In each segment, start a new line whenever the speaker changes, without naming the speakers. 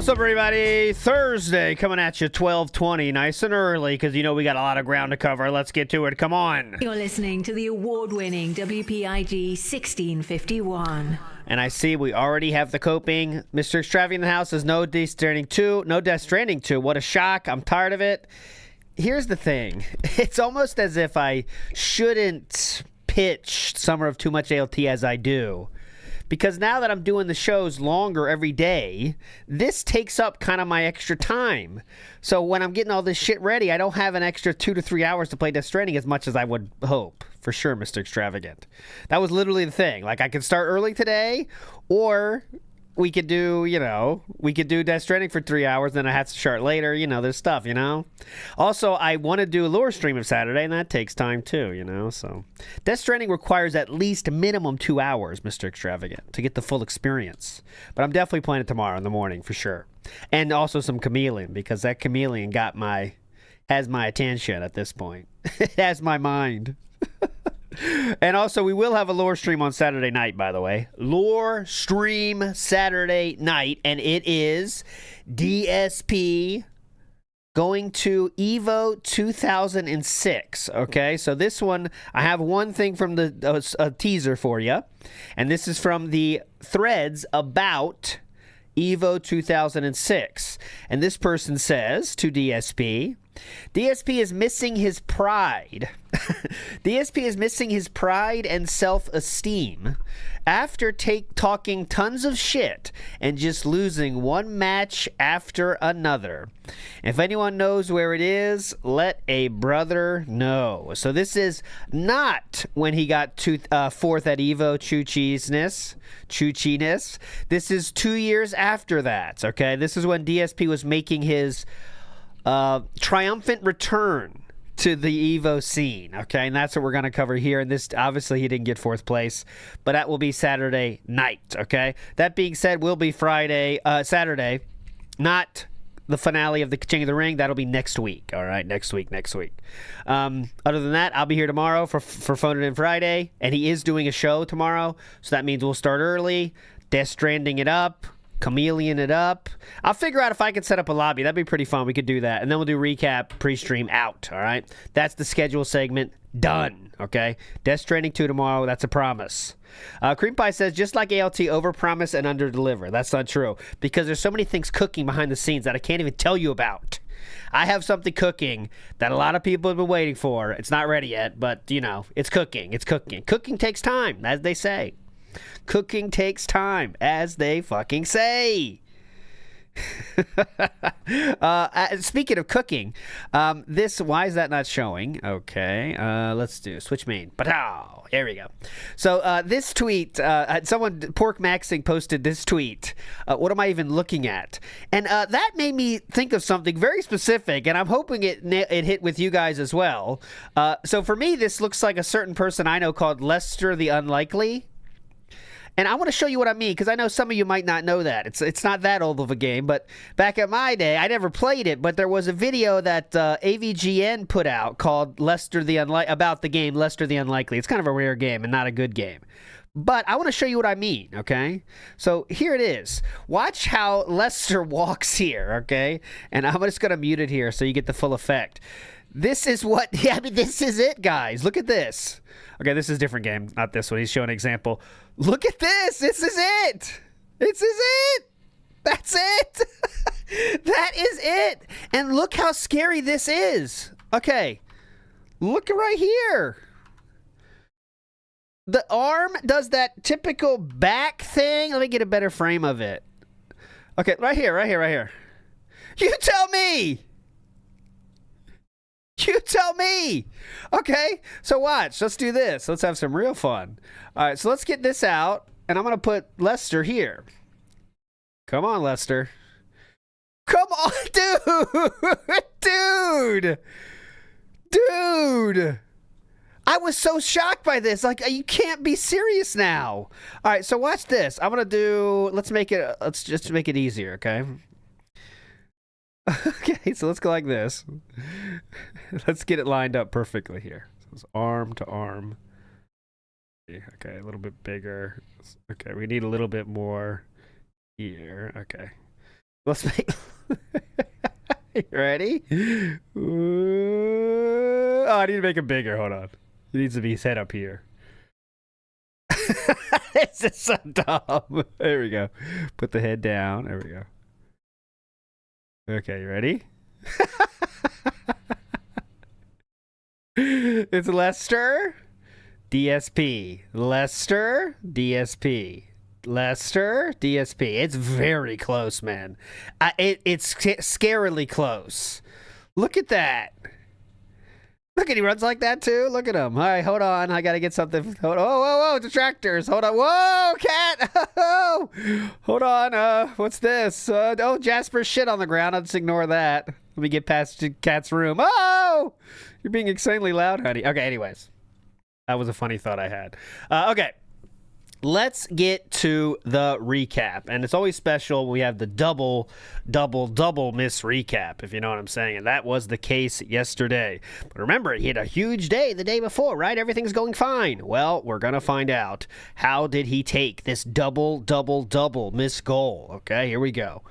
What's up, everybody? Thursday coming at you 12:20, nice and early, because you know we got a lot of ground to cover. Let's get to it. Come on.
You're listening to the award-winning WPIG 1651.
And I see we already have the coping. Mr. Extravagant in the house says no Death Stranding 2. No Death Stranding 2. What a shock. I'm tired of it. Here's the thing. It's almost as if I shouldn't pitch Summer of Too Much ALT as I do. Because now that I'm doing the shows longer every day, this takes up kind of my extra time. So when I'm getting all this shit ready, I don't have an extra 2 to 3 hours to play Death Stranding as much as I would hope. For sure, Mr. Extravagant. That was literally the thing. Like, I could start early today, or we could do, we could do Death Stranding for 3 hours, then I have to start later. There's stuff, Also, I want to do a lower stream of Saturday, and that takes time too, so. Death Stranding requires at least minimum 2 hours, Mr. Extravagant, to get the full experience. But I'm definitely playing it tomorrow in the morning, for sure. And also some Chameleon, because that Chameleon has my attention at this point. It has my mind. And also, we will have a lore stream on Saturday night, by the way. Lore stream Saturday night, and it is DSP going to EVO 2006, okay? So this one, I have one thing from the teaser for you, and this is from the threads about EVO 2006. And this person says to DSP, DSP is missing his pride. DSP is missing his pride and self-esteem after talking tons of shit and just losing one match after another. If anyone knows where it is, let a brother know. So this is not when he got fourth at EVO Chuchiness. This is 2 years after that, okay? This is when DSP was making his triumphant return to the EVO scene, okay? And that's what we're going to cover here. And this, obviously, he didn't get fourth place, but that will be Saturday night, okay? That being said, will be Saturday, not the finale of the King of the Ring. That'll be next week, all right? Next week. Other than that, I'll be here tomorrow for Phone It In Friday, and he is doing a show tomorrow, so that means we'll start early, Death Stranding it up, Chameleon it up. I'll figure out if I can set up a lobby. That'd be pretty fun. We could do that. And then we'll do REECap, Preestream out, all right? That's the schedule segment. Done, okay? Death Stranding 2 tomorrow. That's a promise. Cream Pie says, just like ALT, overpromise and underdeliver. That's not true, because there's so many things cooking behind the scenes that I can't even tell you about. I have something cooking that a lot of people have been waiting for. It's not ready yet, but, it's cooking. It's cooking. Cooking takes time, as they say. Cooking takes time, as they fucking say. Speaking of cooking, why is that not showing? Okay, let's do switch main. Pow! There we go. So this tweet, Pork Maxing posted this tweet. What am I even looking at? And that made me think of something very specific, and I'm hoping it hit with you guys as well. So for me, this looks like a certain person I know called Lester the Unlikely. And I want to show you what I mean, because I know some of you might not know that. It's not that old of a game, but back in my day, I never played it, but there was a video that AVGN put out called about the game Lester the Unlikely. It's kind of a rare game and not a good game. But I want to show you what I mean, okay? So here it is. Watch how Lester walks here, okay? And I'm just going to mute it here so you get the full effect. This is this is it, guys. Look at this. Okay, this is a different game, not this one. He's showing an example. Look at this. This is it. This is it. That's it. That is it. And look how scary this is. Okay, look right here. The arm does that typical back thing. Let me get a better frame of it. Okay, right here. You tell me. You tell me. Okay, so watch. Let's do this. Let's have some real fun. All right, so let's get this out, and I'm going to put Lester here. Come on, Lester. Come on, dude. Dude. I was so shocked by this. Like, you can't be serious now. All right, so watch this. I'm going to do, let's just make it easier, okay? Okay, so let's go like this. Let's get it lined up perfectly here. So it's arm to arm. Okay, a little bit bigger. Okay, we need a little bit more here. Okay. Let's make. You ready? Ooh. Oh, I need to make him bigger. Hold on. He needs to be set up here. This is so dumb. There we go. Put the head down. There we go. Okay, you ready? It's Lester, DSP. Lester, DSP. Lester, DSP. It's very close, man. It's scarily close. Look at that. Look at, he runs like that too. Look at him. All right, hold on. I gotta get something. Hold on. Whoa, detractors. Hold on. Whoa, cat. Oh, hold on. What's this? Oh, Jasper's shit on the ground. I'll just ignore that. Let me get past Cat's room. Oh, you're being insanely loud, honey. Okay, anyways, that was a funny thought I had. Okay. Let's get to the recap. And it's always special when we have the double miss recap, if you know what I'm saying. And that was the case yesterday. But remember, he had a huge day the day before, right? Everything's going fine. Well, we're going to find out. How did he take this double miss goal? Okay, here we go.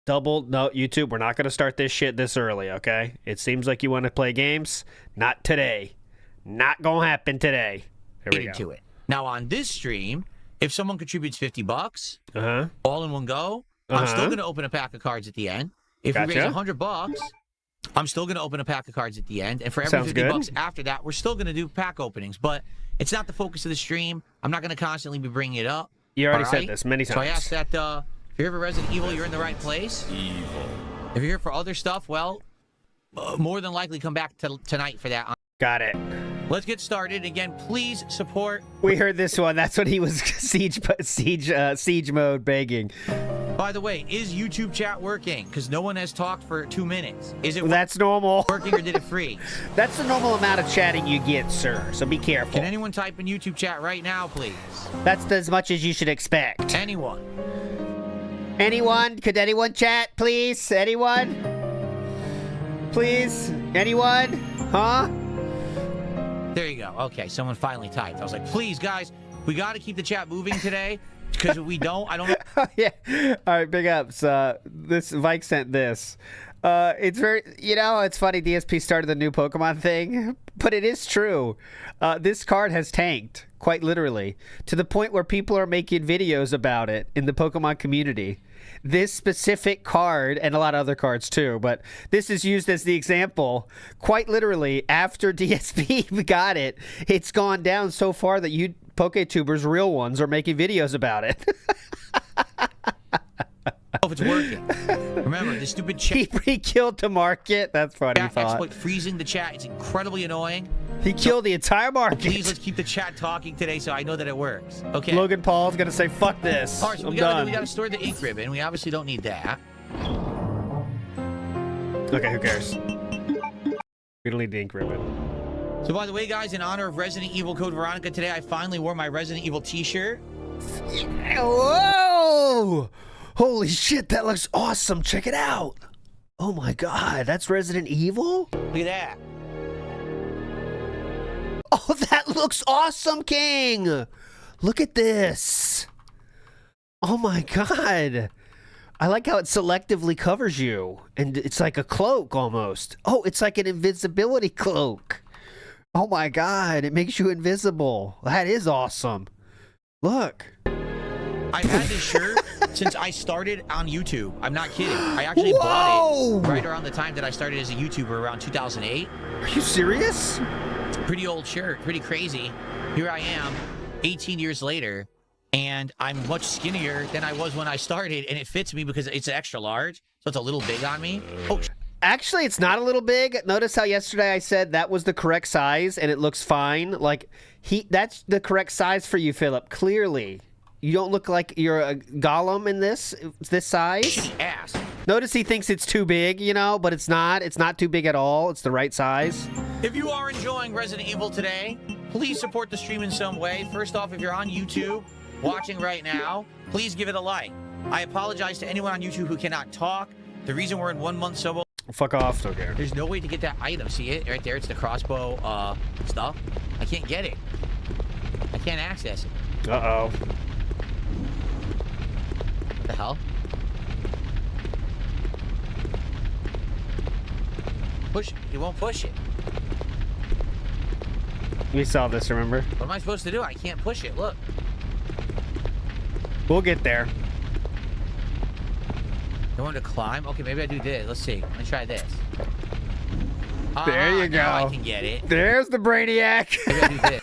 No, YouTube, we're not going to start this shit this early, okay? It seems like you want to play games. Not today. Not going to happen today. Here we go.
To it. Now, on this stream, if someone contributes $50, all in one go, I'm still going to open a pack of cards at the end. If we raise $100, I'm still going to open a pack of cards at the end. And for every $50 after that, we're still going to do pack openings. But it's not the focus of the stream. I'm not going to constantly be bringing it up.
You already said this many times.
So I ask that if you're ever Resident Evil, you're in the right place. If you're here for other stuff, well, more than likely come back tonight for that.
Got it.
Let's get started. Again, please support.
We heard this one. That's what he was siege mode begging.
By the way, is YouTube chat working? Because no one has talked for 2 minutes. Is it
That's normal.
working or did it freeze?
That's the normal amount of chatting you get, sir. So be careful.
Can anyone type in YouTube chat right now, please?
That's as much as you should expect.
Anyone?
Anyone? Could anyone chat, please? Anyone? Please? Anyone? Huh?
There you go. Okay, someone finally typed. I was like, please, guys, we got to keep the chat moving today, because if we don't, I don't know.
Yeah. All right, big ups. This Vike sent this. It's very, it's funny. DSP started the new Pokemon thing, but it is true. This card has tanked, quite literally, to the point where people are making videos about it in the Pokemon community. This specific card, and a lot of other cards too, but this is used as the example. Quite literally, after DSP got it, it's gone down so far that PokeTubers, real ones, are making videos about it.
If it's working. Remember, the stupid chat.
He killed the market. That's funny.
Exploit freezing the chat. It's incredibly annoying.
He killed the entire market.
Please, let's keep the chat talking today so I know that it works. Okay.
Logan Paul's going to say, fuck this.
All right, so we got to store the ink ribbon. We obviously don't need that.
Okay, who cares? We don't need the ink ribbon.
So, by the way, guys, in honor of Resident Evil Code Veronica, today I finally wore my Resident Evil t-shirt.
Whoa! Holy shit, that looks awesome. Check it out. Oh my god, that's Resident Evil?
Look at that.
Oh, that looks awesome, King. Look at this. Oh my god. I like how it selectively covers you. And it's like a cloak almost. Oh, it's like an invisibility cloak. Oh my god, it makes you invisible. That is awesome. Look.
I've had this shirt since I started on YouTube. I'm not kidding. I actually bought it right around the time that I started as a YouTuber, around 2008.
Are you serious?
Pretty old shirt, pretty crazy. Here I am, 18 years later, and I'm much skinnier than I was when I started, and it fits me because it's extra large, so it's a little big on me. Oh,
actually, it's not a little big. Notice how yesterday I said that was the correct size, and it looks fine. Like, that's the correct size for you, Philip, clearly. You don't look like you're a golem in this size.
Ass.
Notice he thinks it's too big, but it's not. It's not too big at all. It's the right size.
If you are enjoying Resident Evil today, please support the stream in some way. First off, if you're on YouTube watching right now, please give it a like. I apologize to anyone on YouTube who cannot talk. The reason we're in 1 month solo.
Fuck off, don't care.
There's no way to get that item. See it right there? It's the crossbow stuff. I can't get it. I can't access it.
Uh-oh.
What the hell? push it. He won't push it.
We saw this, remember?
What am I supposed to do? I can't push it. Look.
We'll get there.
You want to climb? Okay, maybe I do this. Let's see. Let me try this.
There you go.
Now I can get it.
There's the Brainiac.
Maybe I do this.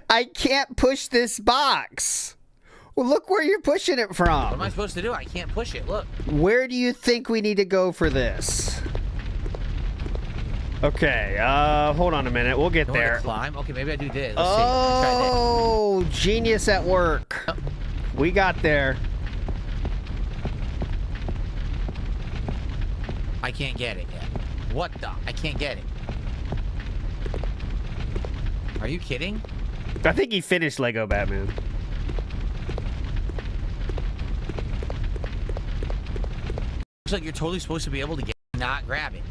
I can't push this box. Well, look where you're pushing it from.
What am I supposed to do? I can't push it. Look.
Where do you think we need to go for this? Okay, hold on a minute. We'll get there.
To climb? Okay, maybe I do this. Let's see. Try this.
Oh, genius at work.
Oh.
We got there.
I can't get it yet. What the? I can't get it. Are you kidding?
I think he finished Lego Batman.
Looks like you're totally supposed to be able to get it, not grab it.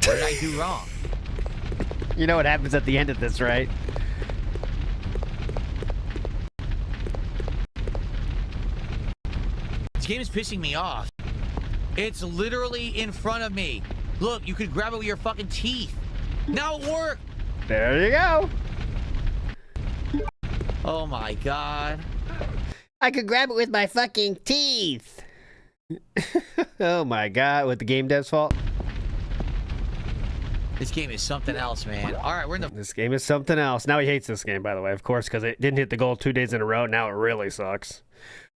What did I do wrong?
You know what happens at the end of this, right?
This game is pissing me off. It's literally in front of me. Look, you could grab it with your fucking teeth. Now it worked.
There you go.
Oh my god.
I could grab it with my fucking teeth. Oh my god, with the game dev's fault.
This game is something else, man. All right, we're in the...
This game is something else. Now he hates this game, by the way, of course, because it didn't hit the goal 2 days in a row. Now it really sucks.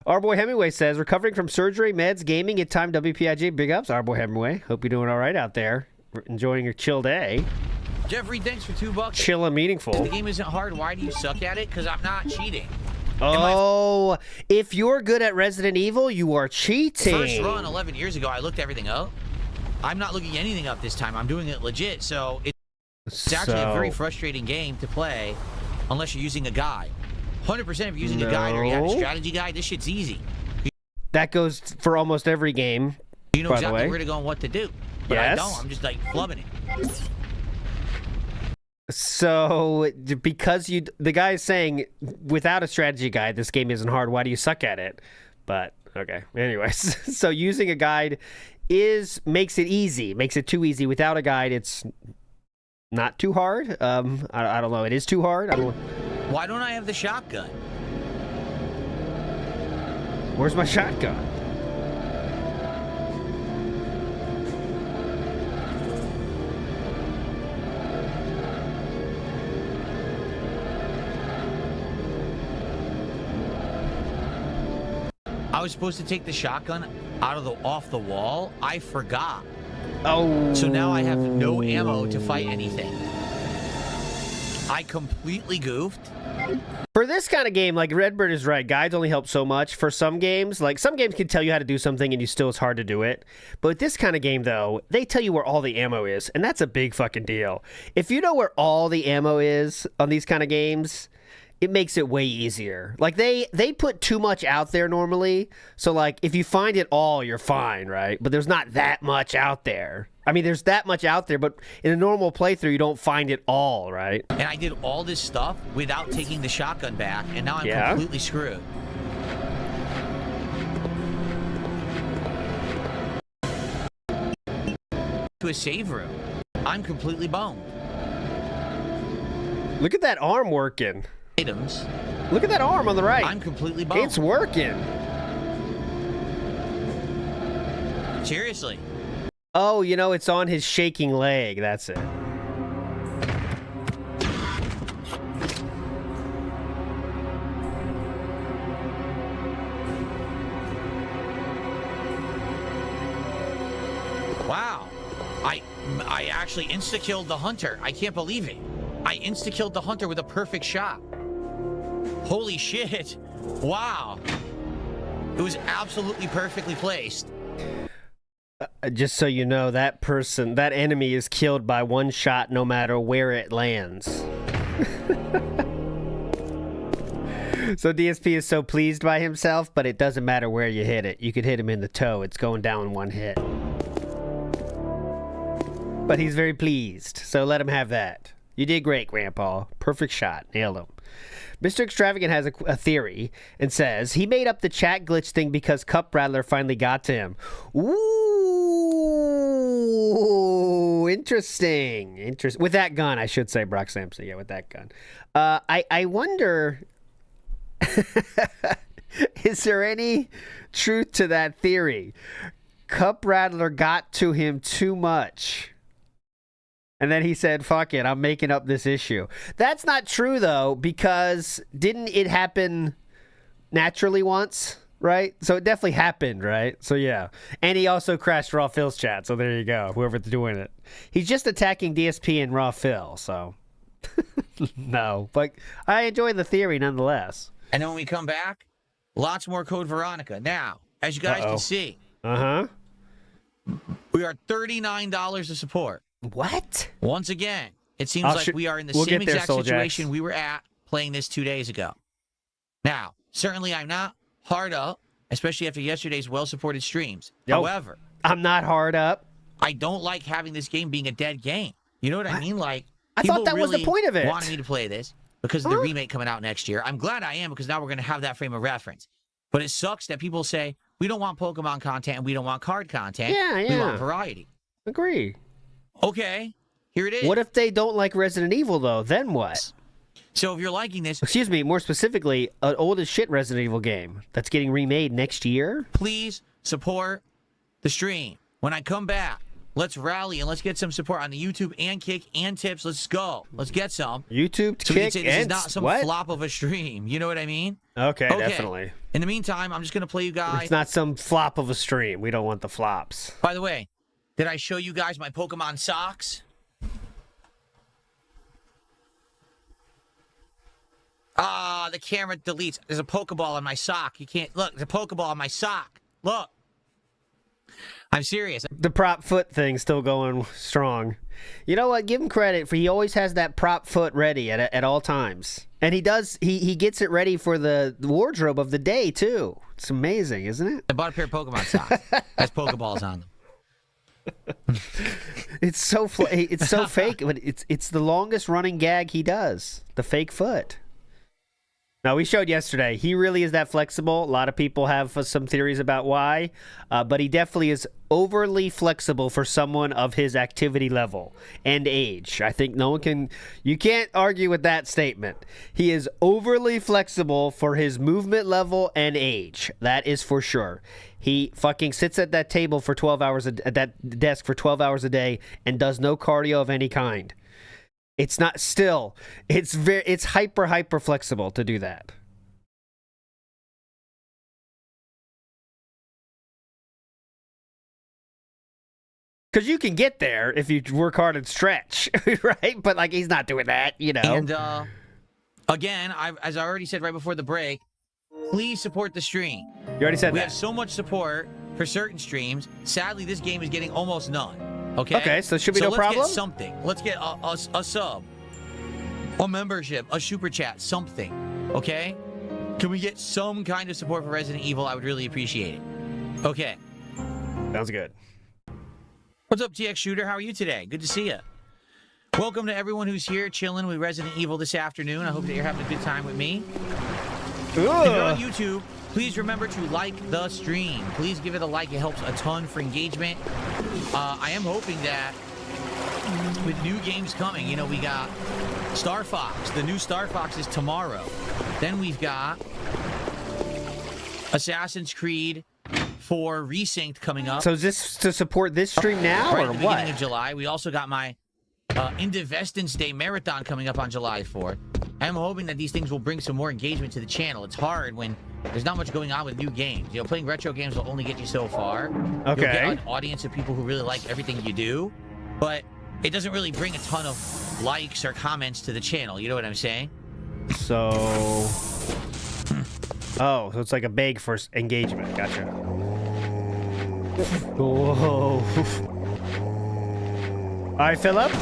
Our boy Hemingway says, recovering from surgery, meds, gaming, at time WPIG. Big ups, our boy Hemingway. Hope you're doing all right out there. Enjoying your chill day.
Jeffrey, thanks for $2.
Chill and meaningful.
The game isn't hard. Why do you suck at it? Because I'm not cheating.
Oh, if you're good at Resident Evil, you are cheating.
First run 11 years ago, I looked everything up. I'm not looking anything up this time. I'm doing it legit, so it's actually a very frustrating game to play unless you're using a guide. 100% if you're using a guide or you have a strategy guide, this shit's easy.
That goes for almost every game.
You know exactly where to go and what to do. But
yes.
I don't. I'm just like flubbing it.
So, because the guy is saying, without a strategy guide, this game isn't hard. Why do you suck at it? But, okay. Anyways, so using a guide makes it easy. Makes it too easy. Without a guide, it's not too hard. I don't know. It is too hard. I don't know.
Why don't I have the shotgun?
Where's my shotgun?
I was supposed to take the shotgun off the wall. I forgot.
Oh.
So now I have no ammo to fight anything. I completely goofed.
For this kind of game, like Redbird is right, guides only help so much. For some games, like some games can tell you how to do something and it's hard to do it. But with this kind of game, though, they tell you where all the ammo is, and that's a big fucking deal. If you know where all the ammo is on these kind of games, it makes it way easier. Like they put too much out there normally, so like if you find it all, you're fine, right? But there's not that much out there. I mean, there's that much out there, but in a normal playthrough, you don't find it all, right?
And I did all this stuff without taking the shotgun back, and now I'm completely screwed. To a save room. I'm completely boned.
Look at that arm working.
Items.
Look at that arm on the right.
I'm completely boned.
It's working.
Seriously.
Oh, you know, it's on his shaking leg. That's it.
Wow. I actually insta-killed the hunter. I can't believe it. I insta-killed the hunter with a perfect shot. Holy shit. Wow. It was absolutely perfectly placed.
Just so you know, that enemy is killed by one shot no matter where it lands. So DSP is so pleased by himself, but it doesn't matter where you hit it. You could hit him in the toe. It's going down in one hit. But he's very pleased, so let him have that. You did great, Grandpa. Perfect shot. Nailed him. Mr. Extravagant has a theory and says he made up the chat glitch thing because Cup Rattler finally got to him. Ooh, interesting. With that gun, I should say, Brock Sampson. Yeah, with that gun. I wonder, is there any truth to that theory? Cup Rattler got to him too much. And then he said, fuck it, I'm making up this issue. That's not true, though, because didn't it happen naturally once, right? So it definitely happened, right? So, yeah. And he also crashed Raw Phil's chat, so there you go, whoever's doing it. He's just attacking DSP and Raw Phil, so no. But I enjoy the theory nonetheless.
And then when we come back, lots more Code Veronica. Now, as you guys can see, we are $39 to support.
What?
Once again, it seems like we are in the same exact situation we were at playing this 2 days ago. Now, certainly I'm not hard up, especially after yesterday's well-supported streams. However,
I'm not hard up.
I don't like having this game being a dead game. You know what I mean? Like,
I thought that was the point of it.
Wanted me to play this because of the remake coming out next year. I'm glad I am because now we're going to have that frame of reference. But it sucks that people say, we don't want Pokemon content and we don't want card content.
Yeah.
We want variety.
Agree.
Okay, here it is.
What if they don't like Resident Evil, though? Then what?
So if you're liking this...
Excuse me, more specifically, an old as shit Resident Evil game that's getting remade next year?
Please support the stream. When I come back, let's rally and let's get some support on the YouTube and Kick and Tips. Let's go. Let's get some.
YouTube,
so
Kick,
this is not some flop of a stream. You know what I mean?
Okay, definitely.
In the meantime, I'm just going to play you guys...
It's not some flop of a stream. We don't want the flops.
By the way... Did I show you guys my Pokemon socks? Ah, the camera deletes. There's a Pokeball on my sock. You can't... Look, there's a Pokeball on my sock. Look. I'm serious.
The prop foot thing's still going strong. You know what? Give him credit for he always has that prop foot ready at all times. And he does... He gets it ready for the wardrobe of the day, too. It's amazing, isn't it?
I bought a pair of Pokemon socks. Has Pokeballs on them.
It's so fake, but it's the longest running gag he does. The fake foot. Now, we showed yesterday, he really is that flexible. A lot of people have some theories about why, but he definitely is overly flexible for someone of his activity level and age. I think you can't argue with that statement. He is overly flexible for his movement level and age. That is for sure. He fucking sits at that table for 12 hours, at that desk for 12 hours a day and does no cardio of any kind. It's not still. It's hyper flexible to do that. Because you can get there if you work hard and stretch, right? But like he's not doing that, you know.
And again, as I already said right before the break, please support the stream.
You already said that.
We have so much support for certain streams. Sadly, this game is getting almost none. Okay?
Okay, so should be no problem?
Let's get something. Let's get a sub, a membership, a super chat, something. Okay? Can we get some kind of support for Resident Evil? I would really appreciate it. Okay.
Sounds good.
What's up, TX Shooter? How are you today? Good to see you. Welcome to everyone who's here chilling with Resident Evil this afternoon. I hope that you're having a good time with me. If you're on YouTube, please remember to like the stream. Please give it a like. It helps a ton for engagement. I am hoping that with new games coming, you know, we got Star Fox. The new Star Fox is tomorrow. Then we've got Assassin's Creed 4 Resynced coming up.
So is this to support this stream now
right
or
at the
what?
Beginning of July. We also got my Indivestance Day Marathon coming up on July 4th. I'm hoping that these things will bring some more engagement to the channel. It's hard when there's not much going on with new games. You know, playing retro games will only get you so far.
Okay.
You'll get an audience of people who really like everything you do, but it doesn't really bring a ton of likes or comments to the channel. You know what I'm saying?
So... Oh, so it's like a beg for engagement. Gotcha. Whoa. All right, Philip.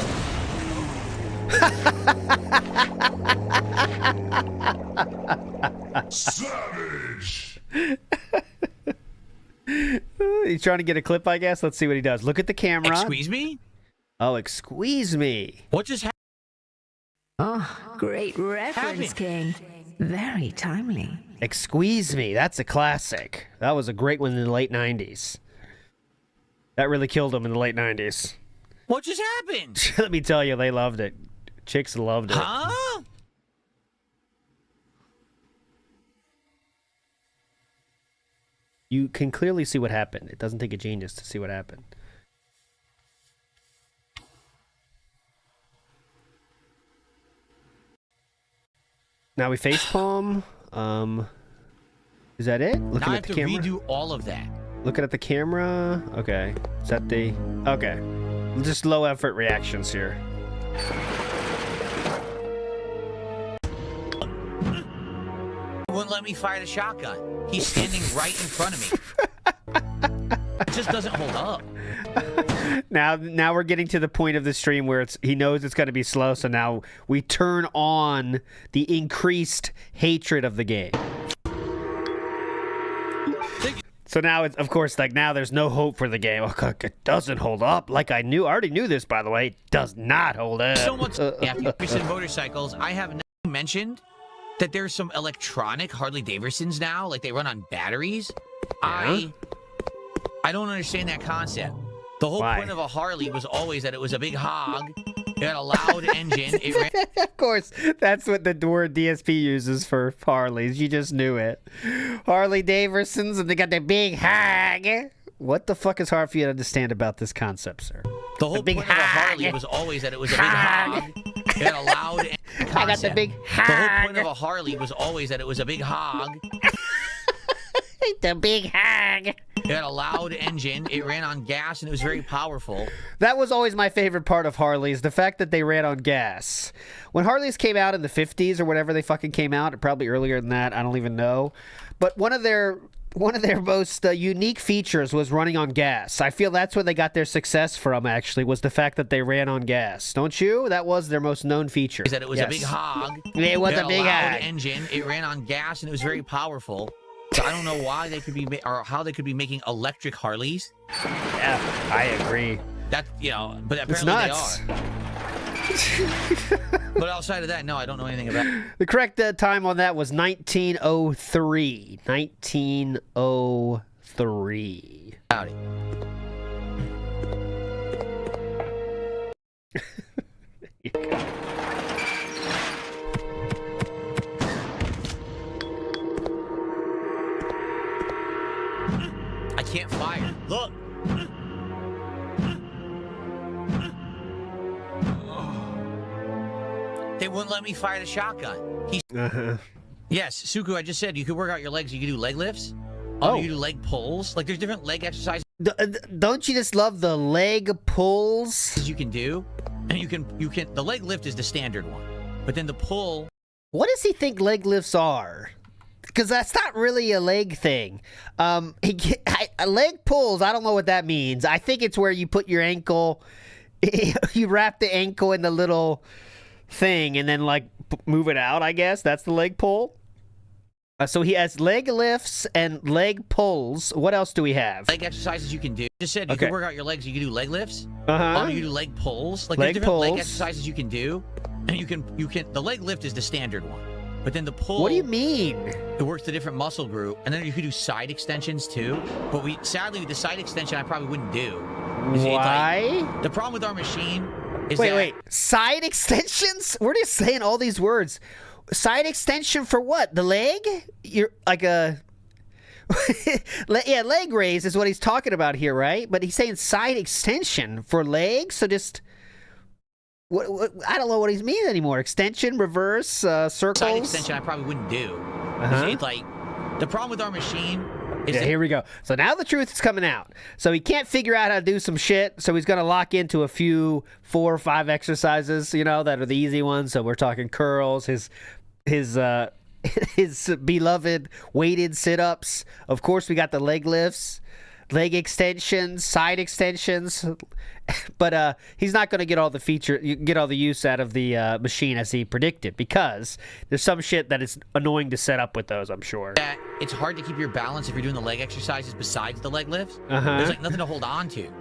Savage.
He's trying to get a clip, I guess. Let's see what he does. Look at the camera.
Squeeze me?
Oh, squeeze me.
What just happened?
Oh, great reference, King. Very timely.
Squeeze Me. That's a classic. That was a great one in the late 90s. That really killed them in the late 90s.
What just happened?
Let me tell you, they loved it. Chicks loved it.
Huh?
You can clearly see what happened. It doesn't take a genius to see what happened. Now we facepalm. Is that it?
Now I have to redo all of that.
Looking at the camera. Okay. Is that the... Okay. Just low effort reactions here.
Wouldn't let me fire the shotgun. He's standing right in front of me. It just doesn't hold up.
Now we're getting to the point of the stream where he knows it's going to be slow, so now we turn on the increased hatred of the game. So now it's, of course, like now there's no hope for the game. Oh, God, it doesn't hold up. Like I already knew this, by the way. It does not hold up.
So much after recent motorcycles, I have not mentioned that there's some electronic Harley Davidsons now, like they run on batteries.
Yeah.
I don't understand that concept. The whole
Why?
point of a Harley was always that it was a big hog. It had a loud engine. It ran
Of course, that's what the word DSP uses for Harleys. You just knew it. Harley Davidsons, and they got the big hog. What the fuck is hard for you to understand about this concept, sir?
The whole point of a Harley was always that it was a big hog. It had a loud concept.
I got the big hog.
The whole point of a Harley was always that it was a big hog.
The big hog.
It had a loud engine. It ran on gas, and it was very powerful.
That was always my favorite part of Harleys, the fact that they ran on gas. When Harleys came out in the 50s or whatever they fucking came out, probably earlier than that, I don't even know. But one of their most unique features was running on gas. I feel that's where they got their success from, actually, was the fact that they ran on gas. Don't you? That was their most known feature.
Is that it was a big hog.
It was a big
loud
hog.
engine. It ran on gas, and it was very powerful. So I don't know why they could be, or how they could be making electric Harleys.
Yeah, I agree.
That, you know, but apparently they are. But outside of that, no, I don't know anything about it.
The correct time on that was 1903. 1903.
Howdy. I can't fire. Look. They wouldn't let me fire the shotgun. Yes, Suku, I just said you could work out your legs. You could do leg lifts.
Oh.
You could do leg pulls. Like, there's different leg exercises
Don't you just love the leg pulls?
you can do. And you can, the leg lift is the standard one. But then the pull.
What does he think leg lifts are? Because that's not really a leg thing. Leg pulls, I don't know what that means. I think it's where you put your ankle, you wrap the ankle in the little thing and then like move it out, I guess. That's the leg pull. So he has leg lifts and leg pulls. What else do we have?
Leg exercises you can do. Just said you can work out your legs. You can do leg lifts. You can do leg pulls. Like,
Leg
there's different leg
pulls.
exercises you can do. And you can, the leg lift is the standard one. But then the pull.
What do you mean?
It works the different muscle group. And then you could do side extensions too. But sadly, the side extension I probably wouldn't do.
Why?
The problem with our machine is
Wait. Side extensions? We're just saying all these words. Side extension for what? The leg? You're like a... yeah, leg raise is what he's talking about here, right? But he's saying side extension for legs? So just... What, I don't know what he's meaning anymore. Extension, reverse, circles?
Side extension I probably wouldn't do. It's like, the problem with our machine is
here we go. So now the truth is coming out. So he can't figure out how to do some shit, so he's going to lock into a few 4 or 5 exercises, you know, that are the easy ones. So we're talking curls, his beloved weighted sit-ups. Of course, we got the leg lifts, leg extensions, side extensions. But he's not going to get all the use out of the machine as he predicted, because there's some shit that is annoying to set up with those, I'm sure.
that it's hard to keep your balance if you're doing the leg exercises besides the leg lifts. There's like nothing to hold on to.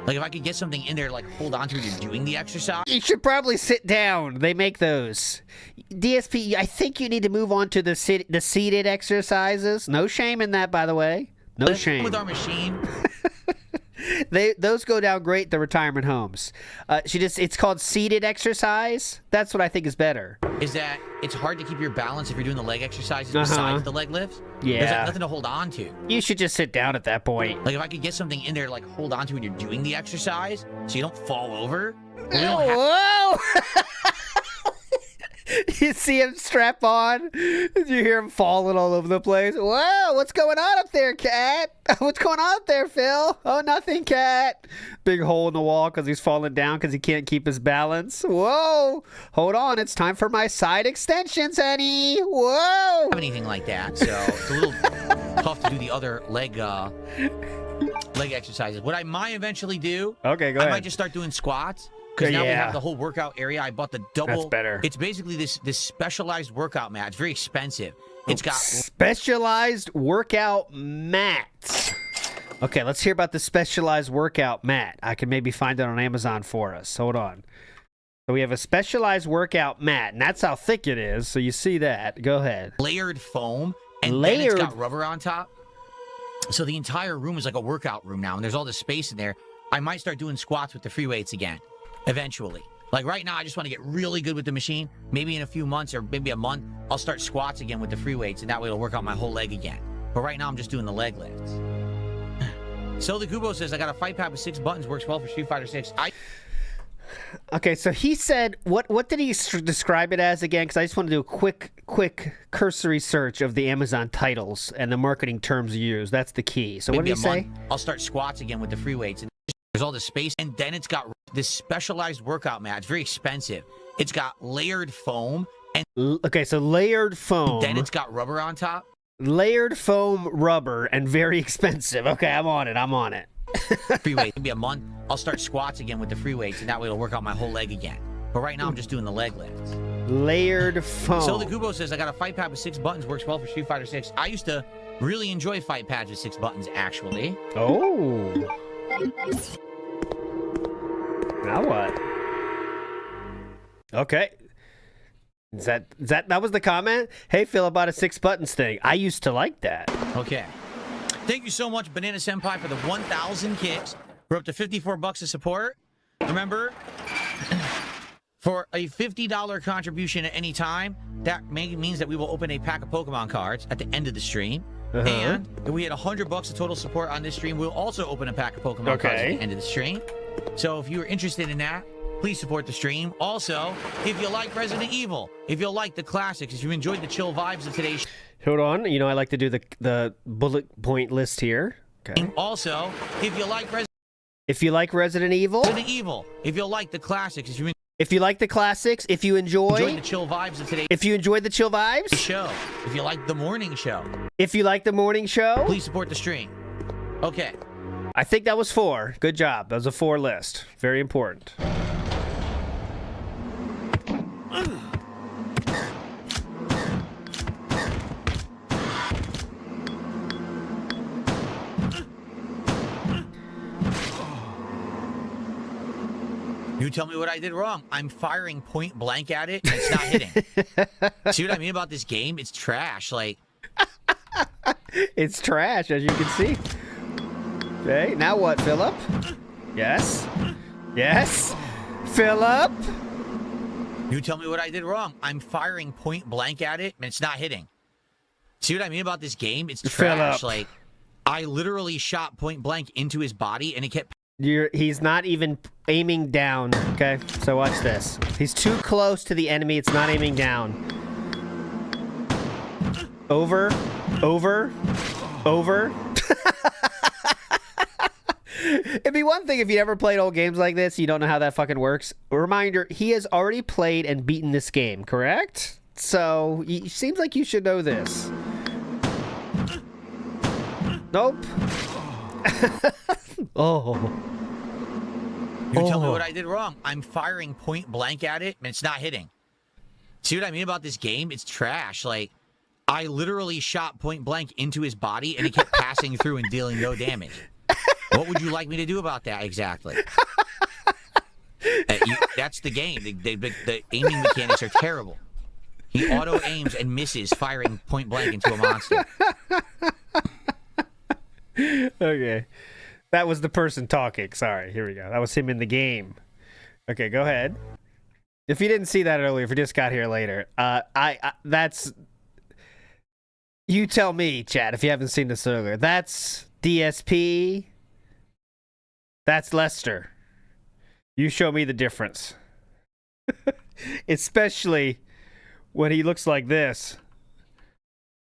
Like, if I could get something in there, like, hold on to it, you're doing the exercise.
You should probably sit down. They make those. DSP, I think you need to move on to the seated exercises. No shame in that, by the way. No shame.
With our machine.
Those go down great at the retirement homes. It's called seated exercise. That's what I think is better.
Is that it's hard to keep your balance if you're doing the leg exercises besides the leg lifts?
Yeah.
There's like nothing to hold on to.
You should just sit down at that point.
Like, if I could get something in there, like, hold on to it, you're doing the exercise, so you don't fall over.
Whoa! You see him strap on? You hear him falling all over the place. Whoa, what's going on up there, Cat? What's going on up there, Phil? Oh, nothing, Cat. Big hole in the wall because he's falling down because he can't keep his balance. Whoa. Hold on. It's time for my side extensions, honey. Whoa.
Have anything like that, so it's a little tough to do the other leg exercises. What I might eventually do,
okay, go
I
ahead.
might just start doing squats. Because now we have the whole workout area. I bought the double.
That's better.
It's basically this specialized workout mat. It's very expensive. It's got
specialized workout mats. Okay, let's hear about the specialized workout mat. I can maybe find it on Amazon for us. Hold on. So we have a specialized workout mat, and that's how thick it is. So you see that. Go ahead.
layered foam, and then it's got rubber on top. So the entire room is like a workout room now, and there's all this space in there. I might start doing squats with the free weights again. Eventually. Like right now, I just want to get really good with the machine. Maybe in a few months or maybe a month, I'll start squats again with the free weights, and that way it'll work out my whole leg again. But right now, I'm just doing the leg lifts. So the Kubo says, I got a fight pad with 6 buttons, works well for Street Fighter 6.
Okay, so he said, what did he describe it as again? Because I just want to do a quick cursory search of the Amazon titles and the marketing terms used. That's the key. So what did he say?
I'll start squats again with the free weights, and there's all this space, and then it's got this specialized workout mat. It's very expensive. It's got layered foam, and
okay, so layered foam.
Then it's got rubber on top.
Layered foam rubber and very expensive. Okay, I'm on it.
Free weight. Maybe a month. I'll start squats again with the free weights, and that way it'll work out my whole leg again. But right now, I'm just doing the leg lifts.
Layered foam.
So the Kubo says, I got a fight pad with 6 buttons, works well for Street Fighter 6. I used to really enjoy fight pads with 6 buttons, actually.
Oh. Now what? Okay. That was the comment? Hey, Phil, about a 6 buttons thing. I used to like that.
Okay. Thank you so much, Banana Senpai, for the 1,000 kicks. We're up to $54 of support. Remember, for a $50 contribution at any time, that means that we will open a pack of Pokemon cards at the end of the stream. And if we hit $100 of total support on this stream, we'll also open a pack of Pokemon cards at the end of the stream. So if you're interested in that, please support the stream. Also, if you like Resident Evil, if you like the classics, if you enjoyed the chill vibes of today's
Hold on. You know, I like to do the bullet point list here. Okay.
Also, if you like
Resident Evil,
if you like the classics,
if you like the classics, if you enjoy
the chill vibes of today's
if you enjoyed the chill vibes
show, if you like the morning show,
please
support the stream. Okay.
I think that was 4. Good job. That was a 4 list. Very important.
You tell me what I did wrong. I'm firing point blank at it, and it's not hitting. See what I mean about this game? It's trash. Like,
it's trash, as you can see. Okay, now what, Philip? Yes. Yes. Philip?
You tell me what I did wrong. I'm firing point blank at it, and it's not hitting. See what I mean about this game? It's trash. Like, I literally shot point blank into his body, and it kept...
He's not even aiming down, okay? So watch this. He's too close to the enemy. It's not aiming down. Over. It'd be one thing if you ever played old games like this, you don't know how that fucking works. A reminder, he has already played and beaten this game, correct? So, it seems like you should know this. Nope. Oh.
You tell me what I did wrong. I'm firing point blank at it, and it's not hitting. See what I mean about this game? It's trash. Like, I literally shot point blank into his body, and it kept passing through and dealing no damage. What would you like me to do about that exactly? That's the game. The aiming mechanics are terrible. He auto-aims and misses, firing point blank into a monster.
Okay. That was the person talking. Sorry. Here we go. That was him in the game. Okay, go ahead. If you didn't see that earlier, if you just got here later, that's... You tell me, chat, if you haven't seen this earlier. That's DSP. That's Lester. You show me the difference. Especially when he looks like this.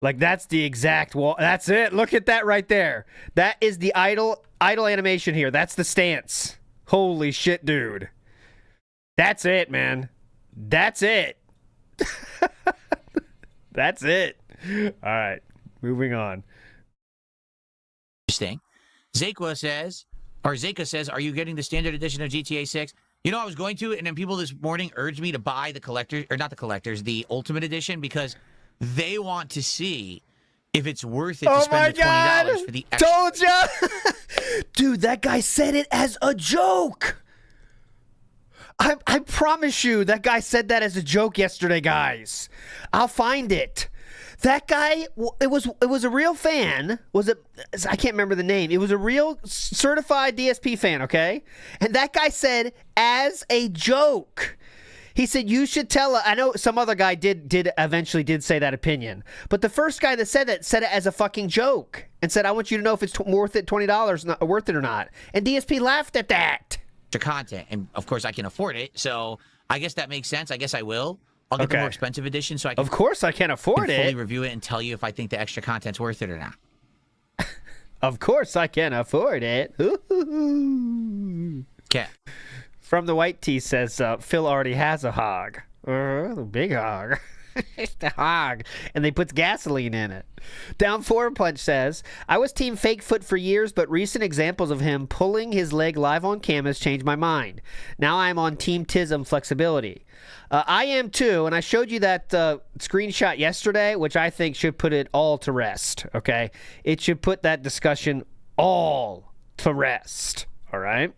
Like, that's the exact wall. That's it. Look at that right there. That is the idle animation here. That's the stance. Holy shit, dude. That's it, man. That's it. That's it. All right. Moving on.
Interesting. Zeka says, are you getting the standard edition of GTA 6? You know, I was going to, and then people this morning urged me to buy the collector, or not the collectors, the Ultimate Edition, because they want to see if it's worth it to spend the $20 for the extra.
Told ya! Dude, that guy said it as a joke. I promise you, that guy said that as a joke yesterday, guys. I'll find it. That guy, it was a real fan. Was it? I can't remember the name. It was a real certified DSP fan, okay? And that guy said, as a joke, he said, you should tell her. I know some other guy did eventually say that opinion. But the first guy that said it as a fucking joke and said, I want you to know if it's worth it, $20, worth it or not. And DSP laughed at that.
Content, and of course I can afford it, so I guess that makes sense. I guess I will. I'll get the more expensive edition, so I can.
Of course, I can afford it.
Fully review it and tell you if I think the extra content's worth it or not.
Of course, I can afford it.
Okay.
From the White Tea says Phil already has a hog. The big hog. It's the hog. And they put gasoline in it. Down Forward Punch says, I was team fake foot for years, but recent examples of him pulling his leg live on cam has changed my mind. Now I'm on team Tism flexibility. I am too, and I showed you that screenshot yesterday, which I think should put it all to rest, okay? It should put that discussion all to rest, all right?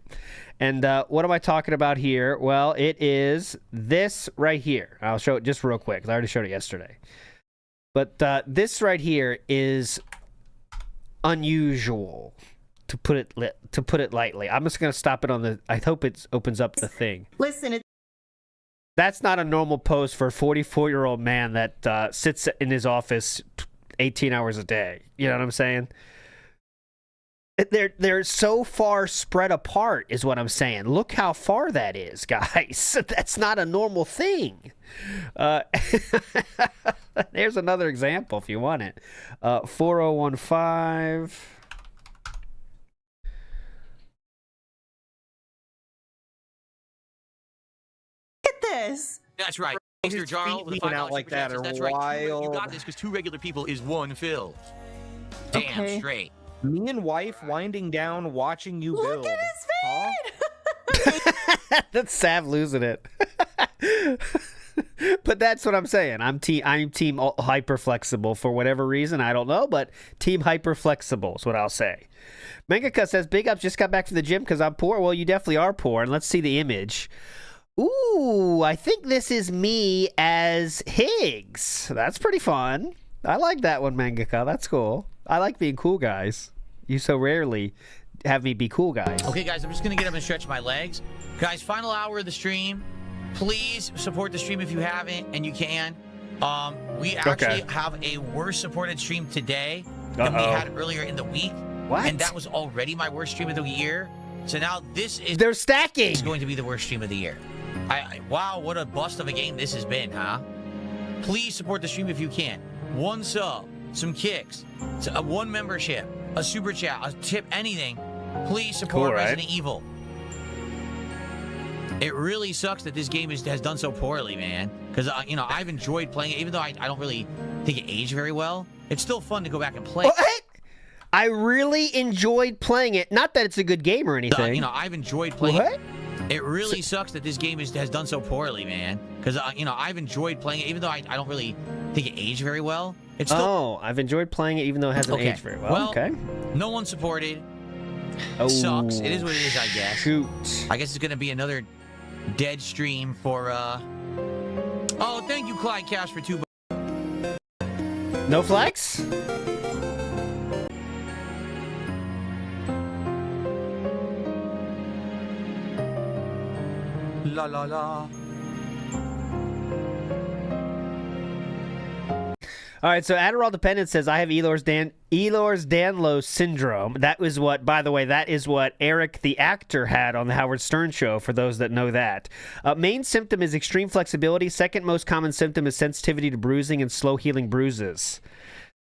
And what am I talking about here? Well, it is this right here. I'll show it just real quick. I already showed it yesterday. But this right here is unusual, to put it lightly. I'm just going to stop it on the... I hope it opens up the thing.
Listen,
that's not a normal pose for a 44-year-old man that sits in his office 18 hours a day. You know what I'm saying? They're so far spread apart is what I'm saying. Look how far that is, guys. That's not a normal thing. There's another example if you want it. 4015.
look at this.
That's right. Mr. Jarl with
feet out like that are
That's right.
wild.
You got this because two regular people is one Phil. Damn
Okay.
straight.
Me and wife winding down, watching you
Look
build.
at his feet.
That's Sav losing it. But that's what I'm saying. I'm team hyper flexible for whatever reason. I don't know, but team hyper flexible is what I'll say. Mangaka says, big ups, just got back from the gym because I'm poor. Well, you definitely are poor. And let's see the image. Ooh, I think this is me as Higgs. That's pretty fun. I like that one, Mangaka. That's cool. I like being cool, guys. You so rarely have me be cool, guys.
Okay, guys, I'm just going to get up and stretch my legs. Guys, final hour of the stream. Please support the stream if you haven't, and you can. We actually have a worse supported stream today than we had earlier in the week.
What?
And that was already my worst stream of the year. So now this is
They're stacking.
going to be the worst stream of the year. Wow, what a bust of a game this has been, huh? Please support the stream if you can. One sub, some kicks, one membership, a super chat, a tip, anything. Please support Resident Evil. It really sucks that this game has done so poorly, man. Because, I've enjoyed playing it, even though I don't really think it aged very well. It's still fun to go back and play.
What? I really enjoyed playing it. Not that it's a good game or anything.
I've enjoyed playing
What?
it. It really sucks that this game has done so poorly, man. Because, I've enjoyed playing it, even though I don't really think it aged very well. It's still...
I've enjoyed playing it, even though it hasn't aged very well.
Okay. No one supported. Sucks. It is what it is, I guess.
Shoot.
I guess it's going to be another dead stream for, Oh, thank you, Clyde Cash, for $2.
No flex?
La la la.
All right, so Adderall dependent says I have Ehlers-Danlos syndrome. That was what, by the way, that is what Eric the actor had on the Howard Stern show. For those that know that, main symptom is extreme flexibility. Second most common symptom is sensitivity to bruising and slow healing bruises.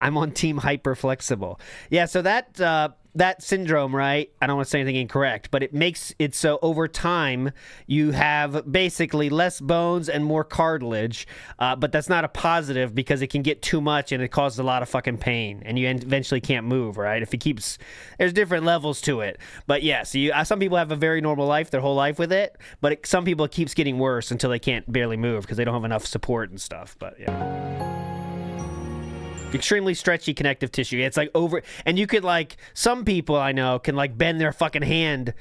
I'm on team hyper flexible. Yeah, so that syndrome, right? I don't want to say anything incorrect, but it makes it so over time you have basically less bones and more cartilage, but that's not a positive because it can get too much and it causes a lot of fucking pain and you eventually can't move, right? If it keeps, there's different levels to it. But yeah, so some people have a very normal life, their whole life with it, but some people it keeps getting worse until they can't barely move because they don't have enough support and stuff, but yeah. Extremely stretchy connective tissue. It's like over, and you could like, some people I know can like bend their fucking hand.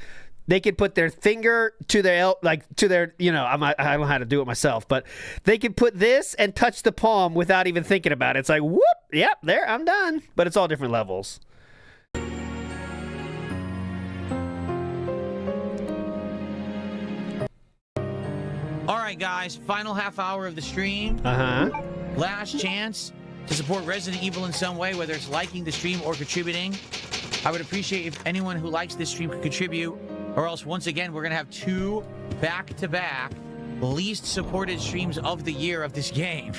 They could put their finger to their, you know, I don't know how to do it myself, but they could put this and touch the palm without even thinking about it. It's like, whoop, yep, there, I'm done. But it's all different levels.
All right, guys, final half hour of the stream. Last chance to support Resident Evil in some way, whether it's liking the stream or contributing. I would appreciate if anyone who likes this stream could contribute, or else once again we're gonna have 2 back-to-back least supported streams of the year of this game.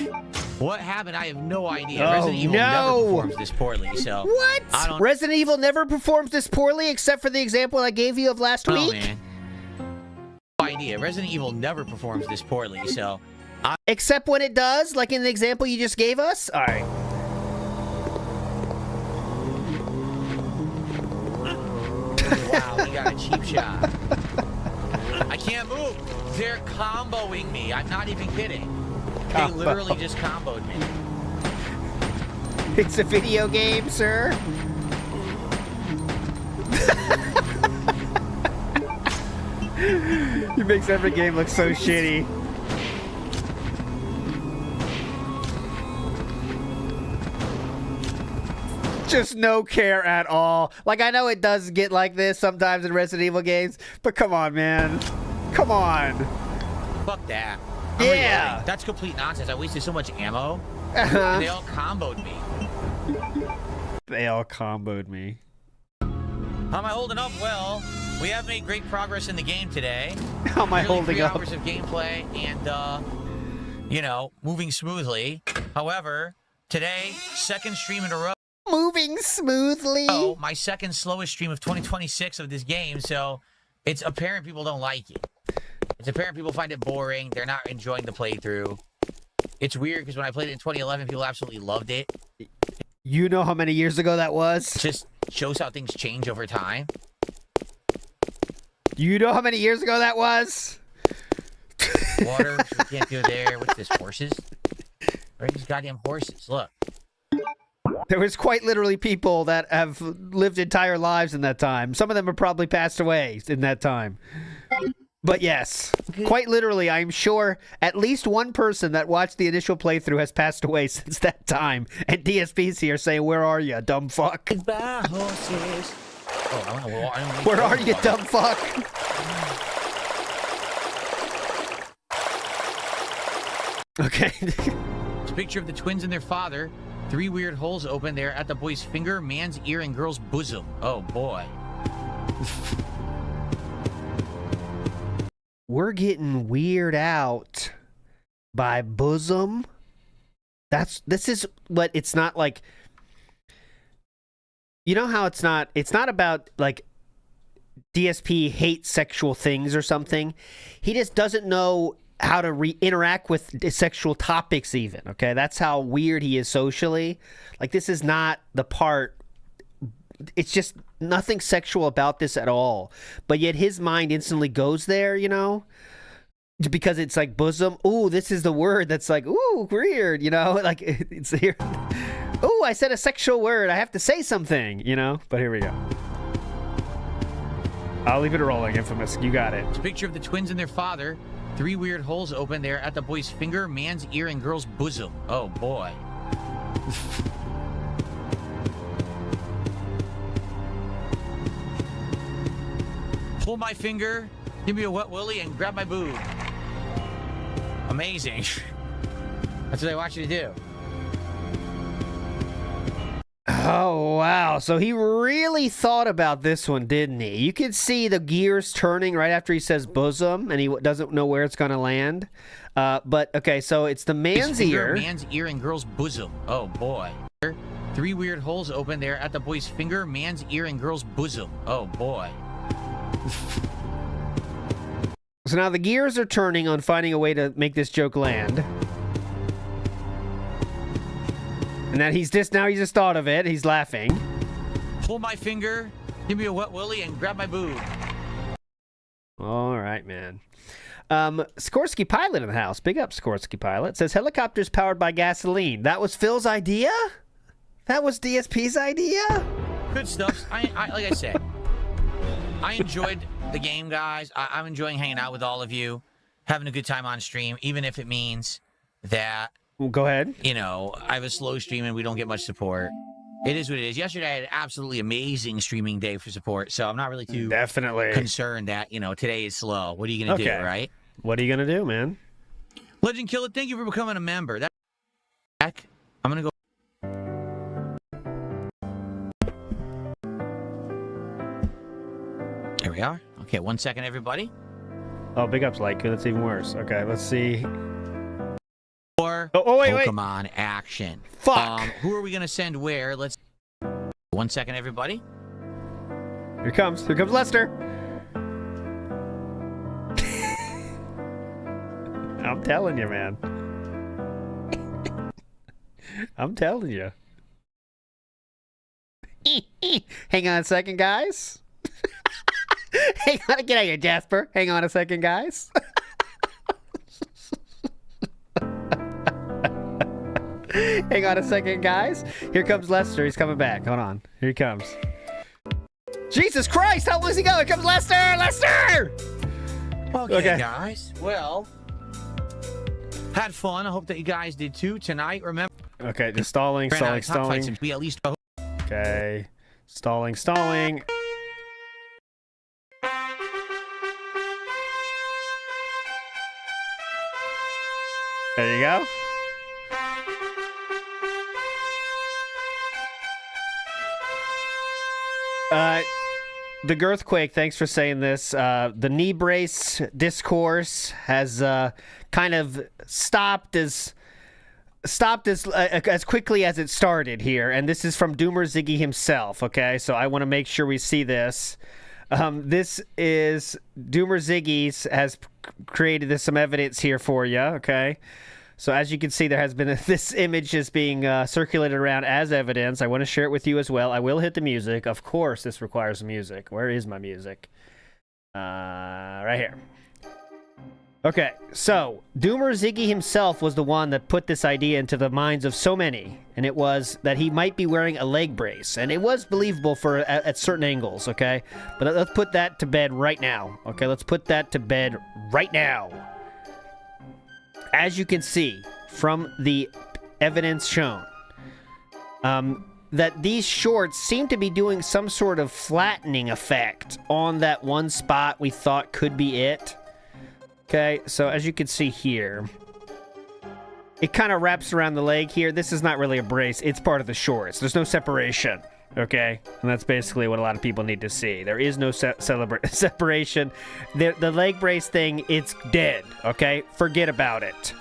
What happened? I have no idea.
Oh,
Resident Evil never performs this poorly, so
what?
I don't.
Resident Evil never performs this poorly, except for the example I gave you of last week.
Man. No idea. Resident Evil never performs this poorly, so.
Except when it does, like in the example you just gave us? All right.
Wow, he got a cheap shot. I can't move. They're comboing me. I'm not even kidding. They literally just comboed me.
It's a video game, sir. He makes every game look so shitty. Just no care at all. Like, I know it does get like this sometimes in Resident Evil games, but come on, man. Come on.
Fuck that.
Yeah.
Reloading. That's complete nonsense. I wasted so much ammo. And they all comboed me.
They all comboed me.
How am I holding up? Well, we have made great progress in the game today.
How am I holding
3
up?
hours of gameplay and, you know, moving smoothly. However, today, second stream in a row.
Moving smoothly.
Oh, my second slowest stream of 2026 of this game, so it's apparent people don't like it. It's apparent people find it boring. They're not enjoying the playthrough. It's weird because when I played it in 2011, people absolutely loved it.
You know how many years ago that was?
It just shows how things change over time.
You know how many years ago that was?
Water, we can't go there. What's this, horses? Where are these goddamn horses? Look.
There was quite literally people that have lived entire lives in that time. Some of them have probably passed away in that time. But yes, quite literally, I'm sure at least one person that watched the initial playthrough has passed away since that time. And DSP's here saying, where are you, dumb fuck?
Goodbye, horses. Oh, I don't know.
Where are you, dumb fuck? Okay.
It's a picture of the twins and their father. 3 weird holes open there at the boy's finger, man's ear, and girl's bosom. Oh, boy.
We're getting weird out by bosom. This is what it's not like. You know how it's not about like DSP hates sexual things or something. He just doesn't know how to interact with sexual topics even, okay? That's how weird he is socially. Like, this is not the part. It's just nothing sexual about this at all. But yet his mind instantly goes there, you know? Because it's like bosom. Ooh, this is the word that's like, ooh, weird, you know? Like, it's here. Ooh, I said a sexual word. I have to say something, you know? But here we go. I'll leave it rolling, Infamous. You got it.
It's a picture of the twins and their father. 3 weird holes open there at the boy's finger, man's ear, and girl's bosom. Oh, boy. Pull my finger, give me a wet willy, and grab my boob. Amazing. That's what I want you to do.
Oh, wow. So he really thought about this one, didn't he? You could see the gears turning right after he says bosom, and he doesn't know where it's going to land. But, okay, so it's the man's ear.
Man's ear and girl's bosom. Oh, boy. 3 weird holes open there at the boy's finger, man's ear, and girl's bosom. Oh, boy.
So now the gears are turning on finding a way to make this joke land. And that he just thought of it. He's laughing.
Pull my finger, give me a wet willy, and grab my boob.
All right, man. Skorsky Pilot in the house. Big up, Skorsky Pilot. Says helicopters powered by gasoline. That was Phil's idea? That was DSP's idea?
Good stuff. Like I said, I enjoyed the game, guys. I'm enjoying hanging out with all of you, having a good time on stream, even if it means that,
Well, go ahead.
you know, I have a slow stream and we don't get much support. It is what it is. Yesterday, I had an absolutely amazing streaming day for support, so I'm not really too
Definitely
concerned that, you know, today is slow. What are you going to do, right?
What are you going to do, man?
Legend Killer, thank you for becoming a member. I'm going to go. There we are. Okay, 1 second, everybody.
Oh, big ups, like that's even worse. Okay, let's see.
Or
wait.
Pokemon action.
Fuck.
Who are we going to send where? 1 second, everybody.
Here comes Lester. I'm telling you, man. I'm telling you. Hang on a second, guys. Hang on, get out of here, Jasper. Hang on a second, guys. Hang on a second, guys. Here comes Lester. He's coming back. Hold on. Here he comes. Jesus Christ! How long is he going? Here comes Lester! Lester!
Okay, guys. Well, had fun. I hope that you guys did too tonight. Remember.
Okay, just stalling.
We at least.
Okay. Stalling. There you go. The Girthquake, thanks for saying this. The knee brace discourse has kind of stopped as quickly as it started here, and this is from Doomer Ziggy himself. Okay, so I want to make sure we see this. This is Doomer Ziggy's has created some evidence here for you. Okay. So as you can see, there has been this image is being circulated around as evidence. I want to share it with you as well. I will hit the music. Of course, this requires music. Where is my music? Right here. Okay, so Doomer Ziggy himself was the one that put this idea into the minds of so many, and it was that he might be wearing a leg brace, and it was believable at certain angles, okay? But let's put that to bed right now, okay? Let's put that to bed right now. As you can see from the evidence shown, that these shorts seem to be doing some sort of flattening effect on that one spot we thought could be it. Okay, so as you can see here, it kind of wraps around the leg here. This is not really a brace. It's part of the shorts. There's no separation, okay? And that's basically what a lot of people need to see. There is no separation. The leg brace thing, it's dead, okay? Forget about it.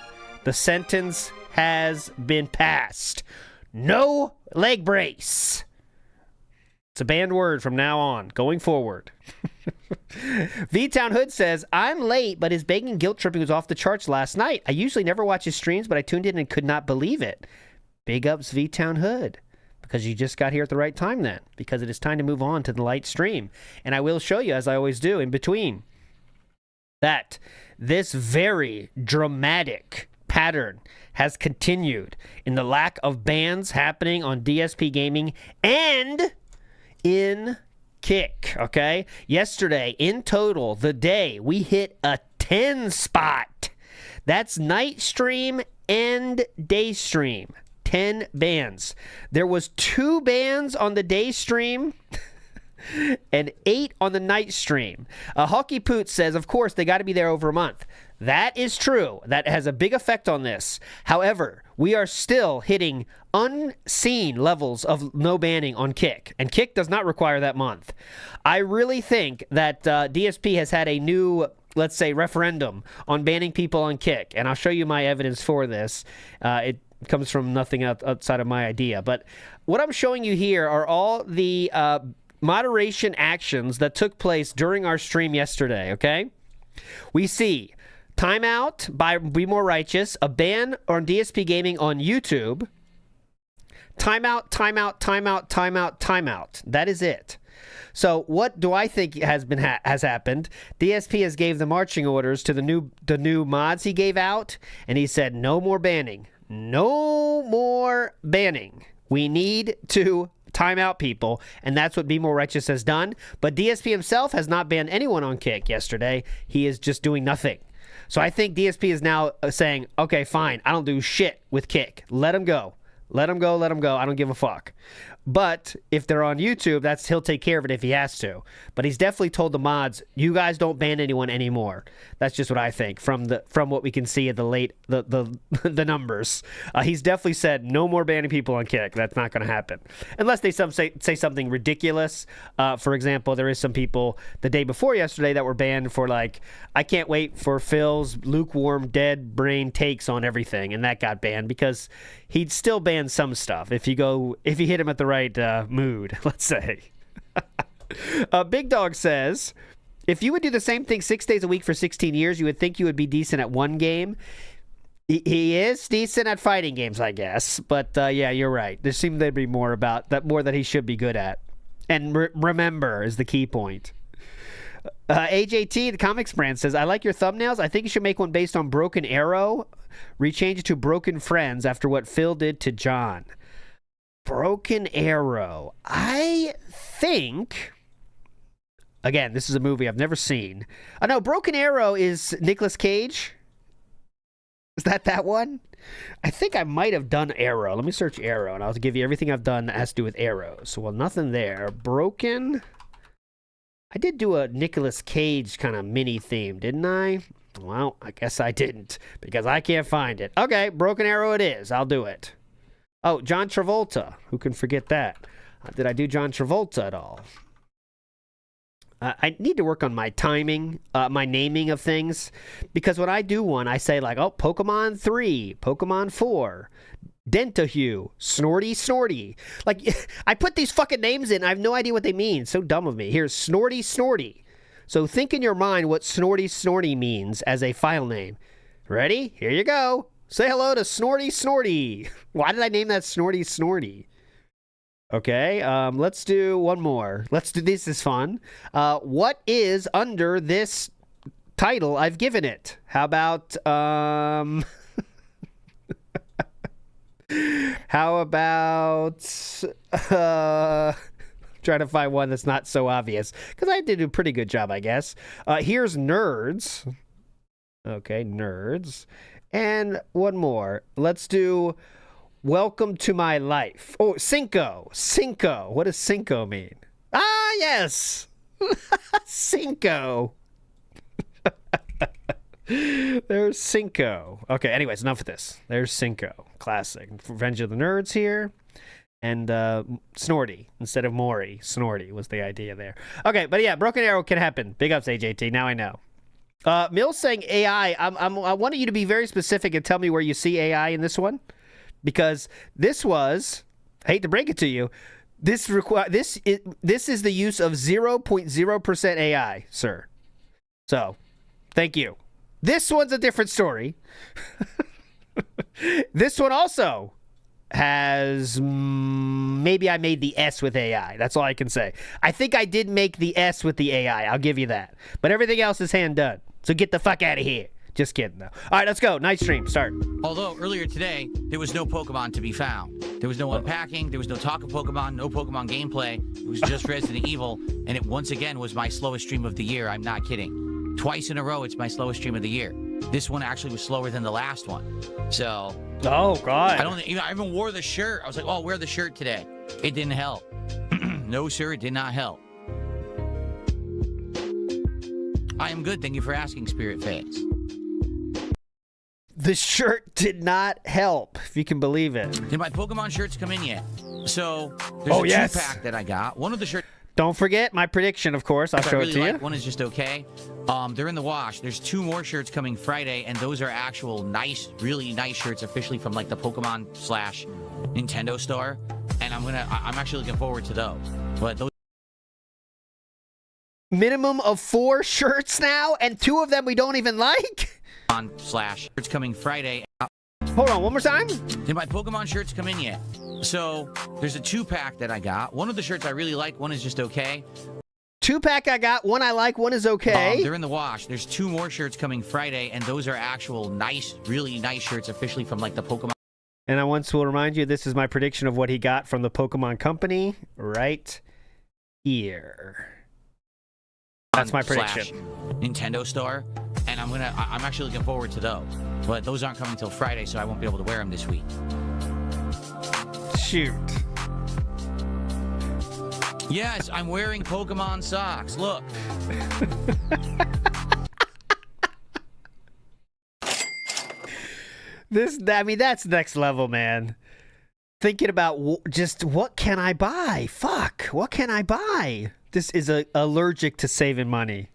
The sentence has been passed. No leg brace. It's a banned word from now on, going forward. V-Town Hood says, I'm late, but his begging guilt tripping was off the charts last night. I usually never watch his streams, but I tuned in and could not believe it. Big ups, V-Town Hood, because you just got here at the right time then, because it is time to move on to the light stream. And I will show you, as I always do, in between, that this very dramatic pattern has continued in the lack of bans happening on DSP Gaming and in Kick, okay? Yesterday, in total, the day, we hit a 10 spot. That's night stream and day stream. 10 bans. There was 2 bans on the day stream and 8 on the night stream. Hockey Poot says, of course, they got to be there over a month. That is true. That has a big effect on this. However, we are still hitting unseen levels of no banning on Kick, and Kick does not require that month. I really think that DSP has had a new, let's say, referendum on banning people on Kick, and I'll show you my evidence for this. It comes from nothing outside of my idea, but what I'm showing you here are all the moderation actions that took place during our stream yesterday, okay? We see timeout by Be More Righteous, a ban on DSP Gaming on YouTube, timeout, timeout, timeout, timeout, timeout. That is it. So what do I think has happened? DSP has gave the marching orders to the new mods he gave out, and he said no more banning. No more banning. We need to time out people, and that's what Be More Righteous has done. But DSP himself has not banned anyone on Kick yesterday. He is just doing nothing. So I think DSP is now saying, okay, fine, I don't do shit with Kick. Let him go. Let him go, let him go. I don't give a fuck. But if they're on YouTube, he'll take care of it if he has to. But he's definitely told the mods, you guys don't ban anyone anymore. That's just what I think from what we can see at the numbers. He's definitely said no more banning people on Kick. That's not going to happen unless they say something ridiculous. For example, there is some people the day before yesterday that were banned for like, I can't wait for Phil's lukewarm dead brain takes on everything, and that got banned because he'd still ban some stuff if you hit him at the right mood, let's say. Big Dog says, if you would do the same thing 6 days a week for 16 years, you would think you would be decent at one game. He is decent at fighting games, I guess. But yeah, you're right. There seemed to be more that he should be good at. And remember is the key point. AJT, the comics brand, says, I like your thumbnails. I think you should make one based on Broken Arrow. Rechange it to Broken Friends after what Phil did to John. Broken Arrow. I think, again, this is a movie I've never seen. Oh, no, Broken Arrow is Nicolas Cage. Is that one? I think I might have done Arrow. Let me search Arrow, and I'll give you everything I've done that has to do with arrows. Well, nothing there. Broken. I did do a Nicolas Cage kind of mini theme, didn't I? Well, I guess I didn't, because I can't find it. Okay, Broken Arrow it is. I'll do it. Oh, John Travolta. Who can forget that? Did I do John Travolta at all? I need to work on my timing, my naming of things, because when I do one, I say like, oh, Pokemon 3, Pokemon 4, Dentahue, Snorty. Like, I put these fucking names in. I have no idea what they mean. So dumb of me. Here's Snorty. So think in your mind what Snorty means as a file name. Ready? Here you go. Say hello to Snorty. Why did I name that Snorty? Okay, let's do one more. This is fun. What is under this title I've given it? How about, trying to find one that's not so obvious, because I did a pretty good job, I guess. Here's Nerds. Okay, Nerds. And one more. Let's do Welcome to My Life. Oh, Cinco. What does Cinco mean? Ah, yes. Cinco. There's Cinco. Okay, anyways, enough of this. There's Cinco. Classic. Revenge of the Nerds here. And Snorty instead of Maury. Snorty was the idea there. Okay, but yeah, Broken Arrow can happen. Big ups, AJT. Now I know. Mill's saying AI. I wanted you to be very specific and tell me where you see AI in this one, because this was, I hate to break it to you, this is the use of 0.0% AI, sir. So, thank you. This one's a different story. This one also has, maybe I made the S with AI. That's all I can say. I think I did make the S with the AI. I'll give you that. But everything else is hand done. So get the fuck out of here. Just kidding, though. All right, let's go. Night stream. Start.
Although earlier today, there was no Pokemon to be found. There was no unpacking. There was no talk of Pokemon. No Pokemon gameplay. It was just Resident Evil. And it once again was my slowest stream of the year. I'm not kidding. Twice in a row, it's my slowest stream of the year. This one actually was slower than the last one. So.
Oh, God.
I even wore the shirt. I was like, oh, I'll wear the shirt today. It didn't help. No, sir, it did not help. I am good. Thank you for asking, Spirit Face.
The shirt did not help, if you can believe it.
Did my Pokemon shirts come in yet? So there's a two-pack that I got. One of the shirts.
Don't forget my prediction, of course. I'll show it to you.
One is just okay. They're in the wash. There's 2 more shirts coming Friday, and those are actual nice, really nice shirts, officially from like the Pokemon / Nintendo store. And I'm actually looking forward to those. But those.
Minimum of 4 shirts now, and 2 of them we don't even like?
/ Shirts coming Friday.
Hold on, one more time.
Did my Pokemon shirts come in yet? So there's a 2-pack that I got. One of the shirts I really like. One is just okay.
2-pack I got. One I like. One is okay.
They're in the wash. There's 2 more shirts coming Friday, and those are actual nice, really nice shirts, officially from like the Pokemon.
And I once will remind you, this is my prediction of what he got from the Pokemon Company right here. That's my prediction.
/ Nintendo store, and I'm actually looking forward to those. But those aren't coming until Friday, so I won't be able to wear them this week.
Shoot.
Yes, I'm wearing Pokemon socks. Look.
That's next level, man. Thinking about just what can I buy? Fuck, what can I buy? This is allergic to saving money.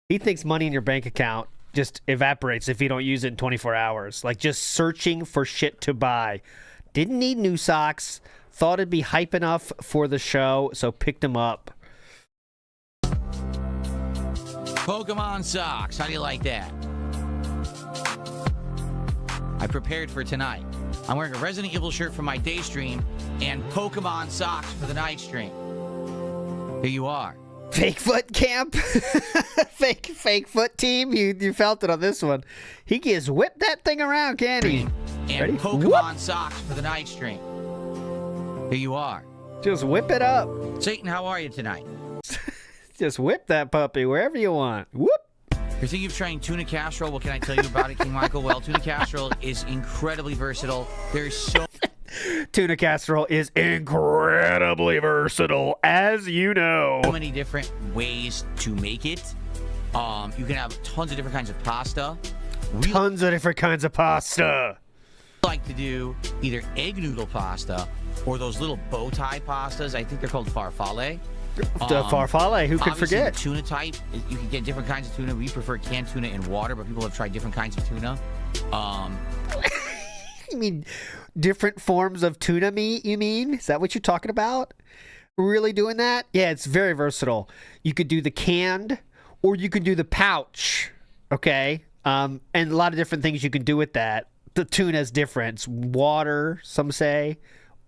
He thinks money in your bank account just evaporates if you don't use it in 24 hours. Like just searching for shit to buy. Didn't need new socks. Thought it'd be hype enough for the show, so picked them up.
Pokemon socks. How do you like that? I prepared for tonight. I'm wearing a Resident Evil shirt for my day stream and Pokemon socks for the night stream. Here you are.
Fake foot camp? fake foot team? You felt it on this one. He gets whipped that thing around, can't he?
And
ready?
Pokemon socks for the night stream. Here you are.
Just whip it up.
Satan, how are you tonight?
Just whip that puppy wherever you want. Whoop.
You're thinking of trying tuna casserole? What can I tell you about it, King Michael? Well, tuna casserole is incredibly versatile. There's so...
Tuna casserole is incredibly versatile, as you know.
So many different ways to make it. You can have tons of different kinds of pasta.
Tons of different kinds of pasta.
Like to do either egg noodle pasta or those little bow tie pastas. I think they're called farfalle.
Farfalle, who could forget?
The tuna type, you can get different kinds of tuna. We prefer canned tuna in water, but people have tried different kinds of tuna.
You mean different forms of tuna meat, you mean? Is that what you're talking about? Really doing that? Yeah, it's very versatile. You could do the canned or you could do the pouch, okay? And a lot of different things you can do with that. The tuna is different. It's water, some say.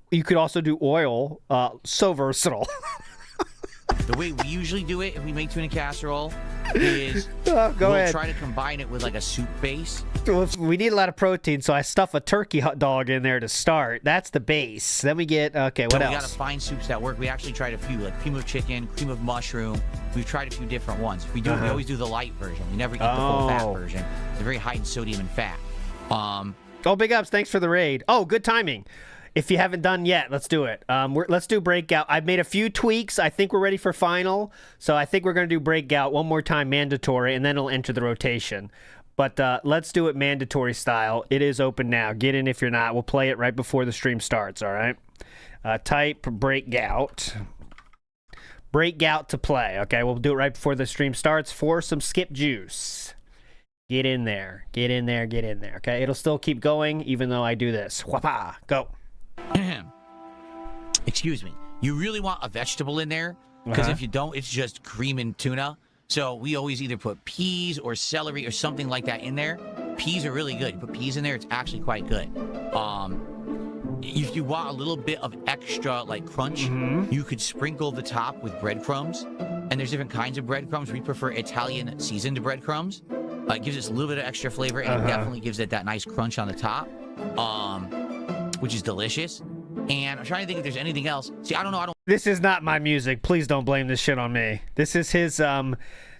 You could also do oil. So versatile.
The way we usually do it if we make tuna casserole is
we'll
try to combine it with like a soup base.
We need a lot of protein, so I stuff a turkey hot dog in there to start. That's the base. Then we get, what else? We
got to find soups that work. We actually tried a few, like cream of chicken, cream of mushroom. We've tried a few different ones. We always do the light version. We never eat the full fat version. It's very high in sodium and fat.
Big ups. Thanks for the raid. Oh, good timing. If you haven't done yet, let's do it. Let's do Breakout. I've made a few tweaks. I think we're ready for final. So I think we're going to do Breakout one more time, mandatory, and then it'll enter the rotation. But let's do it mandatory style. It is open now. Get in if you're not. We'll play it right before the stream starts, all right? Type Breakout. Breakout to play, okay? We'll do it right before the stream starts for some skip juice. Get in there. Get in there. Get in there, okay? It'll still keep going even though I do this. Whapa! Go.
Excuse me. You really want a vegetable in there? Because if you don't, it's just cream and tuna. So we always either put peas or celery or something like that in there. Peas are really good. You put peas in there, it's actually quite good. If you want a little bit of extra like crunch, you could sprinkle the top with breadcrumbs. And there's different kinds of breadcrumbs. We prefer Italian seasoned breadcrumbs. It gives us a little bit of extra flavor, and it definitely gives it that nice crunch on the top, which is delicious. And I'm trying to think if there's anything else. See, I don't know.
This is not my music. Please don't blame this shit on me. This is his.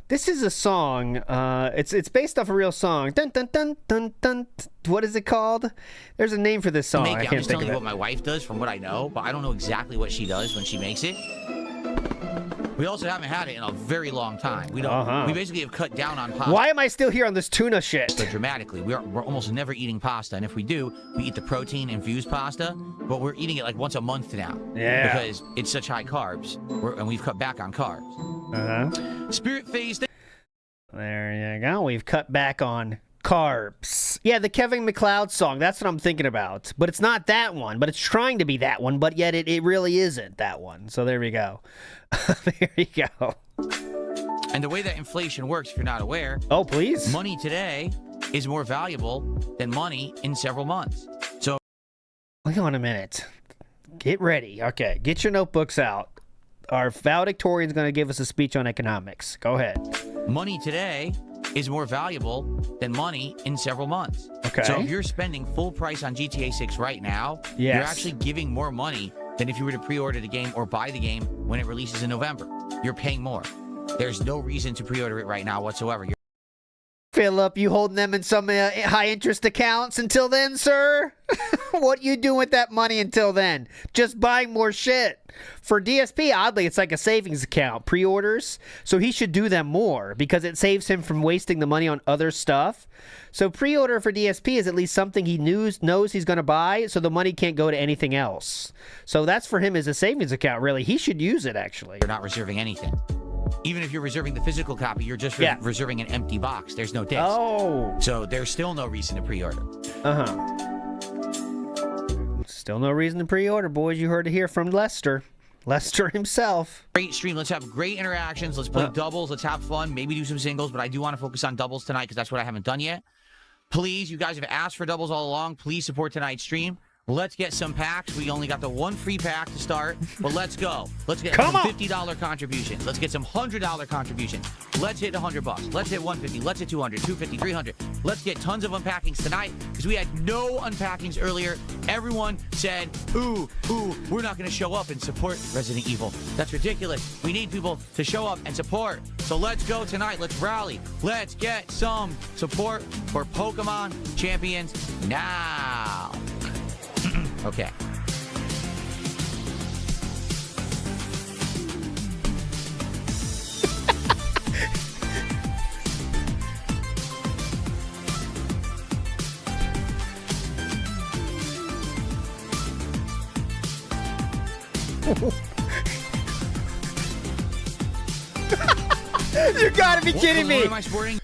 This is a song. It's based off a real song. Dun dun dun dun dun. What is it called? There's a name for this song. I can't
I'm just
think
telling
of
you
it.
what my wife does from what I know, but I don't know exactly what she does when she makes it. We also haven't had it in a very long time. We don't. We basically have cut down on pasta.
Why am I still here on this tuna shit?
So dramatically, we're almost never eating pasta, and if we do, we eat the protein-infused pasta. But we're eating it like once a month now.
Yeah.
Because it's such high carbs, and we've cut back on carbs. Spirit Phase.
There you go. We've cut back on carbs. Yeah, the Kevin MacLeod song. That's what I'm thinking about. But it's not that one. But it's trying to be that one. But yet it really isn't that one. So there we go. There you go.
And the way that inflation works, if you're not aware.
Oh, please.
Money today is more valuable than money in several months. So.
Hang on a minute. Get ready. Okay, get your notebooks out. Our valedictorian's going to give us a speech on economics. Go ahead.
Money today is more valuable than money in several months.
Okay.
So if you're spending full price on GTA 6 right now,
Yes.
you're actually giving more money than if you were to pre-order the game or buy the game when it releases in November. You're paying more. There's no reason to pre-order it right now whatsoever.
Philip, you holding them in some high interest accounts until then, sir? What you doing with that money until then? Just buying more shit. For DSP, oddly, it's like a savings account, pre-orders. So he should do them more because it saves him from wasting the money on other stuff. So pre-order for DSP is at least something he knows he's going to buy, so the money can't go to anything else. So that's for him as a savings account, really. He should use it, actually.
You're not reserving anything. Even if you're reserving the physical copy, you're just reserving an empty box. There's no disc.
Oh.
So there's still no reason to pre-order.
Still no reason to pre-order, boys. You heard it here from Lester. Lester himself.
Great stream. Let's have great interactions. Let's play doubles. Let's have fun. Maybe do some singles, but I do want to focus on doubles tonight because that's what I haven't done yet. Please, you guys have asked for doubles all along. Please support tonight's stream. Let's get some packs. We only got the one free pack to start, but let's go. Let's get some $50 contributions. Let's get some $100 contributions. Let's hit $100. Let's hit $150. Let's hit $200, $250, $300. Let's get tons of unpackings tonight because we had no unpackings earlier. Everyone said, ooh, we're not going to show up and support Resident Evil. That's ridiculous. We need people to show up and support. So let's go tonight. Let's rally. Let's get some support for Pokemon Champions now. Okay.
You gotta be kidding me.
Am I sporting?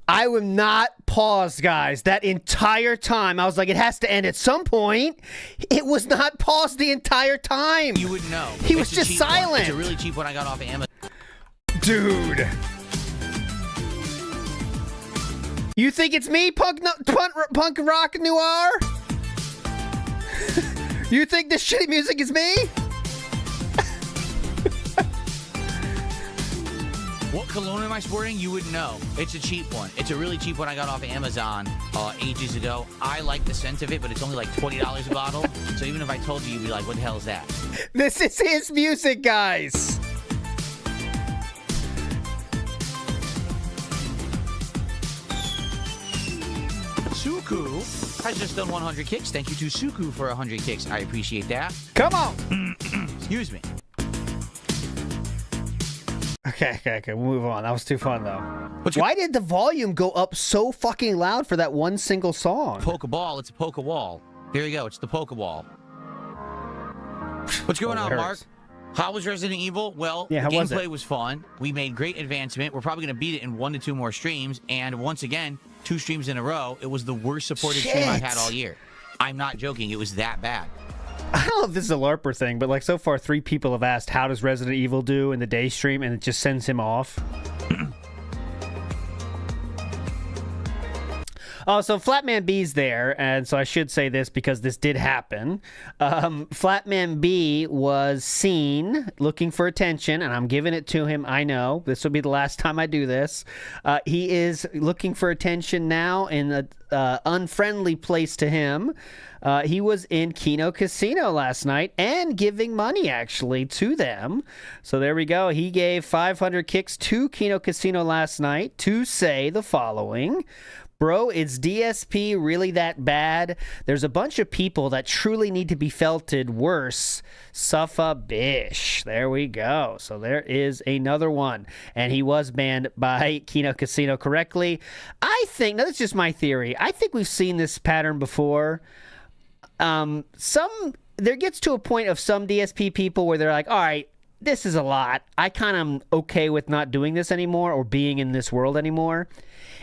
I am not paused, guys. That entire time, I was like, it has to end at some point. It was not paused the entire time.
You wouldn't know.
He was just silent.
It's a really cheap one I got off of Amazon.
Dude. You think it's me, Punk Rock Noir? You think this shitty music is me?
What cologne am I sporting? You wouldn't know. It's a cheap one. It's a really cheap one I got off of Amazon ages ago. I like the scent of it, but it's only like $20 a bottle. So even if I told you, you'd be like, what the hell is that?
This is his music, guys.
Suku has just done 100 kicks. Thank you to Suku for 100 kicks. I appreciate that.
Come on.
Excuse me.
Okay, we'll move on. That was too fun, though. Why did the volume go up so fucking loud for that one single song?
Pokeball, it's a Pokewall. There you go, it's the Pokewall. What's going on, Mark? How was Resident Evil? Well, the gameplay was fun. We made great advancement. We're probably going to beat it in 1 to 2 more streams. And once again, 2 streams in a row, it was the worst supported stream I've had all year. I'm not joking. It was that bad.
I don't know if this is a LARPer thing, but like so far 3 people have asked, how does Resident Evil do in the day stream? And it just sends him off. Oh, so Flatman B's there, and so I should say this because this did happen. Flatman B was seen looking for attention, and I'm giving it to him. I know this will be the last time I do this. He is looking for attention now in an unfriendly place to him. He was in Kino Casino last night and giving money, actually, to them. So there we go. He gave 500 kicks to Kino Casino last night to say the following. Bro, is DSP really that bad? There's a bunch of people that truly need to be felted worse. Suffa bish. There we go. So there is another one. And he was banned by Kino Casino correctly. I think, now that's just my theory, I think we've seen this pattern before. There gets to a point of some DSP people where they're like, all right, this is a lot. I kind of am okay with not doing this anymore or being in this world anymore.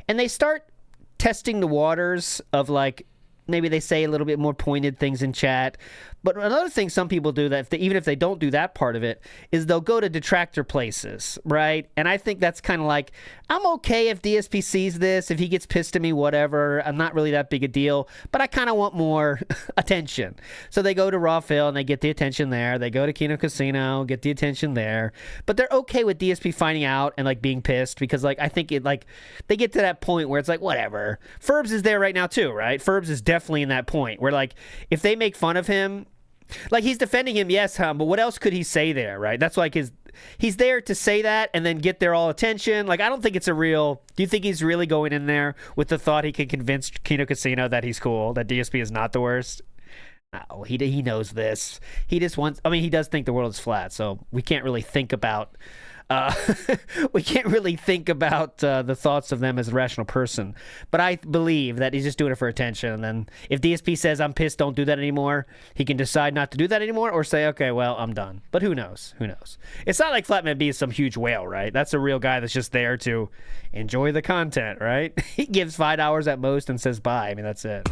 And they start testing the waters of, like, maybe they say a little bit more pointed things in chat. But another thing some people do, that even if they don't do that part of it, is they'll go to detractor places, right? And I think that's kind of like, I'm okay if DSP sees this, if he gets pissed at me, whatever. I'm not really that big a deal, but I kind of want more attention. So they go to Raw Phil and they get the attention there. They go to Kino Casino, get the attention there. But they're okay with DSP finding out and, like, being pissed because, like, I think it, like, they get to that point where it's like, whatever. Ferbs is there right now too, right? Ferbs is definitely in that point where, like, if they make fun of him, like, he's defending him, yes, but what else could he say there, right? That's like he's there to say that and then get their all attention. Like, I don't think it's a real, do you think he's really going in there with the thought he can convince Kino Casino that he's cool, that DSP is not the worst? No, he knows this. He just wants, I mean, he does think the world is flat, so we can't really think about the thoughts of them as a rational person. But I believe that he's just doing it for attention. And then if DSP says, I'm pissed, don't do that anymore, he can decide not to do that anymore or say, okay, well, I'm done. But who knows? Who knows? It's not like Flatman B is some huge whale, right? That's a real guy that's just there to enjoy the content, right? He gives 5 hours at most and says bye. I mean, that's it.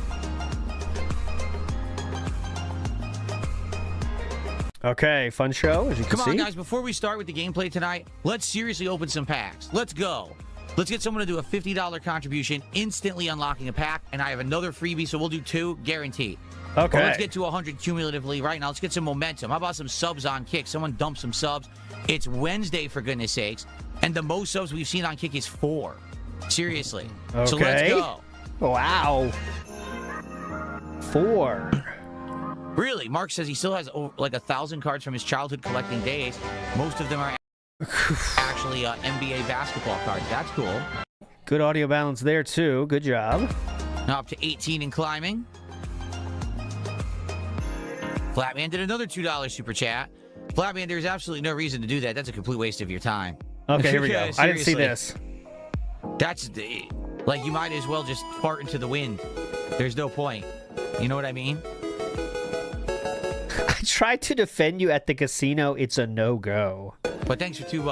Okay, fun show, as you can see.
Come on, guys, before we start with the gameplay tonight, let's seriously open some packs. Let's go. Let's get someone to do a $50 contribution, instantly unlocking a pack, and I have another freebie, so we'll do 2, guaranteed.
Okay.
Well, let's get to 100 cumulatively right now. Let's get some momentum. How about some subs on Kick? Someone dump some subs. It's Wednesday, for goodness sakes, and the most subs we've seen on Kick is 4. Seriously.
Okay.
So let's go.
Wow. 4.
Really, Mark says he still has like 1,000 cards from his childhood collecting days. Most of them are actually NBA basketball cards. That's cool.
Good audio balance there, too. Good job.
Now up to 18 and climbing. Flatman did another $2 super chat. Flatman, there's absolutely no reason to do that. That's a complete waste of your time.
Okay, here we go. I didn't see this.
That's like, you might as well just fart into the wind. There's no point. You know what I mean?
I tried to defend you at the casino. It's a no-go.
But thanks for $2.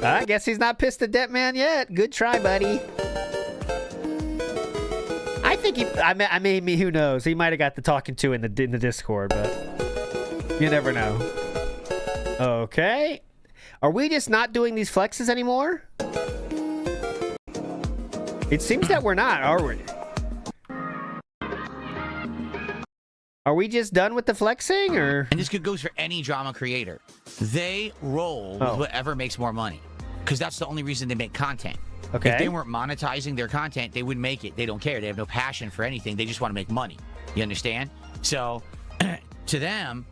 I guess he's not pissed at Deadman yet. Good try, buddy. I think I mean, who knows? He might have got the talking to in the Discord, but you never know. Okay. Are we just not doing these flexes anymore? It seems that we're not, are we? Are we just done with the flexing, or?
And this goes for any drama creator. They roll with whatever makes more money, because that's the only reason they make content.
Okay.
If they weren't monetizing their content, they wouldn't make it. They don't care. They have no passion for anything. They just want to make money. You understand? So, to them,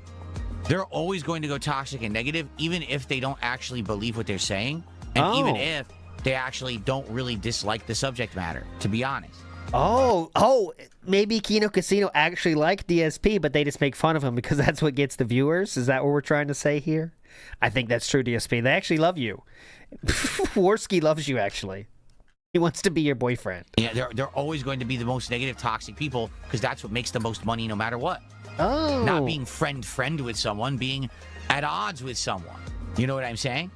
they're always going to go toxic and negative, even if they don't actually believe what they're saying, and even if they actually don't really dislike the subject matter, to be honest.
Oh, maybe Kino Casino actually like DSP, but they just make fun of him because that's what gets the viewers? Is that what we're trying to say here? I think that's true, DSP. They actually love you. Worski loves you, actually. He wants to be your boyfriend.
Yeah, they're always going to be the most negative, toxic people because that's what makes the most money no matter what.
Oh.
Not being friend with someone, being at odds with someone. You know what I'm saying?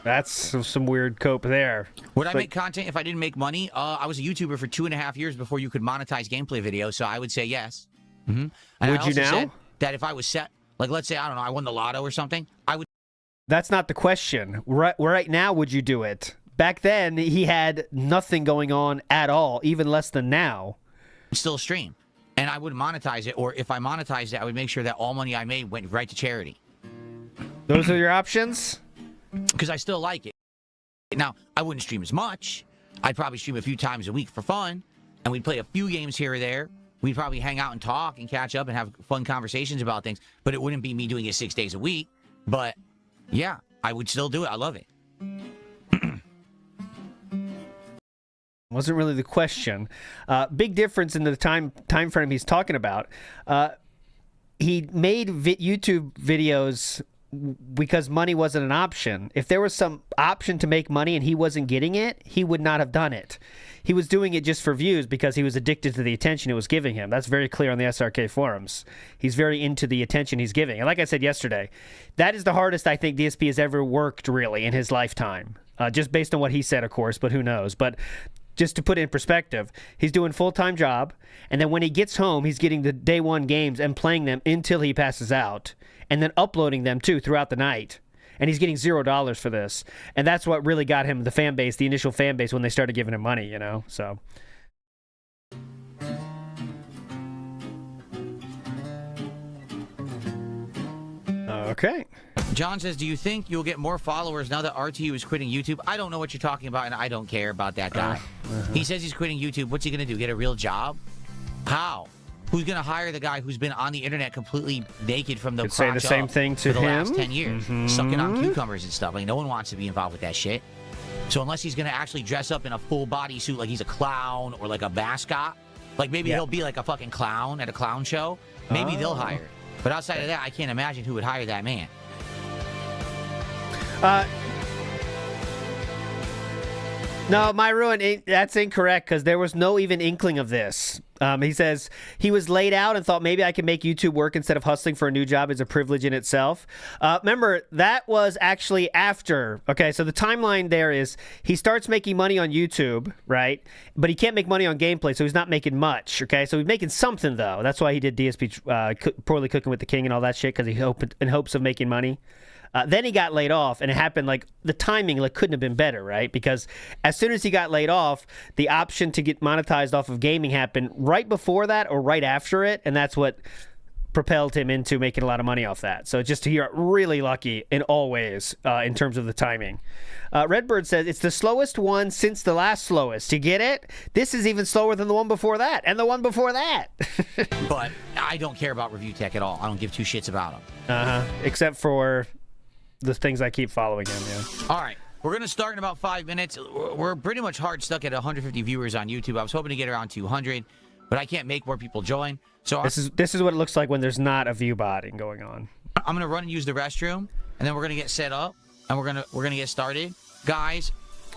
That's some weird cope there.
Would I make content if I didn't make money? I was a YouTuber for 2.5 years before you could monetize gameplay videos, so I would say yes. Mm-hmm. And
Would you now?
Said that if I was set, like, let's say, I don't know, I won the lotto or something, I would
That's not the question. Right now, would you do it? Back then, he had nothing going on at all, even less than now.
Still stream. And I would monetize it, or if I monetized it, I would make sure that all money I made went right to charity.
Those are your options?
Because I still like it. Now, I wouldn't stream as much. I'd probably stream a few times a week for fun, and we'd play a few games here or there. We'd probably hang out and talk and catch up and have fun conversations about things, but it wouldn't be me doing it 6 days a week. But, yeah, I would still do it. I love it.
Wasn't really the question. Big difference in the time frame he's talking about. He made YouTube videos because money wasn't an option. If there was some option to make money and he wasn't getting it, he would not have done it. He was doing it just for views because he was addicted to the attention it was giving him. That's very clear on the SRK forums. He's very into the attention he's giving. And like I said yesterday, that is the hardest I think DSP has ever worked, really, in his lifetime. Just based on what he said, of course, but who knows. But just to put it in perspective, he's doing a full-time job, and then when he gets home, he's getting the day one games and playing them until he passes out, and then uploading them, too, throughout the night. And he's getting $0 for this. And that's what really got him the fan base, the initial fan base, when they started giving him money, you know? So... Okay.
John says, do you think you'll get more followers now that RTU is quitting YouTube? I don't know what you're talking about, and I don't care about that guy. He says he's quitting YouTube. What's he going to do, get a real job? How? Who's going to hire the guy who's been on the internet completely naked from the
say the same thing to
for the
him
last 10 years, sucking on cucumbers and stuff? Like, no one wants to be involved with that shit. So unless he's going to actually dress up in a full body suit like he's a clown or like a mascot, like maybe he'll be like a fucking clown at a clown show, maybe they'll hire. But outside of that, I can't imagine who would hire that man.
No, my ruin, that's incorrect because there was no even inkling of this. He says he was laid out and thought maybe I could make YouTube work instead of hustling for a new job is a privilege in itself. Remember, that was actually after. Okay, so the timeline there is he starts making money on YouTube, right? But he can't make money on gameplay, so he's not making much. Okay, so he's making something, though. That's why he did DSP Poorly Cooking with the King and all that shit, because he hoped in hopes of making money. Then he got laid off, and it happened like the timing couldn't have been better, right? Because as soon as he got laid off, the option to get monetized off of gaming happened right before that or right after it, and that's what propelled him into making a lot of money off that. So just you're really lucky in all ways in terms of the timing. Redbird says it's the slowest one since the last slowest. You get it? This is even slower than the one before that, and the one before that.
But I don't care about review tech at all. I don't give two shits about him.
Except for the things I keep following him, yeah.
All right. We're going to start in about 5 minutes. We're pretty much hard stuck at 150 viewers on YouTube. I was hoping to get around 200, but I can't make more people join. So
this is what it looks like when there's not a view botting going on.
I'm going to run and use the restroom, and then we're going to get set up, and we're going to get started. Guys,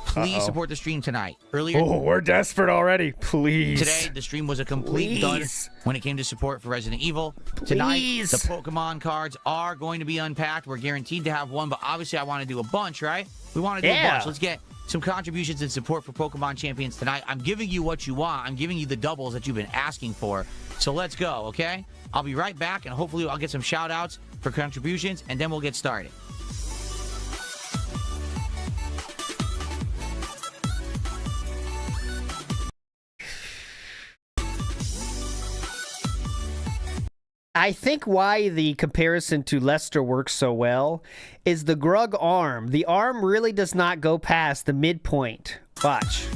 please support the stream tonight. Earlier,
we're desperate already. Please.
Today, the stream was a complete dud when it came to support for Resident Evil. Tonight, the Pokemon cards are going to be unpacked. We're guaranteed to have one, but obviously I want to do a bunch, right? We want to do a bunch. Let's get some contributions and support for Pokemon Champions tonight. I'm giving you what you want. I'm giving you the doubles that you've been asking for. So let's go, okay? I'll be right back, and hopefully I'll get some shout-outs for contributions, and then we'll get started.
I think why the comparison to Lester works so well is the Grug arm. The arm really does not go past the midpoint. Watch.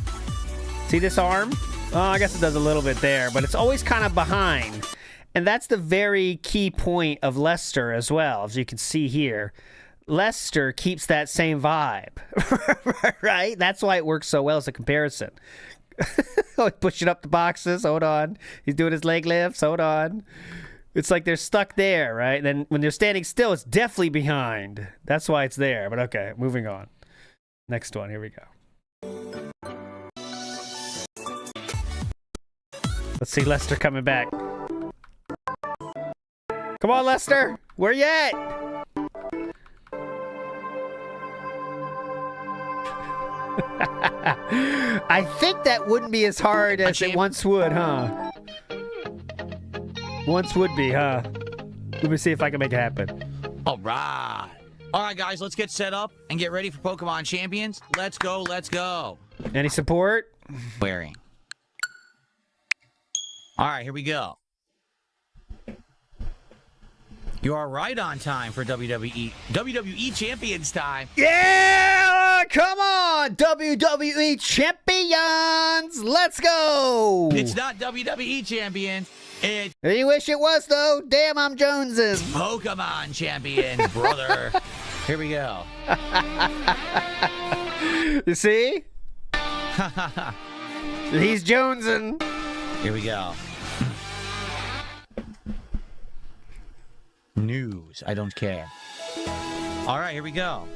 See this arm? Oh, I guess it does a little bit there, but it's always kind of behind. And that's the very key point of Lester as well, as you can see here. Lester keeps that same vibe, right? That's why it works so well as a comparison. Pushing up the boxes, hold on. He's doing his leg lifts, hold on. It's like they're stuck there, right? Then when they're standing still, it's definitely behind. That's why it's there. But okay, moving on. Next one, here we go. Let's see Lester coming back. Come on, Lester! Where you at? I think that wouldn't be as hard as it once would, huh? Once would be, huh? Let me see if I can make it happen.
All right. All right, guys, let's get set up and get ready for Pokemon Champions. Let's go, let's go.
Any support?
Wearing. All right, here we go. You are right on time for WWE Champions time.
Yeah! Come on, WWE Champions! Let's go!
It's not WWE Champions. It's
You wish it was, though. Damn, I'm Joneses.
Pokemon Champions, brother. Here we go.
You see? He's Jonesing.
Here we go. News. I don't care. All right, here we go.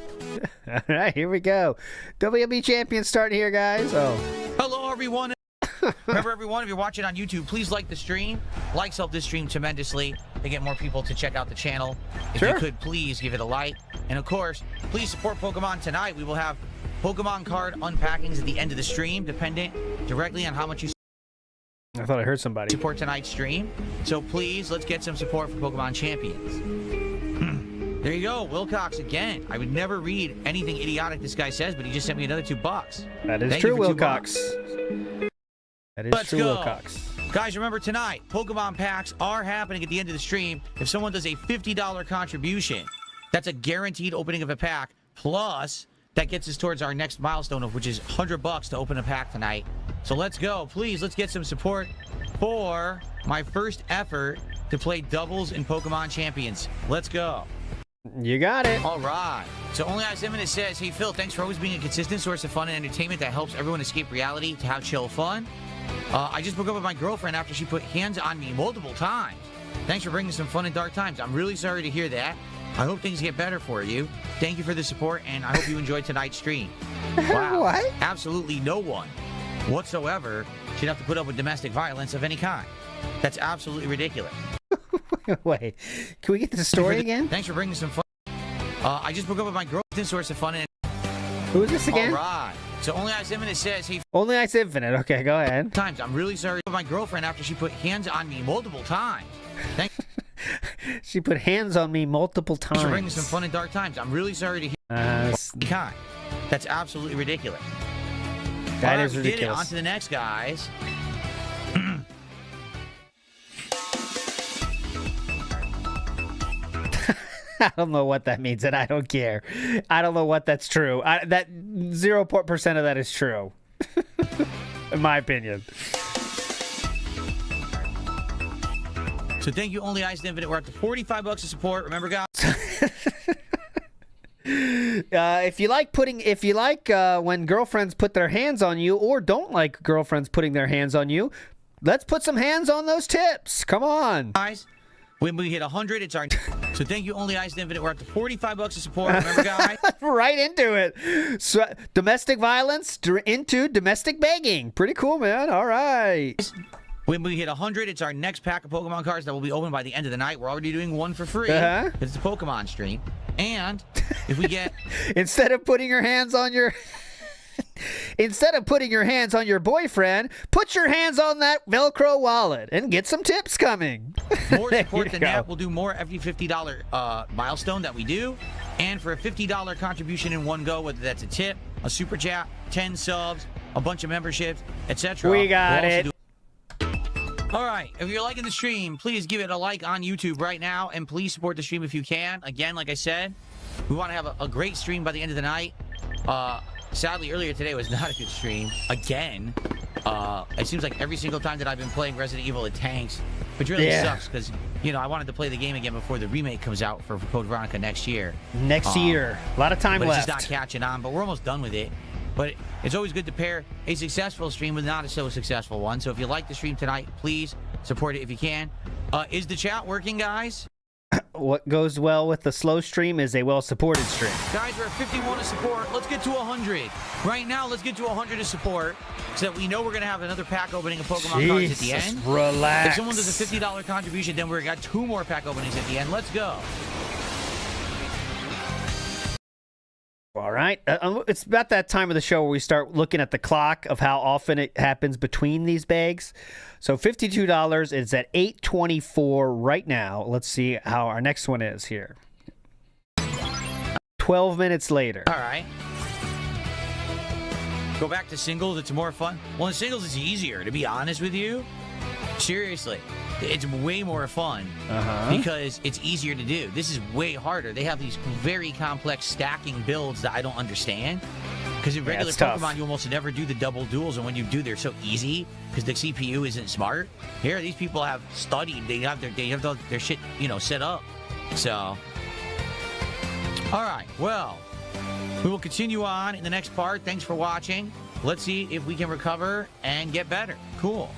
All right, here we go. WWE Champions starting here, guys. Oh.
Hello, everyone. Remember, everyone, if you're watching on YouTube, please like the stream. Likes help this stream tremendously to get more people to check out the channel. If you could, please give it a like. And, of course, please support Pokemon tonight. We will have Pokemon card unpackings at the end of the stream, dependent directly on how much you
I thought I heard somebody.
support tonight's stream. So, please, let's get some support for Pokemon Champions. There you go, Wilcox again. I would never read anything idiotic this guy says, but he just sent me another $2.
That is
Thank
true,
you for $2.
Wilcox. That is
Let's
true,
go.
Wilcox.
Guys, remember tonight, Pokemon packs are happening at the end of the stream. If someone does a $50 contribution, that's a guaranteed opening of a pack. Plus, that gets us towards our next milestone, of which is $100 to open a pack tonight. So let's go. Please, let's get some support for my first effort to play doubles in Pokemon Champions. Let's go.
You got it.
All right. So Only Eyes Limited says, hey, Phil, thanks for always being a consistent source of fun and entertainment that helps everyone escape reality to have chill fun. I just broke up with my girlfriend after she put hands on me multiple times. Thanks for bringing some fun in dark times. I'm really sorry to hear that. I hope things get better for you. Thank you for the support, and I hope you enjoyed tonight's stream. Wow.
What?
Absolutely no one whatsoever should have to put up with domestic violence of any kind. That's absolutely ridiculous.
Wait, can we get to the story again?
Thanks for bringing some fun. I just broke up with my girlfriend, source of fun and...
Who is this again?
All right. So Only Eyes Limited says, hey,
Only Ice Infinite. Okay, go ahead.
times. I'm really sorry with my girlfriend after she put hands on me multiple times. Thanks
She put hands on me multiple times.
for bringing some fun in dark times. I'm really sorry to hear kind. That's absolutely ridiculous.
That
All right,
is
we did it.
ridiculous.
On to the next, guys.
I don't know what that means, and I don't care. I don't know what that's true. That 0% of that is true, in my opinion.
So thank you, Only Eyes Infinite. We're up to $45 of support. Remember, guys.
If you like when girlfriends put their hands on you, or don't like girlfriends putting their hands on you, let's put some hands on those tips. Come on.
Guys, when we hit 100, it's our... So thank you, Only Eyes Infinite. We're up to $45 of support. Remember, guys.
Right into it. So, domestic violence into domestic begging. Pretty cool, man. All right.
When we hit 100, it's our next pack of Pokemon cards that will be opened by the end of the night. We're already doing one for free. It's the Pokemon stream. And if we get...
Instead of putting your hands on your boyfriend, put your hands on that Velcro wallet and get some tips coming.
More support
you
than
go.
that, we'll do more every $50 milestone that we do. And for a $50 contribution in one go, whether that's a tip, a super chat, 10 subs, a bunch of memberships, etc.
We got
we'll also
it.
do... All right, if you're liking the stream, please give it a like on YouTube right now, and please support the stream if you can. Again, like I said, we want to have a great stream by the end of the night. Sadly, earlier today was not a good stream. Again, it seems like every single time that I've been playing Resident Evil, it tanks, which really sucks because, you know, I wanted to play the game again before the remake comes out for Code Veronica next year.
Next year. A lot of time
but
left.
It's just not catching on, but we're almost done with it. But it's always good to pair a successful stream with not a so successful one. So if you like the stream tonight, please support it if you can. Is the chat working, guys?
What goes well with the slow stream is a well-supported stream.
Guys, we're at 51 of support. Let's get to 100. Right now, let's get to 100 of support so that we know we're going to have another pack opening of Pokemon cards at the end.
Relax.
If someone does a $50 contribution, then we've got 2 more pack openings at the end. Let's go.
All right. It's about that time of the show where we start looking at the clock of how often it happens between these bags. So $52 is at 8:24 right now. Let's see how our next one is here. 12 minutes later.
All right. Go back to singles. It's more fun. Well, in singles, it's easier, to be honest with you. Seriously. It's way more fun because it's easier to do. This is way harder. They have these very complex stacking builds that I don't understand. Because in regular Pokemon, you almost never do the double duels, and when you do, they're so easy because the CPU isn't smart. Here, these people have studied. They have their shit, set up. So, all right. Well, we will continue on in the next part. Thanks for watching. Let's see if we can recover and get better. Cool.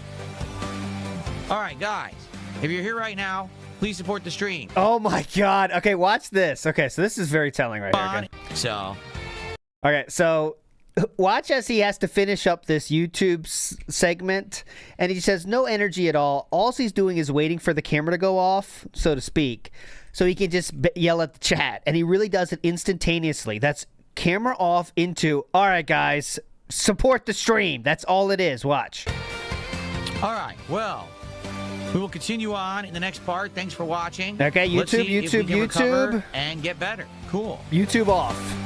All right, guys. If you're here right now, please support the stream.
Oh my God. Okay, watch this. Okay, so this is very telling right here. Okay.
So.
Okay, so watch as he has to finish up this YouTube segment, and he says no energy at all. All he's doing is waiting for the camera to go off, so to speak, so he can just yell at the chat, and he really does it instantaneously. That's camera off into, all right, guys, support the stream. That's all it is. Watch.
All right, well, we will continue on in the next part. Thanks for watching.
Okay, YouTube.
And get better. Cool.
YouTube off.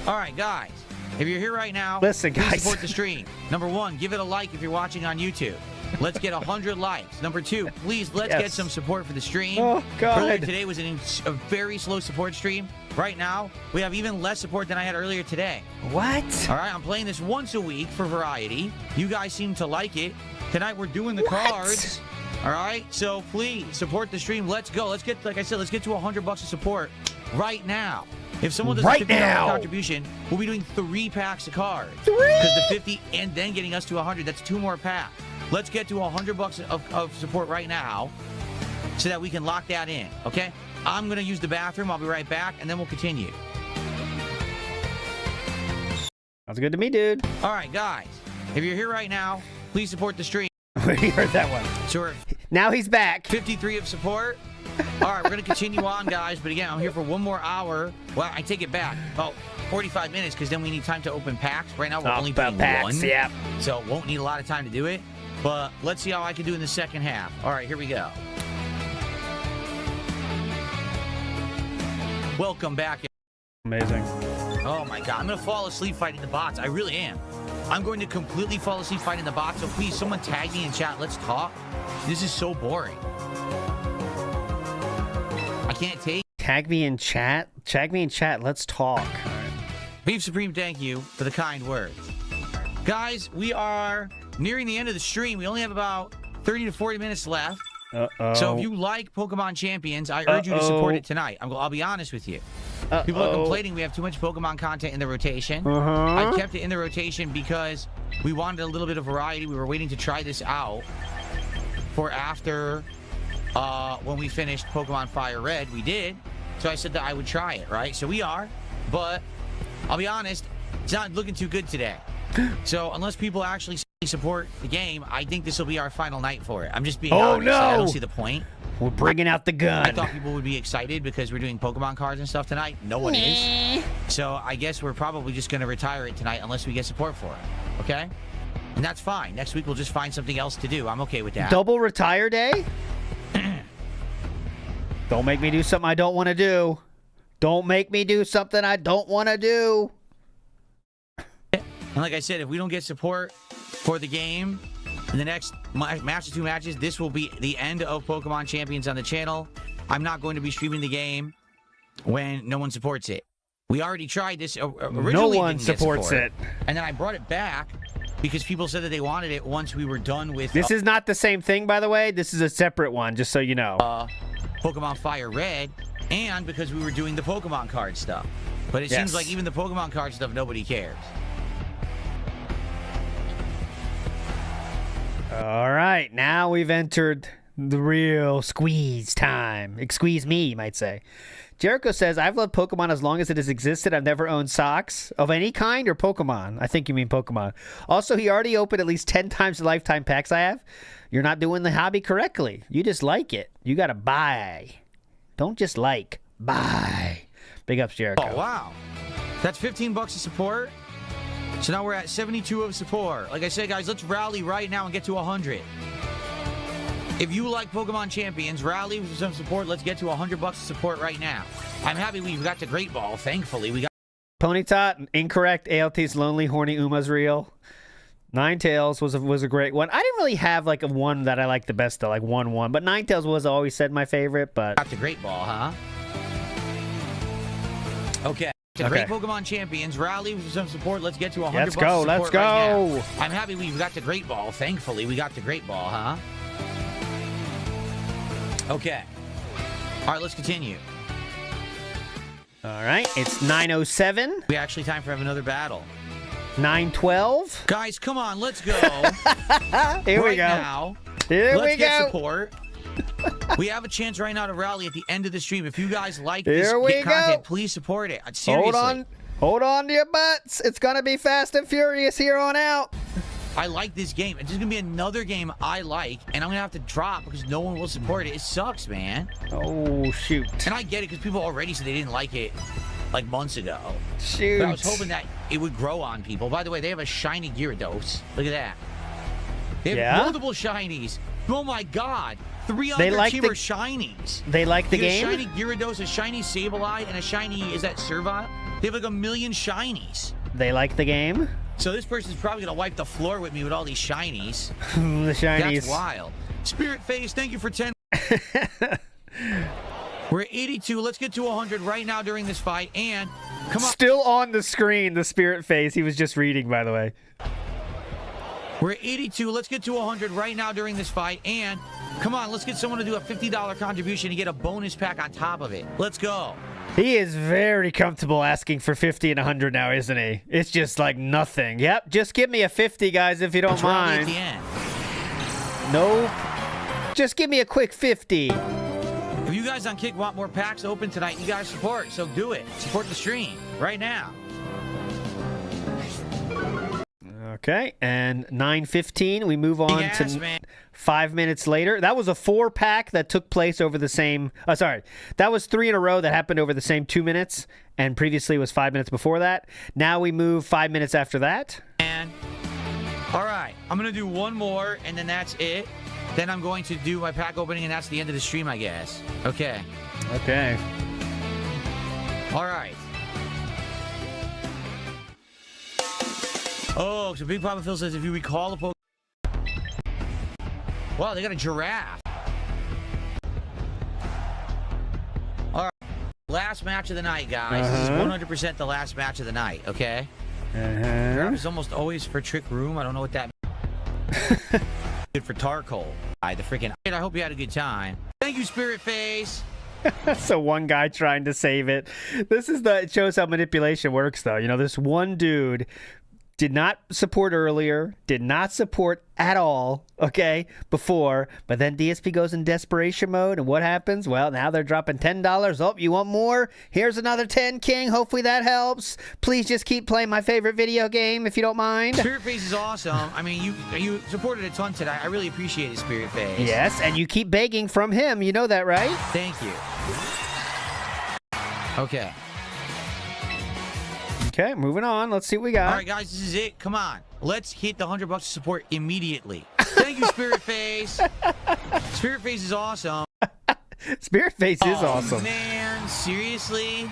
All right, guys. If you're here right now,
listen, guys,
please support the stream. Number 1, give it a like if you're watching on YouTube. Let's get 100 likes. Number 2, please let's get some support for the stream.
Oh, God.
Earlier today was a very slow support stream. Right now, we have even less support than I had earlier today.
What?
All right, I'm playing this once a week for variety. You guys seem to like it. Tonight we're doing the cards. All right, so please support the stream. Let's go. Let's get, like I said, let's get to $100 of support right now. If someone does a $50 contribution, we'll be doing 3 packs of cards. 3? Because the 50 and then getting us to 100, that's 2 more packs. Let's get to $100 of support right now so that we can lock that in, okay? I'm going to use the bathroom. I'll be right back, and then we'll continue.
Sounds good to me, dude.
All right, guys. If you're here right now, please support the stream.
We heard that one.
So
now he's back.
53 of support. All right, we're going to continue on, guys. But again, I'm here for 1 more hour. Well, I take it back. Oh, 45 minutes because then we need time to open packs. Right now, we're only doing
packs,
1.
Yeah.
So won't need a lot of time to do it. But let's see how I can do in the second half. All right, here we go. Welcome back.
Amazing.
Oh, my God. I'm going to fall asleep fighting the bots. I really am. I'm going to completely fall asleep fighting the bots. So please, someone tag me in chat. Let's talk. This is so boring. I can't take.
Tag me in chat. Tag me in chat. Let's talk. All right.
Beef Supreme, thank you for the kind words. Guys, we are nearing the end of the stream. We only have about 30 to 40 minutes left. So if you like Pokemon Champions, I urge you to support it tonight. I'll be honest with you. People are complaining we have too much Pokemon content in the rotation. I kept it in the rotation because we wanted a little bit of variety. We were waiting to try this out for after when we finished Pokemon Fire Red. We did. So I said that I would try it, right? So we are. But I'll be honest, it's not looking too good today. So unless people actually support the game, I think this will be our final night for it. I'm just being honest.
No.
I don't see the point.
We're bringing out the gun.
I thought people would be excited because we're doing Pokemon cards and stuff tonight. No one is. So I guess we're probably just going to retire it tonight unless we get support for it. Okay? And that's fine. Next week we'll just find something else to do. I'm okay with that.
Double retire day? Don't make me do something I don't want to do. Don't make me do something I don't want to do.
And like I said, if we don't get support for the game in the next match or 2 matches, this will be the end of Pokemon Champions on the channel. I'm not going to be streaming the game when no one supports it. We already tried this. Originally
no one supports it. And
then I brought it back because people said that they wanted it once we were done with...
This is not the same thing, by the way. This is a separate one, just so you know.
Pokemon Fire Red, and because we were doing the Pokemon card stuff. But it seems like even the Pokemon card stuff, nobody cares.
All right, now we've entered the real squeeze time. Squeeze me, you might say. Jericho says, I've loved Pokemon as long as it has existed. I've never owned socks of any kind or Pokemon. I think you mean Pokemon. Also, he already opened at least 10 times the lifetime packs I have. You're not doing the hobby correctly. You just like it. You got to buy. Don't just like. Buy. Big ups, Jericho.
Oh, wow. That's $15 of support. So now we're at 72 of support. Like I said, guys, let's rally right now and get to 100. If you like Pokemon Champions, rally for some support. Let's get to $100 of support right now. I'm happy we've got to Great Ball. Thankfully, we got
Ponytot, incorrect. ALT's Lonely Horny Uma's real. Ninetales was a great one. I didn't really have like a one that I liked the best though, like 1-1. But Ninetales was always said my favorite. But
to Great Ball, huh? Okay. To Great Pokemon Champions, rally for some support. Let's get to $100 of support
let's go.
Right now. I'm happy we've got to Great Ball. Thankfully, we got to Great Ball, huh? Okay. All right, let's continue.
All right, it's 9:07.
We actually time for another battle.
9:12.
Guys, come on, let's go.
Here we go.
Now,
Here
let's
we
get
go.
support. We have a chance right now to rally at the end of the stream. If you guys like
Here
this
we
content,
go.
please support it. Seriously.
Hold on to your butts. It's gonna be fast and furious here on out.
I like this game. It's just gonna be another game I like, and I'm gonna have to drop because no one will support it. It sucks, man.
Oh shoot.
And I get it because people already said they didn't like it like months ago.
Shoot.
But I was hoping that it would grow on people. By the way, they have a shiny Gyarados. Look at that. They have multiple shinies. Oh my god. 3 on
They
their
like
team
the-
are shinies.
They like the
You get
game.
a shiny Gyarados, a shiny Sableye, and a shiny, is that Servile? They have like 1,000,000 shinies.
They like the game.
So this person's probably gonna wipe the floor with me with all these shinies.
The shinies.
That's wild. Spirit Face, thank you for 10. We're at 82. Let's get to 100 right now during this fight. And come on.
Still on the screen, the spirit face. He was just reading, by the way.
We're at 82. Let's get to 100 right now during this fight. And come on, let's get someone to do a $50 contribution and get a bonus pack on top of it. Let's go.
He is very comfortable asking for 50 and 100 now, isn't he? It's just like nothing. Yep, just give me a 50, guys, if you don't
Let's rally at
mind.
the end.
Nope. Just give me a quick 50.
If you guys on Kick want more packs open tonight, you guys support, so do it. Support the stream right now.
Okay, and 9:15, we move on
Yes,
to
man.
5 minutes later. That was a 4-pack that took place over the same... that was 3 in a row that happened over the same 2 minutes, and previously was 5 minutes before that. Now we move 5 minutes after that.
And all right, I'm gonna do one more, and then that's it. Then I'm going to do my pack opening, and that's the end of the stream, I guess. Okay.
Okay.
All right. Oh, so Big Papa Phil says if you recall the Pokemon. Wow, they got a giraffe. All right. Last match of the night, guys. This is 100% the last match of the night, okay? Giraffe is almost always for Trick Room. I don't know what that means. Good for Tarkle. The freaking. I hope you had a good time. Thank you, Spirit Face.
So one guy trying to save it. It shows how manipulation works, though. You know, this one dude did not support earlier, did not support at all, okay, before, but then DSP goes in desperation mode, and what happens? Well, now they're dropping $10. Oh, you want more? Here's another 10, King. Hopefully that helps. Please just keep playing my favorite video game, if you don't mind.
Spirit Face is awesome. I mean, you supported a ton today. I really appreciate it, Spirit Face.
Yes, and you keep begging from him. You know that, right?
Thank you. Okay.
Okay, moving on. Let's see what we got.
All right, guys, this is it. Come on. Let's hit the $100 of support immediately. Thank you, Spirit Face. Spirit Face is awesome.
Spirit Face is awesome.
Man, seriously?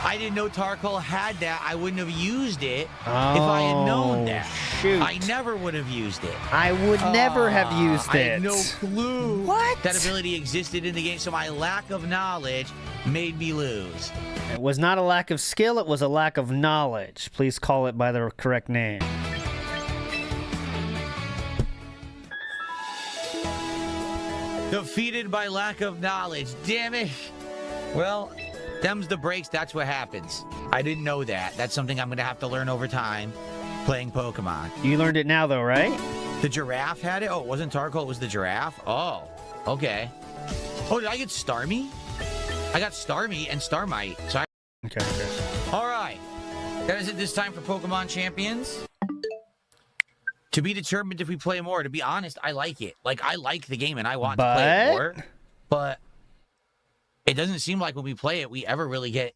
I didn't know Tarkle had that. I wouldn't have used it if I had known that.
Shoot.
I never would have used it.
I would never have used it.
I had no clue
What?
that ability existed in the game, so my lack of knowledge made me lose.
It was not a lack of skill, it was a lack of knowledge. Please call it by the correct name.
Defeated by lack of knowledge. Damn it. Well, them's the breaks. That's what happens. I didn't know that. That's something I'm going to have to learn over time playing Pokemon.
You learned it now, though, right?
The giraffe had it? Oh, it wasn't Tarkle. It was the giraffe? Oh, okay. Oh, did I get Starmie? I got Starmie and Starmite. So
Okay.
all right. That is it this time for Pokemon Champions. To be determined if we play more. To be honest, I like it. Like, I like the game and I want to play it more. But it doesn't seem like when we play it, we ever really get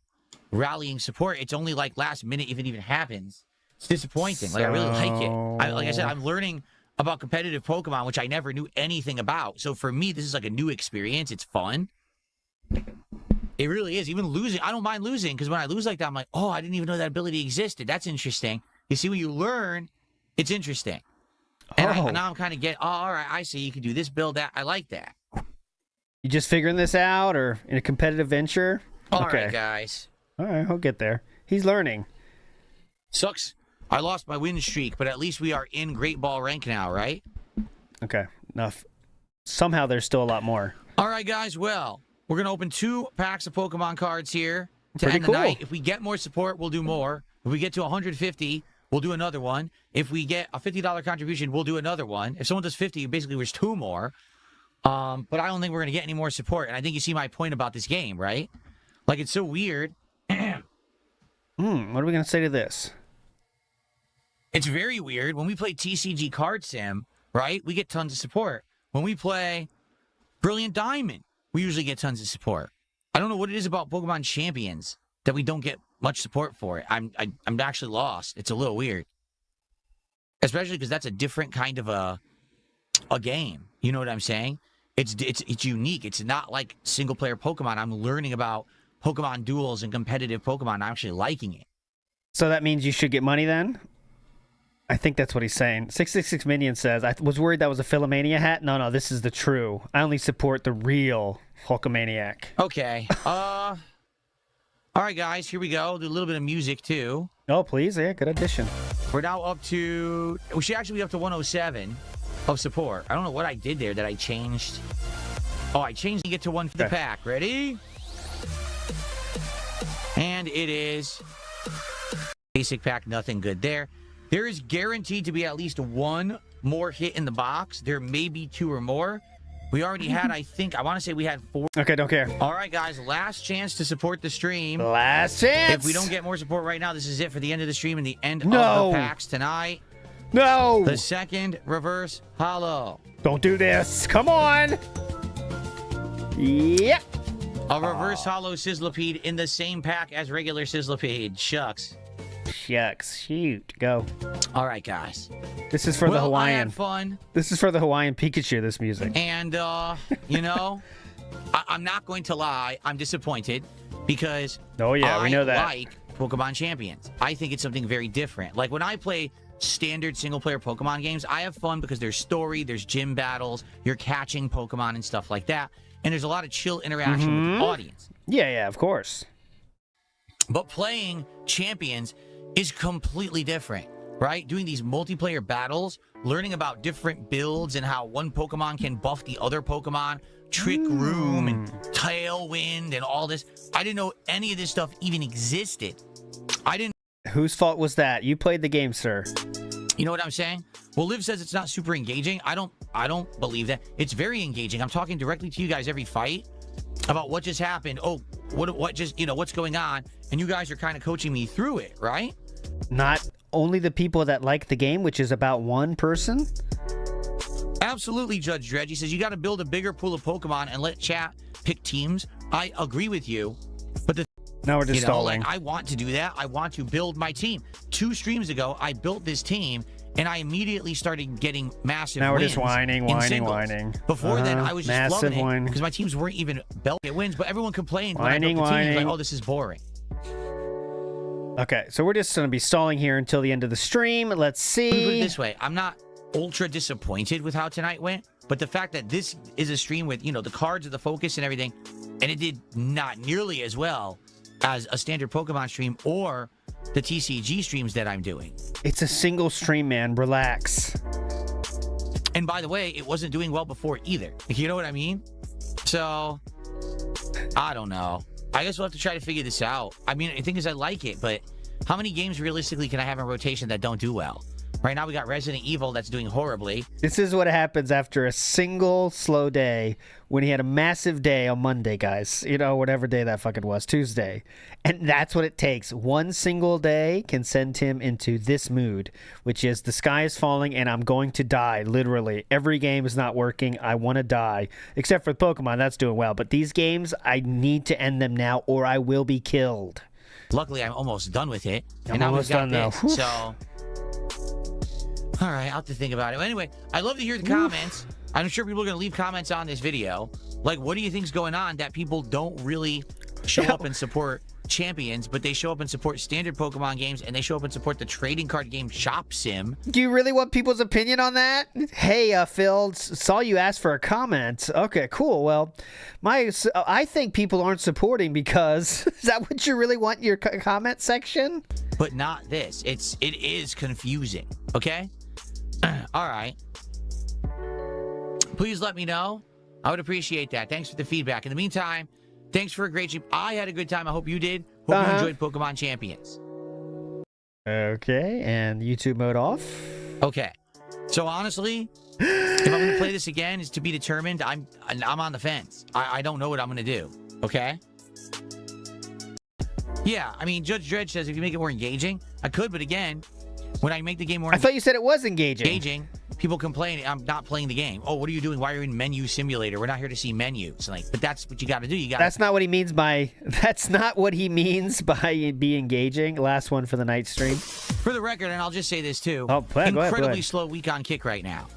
rallying support. It's only like last minute if it even happens. It's disappointing. Like, I really like it. Like I said, I'm learning about competitive Pokemon, which I never knew anything about. So for me, this is like a new experience. It's fun. It really is. Even losing, I don't mind losing, because when I lose like that, I'm like, oh, I didn't even know that ability existed. That's interesting. You see, when you learn, it's interesting. And now I'm kind of getting, oh, all right, I see. You can do this, build that. I like that.
You just figuring this out, or in a competitive venture?
All right, guys.
All right, I'll get there. He's learning.
Sucks. I lost my win streak, but at least we are in Great Ball rank now, right?
Okay, enough. Somehow there's still a lot more.
All right, guys. Well, we're going to open 2 packs of Pokemon cards here to
Pretty
end
cool.
the night. If we get more support, we'll do more. If we get to 150, we'll do another one. If we get a $50 contribution, we'll do another one. If someone does 50, basically there's 2 more. But I don't think we're going to get any more support. And I think you see my point about this game, right? Like, it's so weird.
What are we going to say to this?
It's very weird. When we play TCG Card Sim, right, we get tons of support. When we play Brilliant Diamond, we usually get tons of support. I don't know what it is about Pokemon Champions that we don't get much support for it. I'm actually lost. It's a little weird. Especially because that's a different kind of a game. You know what I'm saying? It's unique. It's not like single-player Pokemon. I'm learning about Pokemon duels and competitive Pokemon. I'm actually liking it.
So that means you should get money then? I think that's what he's saying. 666 Minion says, I was worried that was a Philomania hat. No, this is the true. I only support the real Hulkamaniac.
Okay. All right, guys, here we go. Do a little bit of music, too.
Oh, please. Yeah, good addition.
We're now up to... We should actually be up to 107 of support. I don't know what I did there that I changed. Oh, I changed to get to one for the pack. Ready? And it is... Basic pack, nothing good there. There is guaranteed to be at least 1 more hit in the box. There may be 2 or more. We already had, I want to say we had 4.
Okay, don't care.
All right, guys, last chance to support the stream.
Last chance.
If we don't get more support right now, this is it for the end of the stream and the end
No.
of the packs tonight.
No.
The second reverse hollow.
Don't do this. Come on. Yep.
A reverse hollow Sizzlipede in the same pack as regular Sizzlipede. Shucks.
Shucks. Shoot. Go.
All right, guys.
This is for the
I
Hawaiian.
had fun.
This is for the Hawaiian Pikachu, this music.
And, you know, I'm not going to lie. I'm disappointed because
Oh, yeah, we know that.
I like Pokemon Champions. I think it's something very different. Like, when I play standard single-player Pokemon games, I have fun because there's story, there's gym battles, you're catching Pokemon and stuff like that. And there's a lot of chill interaction with the audience.
Yeah, of course.
But playing Champions is completely different, right? Doing these multiplayer battles, learning about different builds and how one Pokemon can buff the other Pokemon, Trick Room and Tailwind and all this. I didn't know any of this stuff even existed. I didn't.
Whose fault was that? You played the game, sir.
You know what I'm saying? Well, Liv says it's not super engaging. I don't believe that. It's very engaging. I'm talking directly to you guys every fight about what just happened. Oh, what just, what's going on? And you guys are kind of coaching me through it, right?
Not only the people that like the game, which is about 1 person.
Absolutely, Judge Dredge. He says you got to build a bigger pool of Pokemon and let chat pick teams. I agree with you, but
now we're just stalling.
I want to do that. I want to build my team. 2 streams ago, I built this team, and I immediately started getting massive
Now we're
wins
just whining.
Before then, I was just
massive
loving
whine.
it because my teams weren't even belting wins, but everyone complained
Whining.
when I built the team. Like, oh, this is boring.
Okay, so we're just going to be stalling here until the end of the stream. Let's see.
Let me put it this way. I'm not ultra disappointed with how tonight went, but the fact that this is a stream with, the cards of the focus and everything, and it did not nearly as well as a standard Pokemon stream or the TCG streams that I'm doing.
It's a single stream, man. Relax.
And by the way, it wasn't doing well before either. You know what I mean? So, I don't know. I guess we'll have to try to figure this out. I mean, the thing is, I like it, but how many games realistically can I have in rotation that don't do well? Right now, we got Resident Evil that's doing horribly.
This is what happens after a single slow day when he had a massive day on Monday, guys. Whatever day that fucking was, Tuesday. And that's what it takes. One single day can send him into this mood, which is the sky is falling and I'm going to die, literally. Every game is not working. I want to die. Except for Pokemon, that's doing well. But these games, I need to end them now or I will be killed.
Luckily, I'm almost done with it.
I'm almost done, though.
So... All right, I'll have to think about it. Anyway, I love to hear the comments. I'm sure people are going to leave comments on this video. Like, what do you think's going on that people don't really show up and support Champions, but they show up and support standard Pokemon games, and they show up and support the trading card game Shop Sim?
Do you really want people's opinion on that? Hey, Phil, saw you ask for a comment. Okay, cool. Well, I think people aren't supporting because is that what you really want in your comment section?
But not this. It is confusing. Okay. All right. Please let me know. I would appreciate that. Thanks for the feedback. In the meantime, thanks for a great stream. I had a good time. I hope you did. Hope you enjoyed Pokemon Champions.
Okay, and YouTube mode off.
Okay. So honestly, if I'm going to play this again, is to be determined. I'm on the fence. I don't know what I'm going to do. Okay? Yeah, I mean, Judge Dredd says if you make it more engaging, I could, but again, when I make the game more
I thought you said it was engaging.
People complain, I'm not playing the game. Oh, what are you doing? Why are you in menu simulator? We're not here to see menus. Like, but that's what you got to do. That's
not what he means by. That's not what he means by be engaging. Last one for the night stream.
For the record, and I'll just say this too.
Oh, go ahead,
incredibly slow week on Kick right now.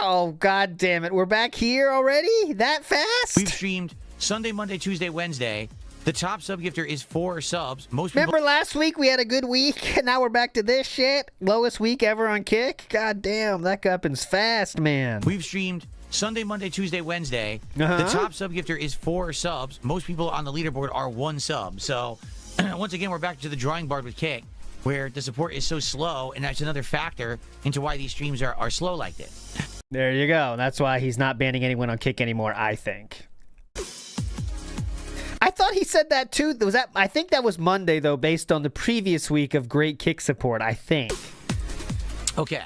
Oh, God damn it! We're back here already? That fast?
We've streamed Sunday, Monday, Tuesday, Wednesday. The top sub gifter is 4 subs.
Remember last week we had a good week, and now we're back to this shit? Lowest week ever on Kick? God damn, that happens fast, man.
We've streamed Sunday, Monday, Tuesday, Wednesday. The top sub gifter is 4 subs. Most people on the leaderboard are 1 sub. So, once again, we're back to the drawing board with Kick, where the support is so slow, and that's another factor into why these streams are slow like this.
There you go. That's why he's not banning anyone on Kick anymore, I think. I thought he said that too. I think that was Monday though, based on the previous week of great Kick support. I think.
Okay.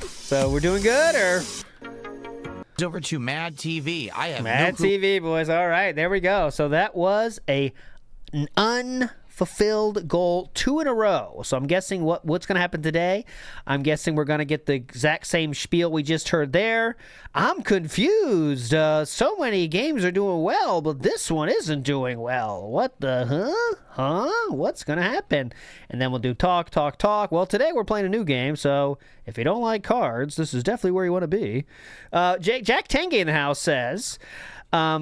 So we're doing good, or
over to Mad TV. I have
Mad TV, boys. All right, there we go. So that was an unfulfilled goal 2 in a row. So I'm guessing what's going to happen today. I'm guessing we're going to get the exact same spiel we just heard there. I'm confused. So many games are doing well, but this one isn't doing well. What the What's going to happen? And then we'll do talk. Well, today we're playing a new game, so if you don't like cards, this is definitely where you want to be. Jack Tenge in the house says, let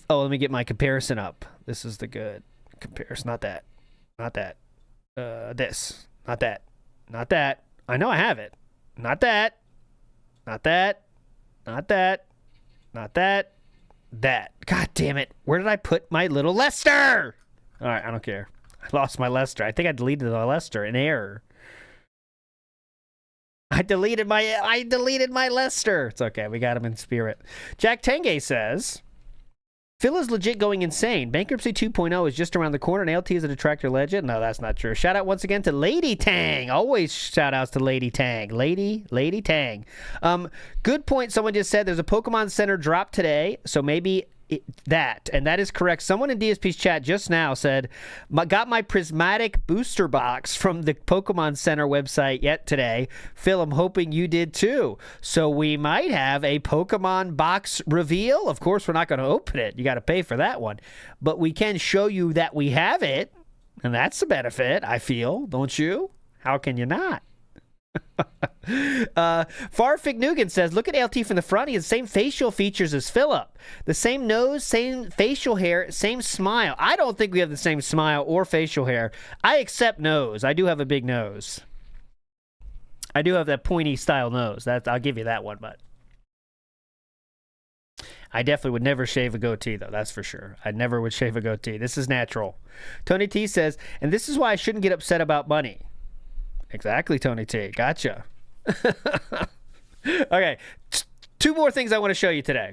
me get my comparison up. This is the good comparison. Not that. This. Not that. I know I have it. Not that. That. God damn it. Where did I put my little Lester? All right, I don't care. I lost my Lester. I think I deleted my Lester in error. I deleted my Lester. It's okay. We got him in spirit. Jack Tenge says, Phil is legit going insane. Bankruptcy 2.0 is just around the corner, and LT is a detractor legend. No, that's not true. Shout out once again to Lady Tang. Always shout outs to Lady Tang. Lady Tang. Good point. Someone just said there's a Pokemon Center drop today, so maybe that. And that is correct. Someone in DSP's chat just now said, got my prismatic booster box from the Pokemon Center website yet today. Phil, I'm hoping you did too. So we might have a Pokemon box reveal. Of course, we're not going to open it. You got to pay for that one. But we can show you that we have it. And that's a benefit, I feel. Don't you? How can you not? Farfig Nugan says, look at LT from the front. He has the same facial features as Philip. The same nose, same facial hair, same smile. I don't think we have the same smile or facial hair. I accept nose. I do have a big nose. I do have that pointy style nose. I'll give you that one, but I definitely would never shave a goatee, though. That's for sure. I never would shave a goatee. This is natural. Tony T says, and this is why I shouldn't get upset about money. Exactly, Tony T. Gotcha. Okay. 2 more things I want to show you today.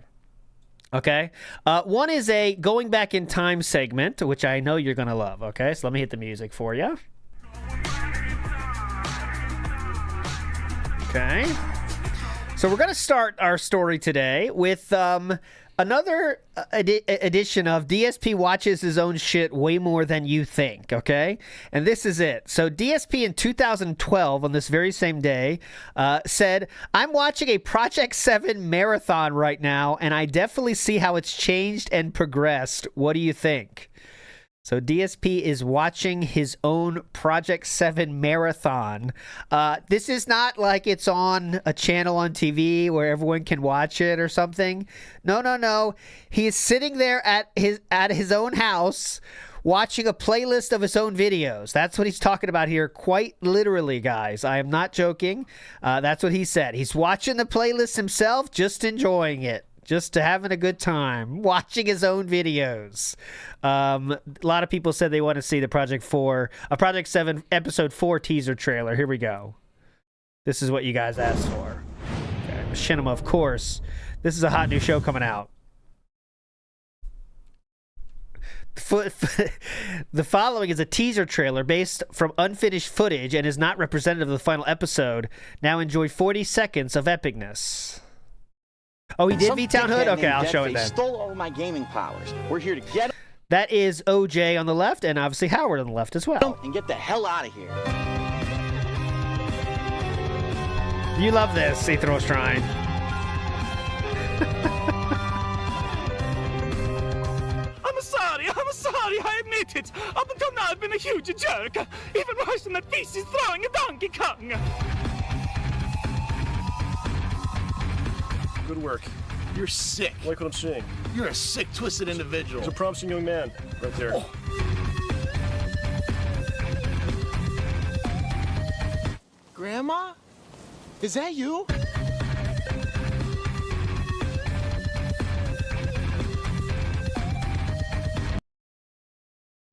Okay. One is a going back in time segment, which I know you're going to love. Okay. So let me hit the music for you. Okay. So we're going to start our story today with another edition of DSP watches his own shit way more than you think, okay? And this is it. So DSP in 2012, on this very same day, said, I'm watching a Project 7 marathon right now, and I definitely see how it's changed and progressed. What do you think? So DSP is watching his own Project 7 marathon. This is not like it's on a channel on TV where everyone can watch it or something. No. He is sitting there at his own house watching a playlist of his own videos. That's what he's talking about here, quite literally, guys. I am not joking. That's what he said. He's watching the playlist himself, just enjoying it. Just having a good time, watching his own videos. A lot of people said they want to see the Project 7 Episode 4 teaser trailer. Here we go. This is what you guys asked for. Okay. Machinima, of course. This is a hot new show coming out. The following is a teaser trailer based from unfinished footage and is not representative of the final episode. Now enjoy 40 seconds of epicness. Oh, he did V-Town Hood? Okay, I'll show it then.
Stole all my gaming powers. We're here to get
that is OJ on the left and obviously Howard on the left as well.
and get the hell out of here.
You love this, Ethereal Shrine.
I'm sorry, I admit it. Up until now, I've been a huge jerk. Even worse than that beast is throwing a Donkey Kong.
Good work.
You're sick.
Like what I'm seeing.
You're a sick, twisted individual.
He's a promising young man, right there.
Oh. Grandma? Is that you?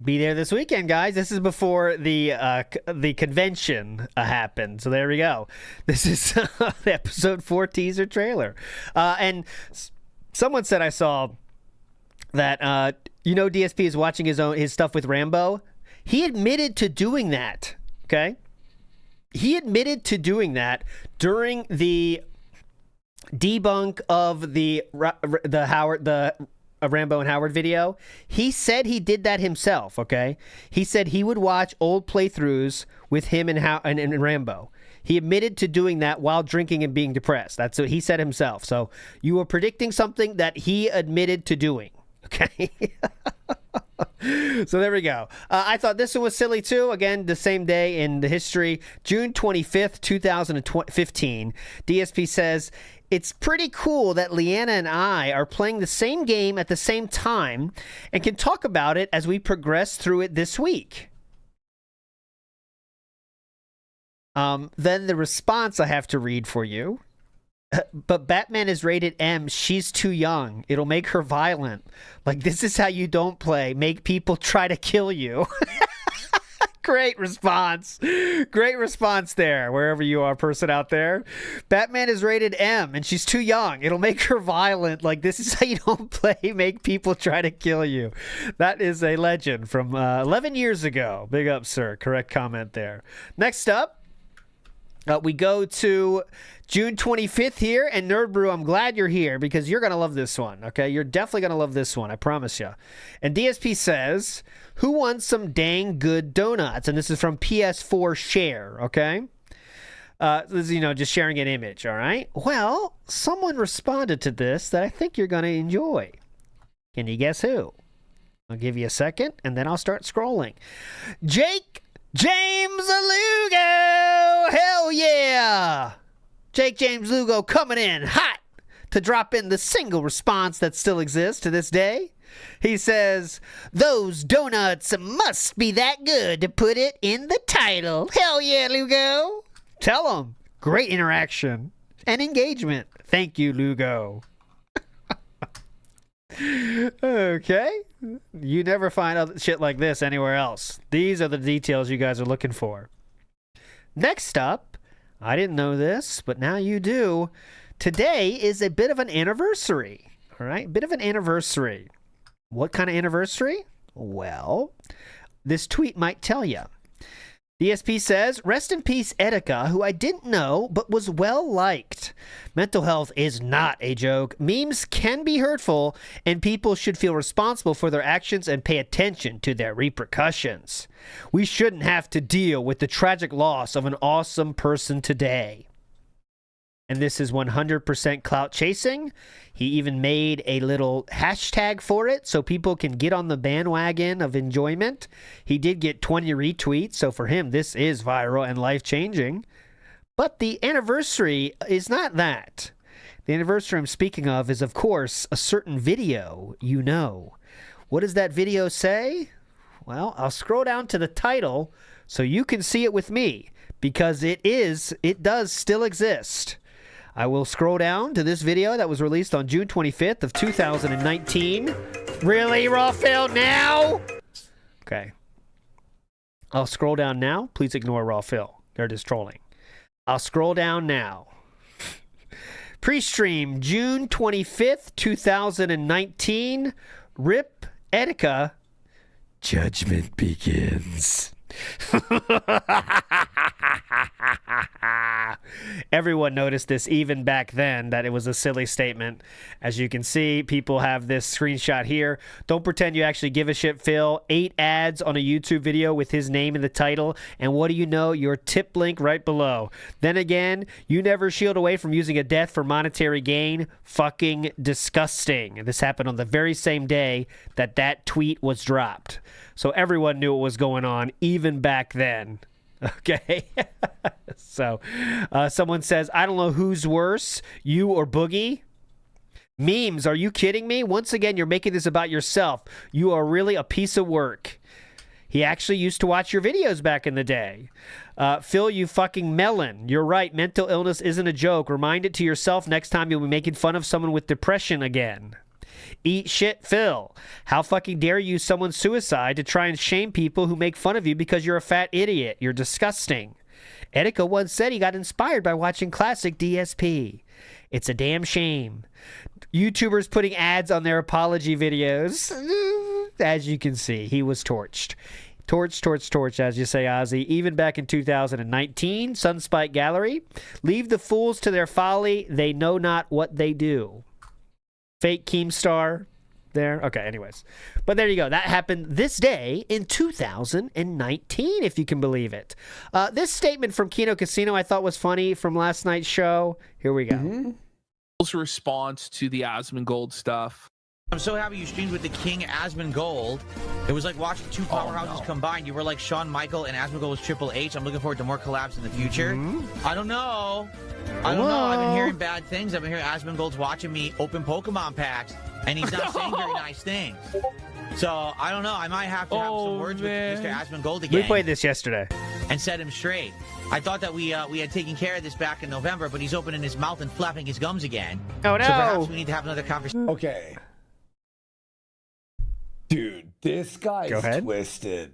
Be there this weekend, guys. This is before the convention happened. So there we go. This is the episode 4 teaser trailer. And someone said I saw that DSP is watching his stuff with Rambo. He admitted to doing that. Okay, he admitted to doing that during the debunk of the Rambo and Howard video. He said he did that himself, okay? He said he would watch old playthroughs with him and Rambo. He admitted to doing that while drinking and being depressed. That's what he said himself. So you were predicting something that he admitted to doing, okay? So there we go. I thought this one was silly too. Again, the same day in the history, June 25th, 2015. DSP says, it's pretty cool that Leanna and I are playing the same game at the same time and can talk about it as we progress through it this week. Then the response I have to read for you. But Batman is rated M. She's too young. It'll make her violent. Like, this is how you don't play. Make people try to kill you. Great response. Great response there, wherever you are, person out there. Batman is rated M, and she's too young. It'll make her violent. Like, this is how you don't play. Make people try to kill you. That is a legend from 11 years ago. Big up, sir. Correct comment there. Next up, we go to June 25th here, and Nerd Brew, I'm glad you're here because you're going to love this one, okay? You're definitely going to love this one, I promise you. And DSP says, who wants some dang good donuts? And this is from PS4 Share, okay? This is, just sharing an image, all right? Well, someone responded to this that I think you're going to enjoy. Can you guess who? I'll give you a second, and then I'll start scrolling. Jake James Lugo! Hell yeah! Jake James Lugo coming in hot to drop in the single response that still exists to this day. He says, those donuts must be that good to put it in the title. Hell yeah, Lugo! Tell him. Great interaction and engagement. Thank you, Lugo. Okay. You never find other shit like this anywhere else. These are the details you guys are looking for. Next up, I didn't know this, but now you do. Today is a bit of an anniversary. All right? Bit of an anniversary. What kind of anniversary? Well, this tweet might tell you. DSP says, rest in peace, Etika, who I didn't know, but was well liked. Mental health is not a joke. Memes can be hurtful, and people should feel responsible for their actions and pay attention to their repercussions. We shouldn't have to deal with the tragic loss of an awesome person today. And this is 100% clout chasing. He even made a little hashtag for it so people can get on the bandwagon of enjoyment. He did get 20 retweets, so for him, this is viral and life-changing. But the anniversary is not that. The anniversary I'm speaking of is, of course, a certain video you know. What does that video say? Well, I'll scroll down to the title so you can see it with me, because it does still exist. I will scroll down to this video that was released on June 25th of 2019. Really, Raw now? Okay. I'll scroll down now. Please ignore Raw Phil. They're just trolling. I'll scroll down now. Preestream, June 25th, 2019. Rip Etika. Judgment begins. Everyone noticed this even back then, that it was a silly statement. As you can see, people have this screenshot here. Don't pretend you actually give a shit, Phil. 8 ads on a YouTube video with his name in the title, and what do you know? Your tip link right below. Then again, you never shield away from using a death for monetary gain. Fucking disgusting. This happened on the very same day that that tweet was dropped. So everyone knew what was going on, even back then. Okay. So someone says, I don't know who's worse, you or Boogie. Memes, are you kidding me? Once again, you're making this about yourself. You are really a piece of work. He actually used to watch your videos back in the day. Phil, you fucking melon. You're right. Mental illness isn't a joke. Remind it to yourself next time you'll be making fun of someone with depression again. Eat shit, Phil. How fucking dare you use someone's suicide to try and shame people who make fun of you because you're a fat idiot. You're disgusting. Etika once said he got inspired by watching classic DSP. It's a damn shame. YouTubers putting ads on their apology videos. As you can see, he was torched. Torched, as you say, Ozzy. Even back in 2019, Sunspike Gallery. Leave the fools to their folly. They know not what they do. Fake Keemstar there. Okay, anyways. But there you go. That happened this day in 2019, if you can believe it. This statement from Kino Casino I thought was funny from last night's show. Here we go.
Response to the Asmongold stuff.
I'm so happy you streamed with the King Asmongold. It was like watching two powerhouses combined. You were like Shawn Michael and Asmongold was Triple H. I'm looking forward to more collabs in the future. I don't know. I've been hearing bad things. I've been hearing Asmongold's watching me open Pokemon packs, and he's not saying very nice things. So, I don't know. I might have to have some words with Mr. Asmongold again.
We played this yesterday.
And set him straight. I thought that we had taken care of this back in November, but he's opening his mouth and flapping his gums again.
Oh, no.
So perhaps we need to have another conversation.
Okay. Dude, this guy's twisted.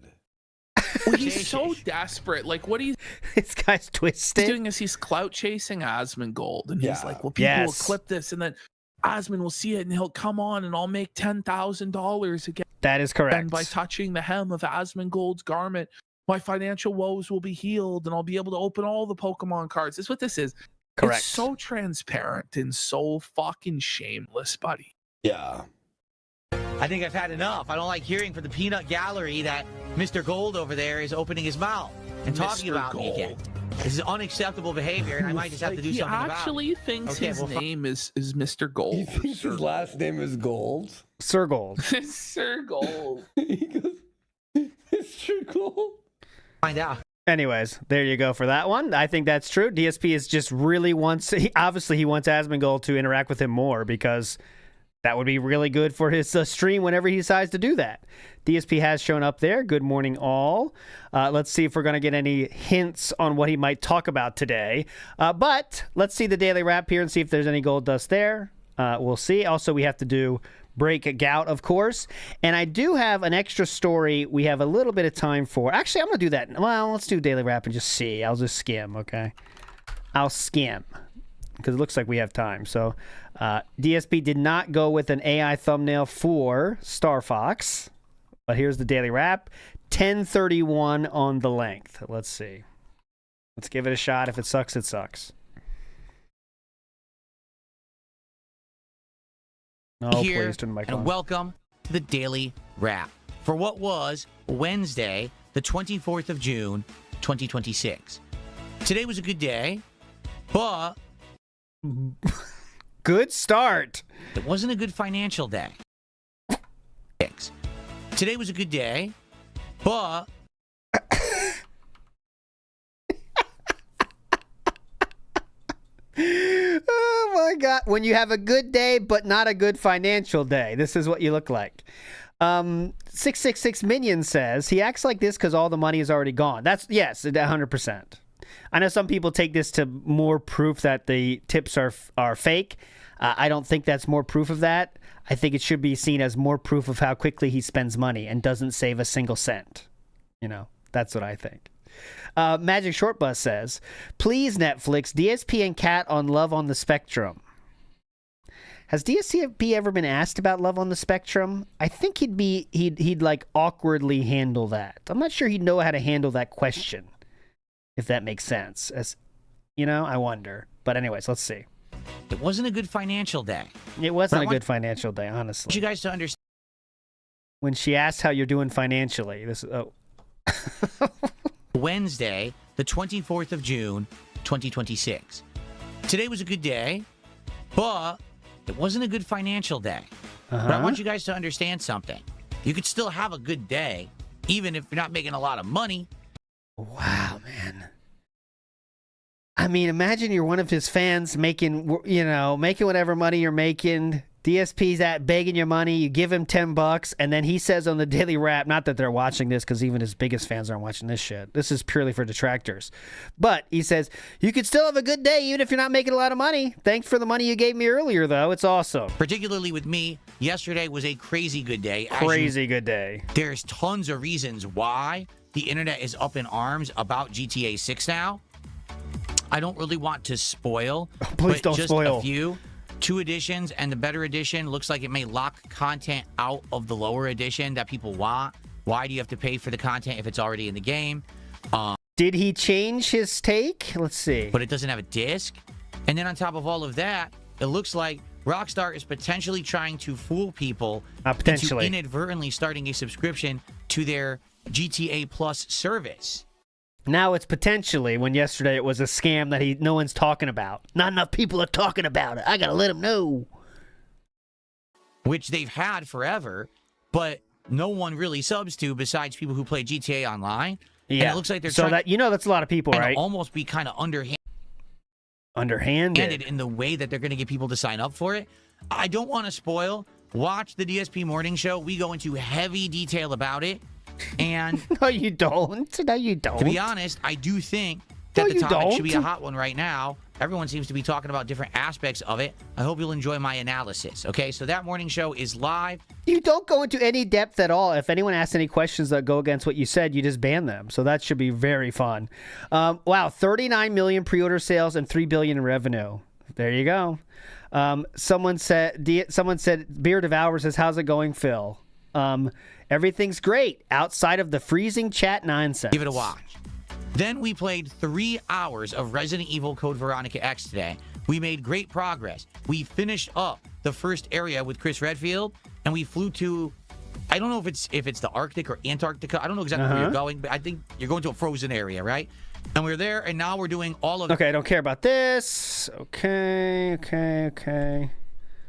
Well, he's so desperate. Like, what he's
this guy's twisted.
doing is he's clout chasing Asmongold, and he's like, "Well, people will clip this, and then Asmon will see it, and he'll come on, and I'll make $10,000 again."
That is correct.
And by touching the hem of Asmongold's garment, my financial woes will be healed, and I'll be able to open all the Pokemon cards. That's what this is.
Correct.
It's so transparent and so fucking shameless, buddy.
Yeah.
I think I've had enough. I don't like hearing from the peanut gallery that Mr. Gold over there is opening his mouth and talking about me again. This is unacceptable behavior, and I might just have to do something about it.
He actually thinks his name is Mr. Gold.
He thinks his last name is Gold?
Sir Gold.
Sir Gold.
He goes, Mr. Gold.
Find out.
Anyways, there you go for that one. I think that's true. DSP is just really wants... obviously, he wants Asmongold to interact with him more because... that would be really good for his stream whenever he decides to do that. DSP has shown up there. Good morning, all. Let's see if we're going to get any hints on what he might talk about today. But let's see the daily wrap here and see if there's any gold dust there. We'll see. Also, we have to do Breakgout, of course. And I do have an extra story we have a little bit of time for. Actually, I'm going to do that. Well, let's do daily wrap and just see. I'll just skim, okay? I'll skim. Because it looks like we have time. So DSP did not go with an AI thumbnail for Star Fox. But here's the daily wrap. 10:31 on the length. Let's see. Let's give it a shot. If it sucks, it sucks. Oh,
Here,
please turn the mic on.
and welcome to the daily wrap for what was Wednesday, the 24th of June, 2026. Today was a good day, but
Good start.
It wasn't a good financial day. Today was a good day, but...
Oh my God. When you have a good day, but not a good financial day, this is what you look like. 666 Minion says, he acts like this because all the money is already gone. That's, yes, 100%. I know some people take this to more proof that the tips are fake. I don't think that's more proof of that. I think it should be seen as more proof of how quickly he spends money and doesn't save a single cent. You know, that's what I think. Magic Short Bus says, please Netflix, DSP and Cat on Love on the Spectrum. Has DSP ever been asked about Love on the Spectrum? I think he'd like awkwardly handle that. I'm not sure he'd know how to handle that question, if that makes sense. As you know, I wonder. But anyways, let's see.
It wasn't a good financial day.
It wasn't a good financial day, honestly.
I want you guys to understand.
When she asked how you're doing financially, this is
Wednesday, the 24th of June, 2026. Today was a good day, but it wasn't a good financial day. But I want you guys to understand something. You could still have a good day, even if you're not making a lot of money.
Wow, man. I mean, imagine you're one of his fans making whatever money you're making. DSP's at begging your money. You give him $10, and then he says on the Daily Wrap, not that they're watching this because even his biggest fans aren't watching this shit. This is purely for detractors. But he says, you could still have a good day even if you're not making a lot of money. Thanks for the money you gave me earlier, though. It's awesome.
Particularly with me, yesterday was a crazy good day.
Crazy good day.
There's tons of reasons why the internet is up in arms about GTA 6 now. I don't really want to spoil,
Please don't
just
spoil.
a few. 2 editions, and the better edition looks like it may lock content out of the lower edition that people want. Why do you have to pay for the content if it's already in the game?
Did he change his take? Let's see.
But it doesn't have a disc. And then on top of all of that, it looks like Rockstar is potentially trying to fool people into inadvertently starting a subscription to their GTA Plus service.
Now it's potentially, when yesterday it was a scam that no one's talking about. Not enough people are talking about it. I gotta let them know.
Which they've had forever, but no one really subs to besides people who play GTA Online.
Yeah.
And it looks like they're
so
trying
that's a lot of people, right?
to almost be kind of
underhanded
in the way that they're going to get people to sign up for it. I don't want to spoil. Watch the DSP Morning Show. We go into heavy detail about it. And
no, you don't. No, you don't.
To be honest, I do think that the topic should be a hot one right now. Everyone seems to be talking about different aspects of it. I hope you'll enjoy my analysis. Okay, so that morning show is live.
You don't go into any depth at all. If anyone asks any questions that go against what you said, you just ban them. So that should be very fun. Wow, 39 million pre-order sales and $3 billion in revenue. There you go. Someone said Beer Devour says, how's it going, Phil? Everything's great outside of the freezing chat nonsense.
Give it a watch. Then we played 3 hours of Resident Evil Code Veronica X today. We made great progress. We finished up the first area with Chris Redfield, and we flew to, I don't know if it's the Arctic or Antarctica. I don't know exactly where you're going, but I think you're going to a frozen area, right? And we're there, and now we're doing all of...
Okay, I don't care about this. Okay.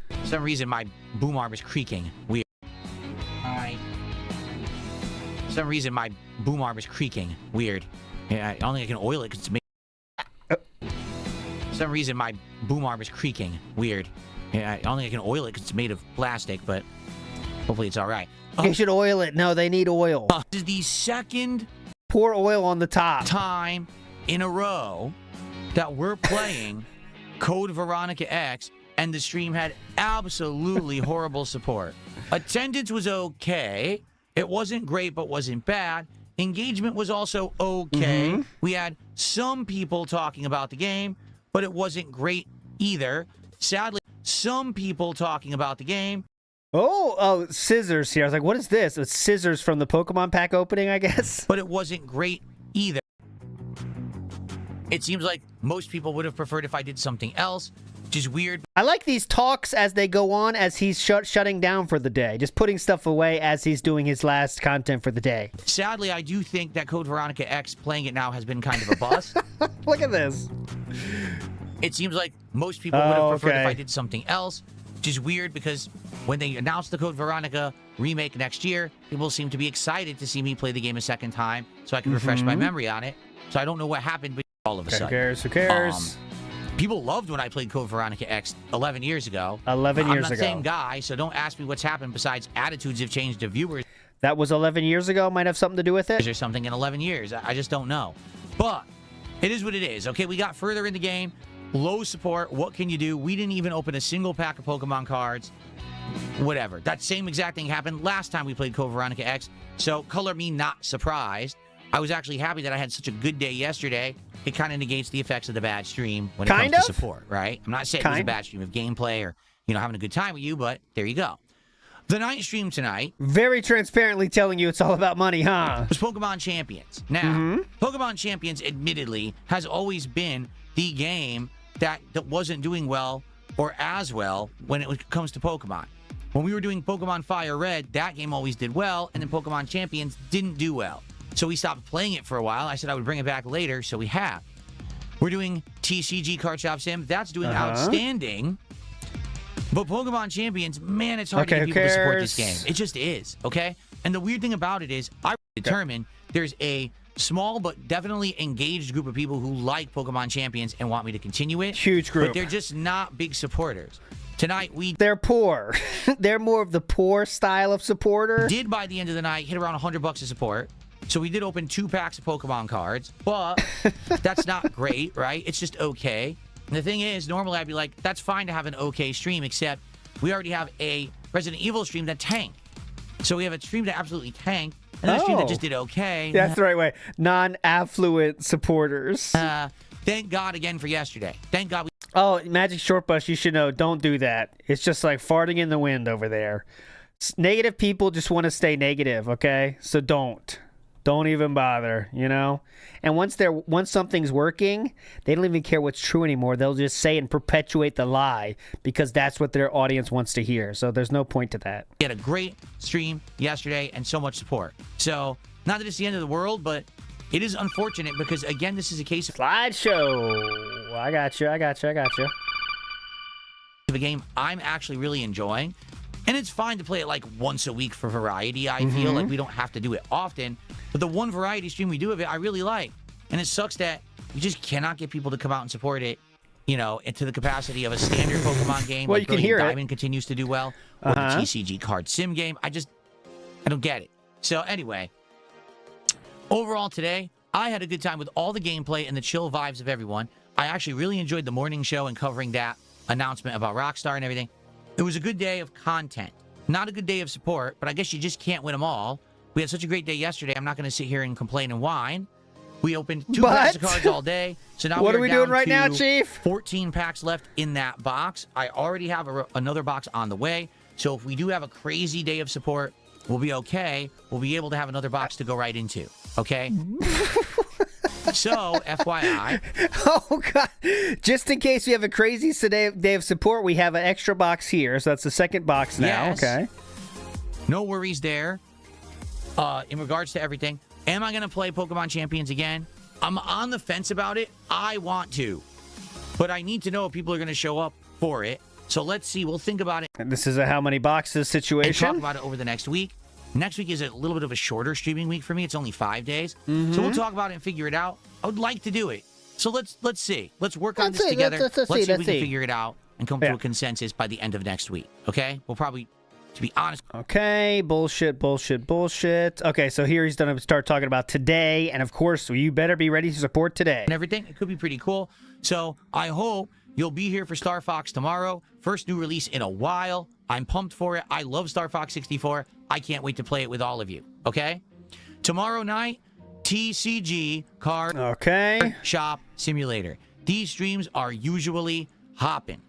For some reason, my boom arm is creaking. Weird. For some reason, my boom arm is creaking. Weird. Yeah, I don't think I can oil it because it's made... For some reason, my boom arm is creaking. Weird. Yeah, I don't think I can oil it because it's made of plastic, but hopefully it's all right.
You should oil it. No, they need oil.
This is the second...
Pour oil on the top.
...time in a row that we're playing Code Veronica X, and the stream had absolutely horrible support. Attendance was okay. It wasn't great, but wasn't bad. Engagement was also okay. We had some people talking about the game, but it wasn't great either. Sadly, some people talking about the game.
Oh, scissors here. I was like, what is this? It's scissors from the Pokemon pack opening, I guess.
But it wasn't great either. It seems like most people would have preferred if I did something else, which is weird.
I like these talks as they go on, as he's shutting down for the day. Just putting stuff away as he's doing his last content for the day.
Sadly, I do think that Code Veronica X, playing it now, has been kind of a bust.
Look at this.
it seems like most people would have preferred if I did something else, which is weird because when they announced the Code Veronica remake next year, people seem to be excited to see me play the game a second time so I can refresh my memory on it. So I don't know what happened, but all of a sudden.
Who cares? Who cares?
People loved when I played Code Veronica X 11 years ago.
11 years ago.
I'm not the same guy, so don't ask me what's happened besides attitudes have changed to viewers.
That was 11 years ago. Might have something to do with it.
Is there something in 11 years? I just don't know. But it is what it is. Okay, we got further in the game. Low support. What can you do? We didn't even open a single pack of Pokemon cards. Whatever. That same exact thing happened last time we played Code Veronica X. So color me not surprised. I was actually happy that I had such a good day yesterday. It kind of negates the effects of the bad stream when it comes to support, right? I'm not saying it was a bad stream of gameplay or, having a good time with you, but there you go. The night stream tonight.
Very transparently telling you it's all about money, huh?
Was Pokemon Champions. Now, Pokemon Champions, admittedly, has always been the game that wasn't doing well or as well when it comes to Pokemon. When we were doing Pokemon Fire Red, that game always did well, and then Pokemon Champions didn't do well. So we stopped playing it for a while. I said I would bring it back later, so we have. We're doing TCG Card Shop Sim. That's doing outstanding. But Pokemon Champions, man, it's hard to get people to support this game. It just is, okay? And the weird thing about it is I determined there's a small but definitely engaged group of people who like Pokemon Champions and want me to continue it.
Huge group.
But they're just not big supporters. Tonight, they're
poor. They're more of the poor style of supporter.
Did by the end of the night hit around $100 of support. So we did open 2 packs of Pokemon cards, but that's not great, right? It's just okay. And the thing is, normally I'd be like, that's fine to have an okay stream, except we already have a Resident Evil stream that tanked. So we have a stream that absolutely tanked, and a stream that just did okay.
That's the right way. Non-affluent supporters.
Thank God again for yesterday. Thank God.
Magic Short Bus, you should know, don't do that. It's just like farting in the wind over there. Negative people just want to stay negative, okay? So don't. Don't even bother, And once something's working, they don't even care what's true anymore. They'll just say and perpetuate the lie because that's what their audience wants to hear. So there's no point to that.
We had a great stream yesterday and so much support. So not that it's the end of the world, but it is unfortunate because, again, this is a case of
slideshow. I got you.
The game I'm actually really enjoying. And it's fine to play it like once a week for variety, I feel. Like we don't have to do it often. But the one variety stream we do of it, I really like. And it sucks that we just cannot get people to come out and support it, into the capacity of a standard Pokemon game.
Well,
like
you can hear
Diamond continues to do well. Or the TCG card sim game. I don't get it. So anyway, overall today, I had a good time with all the gameplay and the chill vibes of everyone. I actually really enjoyed the morning show and covering that announcement about Rockstar and everything. It was a good day of content. Not a good day of support, but I guess you just can't win them all. We had such a great day yesterday. I'm not going to sit here and complain and whine. We opened 2 packs of cards all day. So now
what are we doing right now, Chief?
14 packs left in that box. I already have another box on the way. So if we do have a crazy day of support, we'll be okay. We'll be able to have another box to go right into. Okay? So, FYI.
Oh, God. Just in case we have a crazy day of support, we have an extra box here. So that's the second box now.
Yes.
Okay.
No worries there. In regards to everything, am I going to play Pokemon Champions again? I'm on the fence about it. I want to. But I need to know if people are going to show up for it. So let's see. We'll think about it.
And this is a how many boxes situation.
And talk about it over the next week. Next week is a little bit of a shorter streaming week for me. It's only 5 days. So we'll talk about it and figure it out. I would like to do it. So let's see. Let's work on this together. Let's see if we can figure it out and come to a consensus by the end of next week. Okay? We'll probably, to be honest.
Okay. Bullshit. Okay, so here he's going to start talking about today. And, of course, you better be ready to support today.
And everything. It could be pretty cool. So I hope you'll be here for Star Fox tomorrow. First new release in a while. I'm pumped for it. I love Star Fox 64. I can't wait to play it with all of you. Okay? Tomorrow night, TCG Card Shop Simulator. These streams are usually hopping.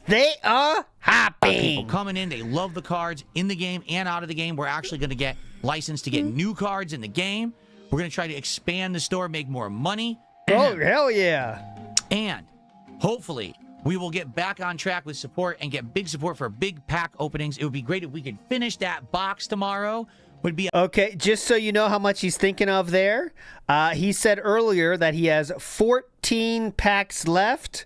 They are hopping.
People coming in. They love the cards in the game and out of the game. We're actually going to get licensed to get new cards in the game. We're going to try to expand the store, make more money.
Oh, hell yeah.
And hopefully we will get back on track with support and get big support for big pack openings. It would be great if we could finish that box tomorrow would be
okay. Just so you know how much he's thinking of there, he said earlier that he has 14 packs left.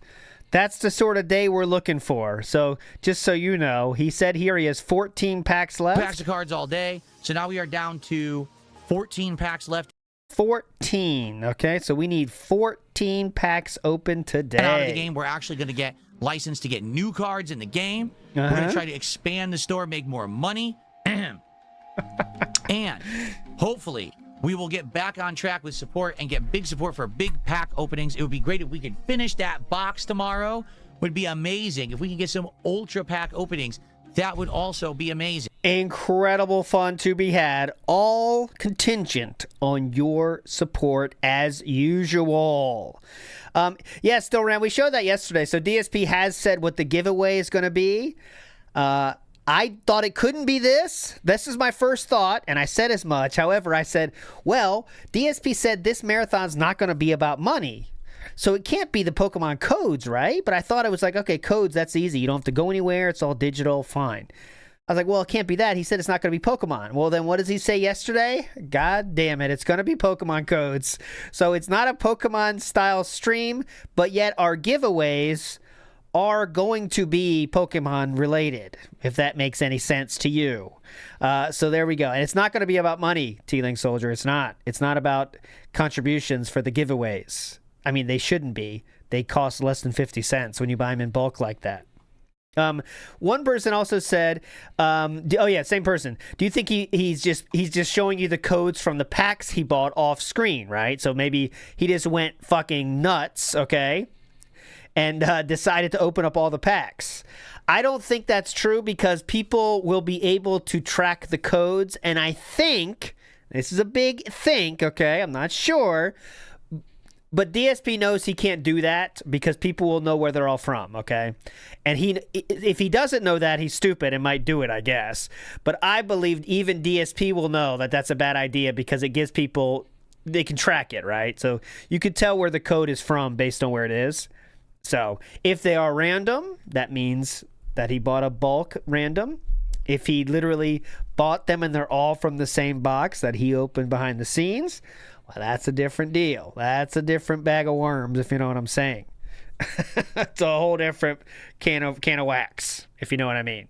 That's the sort of day we're looking for. So just so you know, he said here he has 14 packs left.
packs of cards all day. So now we are down to 14 packs left.
14. Okay, so we need 14 packs open today.
And out of the game, we're actually going to get licensed to get new cards in the game. We're going to try to expand the store, make more money. And hopefully we will get back on track with support and get big support for big pack openings. It would be great if we could finish that box tomorrow. Would be amazing. If we can get some ultra pack openings, that would also be amazing.
Incredible fun to be had, all contingent on your support as usual. Yeah, still around. We showed that yesterday. So DSP has said what the giveaway is going to be. I thought it couldn't be this. This is my first thought, and I said as much. However, I said, well, DSP said this marathon's not going to be about money. So it can't be the Pokemon codes, right? But I thought it was like, okay, codes, that's easy. You don't have to go anywhere. It's all digital. Fine. I was like, well, it can't be that. He said it's not going to be Pokemon. Well, then what does he say yesterday? God damn it. It's going to be Pokemon codes. So it's not a Pokemon style stream, but yet our giveaways are going to be Pokemon related, if that makes any sense to you. So there we go. And it's not going to be about money, Teeling Soldier. It's not. It's not about contributions for the giveaways. I mean, they shouldn't be. They cost less than 50 cents when you buy them in bulk like that. One person also said, oh yeah, same person. Do you think he's just showing you the codes from the packs he bought off screen, right? So maybe he just went fucking nuts, okay? And decided to open up all the packs. I don't think that's true because people will be able to track the codes. And I think, this is a big think, okay? I'm not sure. But DSP knows he can't do that because people will know where they're all from, okay? And if he doesn't know that, he's stupid and might do it, I guess. But I believe even DSP will know that that's a bad idea because it gives people, they can track it, right? So you could tell where the code is from based on where it is. So if they are random, that means that he bought a bulk random. If he literally bought them and they're all from the same box that he opened behind the scenes, well, that's a different deal. That's a different bag of worms, if you know what I'm saying. It's a whole different can of wax, if you know what I mean.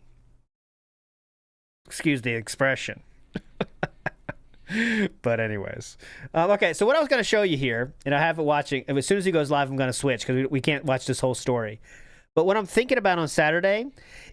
Excuse the expression. But anyways. Okay, so what I was going to show you here, and I have it watching. As soon as he goes live, I'm going to switch because we can't watch this whole story. But what I'm thinking about on Saturday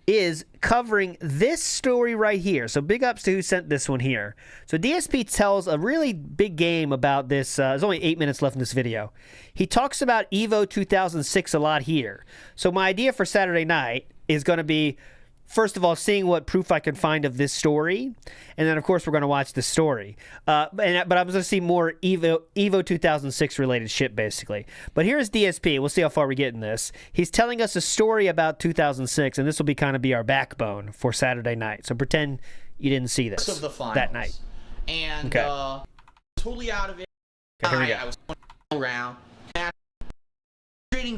is covering this story right here. So big ups to who sent this one here. So DSP tells a really big game about this. There's only 8 minutes left in this video. He talks about Evo 2006 a lot here. So my idea for Saturday night is going to be, first of all, seeing what proof I can find of this story. And then, of course, we're going to watch this story. But I'm going to see more Evo 2006 related shit, basically. But here's DSP. We'll see how far we get in this. He's telling us a story about 2006, and this will be kind of be our backbone for Saturday night. So pretend you didn't see this
of the finals.
That night.
And totally out of it.
Okay, here we go.
I was going around.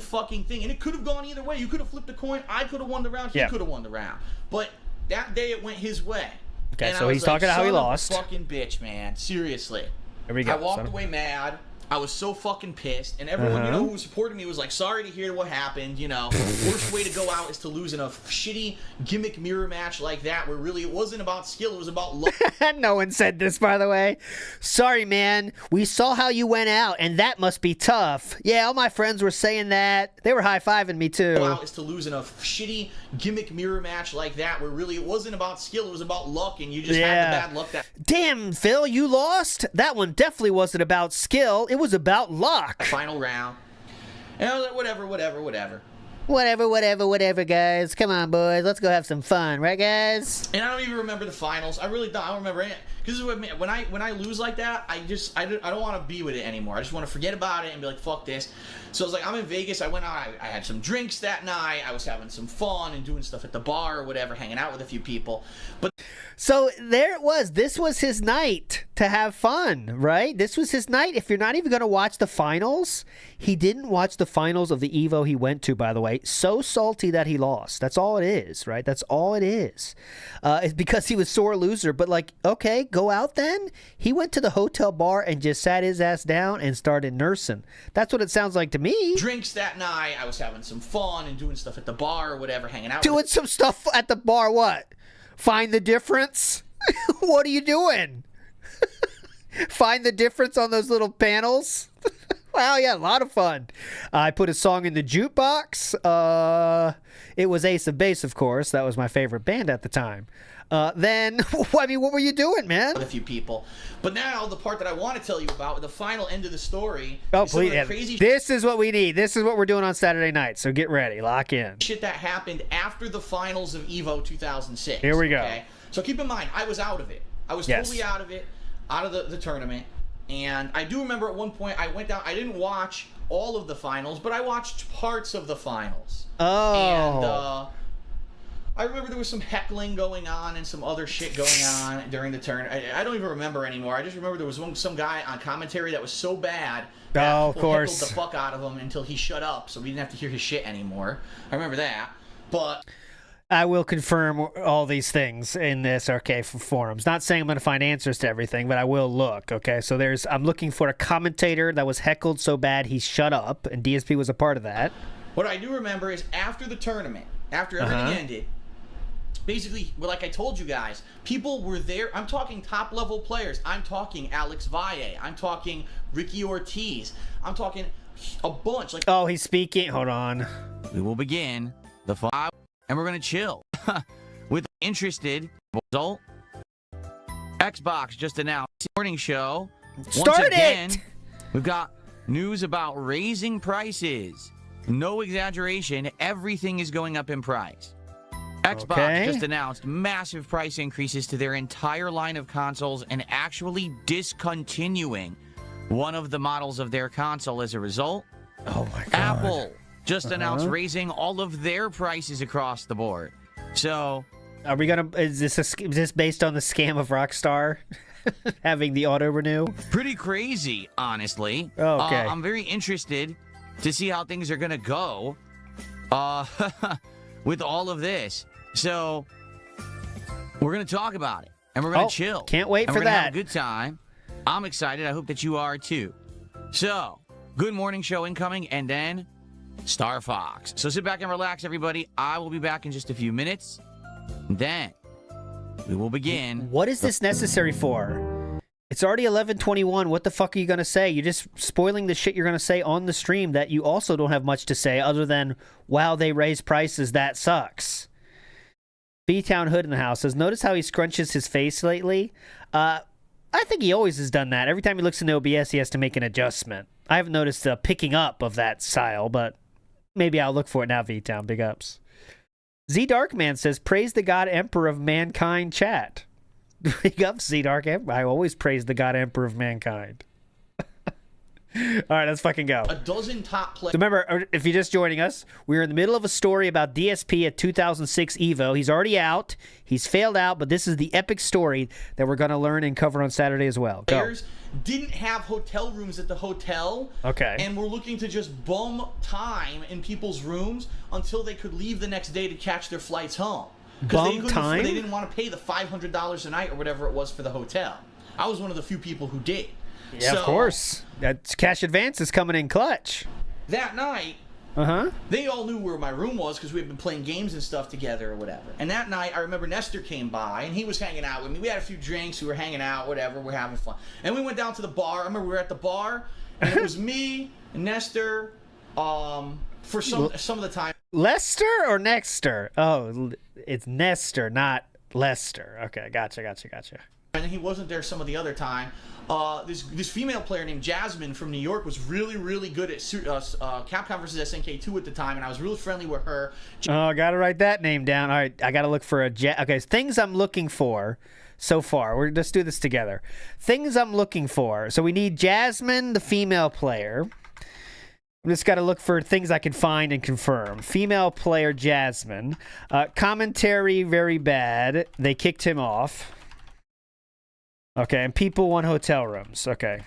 Fucking thing, and it could have gone either way. You could have flipped a coin. I could have won the round. He could have won the round. But that day it went his way.
Okay,
and
so he's talking about how he lost.
Fucking bitch, man. Seriously.
Here we go.
I walked away mad. I was so fucking pissed, and everyone who was supporting me was like, "Sorry to hear what happened." You know, worst way to go out is to lose in a shitty gimmick mirror match like that, where really it wasn't about skill; it was about luck.
No one said this, by the way. Sorry, man. We saw how you went out, and that must be tough. Yeah, all my friends were saying that. They were high-fiving me too.
Out is to lose in a shitty gimmick mirror match like that, where really it wasn't about skill; it was about luck, and you just had the bad luck.
Damn, Phil, you lost. That one definitely wasn't about skill. It was about luck.
Final round. And I was like, whatever.
Whatever, guys. Come on, boys. Let's go have some fun, right, guys?
And I don't even remember the finals. I really don't. I don't remember it. Because when I lose like that, I don't want to be with it anymore. I just want to forget about it and be like, fuck this. So I was like, I'm in Vegas. I went out. I had some drinks that night. I was having some fun and doing stuff at the bar or whatever, hanging out with a few people. But
so there it was. This was his night to have fun, right? This was his night. If you're not even going to watch the finals, he didn't watch the finals of the Evo he went to, by the way. So salty that he lost. That's all it is, right? That's all it is. It's because he was sore loser. But like, okay, go out then? He went to the hotel bar and just sat his ass down and started nursing. That's what it sounds like to me.
Drinks that night. I was having some fun and doing stuff at the bar or whatever, hanging out.
Doing some stuff at the bar, what? Find the difference? What are you doing? Find the difference on those little panels? Wow, yeah, a lot of fun. I put a song in the jukebox. It was Ace of Base, of course. That was my favorite band at the time. Then, I mean, what were you doing, man?
With a few people. But now, the part that I want to tell you about, the final end of the story.
Oh,
is some of
please.
the crazy
This is what we need. This is what we're doing on Saturday night. So get ready. Lock in.
shit that happened after the finals of EVO 2006.
Here we go.
Okay? So keep in mind, I was out of it. I was totally out of it, out of the tournament. And I do remember at one point, I went down, I didn't watch all of the finals, but I watched parts of the finals.
Oh.
And I remember there was some heckling going on and some other shit going on during the turn. I don't even remember anymore. I just remember there was some guy on commentary that was so bad that people heckled the fuck out of him until he shut up, so we didn't have to hear his shit anymore. I remember that. But
I will confirm all these things in this forums. Not saying I'm going to find answers to everything, but I will look, okay? So I'm looking for a commentator that was heckled so bad he shut up, and DSP was a part of that.
What I do remember is after the tournament, after everything ended, basically, like I told you guys, people were there. I'm talking top-level players. I'm talking Alex Valle. I'm talking Ricky Ortiz. I'm talking a bunch. Like,
oh, he's speaking. Hold on.
We will begin the five. And we're going to chill. With interested result, Xbox just announced morning show. Once again, we've got news about raising prices. No exaggeration, everything is going up in price. Xbox just announced massive price increases to their entire line of consoles and actually discontinuing one of the models of their console as a result.
Oh my God.
Apple just announced raising all of their prices across the board. So,
are we gonna? Is this based on the scam of Rockstar having the auto renew?
Pretty crazy, honestly.
Oh, okay.
I'm very interested to see how things are gonna go with all of this. So, we're gonna talk about it and we're gonna chill.
Can't wait
and
for
we're gonna
that.
Have a good time. I'm excited. I hope that you are too. So, good morning show incoming, and then Star Fox. So sit back and relax, everybody. I will be back in just a few minutes. Then we will begin.
What is this necessary for? It's already 11:21. What the fuck are you going to say? You're just spoiling the shit you're going to say on the stream that you also don't have much to say other than, wow, they raised prices. That sucks. B-Town Hood in the house says, notice how he scrunches his face lately? I think he always has done that. Every time he looks into OBS, he has to make an adjustment. I haven't noticed a picking up of that style, but maybe I'll look for it now, V-Town. Big ups. Z Darkman says, praise the God Emperor of Mankind chat. Big ups, Z Dark Emperor. I always praise the God Emperor of Mankind. All right, let's fucking go.
A dozen top players.
So remember, if you're just joining us, we're in the middle of a story about DSP at 2006 EVO. He's already out. He's failed out, but this is the epic story that we're going to learn and cover on Saturday as well. Go.
Didn't have hotel rooms at the hotel.
Okay.
And were looking to just bum time in people's rooms until they could leave the next day to catch their flights home.
Bum time?
They didn't want to pay the $500 a night or whatever it was for the hotel. I was one of the few people who did.
Yeah, of course. That cash advance is coming in clutch.
That night, they all knew where my room was because we had been playing games and stuff together or whatever. And that night, I remember Nestor came by, and he was hanging out with me. We had a few drinks. We were hanging out, whatever. We're having fun. And we went down to the bar. I remember we were at the bar, and it was me, Nestor, for some of the time.
Lester or Nexter? Oh, it's Nestor, not Lester. Okay, gotcha.
And he wasn't there some of the other time. This female player named Jasmine from New York was really good at Capcom vs SNK2 at the time, and I was really friendly with her.
Oh, I gotta write that name down. All right, I gotta look for okay, things I'm looking for so far. Let's do this together. Things I'm looking for. So we need Jasmine, the female player. I'm just got to look for things I can find and confirm. Female player Jasmine. Commentary very bad. They kicked him off. Okay, and people want hotel rooms. Okay.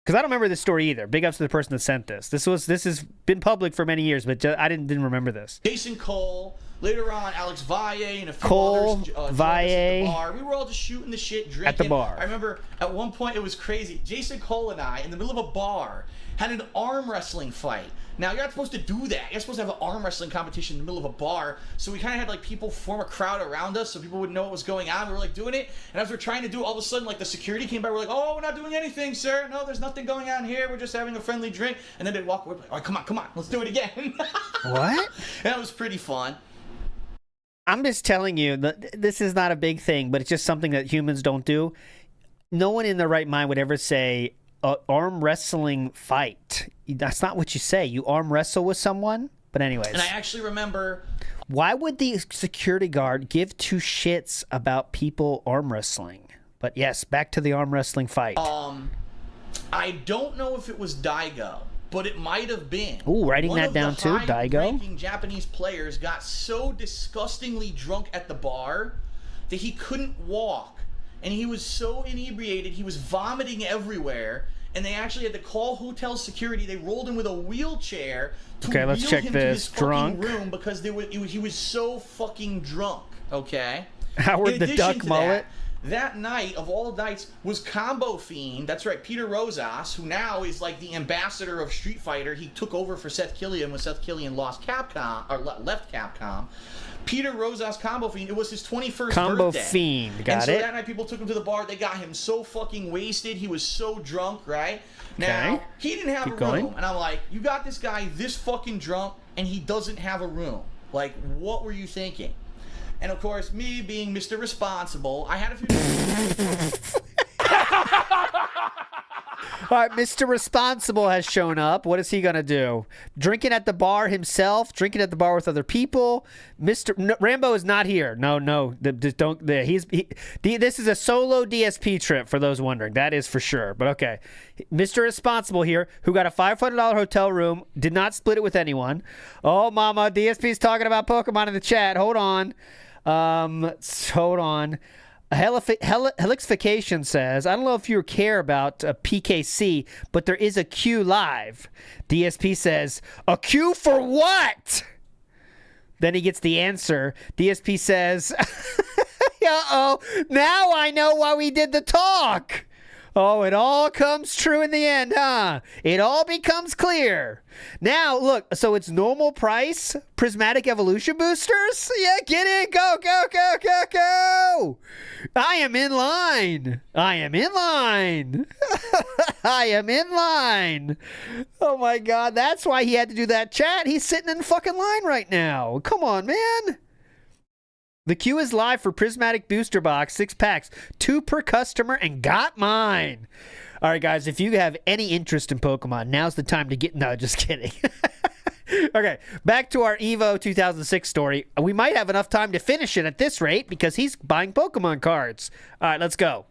Because I don't remember this story either. Big ups to the person that sent this. This has been public for many years, but I didn't remember this.
Jason Cole,
Later on, Alex Valle and a few
Cole
others joined us
Valle.
at the bar. We were all just shooting the shit, drinking.
At the bar.
I remember at one point it was crazy. Jason Cole and I, in the middle of a bar, had an arm wrestling fight. Now, you're not supposed to do that. You're supposed to have an arm wrestling competition in the middle of a bar. So we kind of had, like, people form a crowd around us so people would know what was going on. We were, like, doing it. And as we're trying to do it, all of a sudden, like, the security came by. We're like, oh, we're not doing anything, sir. No, there's nothing going on here. We're just having a friendly drink. And then they'd walk away. Like, all right, come on. Let's do it again.
What?
That was pretty fun.
I'm just telling you, this is not a big thing, but it's just something that humans don't do. No one in their right mind would ever say, arm wrestling fight. That's not what you say. You arm wrestle with someone? But anyways.
And I actually remember...
Why would the security guard give two shits about people arm wrestling? But yes, back to the arm wrestling fight.
I don't know if it was Daigo, but it might have been.
Ooh, writing that down too, Daigo.
One of the high-ranking Japanese players got so disgustingly drunk at the bar that he couldn't walk. And he was so inebriated, he was vomiting everywhere. And they actually had to call hotel security. They rolled him with a wheelchair to
okay, let's
wheel
check
him to
this.
his fucking
Drunk.
room because he was so fucking drunk. Okay.
Howard the Duck mullet.
That night, of all nights, was Combo Fiend. That's right, Peter Rosas, who now is like the ambassador of Street Fighter. He took over for Seth Killian when Seth Killian left Capcom. Peter Rosas Combo Fiend. It was his 21st
Combo
birthday.
Fiend, got
and so
it.
that night, people took him to the bar. They got him so fucking wasted. He was so drunk, right? Now, he didn't have a room. And I'm like, you got this guy this fucking drunk, and he doesn't have a room. Like, what were you thinking? And of course, me being Mr. Responsible, I had a few...
All right, Mr. Responsible has shown up. What is he going to do? Drinking at the bar himself? Drinking at the bar with other people? Rambo is not here. No. This is a solo DSP trip, for those wondering. That is for sure. But okay. Mr. Responsible here, who got a $500 hotel room, did not split it with anyone. Oh, mama, DSP's talking about Pokemon in the chat. Hold on. Hold on. Helixification says, I don't know if you care about PKC, but there is a queue live. DSP says, a queue for what? Then he gets the answer. DSP says, uh-oh, now I know why we did the talk. Oh, it all comes true in the end, huh? It all becomes clear. Now, look, so it's normal price prismatic evolution boosters? Yeah, get in. Go. I am in line. I am in line. Oh, my God. That's why he had to do that chat. He's sitting in fucking line right now. Come on, man. The queue is live for Prismatic Booster Box, 6 packs, 2 per customer, and got mine. All right, guys, if you have any interest in Pokemon, now's the time to get... No, just kidding. Okay, back to our Evo 2006 story. We might have enough time to finish it at this rate because he's buying Pokemon cards. All right, let's go.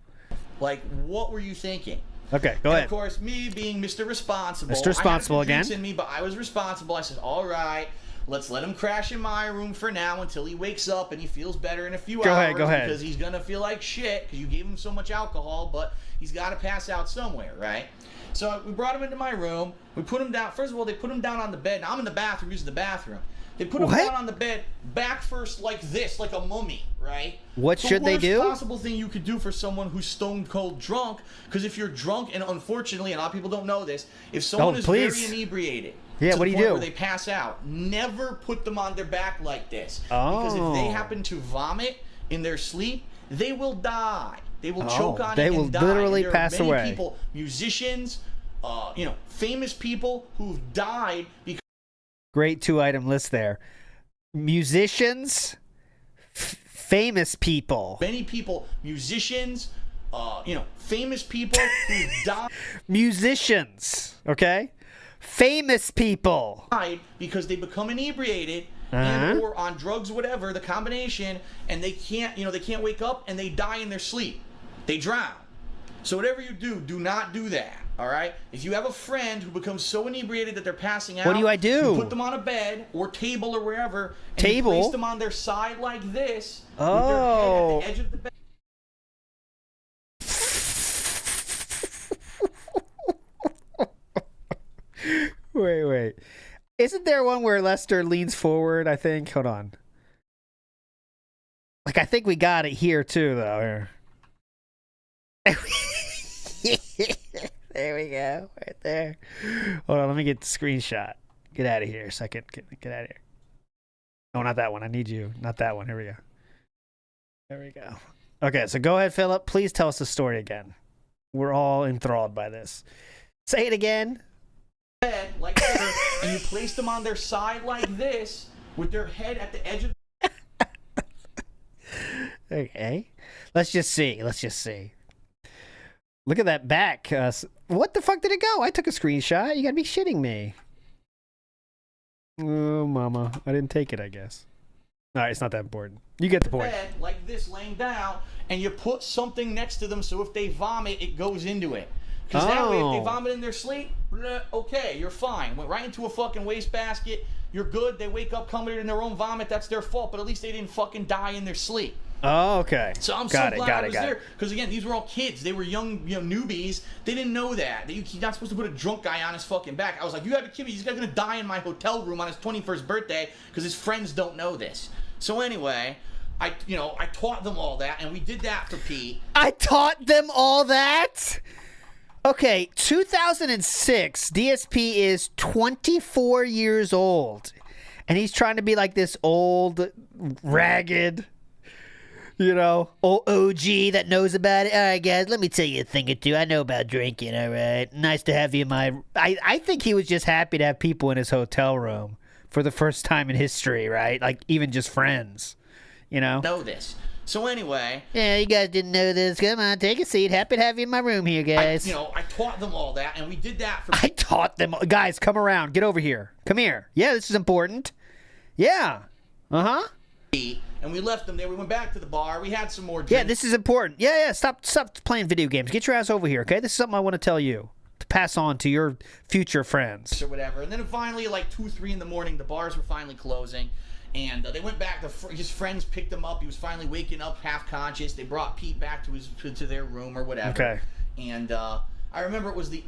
Like, what were you thinking?
Okay, go ahead.
Of course, me being Mr. Responsible.
Mr. Responsible
I had a few
again.
drinks in me, but I was responsible. I said, all right, let's let him crash in my room for now until he wakes up and he feels better in a few hours.
Go ahead.
Because he's going to feel like shit because you gave him so much alcohol, but he's got to pass out somewhere, right? So we brought him into my room. We put him down. First of all, they put him down on the bed. Now I'm in the bathroom using the bathroom. They put him down on the bed, back first like this, like a mummy, right?
What should they do?
The worst possible thing you could do for someone who's stone cold drunk, because if you're drunk, and unfortunately, and a lot of people don't know this, if someone is very inebriated,
yeah, what do you do?
Where they pass out, never put them on their back like this. Because if they happen to vomit in their sleep, they will die. They will choke on it and die.
They will literally pass
many
away.
People, musicians, famous people who've died because.
Great 2-item list there. Musicians, famous people.
Many people, musicians, famous people who died.
Musicians, okay? Famous people.
Because they become inebriated and or on drugs, whatever, the combination, and they can't wake up and they die in their sleep. They drown. So whatever you do, do not do that. All right? If you have a friend who becomes so inebriated that they're passing out,
what do I do?
You put them on a bed or table or wherever, and you place them on their side like this, with their head at the edge of the bed.
Wait. Isn't there one where Lester leans forward, I think? Hold on. Like, I think we got it here, too, though. Here. There we go. Right there. Hold on, let me get the screenshot. Get out of here a second. Get out of here. Oh, not that one. I need you. Not that one. Here we go. There we go. Okay, so go ahead, Philip. Please tell us the story again. We're all enthralled by this. Say it again.
Like this, and you place them on their side like this, with their head at the edge of.
Okay. Let's just see. Look at that back. What the fuck did it go? I took a screenshot. You gotta be shitting me. Oh, mama. I didn't take it, I guess. All right, it's not that important. You get the point.
Bed, like this, laying down, and you put something next to them so if they vomit, it goes into it. Because that way, if they vomit in their sleep, okay, you're fine. Went right into a fucking wastebasket. You're good. They wake up covered in their own vomit. That's their fault. But at least they didn't fucking die in their sleep.
Oh, okay.
So I'm so glad I was there. Because, again, these were all kids. They were young, newbies. They didn't know that. You're not supposed to put a drunk guy on his fucking back. I was like, you have a kid. He's going to die in my hotel room on his 21st birthday because his friends don't know this. So anyway, I taught them all that, and we did that for Pete.
I taught them all that? Okay, 2006, DSP is 24 years old, and he's trying to be like this old, ragged, old OG that knows about it. All right, guys, let me tell you a thing or two. I know about drinking, all right? Nice to have you in my... I think he was just happy to have people in his hotel room for the first time in history, right? Like, even just friends,
Know this. So anyway...
Yeah, you guys didn't know this. Come on, take a seat. Happy to have you in my room here, guys.
I taught them all that, and we did that for...
I taught them... Guys, come around. Get over here. Come here. Yeah, this is important. Yeah. Uh-huh.
And we left them there. We went back to the bar. We had some more drinks.
Yeah, this is important. Yeah. Stop playing video games. Get your ass over here, okay? This is something I want to tell you. To pass on to your future friends.
Or whatever. And then finally, like 2, 3 in the morning, the bars were finally closing. And they went back. His friends picked him up. He was finally waking up, half conscious. They brought Pete back to their room or whatever.
Okay.
And I remember it was the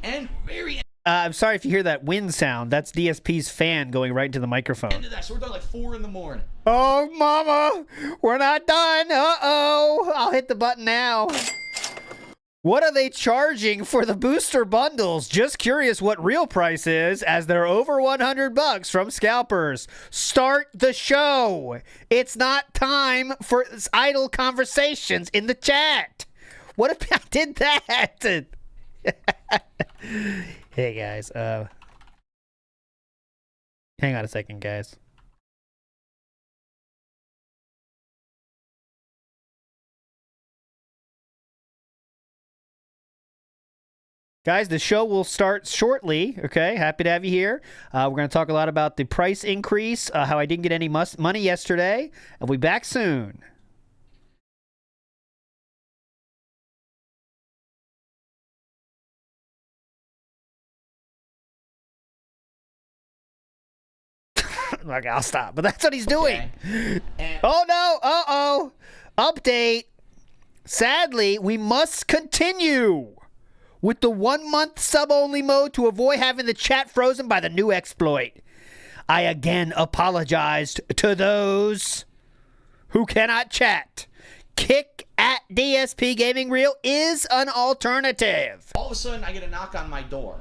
very end.
I'm sorry if you hear that wind sound. That's DSP's fan going right into the microphone.
End of that. So we're done like 4 in the morning.
Oh, mama, we're not done. Uh-oh. I'll hit the button now. What are they charging for the booster bundles? Just curious what real price is, as they're over $100 from scalpers. Start the show. It's not time for idle conversations in the chat. What if I did that? Hey, guys. Hang on a second, guys. Guys, the show will start shortly, okay? Happy to have you here. We're going to talk a lot about the price increase, how I didn't get any money yesterday, and we'll be back soon. Okay, I'll stop, but that's what he's doing. Okay. Oh, no. Uh-oh. Update. Sadly, we must continue with the 1-month sub-only mode to avoid having the chat frozen by the new exploit. I again apologized to those who cannot chat. Kick at DSP Gaming Reel is an alternative.
All of a sudden, I get a knock on my door.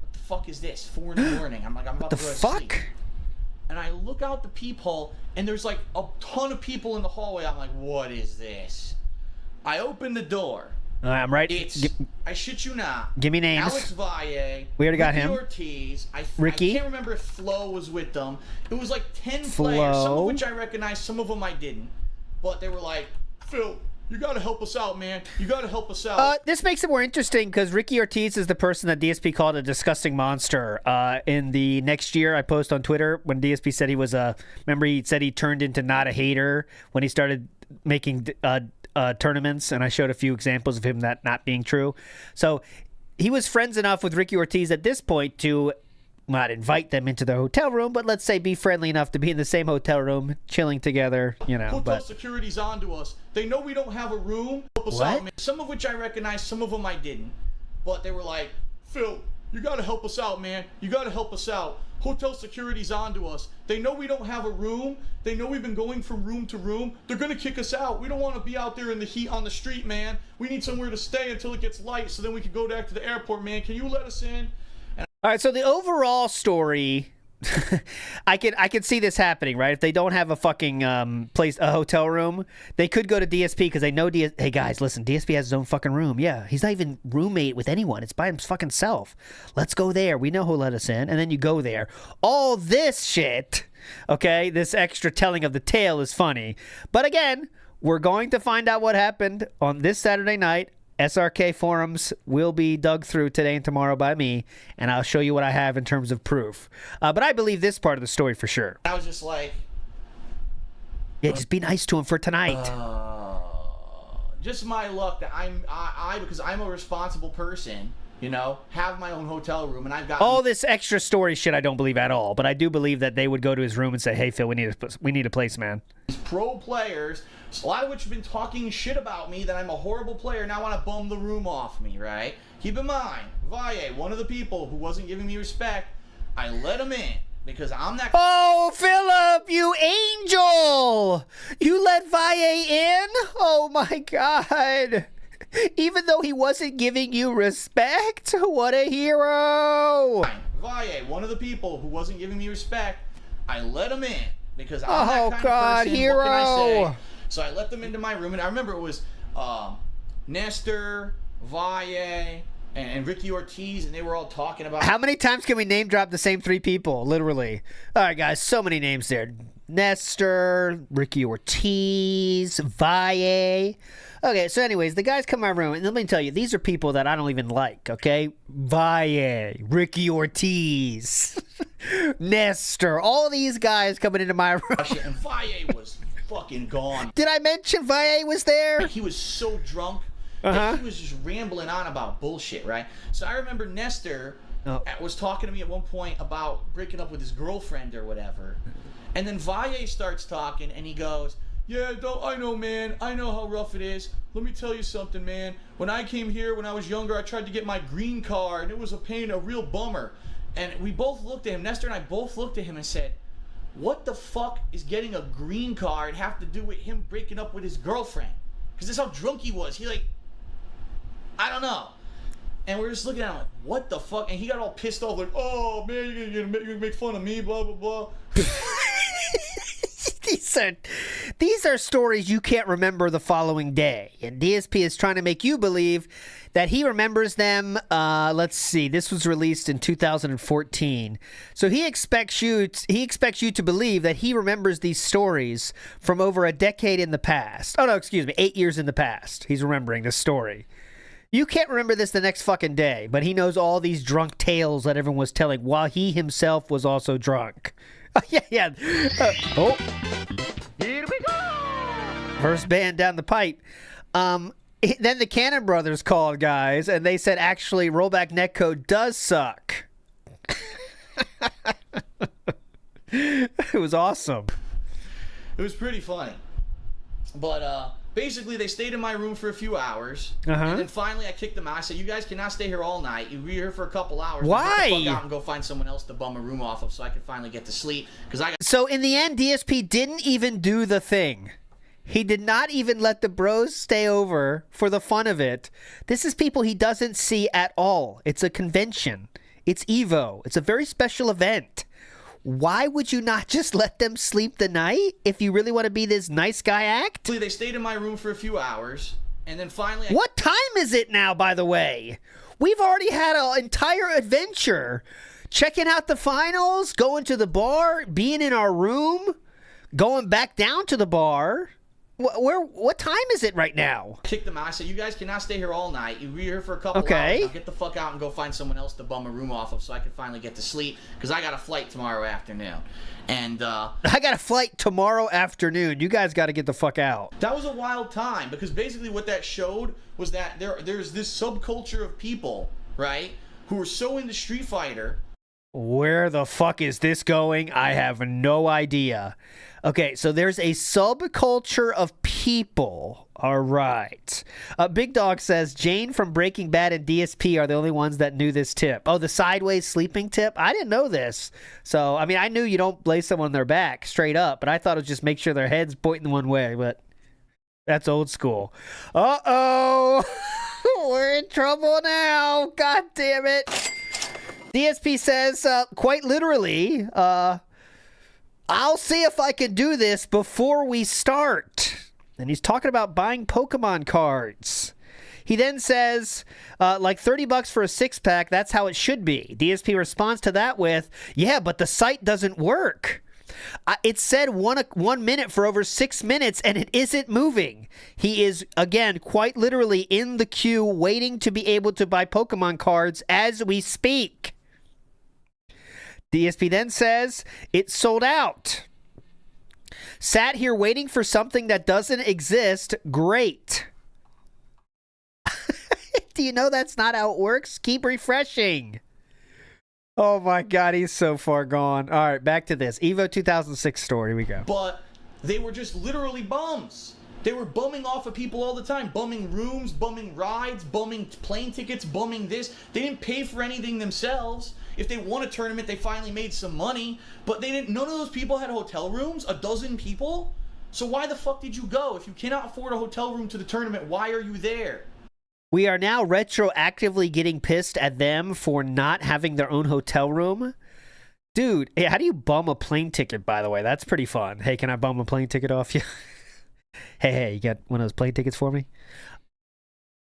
What the fuck is this? 4 in the morning. I'm like, I'm about to go to sleep. And I look out the peephole, and there's like a ton of people in the hallway. I'm like, what is this? I open the door.
I'm right.
I shit you not.
Give me names.
Alex Valle.
We already got him.
Ortiz.
Ricky.
I can't remember if Flo was with them. It was like 10 players, some of which I recognized, some of them I didn't. But they were like, Phil, you gotta help us out, man. You gotta help us out.
This makes it more interesting because Ricky Ortiz is the person that DSP called a disgusting monster. In the next year, I post on Twitter when DSP said he was remember he said he turned into not a hater when he started making tournaments, and I showed a few examples of him that not being true. So he was friends enough with Ricky Ortiz at this point to not invite them into the hotel room, but let's say be friendly enough to be in the same hotel room, chilling together,
Hotel security's onto us. They know we don't have a room. Help us out, man. Some of which I recognized, some of them I didn't. But they were like, Phil, You gotta help us out, man. You gotta help us out. Hotel security's onto us. They know we don't have a room. They know we've been going from room to room. They're gonna kick us out. We don't want to be out there in the heat on the street, man. We need somewhere to stay until it gets light so then we can go back to the airport, man. Can you let us in?
All right, so the overall story, I could see this happening, right? If they don't have a fucking a hotel room, they could go to DSP because they know hey guys, listen, DSP has his own fucking room. Yeah, he's not even roommate with anyone. It's by his fucking self. Let's go there. We know who'll let us in, and then you go there. All this shit, okay, this extra telling of the tale is funny, but again, we're going to find out what happened on this Saturday night. SRK forums will be dug through today and tomorrow by me, and I'll show you what I have in terms of proof. But I believe this part of the story for sure.
I was just like...
Yeah, just be nice to him for tonight.
Just my luck that because I'm a responsible person, you know, have my own hotel room, and I've got...
All this extra story shit I don't believe at all, but I do believe that they would go to his room and say, hey, Phil, we need a place, man.
Pro players, a lot of which have been talking shit about me, that I'm a horrible player, now want to bum the room off me, right? Keep in mind, Valle, one of the people who wasn't giving me respect, I let him in because I'm that...
Oh, Philip, you angel! You let Valle in? Oh, my God. Even though he wasn't giving you respect? What a hero!
Valle, one of the people who wasn't giving me respect, I let him in because I'm that kind of person.
Hero!
What can I say? So I let them into my room, and I remember it was Nestor, Valle, and Ricky Ortiz, and they were all talking about...
How many times can we name drop the same three people? Literally. All right, guys, so many names there. Nestor, Ricky Ortiz, Valle. Okay, so anyways, the guys come in my room, and let me tell you, these are people that I don't even like, okay? Valle, Ricky Ortiz, Nestor, all these guys coming into my room.
And Valle was fucking gone.
Did I mention Valle was there?
He was so drunk that he was just rambling on about bullshit, right? So I remember Nestor was talking to me at one point about breaking up with his girlfriend or whatever. And then Valle starts talking, and he goes, yeah, I know, man. I know how rough it is. Let me tell you something, man. When I came here when I was younger, I tried to get my green card, and it was a pain, a real bummer. And we both looked at him, Nestor and I both looked at him and said, what the fuck is getting a green card have to do with him breaking up with his girlfriend? Because that's how drunk he was. He I don't know. And we're just looking at him like, what the fuck? And he got all pissed off like, oh, man, you're gonna make fun of me, blah, blah, blah.
These are stories you can't remember the following day. And DSP is trying to make you believe that he remembers them. Let's see. This was released in 2014. So he expects you to believe that he remembers these stories from over a decade in the past. Oh, no, excuse me. 8 years in the past. He's remembering this story. You can't remember this the next fucking day, but he knows all these drunk tales that everyone was telling while he himself was also drunk. Yeah. Here we go. First band down the pipe. Then the Cannon Brothers called, guys, and they said, actually, rollback netcode does suck. It was awesome.
It was pretty funny. But basically, they stayed in my room for a few hours. And then finally, I kicked them out. I said, you guys cannot stay here all night. You'll be here for a couple hours.
Why?
Get the fuck out and go find someone else to bum a room off of so I can finally get to sleep.
So in the end, DSP didn't even do the thing. He did not even let the bros stay over for the fun of it. This is people he doesn't see at all. It's a convention. It's Evo. It's a very special event. Why would you not just let them sleep the night if you really want to be this nice guy act?
They stayed in my room for a few hours, and then finally...
What time is it now, by the way? We've already had an entire adventure. Checking out the finals, going to the bar, being in our room, going back down to the bar. What time is it right now?
Kicked them out. I said, you guys cannot stay here all night. You'll be here for a couple hours. Now get the fuck out and go find someone else to bum a room off of so I can finally get to sleep, because I got a flight tomorrow afternoon. And
I got a flight tomorrow afternoon. You guys got to get the fuck out.
That was a wild time, because basically what that showed was that there's this subculture of people, right, who are so into Street Fighter.
Where the fuck is this going? I have no idea. Okay, so there's a subculture of people. All right. Big Dog says, Jane from Breaking Bad and DSP are the only ones that knew this tip. Oh, the sideways sleeping tip? I didn't know this. So, I mean, I knew you don't lay someone on their back straight up, but I thought it was just make sure their head's pointing one way, but that's old school. Uh-oh. We're in trouble now. God damn it. DSP says, quite literally, I'll see if I can do this before we start. And he's talking about buying Pokemon cards. He then says, like $30 for a 6-pack, that's how it should be. DSP responds to that with, yeah, but the site doesn't work. It said 1 minute for over 6 minutes, and it isn't moving. He is, again, quite literally in the queue waiting to be able to buy Pokemon cards as we speak. DSP then says, it's sold out. Sat here waiting for something that doesn't exist. Great. Do you know that's not how it works? Keep refreshing. Oh my God, he's so far gone. All right, back to this. Evo 2006 story. Here we go.
But they were just literally bums. They were bumming off of people all the time. Bumming rooms, bumming rides, bumming plane tickets, bumming this. They didn't pay for anything themselves. If they won a tournament, they finally made some money. But they didn't. None of those people had hotel rooms. 12 people. So why the fuck did you go? If you cannot afford a hotel room to the tournament, why are you there?
We are now retroactively getting pissed at them for not having their own hotel room. Dude, hey, how do you bum a plane ticket, by the way? That's pretty fun. Hey, can I bum a plane ticket off you? Hey, you got one of those plane tickets for me?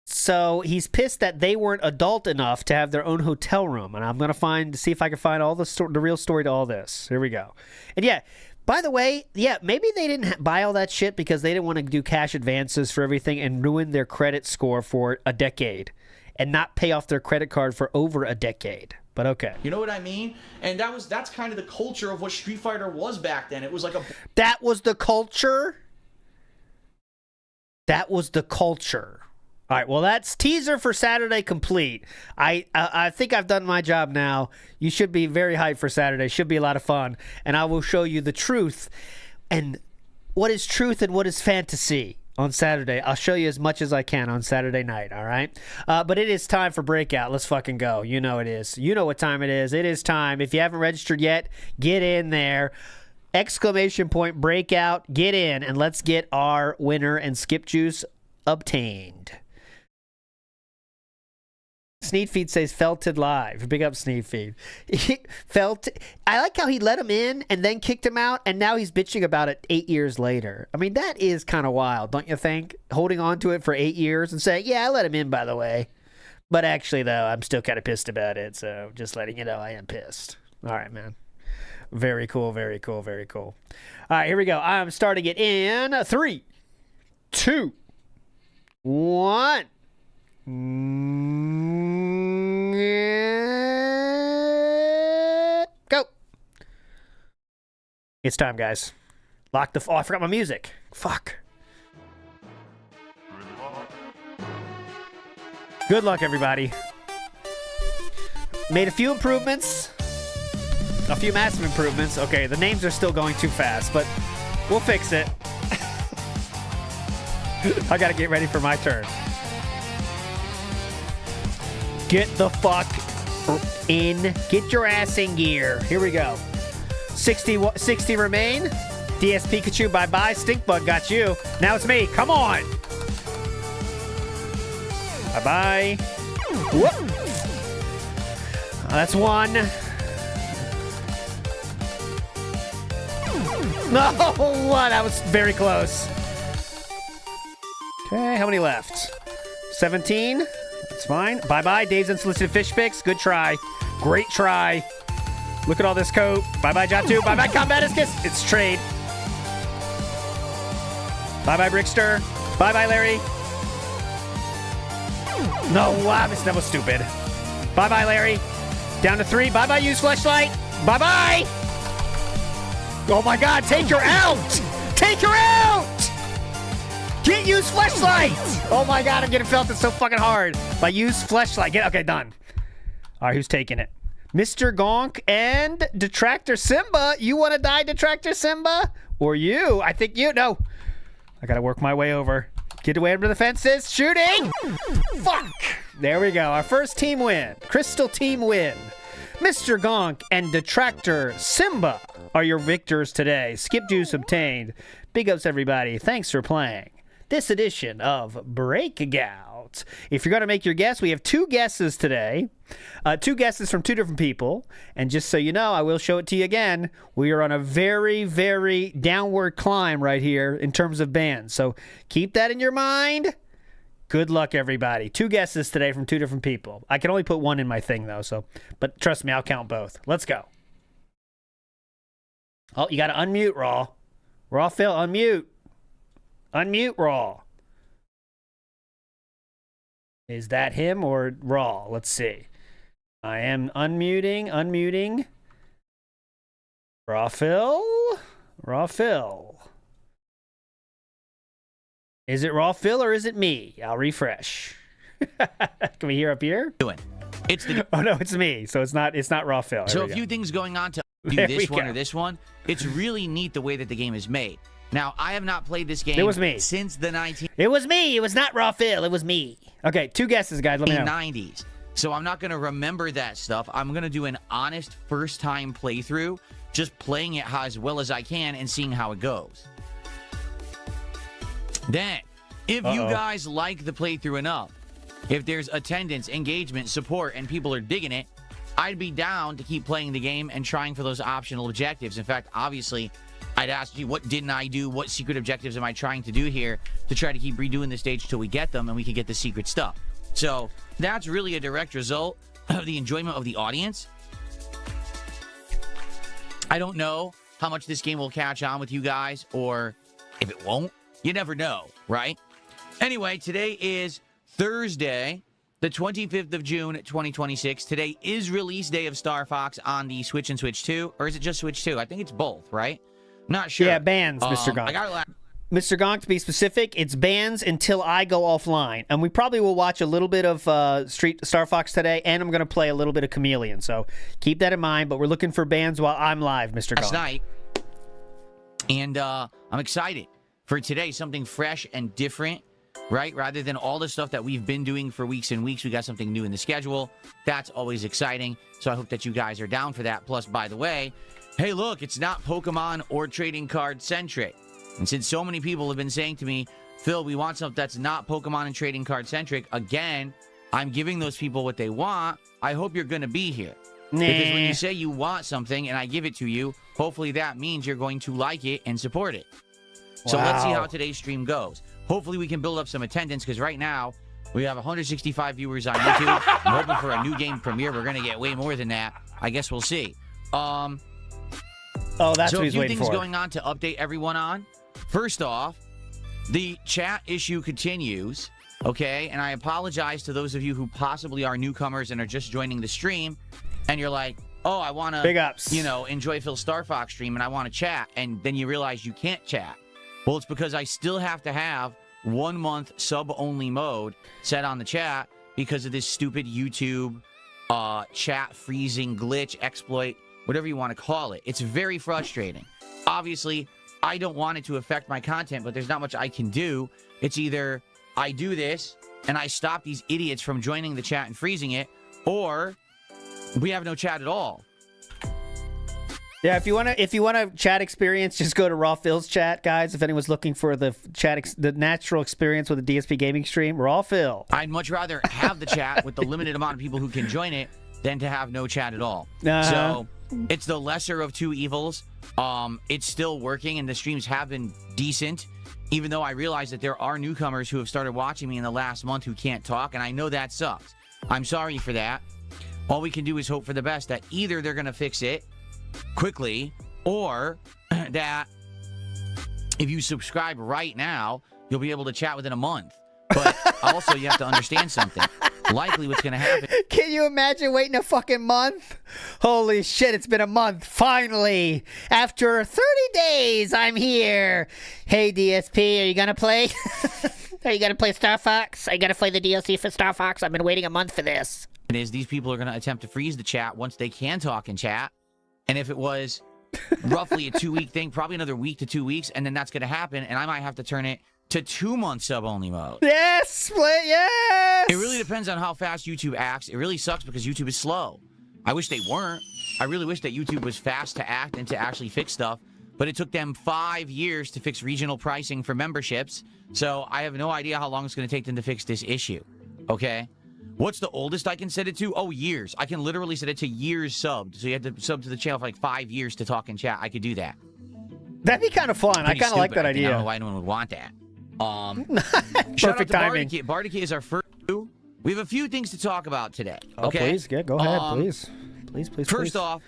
So he's pissed that they weren't adult enough to have their own hotel room. And I'm going to see if I can find all the real story to all this. Here we go. And yeah, by the way, yeah, maybe they didn't buy all that shit because they didn't want to do cash advances for everything and ruin their credit score for a decade and not pay off their credit card for over a decade. But okay.
You know what I mean? And that's kind of the culture of what Street Fighter was back then. It was like a...
That was the culture? That was the culture. All right, well, that's teaser for Saturday complete. I think I've done my job now. You should be very hyped for Saturday. Should be a lot of fun. And I will show you the truth and what is truth and what is fantasy on Saturday. I'll show you as much as I can on Saturday night, all right? But it is time for Breakout. Let's fucking go. You know it is. You know what time it is. It is time. If you haven't registered yet, get in there. ! Breakout. Get in, and let's get our winner and skip juice obtained. Sneedfeed says Felted live. Big up Sneedfeed. I like how he let him in and then kicked him out, and now he's bitching about it 8 years later. I mean, that is kind of wild, don't you think? Holding on to it for 8 years and saying, yeah, I let him in, by the way. But actually, though, I'm still kind of pissed about it, so just letting you know I am pissed. All right, man. Very cool, very cool, very cool. All right, here we go. I'm starting it in 3, 2, 1. Go. It's time, guys. Lock the... Oh, I forgot my music. Fuck. Good luck, everybody. Made a few improvements. A few massive improvements. Okay, the names are still going too fast, but we'll fix it. I gotta get ready for my turn. Get the fuck in. Get your ass in gear. Here we go. 60 remain. DS Pikachu, bye-bye. Stinkbug got you. Now it's me. Come on. Bye-bye. Whoop. That's one. No, that was very close. Okay, how many left? 17. That's fine. Bye-bye, Dave's Unsolicited Fish Picks. Good try. Great try. Look at all this coat. Bye-bye, Jatu. Bye-bye, Combatiscus. It's trade. Bye-bye, Brickster. Bye-bye, Larry. No, wow, that was stupid. Bye-bye, Larry. Down to 3. Bye-bye, Use Fleshlight. Bye-bye. Oh, my God. Take her out. Take her out. Get Use Fleshlight! Oh my God, I'm getting felted so fucking hard. By Use Fleshlight. Okay, done. All right, who's taking it? Mr. Gonk and Detractor Simba. You want to die, Detractor Simba? Or you? I think you. No. I got to work my way over. Get away under the fences. Shooting. Fuck. There we go. Our first team win. Crystal team win. Mr. Gonk and Detractor Simba are your victors today. Skip juice obtained. Big ups, everybody. Thanks for playing this edition of Breakgout. If you're going to make your guess, we have 2 guesses today. 2 guesses from 2 different people. And just so you know, I will show it to you again. We are on a very, very downward climb right here in terms of bands. So keep that in your mind. Good luck, everybody. 2 guesses today from 2 different people. I can only put 1 in my thing, though. But trust me, I'll count both. Let's go. Oh, you got to unmute, Raw. Raw Phil, unmute. Unmute, Raw. Is that him or Raw? Let's see. I am unmuting. Raw Phil. Is it Raw Phil or is it me? I'll refresh. Can we hear up here?
It's the.
Oh no, it's me. So it's not Raw Phil.
So a few things going on to do this one or this one. It's really neat the way that the game is made. Now, I have not played this game since the 1990s.
It was me. It was not Raw Phil. It was me. Okay, 2 guesses, guys. Let me know.
90s. So I'm not going to remember that stuff. I'm going to do an honest first-time playthrough, just playing it as well as I can and seeing how it goes. Then, if you guys like the playthrough enough, if there's attendance, engagement, support, and people are digging it, I'd be down to keep playing the game and trying for those optional objectives. In fact, obviously, I'd ask you, what didn't I do? What secret objectives am I trying to do here to try to keep redoing the stage till we get them and we can get the secret stuff? So that's really a direct result of the enjoyment of the audience. I don't know how much this game will catch on with you guys or if it won't. You never know, right? Anyway, today is Thursday, the 25th of June, 2026. Today is release day of Star Fox on the Switch and Switch 2. Or is it just Switch 2? I think it's both, right? Not sure.
Yeah, bans, Mr. Gonk. Mr. Gonk, to be specific, it's bans until I go offline. And we probably will watch a little bit of Star Fox today, and I'm going to play a little bit of Chameleon. So keep that in mind, but we're looking for bans while I'm live, Mr. Gonk.
Last night. And I'm excited for today, something fresh and different, right? Rather than all the stuff that we've been doing for weeks and weeks, we got something new in the schedule. That's always exciting. So I hope that you guys are down for that. Plus, by the way, hey, look, it's not Pokemon or trading card centric. And since so many people have been saying to me, Phil, we want something that's not Pokemon and trading card centric, again, I'm giving those people what they want. I hope you're going to be here. Because when you say you want something and I give it to you, hopefully that means you're going to like it and support it. So let's see how today's stream goes. Hopefully we can build up some attendance because right now we have 165 viewers on YouTube. I'm hoping for a new game premiere. We're going to get way more than that. I guess we'll see.
Oh, that's
so
what he's
a few
waiting
things
for.
Going on to update everyone on. First off, the chat issue continues, okay? And I apologize to those of you who possibly are newcomers and are just joining the stream, and you're like, oh, I want to,
big ups,
enjoy Phil's Star Fox stream, and I want to chat, and then you realize you can't chat. Well, it's because I still have to have 1 month sub-only mode set on the chat because of this stupid YouTube chat freezing glitch, exploit, whatever you want to call it. It's very frustrating. Obviously, I don't want it to affect my content, but there's not much I can do. It's either I do this and I stop these idiots from joining the chat and freezing it, or we have no chat at all.
Yeah, if you want a chat experience, just go to Raw Phil's chat, guys. If anyone's looking for the the natural experience with the DSP gaming stream, Raw Phil.
I'd much rather have the chat with the limited amount of people who can join it than to have no chat at all. So it's the lesser of two evils. It's still working, and the streams have been decent, even though I realize that there are newcomers who have started watching me in the last month who can't talk, and I know that sucks. I'm sorry for that. All we can do is hope for the best, that either they're going to fix it quickly, or that if you subscribe right now, you'll be able to chat within a month. But also, you have to understand something. Likely what's going to happen.
Can you imagine waiting a fucking month? Holy shit, it's been a month. Finally. After 30 days, I'm here. Hey, DSP, are you going to play? Are you going to play Star Fox? Are you going to play the DLC for Star Fox? I've been waiting a month for this.
is these people are going to attempt to freeze the chat once they can talk in chat. And if it was roughly a 2-week thing, probably another week to 2 weeks, and then that's going to happen, and I might have to turn it to 2-month sub-only mode.
Yes, split, yes!
It really depends on how fast YouTube acts. It really sucks because YouTube is slow. I wish they weren't. I really wish that YouTube was fast to act and to actually fix stuff, but it took them 5 years to fix regional pricing for memberships, so I have no idea how long it's going to take them to fix this issue, okay? What's the oldest I can set it to? Oh, years. I can literally set it to years subbed. So you have to sub to the channel for like 5 years to talk in chat. I could do that.
That'd be kind of fun. I kind of like that idea.
I don't know why anyone would want that.
Perfect timing.
Bardakid is our first. We have a few things to talk about today.
Oh,
okay?
please, go ahead, please. Please.
First off,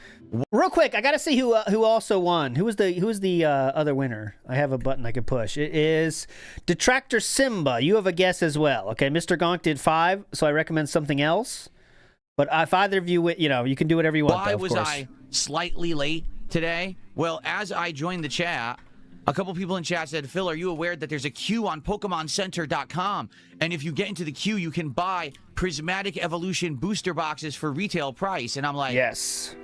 real quick, I gotta see who also won. Who was the other winner? I have a button I can push. It is Detractor Simba. You have a guess as well. Okay, Mr. Gonk did 5, so I recommend something else. But if either of you, you can do whatever you want.
Why
though,
was I slightly late today? Well, as I joined the chat, a couple people in chat said, Phil, are you aware that there's a queue on PokemonCenter.com? And if you get into the queue, you can buy Prismatic Evolution booster boxes for retail price. And I'm like,
yes.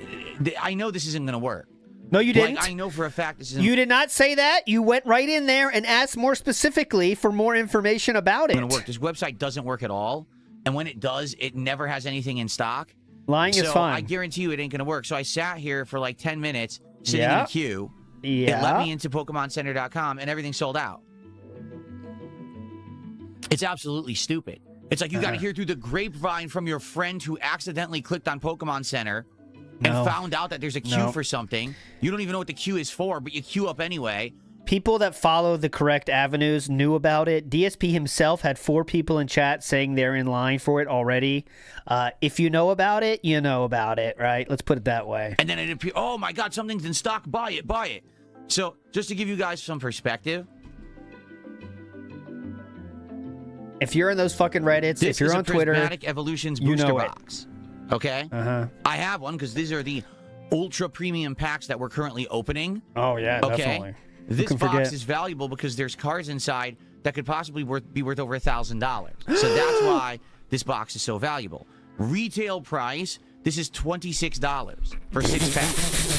I know this isn't going to work.
No, you didn't.
Like, I know for a fact this isn't.
You did not say that. You went right in there and asked more specifically for more information about it.
Going to work. This website doesn't work at all. And when it does, it never has anything in stock.
Lying is fine.
I guarantee you it ain't going to work. So I sat here for like 10 minutes sitting in a queue.
Yeah.
It let me into PokemonCenter.com and everything sold out. It's absolutely stupid. It's like you got to hear through the grapevine from your friend who accidentally clicked on Pokemon Center and found out that there's a queue for something. You don't even know what the queue is for, but you queue up anyway.
People that follow the correct avenues knew about it. DSP himself had 4 people in chat saying they're in line for it already. If you know about it, you know about it, right? Let's put it that way.
And then it appeared, oh my God, something's in stock. Buy it, buy it. So just to give you guys some perspective.
If you're in those fucking Reddits, if you're on Twitter,
Prismatic Evolutions booster box. Okay?
Uh-huh.
I have one because these are the ultra premium packs that we're currently opening.
Oh, yeah, definitely.
This box is valuable because there's cards inside that could possibly be worth over $1,000. So that's why this box is so valuable. Retail price, this is $26 for 6 packs.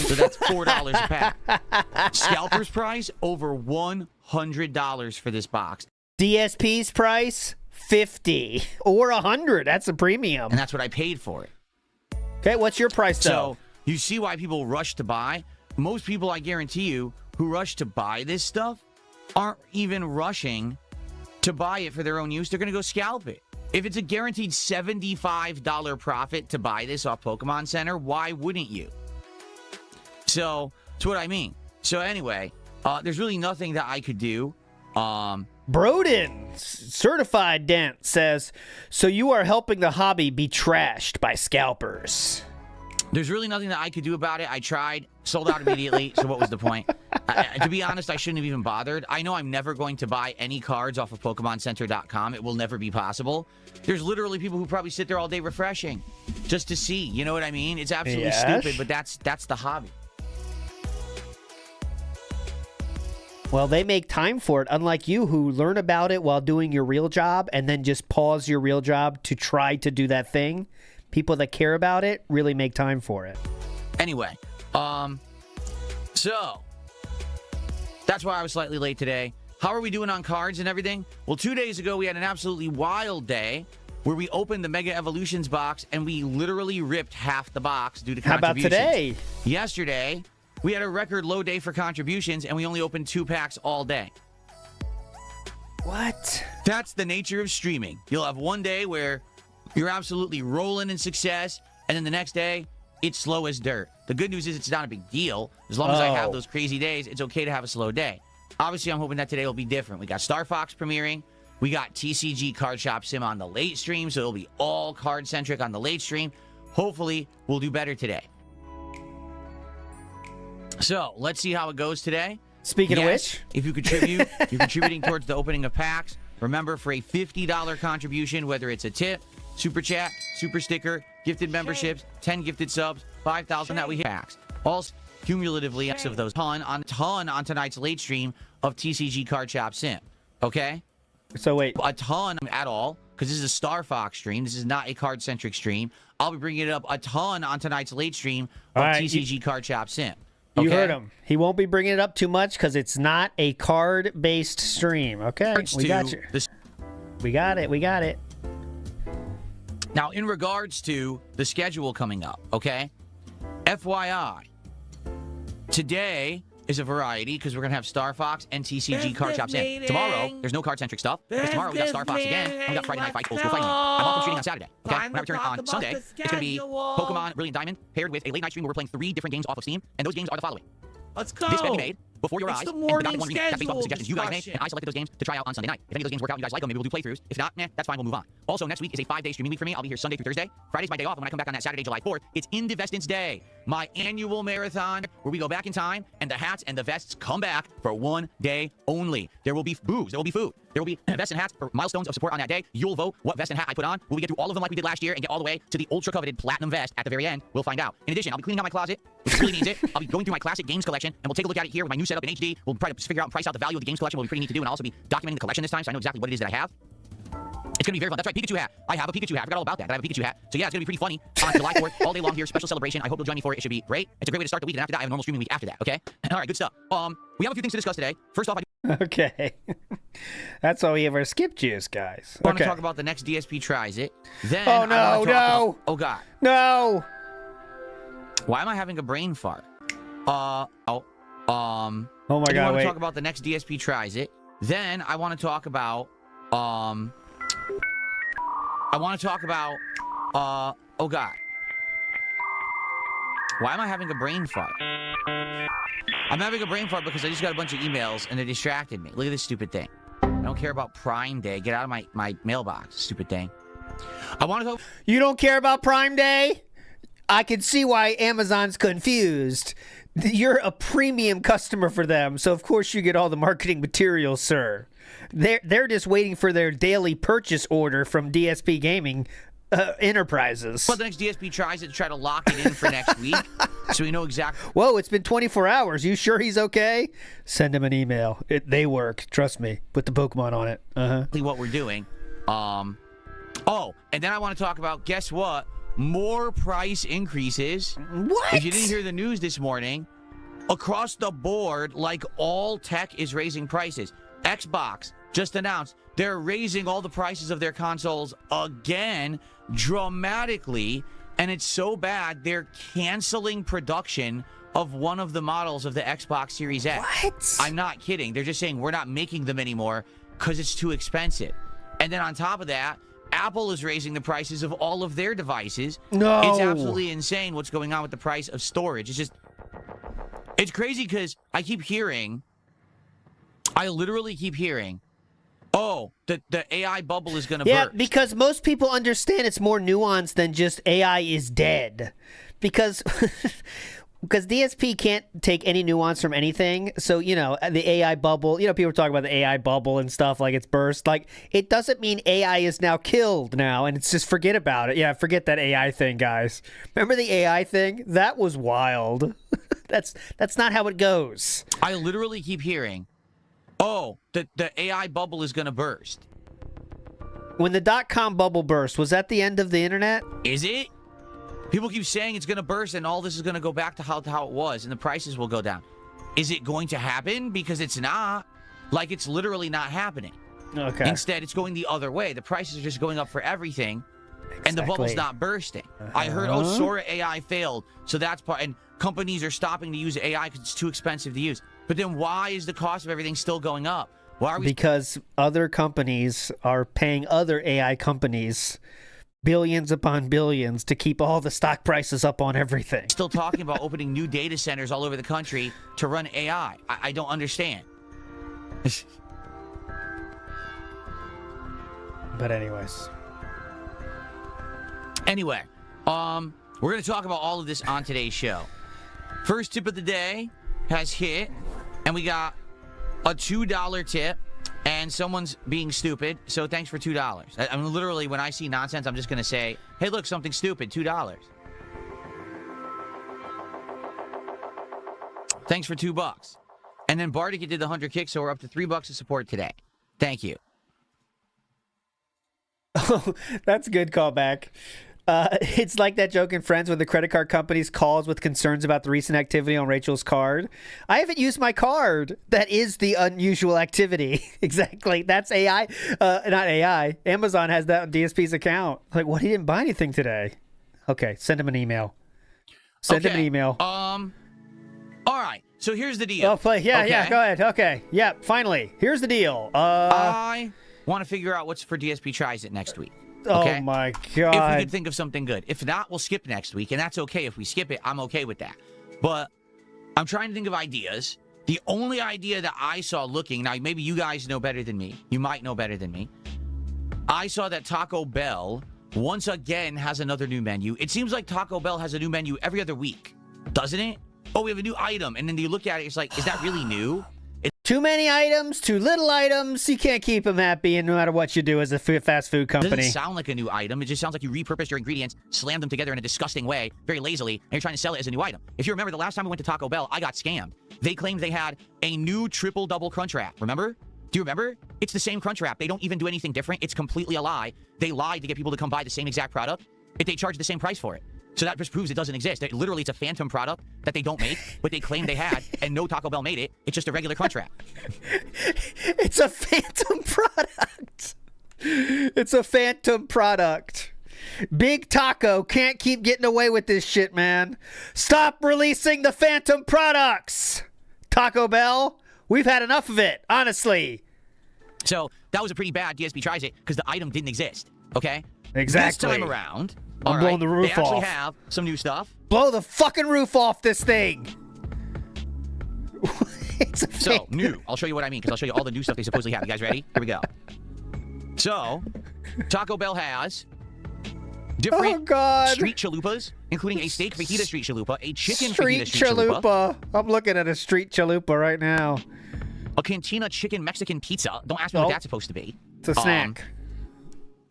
So that's $4 a pack. Scalper's price, over $100 for this box.
DSP's price, $50 or $100. That's a premium.
And that's what I paid for it.
Okay, what's your price, though?
So you see why people rush to buy? Most people, I guarantee you, who rush to buy this stuff aren't even rushing to buy it for their own use. They're going to go scalp it. If it's a guaranteed $75 profit to buy this off Pokemon Center, why wouldn't you? So that's what I mean. So anyway, there's really nothing that I could do.
Broden, certified dent, says, so you are helping the hobby be trashed by scalpers.
There's really nothing that I could do about it. I tried, sold out immediately, so what was the point? To be honest, I shouldn't have even bothered. I know I'm never going to buy any cards off of PokemonCenter.com. It will never be possible. There's literally people who probably sit there all day refreshing just to see. You know what I mean? It's absolutely stupid, but that's the hobby.
Well, they make time for it, unlike you who learn about it while doing your real job and then just pause your real job to try to do that thing. People that care about it really make time for it.
Anyway, so that's why I was slightly late today. How are we doing on cards and everything? Well, 2 days ago, we had an absolutely wild day where we opened the Mega Evolutions box and we literally ripped half the box due to contributions.
How about today?
Yesterday, we had a record low day for contributions and we only opened 2 packs all day.
What?
That's the nature of streaming. You'll have one day where you're absolutely rolling in success, and then the next day, it's slow as dirt. The good news is it's not a big deal. As long as I have those crazy days, it's okay to have a slow day. Obviously, I'm hoping that today will be different. We got Star Fox premiering. We got TCG Card Shop Sim on the late stream, so it'll be all card-centric on the late stream. Hopefully, we'll do better today. So, let's see how it goes today.
Speaking of which,
if you contribute, you're contributing towards the opening of packs. Remember, for a $50 contribution, whether it's a tip, super chat, super sticker, gifted memberships, 10 gifted subs, 5,000 that we hit packs. Also, cumulatively, of those ton on tonight's late stream of TCG Card Shop Sim. Okay?
So wait.
A ton at all, because this is a Star Fox stream. This is not a card-centric stream. I'll be bringing it up a ton on tonight's late stream of TCG Card Shop Sim.
You heard him. He won't be bringing it up too much because it's not a card-based stream. Okay, we got you. We got it. We got it.
Now, in regards to the schedule coming up, okay? FYI, today is a variety because we're going to have Star Fox and TCG Card Shop Sim. Tomorrow, there's no card-centric stuff because tomorrow we got Star Fox again and we got Friday Night Fights Old School Fighting. I'm off from shooting on Saturday, okay? When I return on Sunday, it's going to be Pokemon Brilliant Diamond paired with a late night stream where we're playing 3 different games off of Steam, and those games are the following.
Let's go.
This bet we made before your eyes,
the
and we got the
morning
one remake. That's based off the suggestions you guys made,
discussion.
and I selected those games to try out on Sunday night. If any of those games work out and you guys like them, maybe we'll do playthroughs. If not, that's fine, we'll move on. Also, next week is a 5-day streaming week for me. I'll be here Sunday through Thursday. Friday's my day off, and when I come back on that Saturday, July 4th, it's Indivestance Day, my annual marathon where we go back in time, and the hats and the vests come back for 1 day only. There will be booze. There will be food. There will be vests and hats for milestones of support on that day. You'll vote what vest and hat I put on. Will we get through all of them like we did last year and get all the way to the ultra-coveted platinum vest at the very end? We'll find out. In addition, I'll be cleaning out my closet, which really needs it. I'll be going through my classic games collection, and we'll take a look at it here with my new setup in HD. We'll try to figure out and price out the value of the games collection. Will be pretty neat to do, and I'll also be documenting the collection this time, so I know exactly what it is that I have. It's going to be very fun. That's right, Pikachu hat. I have a Pikachu hat. I forgot all about that. I have a Pikachu hat. So yeah, it's going to be pretty funny on July 4th, all day long here. Special celebration. I hope you'll join me for it. It should be great. It's a great way to start the week, and after that, I have a normal streaming week after that, okay? All right, good stuff. We have a few things to discuss today. First off,
Okay. That's why we have our skip juice, guys.
I want to talk about the next DSP tries it. Then
oh, no.
Oh, God.
No.
Why am I having a brain fart?
Oh, my God,
I want to talk about the next DSP tries it. Then I want to talk about, oh, God. Why am I having a brain fart? I'm having a brain fart because I just got a bunch of emails and they distracted me. Look at this stupid thing. I don't care about Prime Day. Get out of my mailbox, stupid thing. I want to go.
You don't care about Prime Day? I can see why Amazon's confused. You're a premium customer for them, so of course you get all the marketing materials, sir. They're just waiting for their daily purchase order from DSP Gaming Enterprises.
But the next DSP tries it to try to lock it in for next week, so we know exactly.
Whoa, it's been 24 hours. You sure he's okay? Send him an email. They work. Trust me. Put the Pokemon on it.
What we're doing. Oh, and then I want to talk about, guess what? More price increases.
What?
If you didn't hear the news this morning, across the board, like all tech is raising prices. Xbox just announced they're raising all the prices of their consoles again dramatically, and it's so bad they're canceling production of one of the models of the Xbox Series X.
What?
I'm not kidding. They're just saying we're not making them anymore because it's too expensive. And then on top of that, Apple is raising the prices of all of their devices.
No.
It's absolutely insane what's going on with the price of storage. It's crazy because I literally keep hearing, oh, the AI bubble is going to burst.
Yeah, because most people understand it's more nuanced than just AI is dead. Because DSP can't take any nuance from anything. So, the AI bubble, people talk about the AI bubble and stuff like it's burst. Like, it doesn't mean AI is now killed now, and it's just forget about it. Yeah, forget that AI thing, guys. Remember the AI thing? That was wild. That's not how it goes.
I literally keep hearing, oh, the AI bubble is going to burst.
When the .com bubble burst, was that the end of the internet?
Is it? People keep saying it's going to burst and all this is going to go back to how it was and the prices will go down. Is it going to happen? Because it's not. Like, it's literally not happening.
Okay.
Instead, it's going the other way. The prices are just going up for everything, and the bubble's not bursting. I heard, Sora AI failed, so that's part. And companies are stopping to use AI because it's too expensive to use. But then why is the cost of everything still going up? Why are we?
Because other companies are paying other AI companies billions upon billions to keep all the stock prices up on everything.
Still talking about opening new data centers all over the country to run AI. I don't understand.
But anyways.
Anyway, we're going to talk about all of this on today's show. First tip of the day has hit, and we got a $2 tip. And someone's being stupid, so thanks for $2. I mean, literally, when I see nonsense, I'm just going to say, hey, look, something stupid, $2. Thanks for $2. And then Bardic did the 100 kicks, so we're up to $3 of support today. Thank you.
Oh, that's a good callback. It's like that joke in Friends when the credit card companies calls with concerns about the recent activity on Rachel's card. I haven't used my card. That is the unusual activity. Exactly. That's AI. Not AI. Amazon has that on DSP's account. Like, what? He didn't buy anything today. Okay, send him an email. Send him an email.
All right. So here's the deal.
Oh, play. Yeah, go ahead. Okay. Yeah, finally. Here's the deal.
I want to figure out what's for DSP Tries It next week. Okay?
Oh, my
If
God.
we could think of something good. If not, we'll skip next week, and that's okay. If we skip it, I'm okay with that. But I'm trying to think of ideas. The only idea that I saw looking, now maybe you guys know better than me. You might know better than me. I saw that Taco Bell, once again, has another new menu. It seems like Taco Bell has a new menu every other week, doesn't it? Oh, we have a new item. And then you look at it, it's like, is that really new?
Too many items, too little items. You can't keep them happy, and no matter what you do as a fast food
It
company.
doesn't sound like a new item. It just sounds like you repurposed your ingredients, slammed them together in a disgusting way, very lazily, and you're trying to sell it as a new item. If you remember, the last time we went to Taco Bell, I got scammed. They claimed they had a new triple double crunch wrap. Remember? Do you remember? It's the same crunch wrap. They don't even do anything different. It's completely a lie. They lied to get people to come buy the same exact product. If they charge the same price for it. So that just proves it doesn't exist. Literally, it's a phantom product that they don't make, but they claim they had, and no Taco Bell made it. It's just a regular crunch wrap.
It's a phantom product. It's a phantom product. Big Taco can't keep getting away with this shit, man. Stop releasing the phantom products. Taco Bell, we've had enough of it, honestly.
So that was a pretty bad DSP Tries It because the item didn't exist, okay?
Exactly.
This time around,
I'm blowing the roof
they
off.
actually have some new stuff.
Blow the fucking roof off this thing.
So, new. I'll show you what I mean, because I'll show you all the new stuff they supposedly have. You guys ready? Here we go. So, Taco Bell has different street chalupas, including a steak fajita street chalupa, a chicken fajita street chalupa.
I'm looking at a street chalupa right now.
A cantina chicken Mexican pizza. Don't ask me what that's supposed to be.
It's a snack.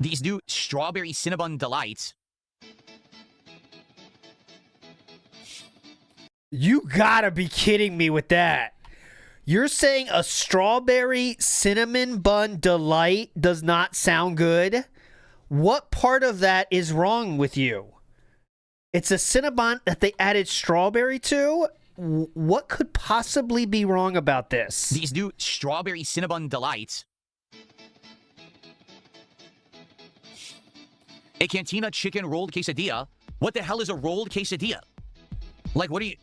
These new strawberry Cinnabon delights.
You gotta be kidding me with that. You're saying a strawberry cinnamon bun delight does not sound good? What part of that is wrong with you? It's a Cinnabon that they added strawberry to? What could possibly be wrong about this?
These new strawberry Cinnabon delights. A cantina chicken rolled quesadilla. What the hell is a rolled quesadilla? Like, what do you...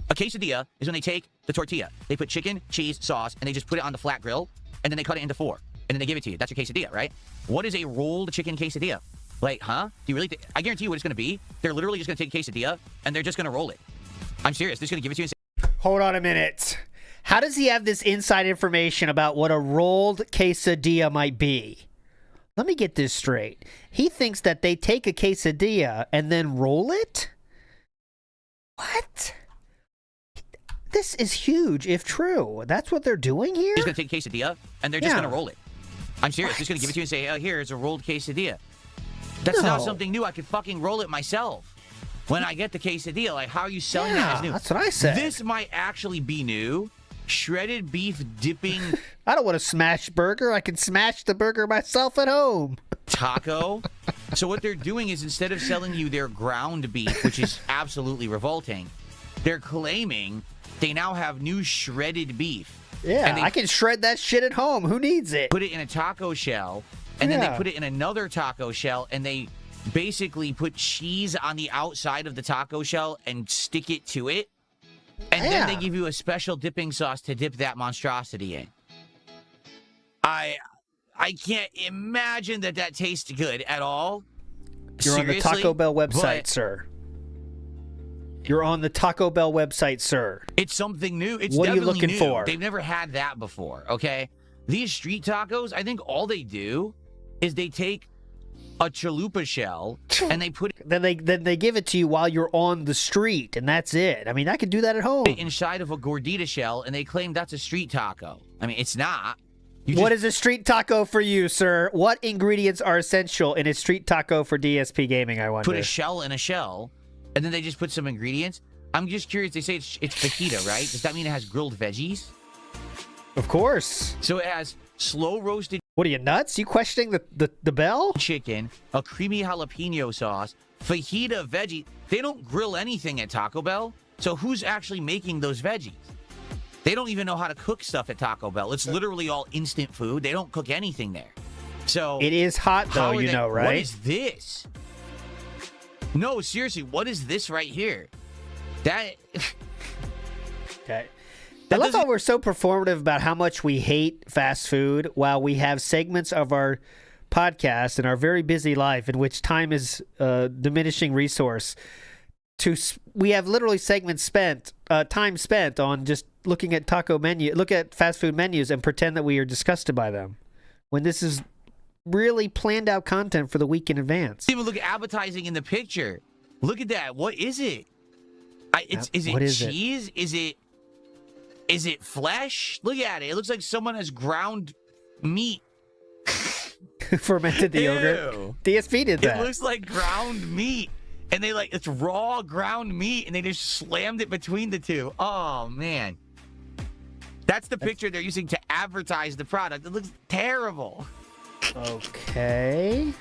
A quesadilla is when they take the tortilla, they put chicken, cheese, sauce, and they just put it on the flat grill, and then they cut it into 4, and then they give it to you. That's your quesadilla, right? What is a rolled chicken quesadilla? Like, huh? Do you really think... I guarantee you what it's going to be. They're literally just going to take a quesadilla, and they're just going to roll it. I'm serious. They're just going to give it to you and say...
Hold on a minute. How does he have this inside information about what a rolled quesadilla might be? Let me get this straight. He thinks that they take a quesadilla and then roll it? What? This is huge, if true. That's what they're doing here?
He's going to take a quesadilla, and they're just going to roll it. I'm serious. They're just going to give it to you and say, oh, here, it's a rolled quesadilla. That's not something new. I could fucking roll it myself. When I get the quesadilla, like, how are you selling that as new?
That's what I said.
This might actually be new. Shredded beef dipping...
I don't want a smash burger. I can smash the burger myself at home.
Taco. So what they're doing is instead of selling you their ground beef, which is absolutely revolting, they're claiming they now have new shredded beef.
Yeah, I can shred that shit at home. Who needs it?
Put it in a taco shell, and then they put it in another taco shell, and they basically put cheese on the outside of the taco shell and stick it to it. And then they give you a special dipping sauce to dip that monstrosity in. I can't imagine that tastes good at all.
You're on the Taco Bell website, sir. You're on the Taco Bell website, sir.
It's something new. It's
what are you
definitely
looking
new.
for?
They've never had that before, okay? These street tacos, I think all they do is they take a chalupa shell and they put it...
Then they give it to you while you're on the street, and that's it. I mean, I could do that at home.
Inside of a gordita shell, and they claim that's a street taco. I mean, it's not.
What is a street taco for you, sir? What ingredients are essential in a street taco for DSP Gaming, I wonder?
Put a shell in a shell, and then they just put some ingredients. I'm just curious. They say it's fajita, right? Does that mean it has grilled veggies?
Of course.
So it has slow roasted
What are you, nuts? You questioning the bell?
Chicken, a creamy jalapeno sauce, fajita veggie. They don't grill anything at Taco Bell, so who's actually making those veggies? They don't even know how to cook stuff at Taco Bell. It's literally all instant food. They don't cook anything there. So
it is hot, though, you know, right?
What is this? No, seriously, what is this right here? That...
Okay. I love how we're so performative about how much we hate fast food while we have segments of our podcast and our very busy life in which time is a diminishing resource. We have literally time spent on just looking at look at fast food menus and pretend that we are disgusted by them. When this is really planned out content for the week in advance.
Even look appetizing in the picture. Look at that. What is it? Is it cheese? Is it flesh? Look at it. It looks like someone has ground meat.
Fermented the yogurt. DSP did that.
It looks like ground meat. And it's raw ground meat, and they just slammed it between the two. Oh, man. That's the picture they're using to advertise the product. It looks terrible.
Okay.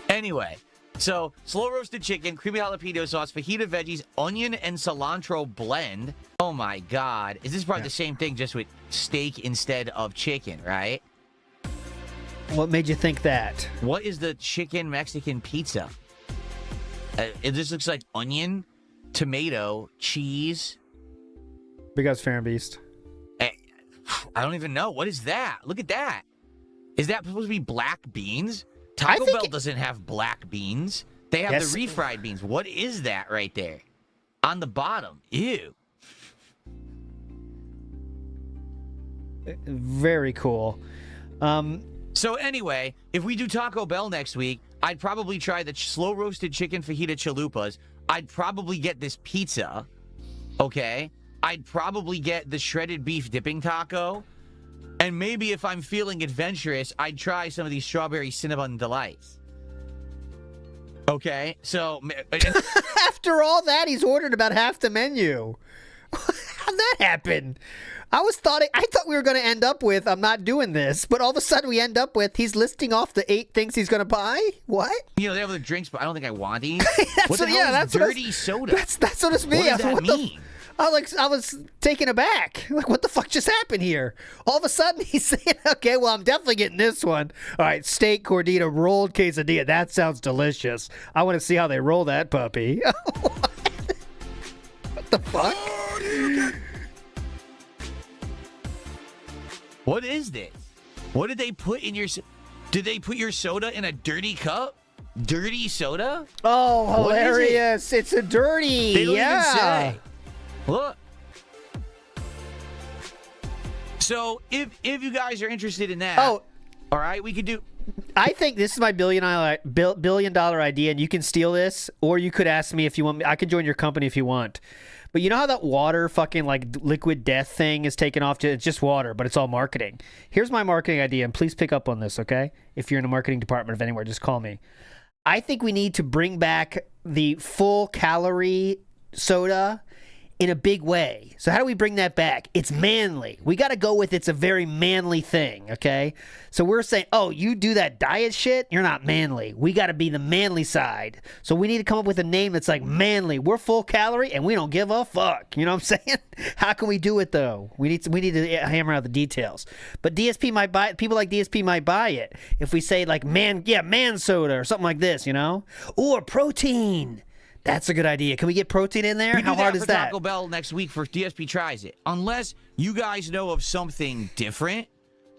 Anyway, so slow roasted chicken, creamy jalapeno sauce, fajita veggies, onion and cilantro blend. Oh my God. Is this probably the same thing just with steak instead of chicken, right?
What made you think that?
What is the chicken Mexican pizza? It just looks like onion, tomato, cheese.
Big House Fair and Beast.
I don't even know. What is that? Look at that. Is that supposed to be black beans? Taco Bell doesn't have black beans. They have the refried beans. What is that right there? On the bottom. Ew.
Very cool.
So anyway, if we do Taco Bell next week, I'd probably try the slow-roasted chicken fajita chalupas. I'd probably get this pizza. Okay? I'd probably get the shredded beef dipping taco. And maybe if I'm feeling adventurous, I'd try some of these strawberry cinnamon delights. Okay, so...
After all that, he's ordered about half the menu. How'd that happen? I thought we were going to end up with, I'm not doing this, but all of a sudden we end up with, he's listing off the 8 things he's going to buy? What?
You know, they have the drinks, but I don't think I want these.
What the hell is dirty soda? That's what it's me.
What does that mean?
I was taken aback. Like, what the fuck just happened here? All of a sudden, he's saying, okay, well, I'm definitely getting this one. All right, steak gordita, rolled quesadilla. That sounds delicious. I want to see how they roll that puppy. What the fuck?
What is this? What did they put in your... Did they put your soda in a dirty cup? Dirty soda?
Oh, hilarious. It's a dirty.
They don't even say. Look. So if you guys are interested in that, all right, we could do.
I think this is my billion dollar idea, and you can steal this, or you could ask me if you want. I could join your company if you want. But you know how that water fucking like liquid death thing is taken off? It's just water, but it's all marketing. Here's my marketing idea, and please pick up on this, okay? If you're in the marketing department of anywhere, just call me. I think we need to bring back the full calorie soda in a big way. So how do we bring that back? It's manly. We got to go with it's a very manly thing, okay? So we're saying, oh, you do that diet shit? You're not manly. We got to be the manly side. So we need to come up with a name that's like manly. We're full calorie and we don't give a fuck. You know what I'm saying? How can we do it though? We need to hammer out the details. But DSP might buy it. People like DSP might buy it if we say like man soda or something like this, you know? Or protein. That's a good idea. Can we get protein in there? How hard is that?
Taco Bell next week for DSP tries it. Unless you guys know of something different,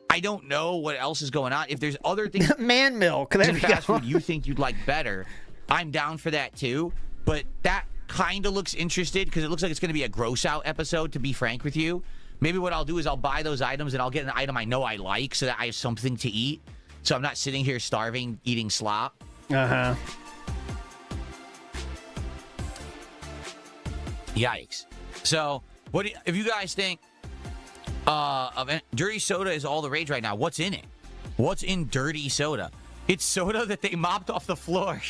I don't know what else is going on. If there's other things
man milk
in fast food you think you'd like better, I'm down for that too. But that kind of looks interested because it looks like it's going to be a gross out episode, to be frank with you. Maybe what I'll do is I'll buy those items and I'll get an item I know I like so that I have something to eat. So I'm not sitting here starving, eating slop.
Uh-huh.
Yikes. So, if you guys think dirty soda is all the rage right now, what's in it? What's in dirty soda? It's soda that they mopped off the floor.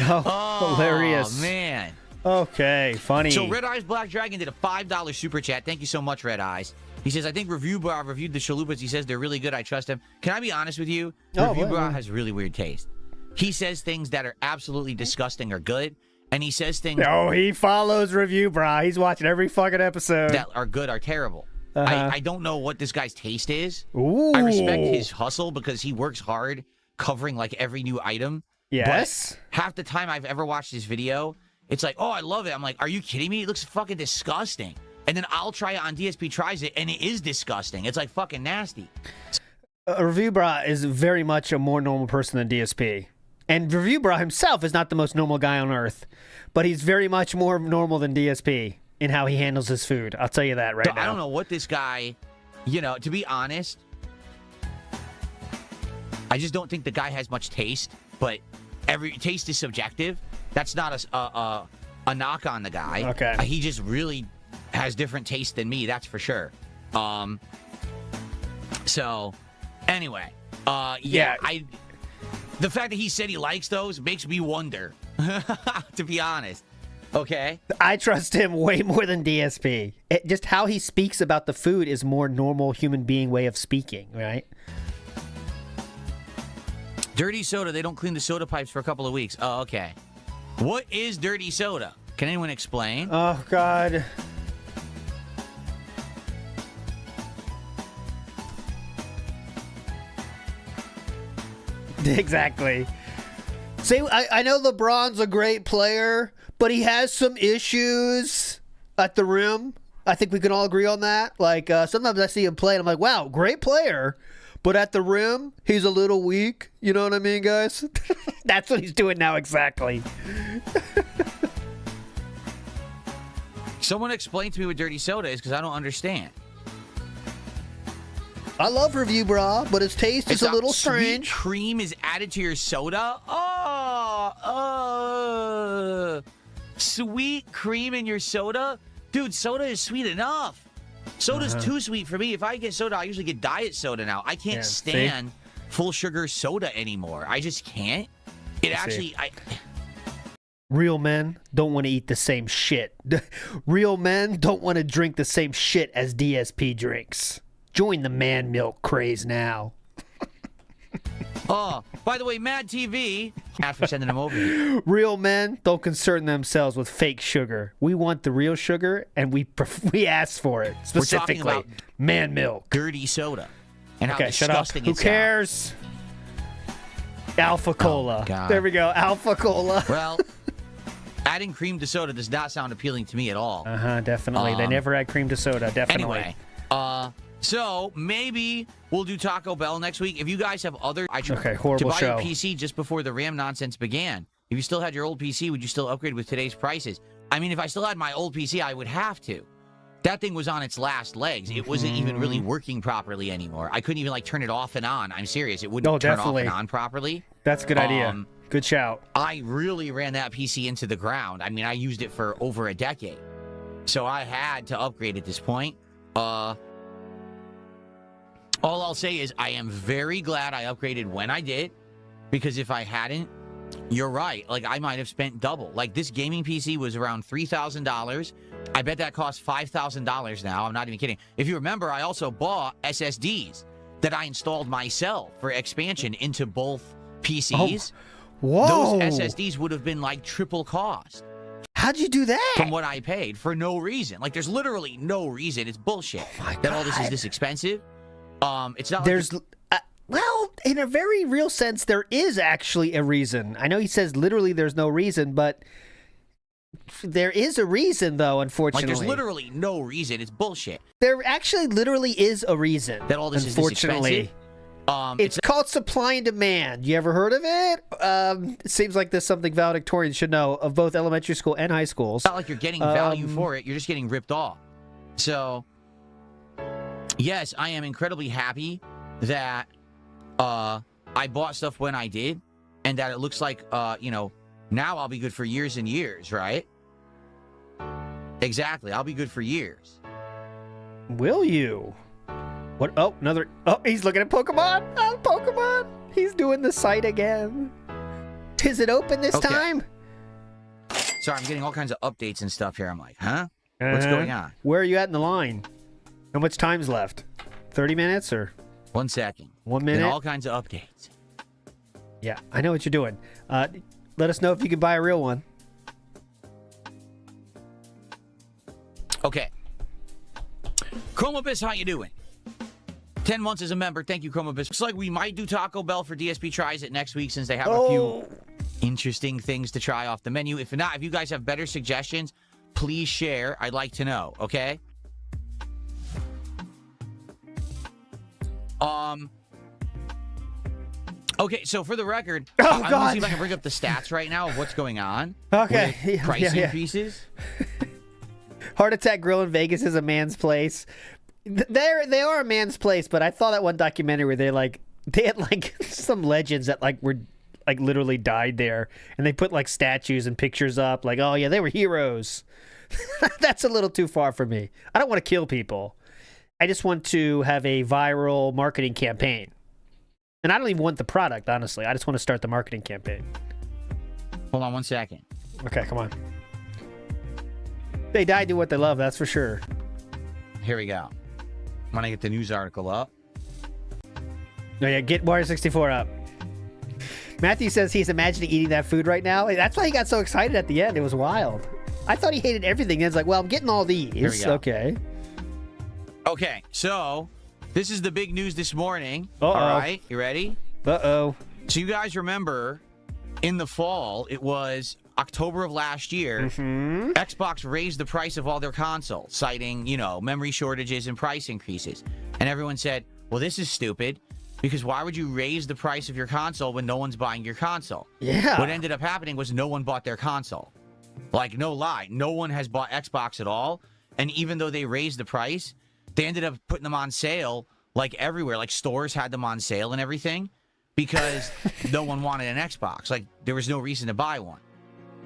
Oh, hilarious.
Oh, man.
Okay, funny.
So, Red Eyes Black Dragon did a $5 super chat. Thank you so much, Red Eyes. He says, I think Review Bra reviewed the chalupas. He says they're really good. I trust him. Can I be honest with you? Review Bra has really weird taste. He says things that are absolutely disgusting are good, and he says things
he follows Review Bra. He's watching every fucking episode.
that are good are terrible. I don't know what this guy's taste is.
Ooh.
I respect his hustle because he works hard covering like every new item.
Yes.
But half the time I've ever watched his video, it's like, oh, I love it. I'm like, are you kidding me? It looks fucking disgusting. And then I'll try it on DSP tries it, and it is disgusting. It's like fucking nasty.
Review Bra is very much a more normal person than DSP. And Review Bra himself is not the most normal guy on earth, but he's very much more normal than DSP in how he handles his food. I'll tell you that right now.
I don't know what this guy, to be honest, I just don't think the guy has much taste, but every taste is subjective. That's not a knock on the guy.
Okay.
He just really has different taste than me, that's for sure. So, anyway, the fact that he said he likes those makes me wonder, to be honest. Okay.
I trust him way more than DSP. Just how he speaks about the food is more normal human being way of speaking, right?
Dirty soda. They don't clean the soda pipes for a couple of weeks. Oh, okay. What is dirty soda? Can anyone explain?
Oh, God. Exactly. See, I know LeBron's a great player, but he has some issues at the rim. I think we can all agree on that. Like, sometimes I see him play, and I'm like, wow, great player. But at the rim, he's a little weak. You know what I mean, guys? That's what he's doing now, exactly.
Someone explain to me what dirty soda is, because I don't understand.
I love Review Bra, but his taste is a little strange.
Sweet cream is added to your soda? Sweet cream in your soda? Dude, soda is sweet enough. Soda's too sweet for me. If I get soda, I usually get diet soda now. I can't stand full sugar soda anymore. I just can't.
Real men don't want to eat the same shit. Real men don't want to drink the same shit as DSP drinks. Join the man milk craze now.
By the way, Mad TV, after sending them over here.
Real men don't concern themselves with fake sugar. We want the real sugar, and we ask for it specifically.
We're talking about
man milk,
dirty soda, and how
shut up.
disgusting
Who
it's
cares? Alpha Cola.
God.
There we go. Alpha Cola.
Well, adding cream to soda does not sound appealing to me at all.
Definitely. They never add cream to soda. Definitely.
Anyway, so maybe we'll do Taco Bell next week. If you guys have other...
horrible
to buy
show.
your PC just before the RAM nonsense began. If you still had your old PC, would you still upgrade with today's prices? I mean, if I still had my old PC, I would have to. That thing was on its last legs. It wasn't even really working properly anymore. I couldn't even turn it off and on. I'm serious. It wouldn't turn off and on properly.
That's a good idea. Good shout.
I really ran that PC into the ground. I mean, I used it for over a decade. So I had to upgrade at this point. All I'll say is I am very glad I upgraded when I did, because if I hadn't, you're right. I might have spent double. This gaming PC was around $3,000. I bet that cost $5,000 now. I'm not even kidding. If you remember, I also bought SSDs that I installed myself for expansion into both PCs.
Whoa.
Those SSDs would have been triple cost.
How'd you do that?
From what I paid for no reason. There's literally no reason. It's bullshit that all this is this expensive. It's not.
Well, in a very real sense, there is actually a reason. I know he says literally there's no reason, but there is a reason, though, unfortunately.
There's literally no reason. It's bullshit.
There actually literally is a reason.
That all this is this expensive.
It's called supply and demand. You ever heard of it? It seems like there's something valedictorians should know of both elementary school and high schools.
It's not like you're getting value for it. You're just getting ripped off. So, yes, I am incredibly happy that I bought stuff when I did, and that it looks like, now I'll be good for years and years, right? Exactly. I'll be good for years.
Will you? What? Oh, another. Oh, he's looking at Pokemon. Oh, Pokemon. He's doing the site again. Is it open this time?
Sorry, I'm getting all kinds of updates and stuff here. I'm like, huh? What's going on?
Where are you at in the line? How much time's left? 30 minutes or?
1 second.
1 minute?
And all kinds of updates.
Yeah, I know what you're doing. Let us know if you can buy a real one.
Okay. Chromabis, how you doing? 10 months as a member. Thank you, Chromabis. Looks like we might do Taco Bell for DSP Tries It next week since they have a few interesting things to try off the menu. If not, if you guys have better suggestions, please share. I'd like to know, okay? Okay, so for the record, I'm going to see if I can bring up the stats right now of what's going on.
Okay.
With price increases.
Heart Attack Grill in Vegas is a man's place. They are a man's place, but I saw that one documentary where they had like some legends that were literally died there, and they put like statues and pictures up, like, oh yeah, they were heroes. That's a little too far for me. I don't want to kill people. I just want to have a viral marketing campaign. And I don't even want the product, honestly. I just want to start the marketing campaign.
Hold on 1 second.
Okay, come on. They die do what they love, that's for sure.
Here we go. I'm going to get the news article up.
No, yeah, get Wario 64 up. Matthew says he's imagining eating that food right now. That's why he got so excited at the end. It was wild. I thought he hated everything. And it's like, well, I'm getting all these.
Here we go.
Okay.
Okay, so this is the big news this morning.
Uh-oh.
All right, you ready?
Uh-oh.
So you guys remember in the fall, it was October of last year, Xbox raised the price of all their consoles, citing, memory shortages and price increases. And everyone said, well, this is stupid, because why would you raise the price of your console when no one's buying your console?
Yeah.
What ended up happening was no one bought their console. Like, no lie. No one has bought Xbox at all. And even though they raised the price, they ended up putting them on sale, like, everywhere. Like, stores had them on sale and everything because no one wanted an Xbox. Like, there was no reason to buy one.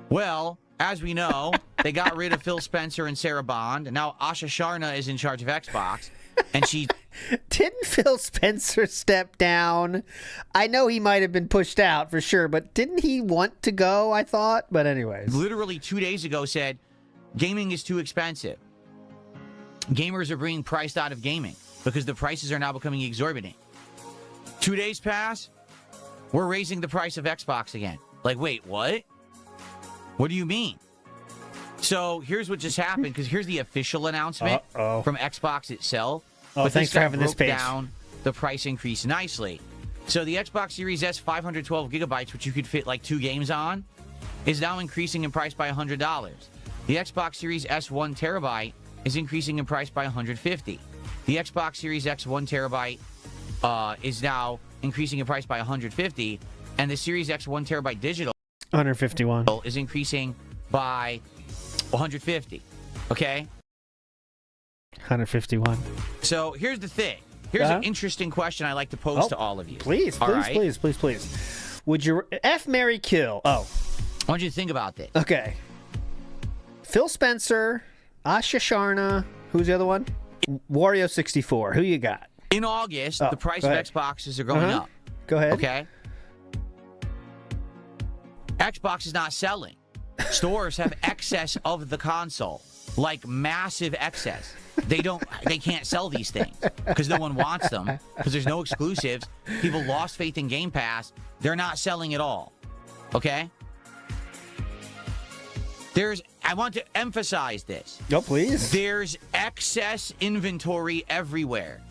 Well, as we know, they got rid of Phil Spencer and Sarah Bond, and now Asha Sharna is in charge of Xbox, and she...
Didn't Phil Spencer step down? I know he might have been pushed out for sure, but didn't he want to go, I thought? But anyways.
Literally 2 days ago said, gaming is too expensive. Gamers are being priced out of gaming because the prices are now becoming exorbitant. 2 days pass, we're raising the price of Xbox again. Like, wait, what? What do you mean? So here's what just happened, because here's the official announcement from Xbox itself.
Oh,
but
thanks for having this page.
Down the price increase nicely. So the Xbox Series S 512 gigabytes, which you could fit like 2 games on, is now increasing in price by $100. The Xbox Series S 1 terabyte is increasing in price by $150. The Xbox Series X 1 terabyte is now increasing in price by $150, and the Series X 1 terabyte digital
151
is increasing by $150. Okay?
151.
So here's the thing. Here's an interesting question I like to pose to all of you.
Please. Would you F, marry, kill? I
want you to think about this.
Okay. Phil Spencer, Asha Sharna, who's the other one? Wario 64. Who you got?
In August, the price of Xboxes are going up.
Go ahead.
Okay? Xbox is not selling. Stores have excess of the console. Like massive excess. They can't sell these things because no one wants them, because there's no exclusives. People lost faith in Game Pass. They're not selling at all. Okay? I want to emphasize this.
No, please.
There's excess inventory everywhere.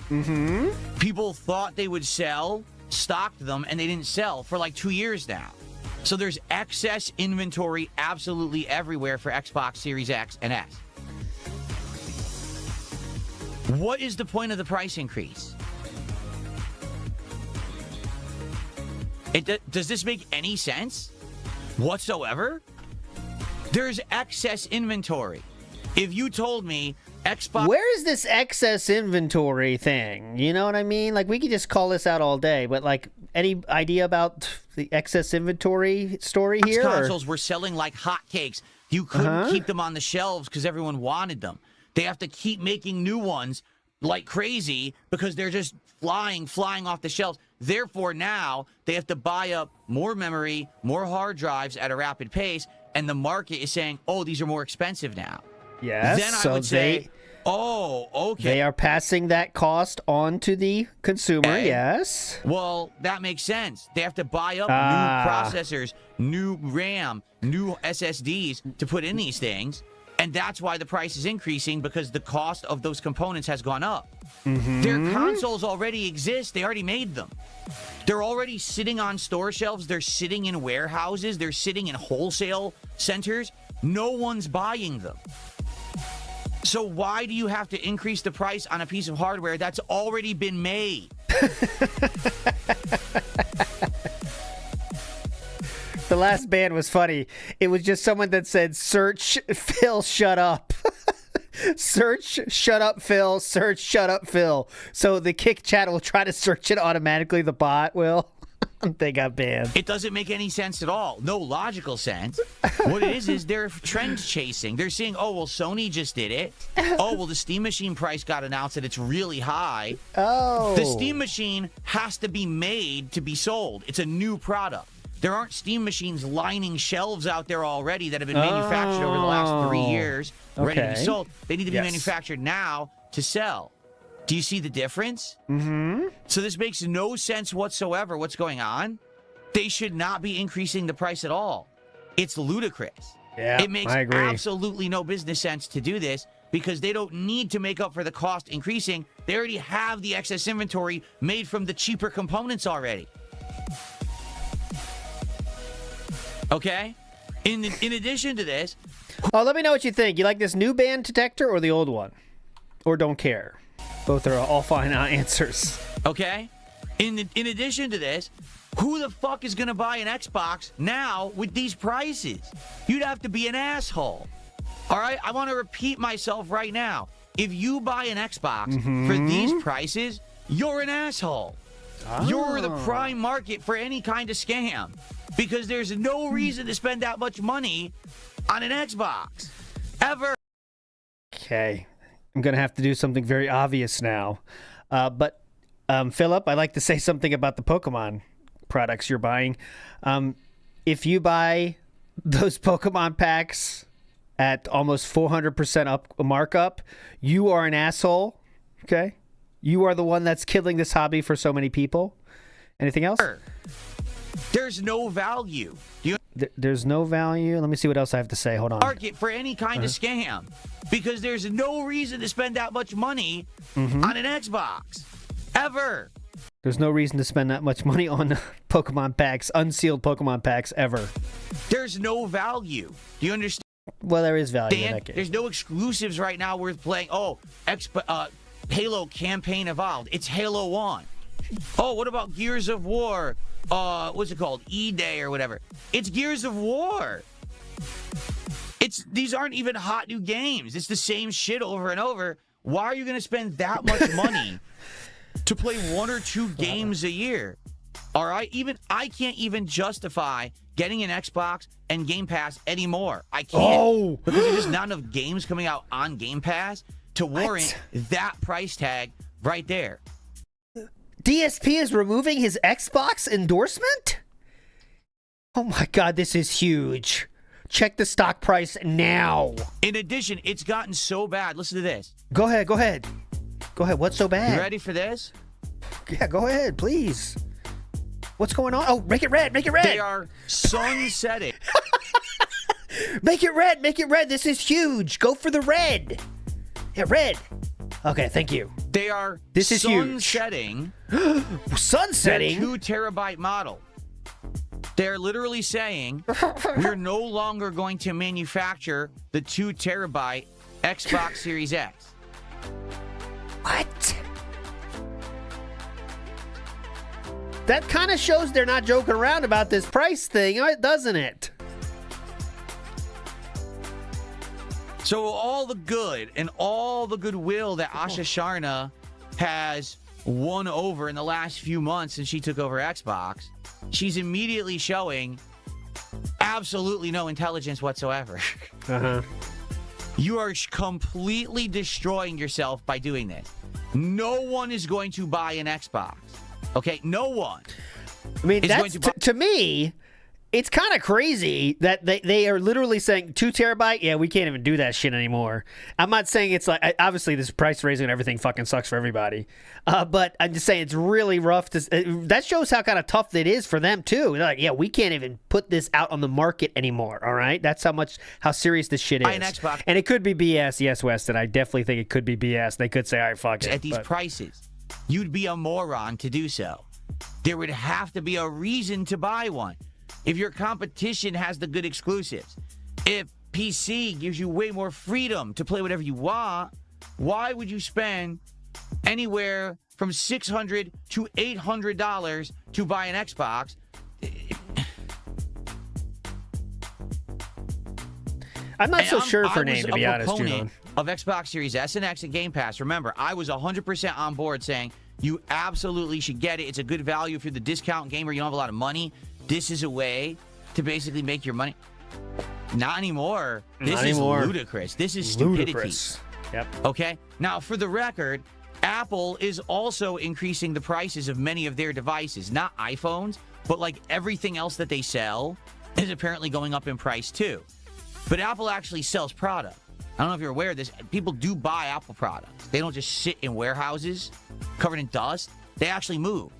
People thought they would sell, stocked them, and they didn't sell for like 2 years now. So there's excess inventory absolutely everywhere for Xbox Series X and S. What is the point of the price increase? Does this make any sense whatsoever? There's excess inventory. If you told me Xbox...
Where is this excess inventory thing? You know what I mean? Like, we could just call this out all day, but like, any idea about the excess inventory story here?
Consoles were selling like hotcakes. You couldn't keep them on the shelves because everyone wanted them. They have to keep making new ones like crazy because they're just flying off the shelves. Therefore, now they have to buy up more memory, more hard drives at a rapid pace, and the market is saying, oh, these are more expensive now.
Yes.
Then I would say, Oh, okay.
They are passing that cost on to the consumer,
Okay.
yes.
Well, that makes sense. They have to buy up new processors, new RAM, new SSDs to put in these things. And that's why the price is increasing, because the cost of those components has gone up. Their consoles already exist. They already made them. They're already sitting on store shelves. They're sitting in warehouses. They're sitting in wholesale centers. No one's buying them. So why do you have to increase the price on a piece of hardware that's already been made?
The last band was funny. It was just someone that said, "Search Phil, shut up." Search, shut up, Phil. Search, shut up, Phil. So the Kick chat will try to search it automatically. The bot will. They got banned.
It doesn't make any sense at all. No logical sense. What it is they're trend chasing. They're saying, oh, well, Sony just did it. Oh, well, the Steam Machine price got announced that it's really high.
Oh.
The Steam Machine has to be made to be sold. It's a new product. There aren't Steam Machines lining shelves out there already that have been manufactured over the last 3 years, ready to be sold. They need to be manufactured now to sell. Do you see the difference? So this makes no sense whatsoever. What's going on? They should not be increasing the price at all. It's ludicrous.
Yeah,
it makes
I agree.
absolutely no business sense to do this, because they don't need to make up for the cost increasing. They already have the excess inventory made from the cheaper components already. Okay? In addition to this...
Oh, let me know what you think. You like this new band detector or the old one? Or don't care? Both are all fine answers.
Okay? In addition to this, who the fuck is going to buy an Xbox now with these prices? You'd have to be an asshole. All right? I want to repeat myself right now. If you buy an Xbox for these prices, you're an asshole. You're the prime market for any kind of scam, because there's no reason to spend that much money on an Xbox. Ever.
Okay. I'm going to have to do something very obvious now. But Philip, I'd like to say something about the Pokemon products you're buying. If you buy those Pokemon packs at almost 400% up markup, you are an asshole. Okay? You are the one that's killing this hobby for so many people. Anything else?
There's no value.
There's no value. Let me see what else I have to say. Hold on.
Market for any kind of scam, because there's no reason to spend that much money on an Xbox. Ever.
There's no reason to spend that much money on Pokemon packs, unsealed Pokemon packs, ever.
There's no value. Do you understand?
Well, there is value in
Dan,
that game.
there's no exclusives right now worth playing. Oh, Halo Campaign Evolved. It's Halo 1. Oh, what about Gears of War? What's it called? E-Day or whatever. It's Gears of War. These aren't even hot new games. It's the same shit over and over. Why are you going to spend that much money to play 1 or 2 games a year? All right? I can't even justify getting an Xbox and Game Pass anymore. I can't. Because there's just not enough games coming out on Game Pass to warrant that price tag right there.
DSP is removing his Xbox endorsement? Oh my God, this is huge. Check the stock price now.
In addition, it's gotten so bad. Listen to this.
Go ahead. What's so bad?
You ready for this?
Yeah, go ahead, please. What's going on? Oh, make it red.
They are sunsetting.
Make it red. This is huge. Go for the red. Yeah, red. Okay, thank you.
They are
sunsetting.
Sunsetting? Their 2 terabyte model. They're literally saying, we're no longer going to manufacture the 2 terabyte Xbox Series X.
What? That kind of shows they're not joking around about this price thing, doesn't it?
So all the good and all the goodwill that Asha Sharna has won over in the last few months since she took over Xbox, she's immediately showing absolutely no intelligence whatsoever. You are completely destroying yourself by doing this. No one is going to buy an Xbox. Okay? No one.
I mean, that's to me, It's kind of crazy that they are literally saying 2 terabyte. Yeah, we can't even do that shit anymore. I'm not saying it's like, obviously this price raising and everything fucking sucks for everybody. But I'm just saying it's really rough. That shows how kind of tough it is for them too. They're like, yeah, we can't even put this out on the market anymore. All right. That's how serious this shit is.
Xbox.
And it could be BS. Yes, Weston. I definitely think it could be BS. They could say, all right, fuck it.
At these prices, you'd be a moron to do so. There would have to be a reason to buy one. If your competition has the good exclusives, if PC gives you way more freedom to play whatever you want, why would you spend anywhere from $600 to $800 to buy an Xbox?
I'm not so sure for name, to be honest, Julian.
Of Xbox Series S and X and Game Pass. Remember, I was 100% on board saying you absolutely should get it. It's a good value if you're the discount gamer, you don't have a lot of money. This is a way to basically make your money. Not anymore. This is ludicrous. This is stupidity.
Ludicrous. Yep.
Okay? Now, for the record, Apple is also increasing the prices of many of their devices. Not iPhones, but like everything else that they sell is apparently going up in price too. But Apple actually sells product. I don't know if you're aware of this. People do buy Apple products. They don't just sit in warehouses covered in dust. They actually move.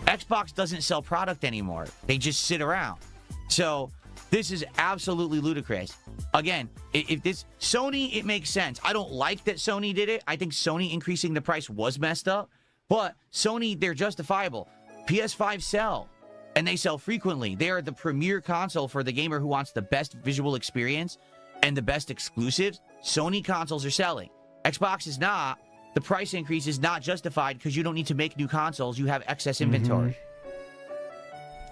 Xbox doesn't sell product anymore. They just sit around. So this is absolutely ludicrous. Again, if this Sony, it makes sense. I don't like that Sony did it. I think Sony increasing the price was messed up. But Sony, they're justifiable. PS5 sell, and they sell frequently. They are the premier console for the gamer who wants the best visual experience and the best exclusives. Sony consoles are selling. Xbox is not. The price increase is not justified because you don't need to make new consoles. You have excess inventory.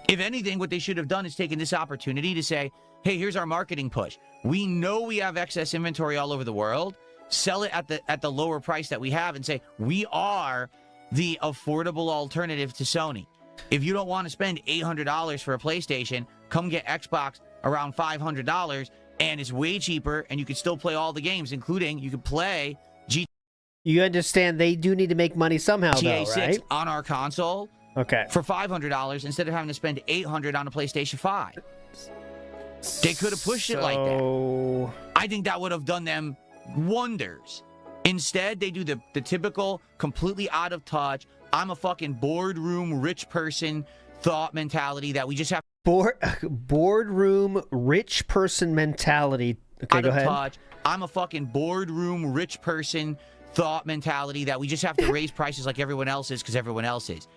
If anything, what they should have done is taken this opportunity to say, hey, here's our marketing push. We know we have excess inventory all over the world. Sell it at the lower price that we have and say, we are the affordable alternative to Sony. If you don't want to spend $800 for a PlayStation, come get Xbox around $500, and it's way cheaper, and you can still play all the games, including you can play
You understand they do need to make money somehow, though,
GTA 6
right?
on our console for $500 instead of having to spend $800 on a PlayStation 5. They could have pushed it like that. I think that would have done them wonders. Instead, they do the typical, completely out of touch, I'm a fucking boardroom rich person thought mentality that we just have.
Boardroom rich person mentality. Okay, go ahead.
Touch. I'm a fucking boardroom rich person thought mentality that we just have to raise prices like everyone else is because everyone else is.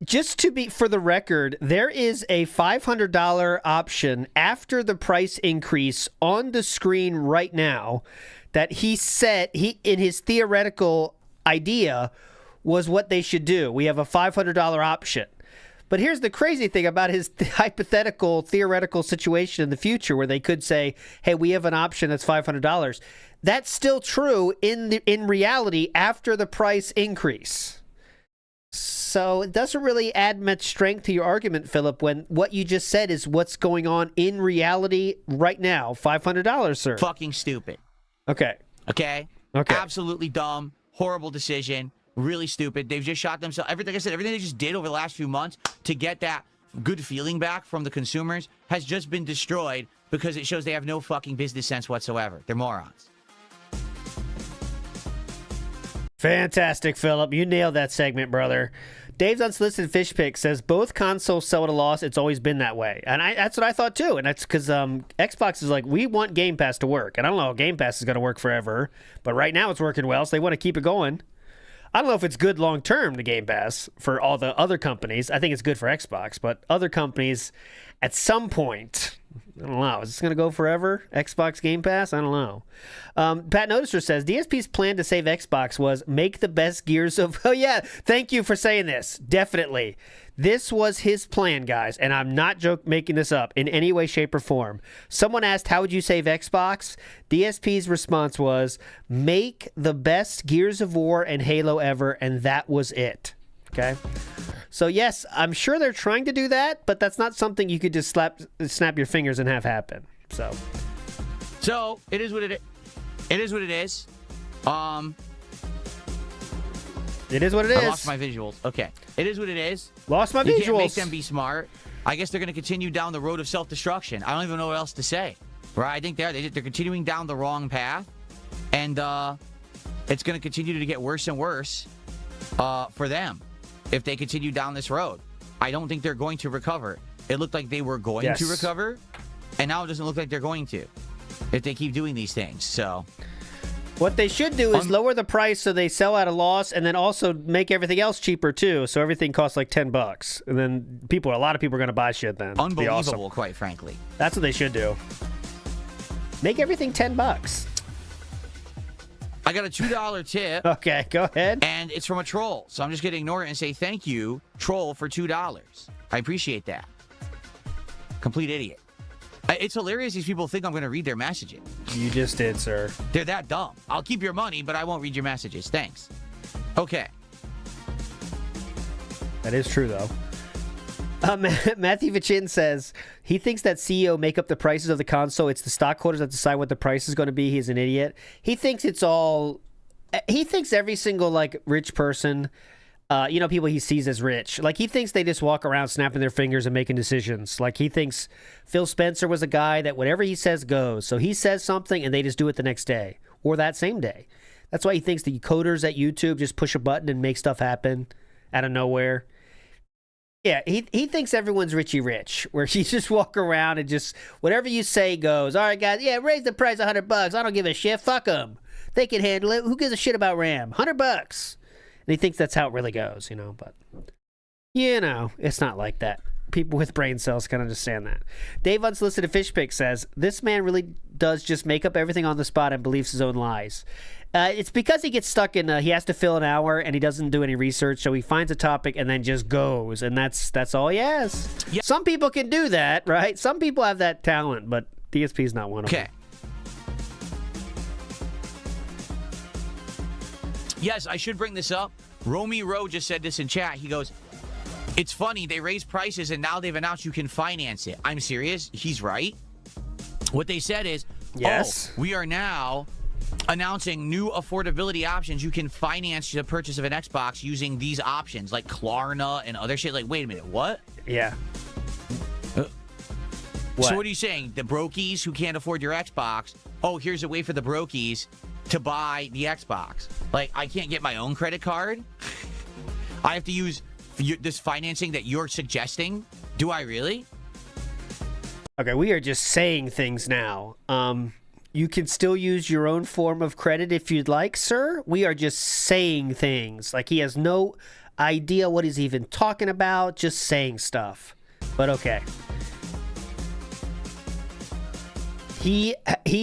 Just to be for the record, there is a $500 option after the price increase on the screen right now that he said in his theoretical idea was what they should do. We have a $500 option. But here's the crazy thing about his hypothetical, theoretical situation in the future where they could say, hey, we have an option that's $500. That's still true in reality after the price increase. So it doesn't really add much strength to your argument, Philip, when what you just said is what's going on in reality right now. $500, sir.
Fucking stupid.
Okay.
Absolutely dumb. Horrible decision. Really stupid. They've just shot themselves. Everything they just did over the last few months to get that good feeling back from the consumers has just been destroyed because it shows they have no fucking business sense whatsoever. They're morons.
Fantastic, Philip. You nailed that segment, brother. Dave's Unsolicited Fish Pick says both consoles sell at a loss. It's always been that way. And that's what I thought, too. And that's because Xbox is like, we want Game Pass to work. And I don't know if Game Pass is going to work forever. But right now it's working well, so they want to keep it going. I don't know if it's good long-term, the Game Pass, for all the other companies. I think it's good for Xbox. But other companies, at some point, I don't know. Is this going to go forever? Xbox Game Pass? I don't know. Pat Noticer says, DSP's plan to save Xbox was make the best Gears of... Oh, yeah. Thank you for saying this. Definitely. This was his plan, guys. And I'm not making this up in any way, shape, or form. Someone asked, how would you save Xbox? DSP's response was, make the best Gears of War and Halo ever. And that was it. Okay? So, yes, I'm sure they're trying to do that, but that's not something you could just snap your fingers and have happen. So
it is what it is. It is what it is.
It is what it is.
I lost my visuals. Okay. It is what it is.
Lost my visuals.
You can't make them be smart. I guess they're going to continue down the road of self-destruction. I don't even know what else to say. Right? I think they're continuing down the wrong path. And it's going to continue to get worse and worse for them if they continue down this road. I don't think they're going to recover. It looked like they were going to recover, and now it doesn't look like they're going to if they keep doing these things. So
what they should do is lower the price so they sell at a loss, and then also make everything else cheaper too. So everything costs like $10, and then a lot of people are going to buy shit then.
Unbelievable, quite frankly.
That's what they should do. Make everything $10.
I got a $2 tip.
Okay, go ahead.
And it's from a troll. So I'm just going to ignore it and say thank you, troll, for $2. I appreciate that. Complete idiot. It's hilarious these people think I'm going to read their messages.
You just did, sir.
They're that dumb. I'll keep your money, but I won't read your messages. Thanks. Okay.
That is true, though. Matthew Vichin says he thinks that CEO make up the prices of the console. It's the stockholders that decide what the price is going to be. He's an idiot. He thinks it's all. He thinks every single like rich person, people he sees as rich. Like he thinks they just walk around snapping their fingers and making decisions. Like he thinks Phil Spencer was a guy that whatever he says goes. So he says something and they just do it the next day or that same day. That's why he thinks the coders at YouTube just push a button and make stuff happen out of nowhere. Yeah, he thinks everyone's Richie Rich, where you just walk around and just whatever you say goes. All right, guys, raise the price $100. I don't give a shit. Fuck them. They can handle it. Who gives a shit about RAM? $100. And he thinks that's how it really goes, But, it's not like that. People with brain cells can understand that. Dave Unsolicited Fish Pick says, this man really does just make up everything on the spot and believes his own lies. It's because he gets stuck in, he has to fill an hour and he doesn't do any research, so he finds a topic and then just goes, and that's all he has. Yeah. Some people can do that, right? Some people have that talent, but DSP's not one of them.
Okay. Yes, I should bring this up. Romy Rowe just said this in chat. He goes, it's funny, they raised prices and now they've announced you can finance it. I'm serious. He's right. What they said is, we are now announcing new affordability options. You can finance the purchase of an Xbox using these options like Klarna and other shit. Like, wait a minute, what?
Yeah.
So what are you saying? The brokies who can't afford your Xbox, here's a way for the brokies to buy the Xbox. Like, I can't get my own credit card? I have to use this financing that you're suggesting? Do I really?
Okay, we are just saying things now. You can still use your own form of credit if you'd like, sir. We are just saying things. Like he has no idea what he's even talking about, just saying stuff. But okay. He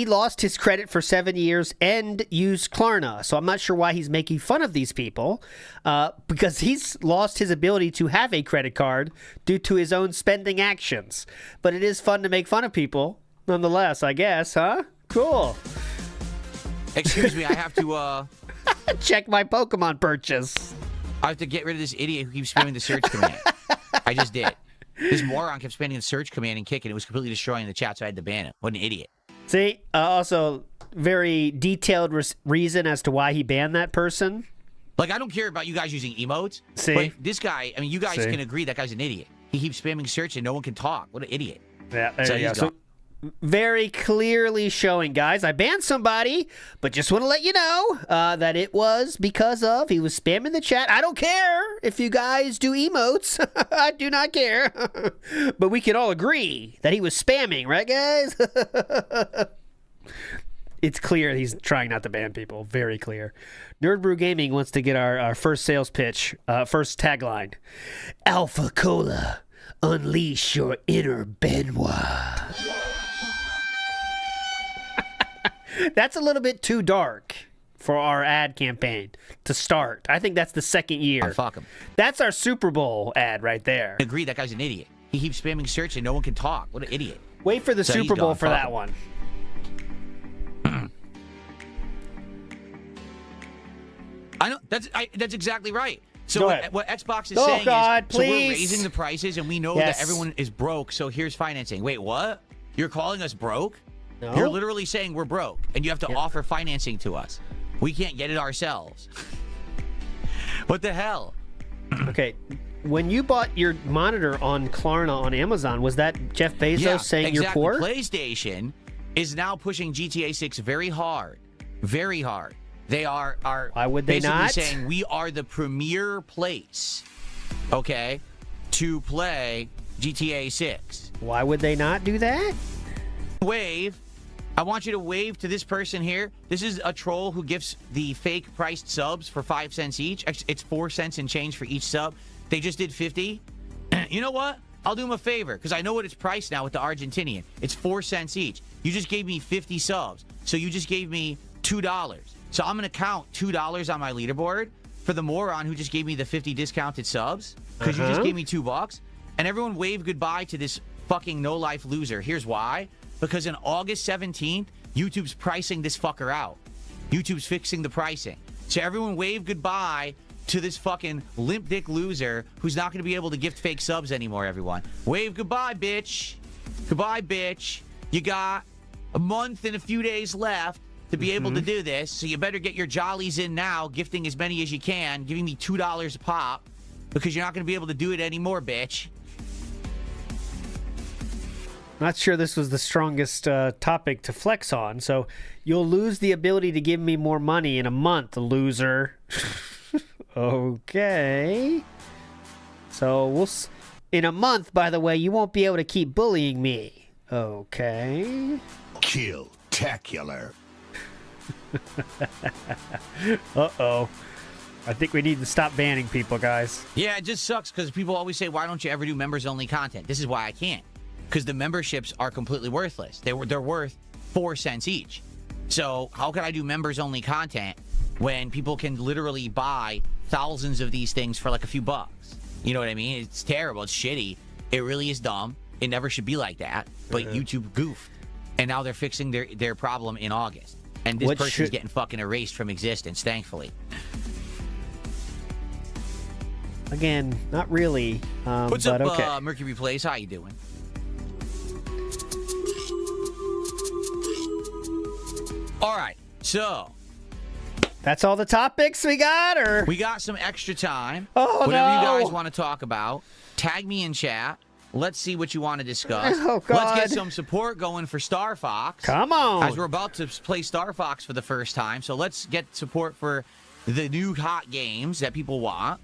lost his credit for 7 years and used Klarna. So I'm not sure why he's making fun of these people because he's lost his ability to have a credit card due to his own spending actions. But it is fun to make fun of people nonetheless, I guess, huh? Cool.
Excuse me, I have to
check my Pokemon purchase.
I have to get rid of this idiot who keeps spamming the search command. I just did. This moron kept spamming the search command and kicking. It was completely destroying the chat, so I had to ban him. What an idiot.
See, also very detailed reason as to why he banned that person.
Like, I don't care about you guys using emotes.
See?
But this guy, you guys can agree that guy's an idiot. He keeps spamming search and no one can talk. What an idiot.
Yeah, there you go. So, very clearly showing, guys, I banned somebody, but just want to let you know that it was because of he was spamming the chat. I don't care if you guys do emotes. I do not care. But we can all agree that he was spamming, right, guys? It's clear he's trying not to ban people. Very clear. Nerd Brew Gaming wants to get our first sales pitch, first tagline. Alpha Cola, unleash your inner Benoit. That's a little bit too dark for our ad campaign to start. I think that's the second year.
Fuck him.
That's our Super Bowl ad right there.
I agree, that guy's an idiot. He keeps spamming search and no one can talk. What an idiot.
Wait for the Super Bowl for that one.
I know that's exactly right. So what Xbox is saying
is,
so we're raising the prices and we know that everyone is broke, so here's financing. Wait, what? You're calling us broke?
No.
You're literally saying we're broke, and you have to offer financing to us. We can't get it ourselves. What the hell?
Okay, when you bought your monitor on Klarna on Amazon, was that Jeff Bezos saying you're poor?
PlayStation is now pushing GTA 6 very hard. Very hard. They are
Why would they
basically
not?
saying we are the premier place, okay, to play GTA 6.
Why would they not do that?
Wave. I want you to wave to this person here. This is a troll who gives the fake priced subs for 5 cents each. It's 4 cents and change for each sub. They just did 50. You know what? I'll do them a favor because I know what it's priced now with the Argentinian. It's 4 cents each. You just gave me 50 subs. So you just gave me $2. So I'm going to count $2 on my leaderboard for the moron who just gave me the 50 discounted subs because you just gave me $2. And everyone wave goodbye to this fucking no-life loser. Here's why. Because in August 17th, YouTube's pricing this fucker out. YouTube's fixing the pricing. So everyone wave goodbye to this fucking limp dick loser who's not going to be able to gift fake subs anymore, everyone. Wave goodbye, bitch. Goodbye, bitch. You got a month and a few days left to be able to do this, so you better get your jollies in now, gifting as many as you can, giving me $2 a pop, because you're not going to be able to do it anymore, bitch.
Not sure this was the strongest topic to flex on, so you'll lose the ability to give me more money in a month, loser. Okay. So in a month, by the way, you won't be able to keep bullying me. Okay.
Kill-tacular.
Uh-oh. I think we need to stop banning people, guys.
Yeah, it just sucks because people always say, why don't you ever do members-only content? This is why I can't. Because the memberships are completely worthless. They're worth 4 cents each. So how can I do members-only content when people can literally buy thousands of these things for like a few bucks? You know what I mean? It's terrible. It's shitty. It really is dumb. It never should be like that. But YouTube goofed. And now they're fixing their problem in August. And this person's getting fucking erased from existence, thankfully.
Again, not really.
What's
but
up,
okay.
Mercury Plays? How you doing? All right, so
that's all the topics we got, or
we got some extra time.
Oh,
whatever
no.
you guys want to talk about, tag me in chat. Let's see what you want to discuss.
Oh, God.
Let's get some support going for Star Fox.
Come on.
As we're about to play Star Fox for the first time, so let's get support for the new hot games that people want.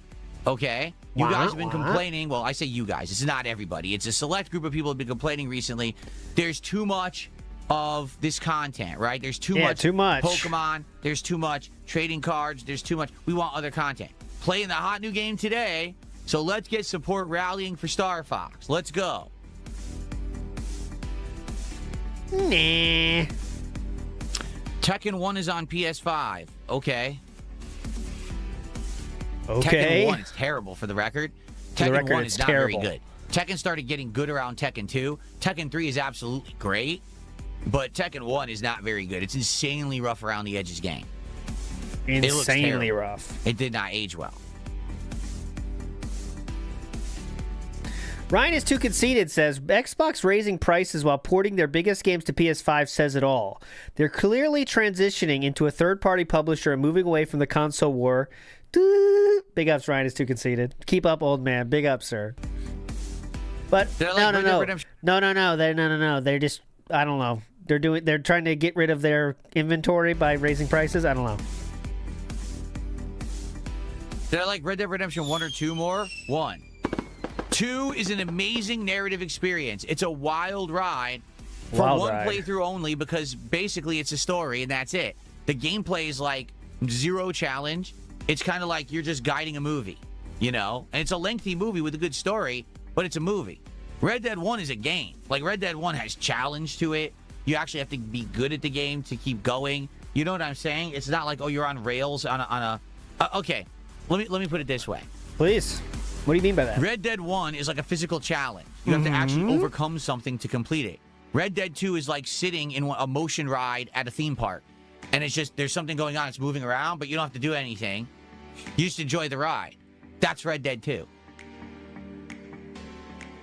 Okay? You guys have been complaining. Well, I say you guys. It's not everybody. It's a select group of people have been complaining recently. There's too much of this content, right? There's too much Pokemon. There's too much trading cards. There's too much. We want other content. Playing the hot new game today. So let's get support rallying for Star Fox. Let's go.
Nah.
Tekken 1 is on PS5. Okay.
Okay.
Tekken 1 is terrible for the record. Tekken 1 is not very good. Tekken started getting good around Tekken 2. Tekken 3 is absolutely great. But Tekken 1 is not very good. It's insanely rough around the edges game.
Insanely rough.
It did not age well.
Ryan is too conceited, says, Xbox raising prices while porting their biggest games to PS5 says it all. They're clearly transitioning into a third-party publisher and moving away from the console war. Big ups, Ryan is too conceited. Keep up, old man. Big ups, sir. But no. They're just, I don't know. They're trying to get rid of their inventory by raising prices. I don't know.
Did I like Red Dead Redemption 1 or 2 more? 1. 2 is an amazing narrative experience. It's a wild ride for one playthrough only because basically it's a story and that's it. The gameplay is like zero challenge. It's kind of like you're just guiding a movie, you know? And it's a lengthy movie with a good story, but it's a movie. Red Dead 1 is a game. Like Red Dead 1 has challenge to it. You actually have to be good at the game to keep going. You know what I'm saying? It's not like, oh, you're on rails on a okay, let me put it this way.
Please. What do you mean by that?
Red Dead 1 is like a physical challenge. You have to actually overcome something to complete it. Red Dead 2 is like sitting in a motion ride at a theme park. And it's just, there's something going on. It's moving around, but you don't have to do anything. You just enjoy the ride. That's Red Dead 2.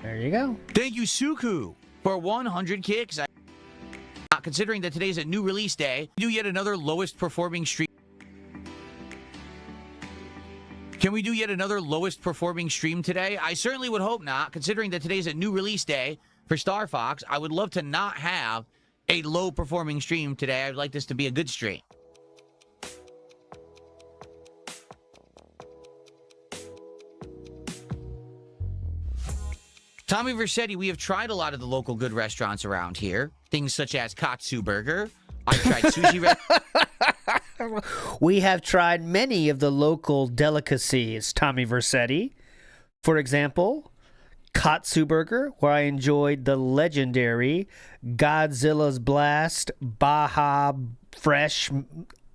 There you go.
Thank you, Suku, for 100 kicks. Considering that today's a new release day, do yet another lowest performing stream. Can we do yet another lowest performing stream today? I certainly would hope not, considering that today's a new release day for Star Fox. I would love to not have a low performing stream today. I'd like this to be a good stream. Tommy Versetti, we have tried a lot of the local good restaurants around here. Things such as Katsu Burger. I've tried sushi.
We have tried many of the local delicacies, Tommy Versetti. For example, Katsu Burger, where I enjoyed the legendary Godzilla's Blast Baja Fresh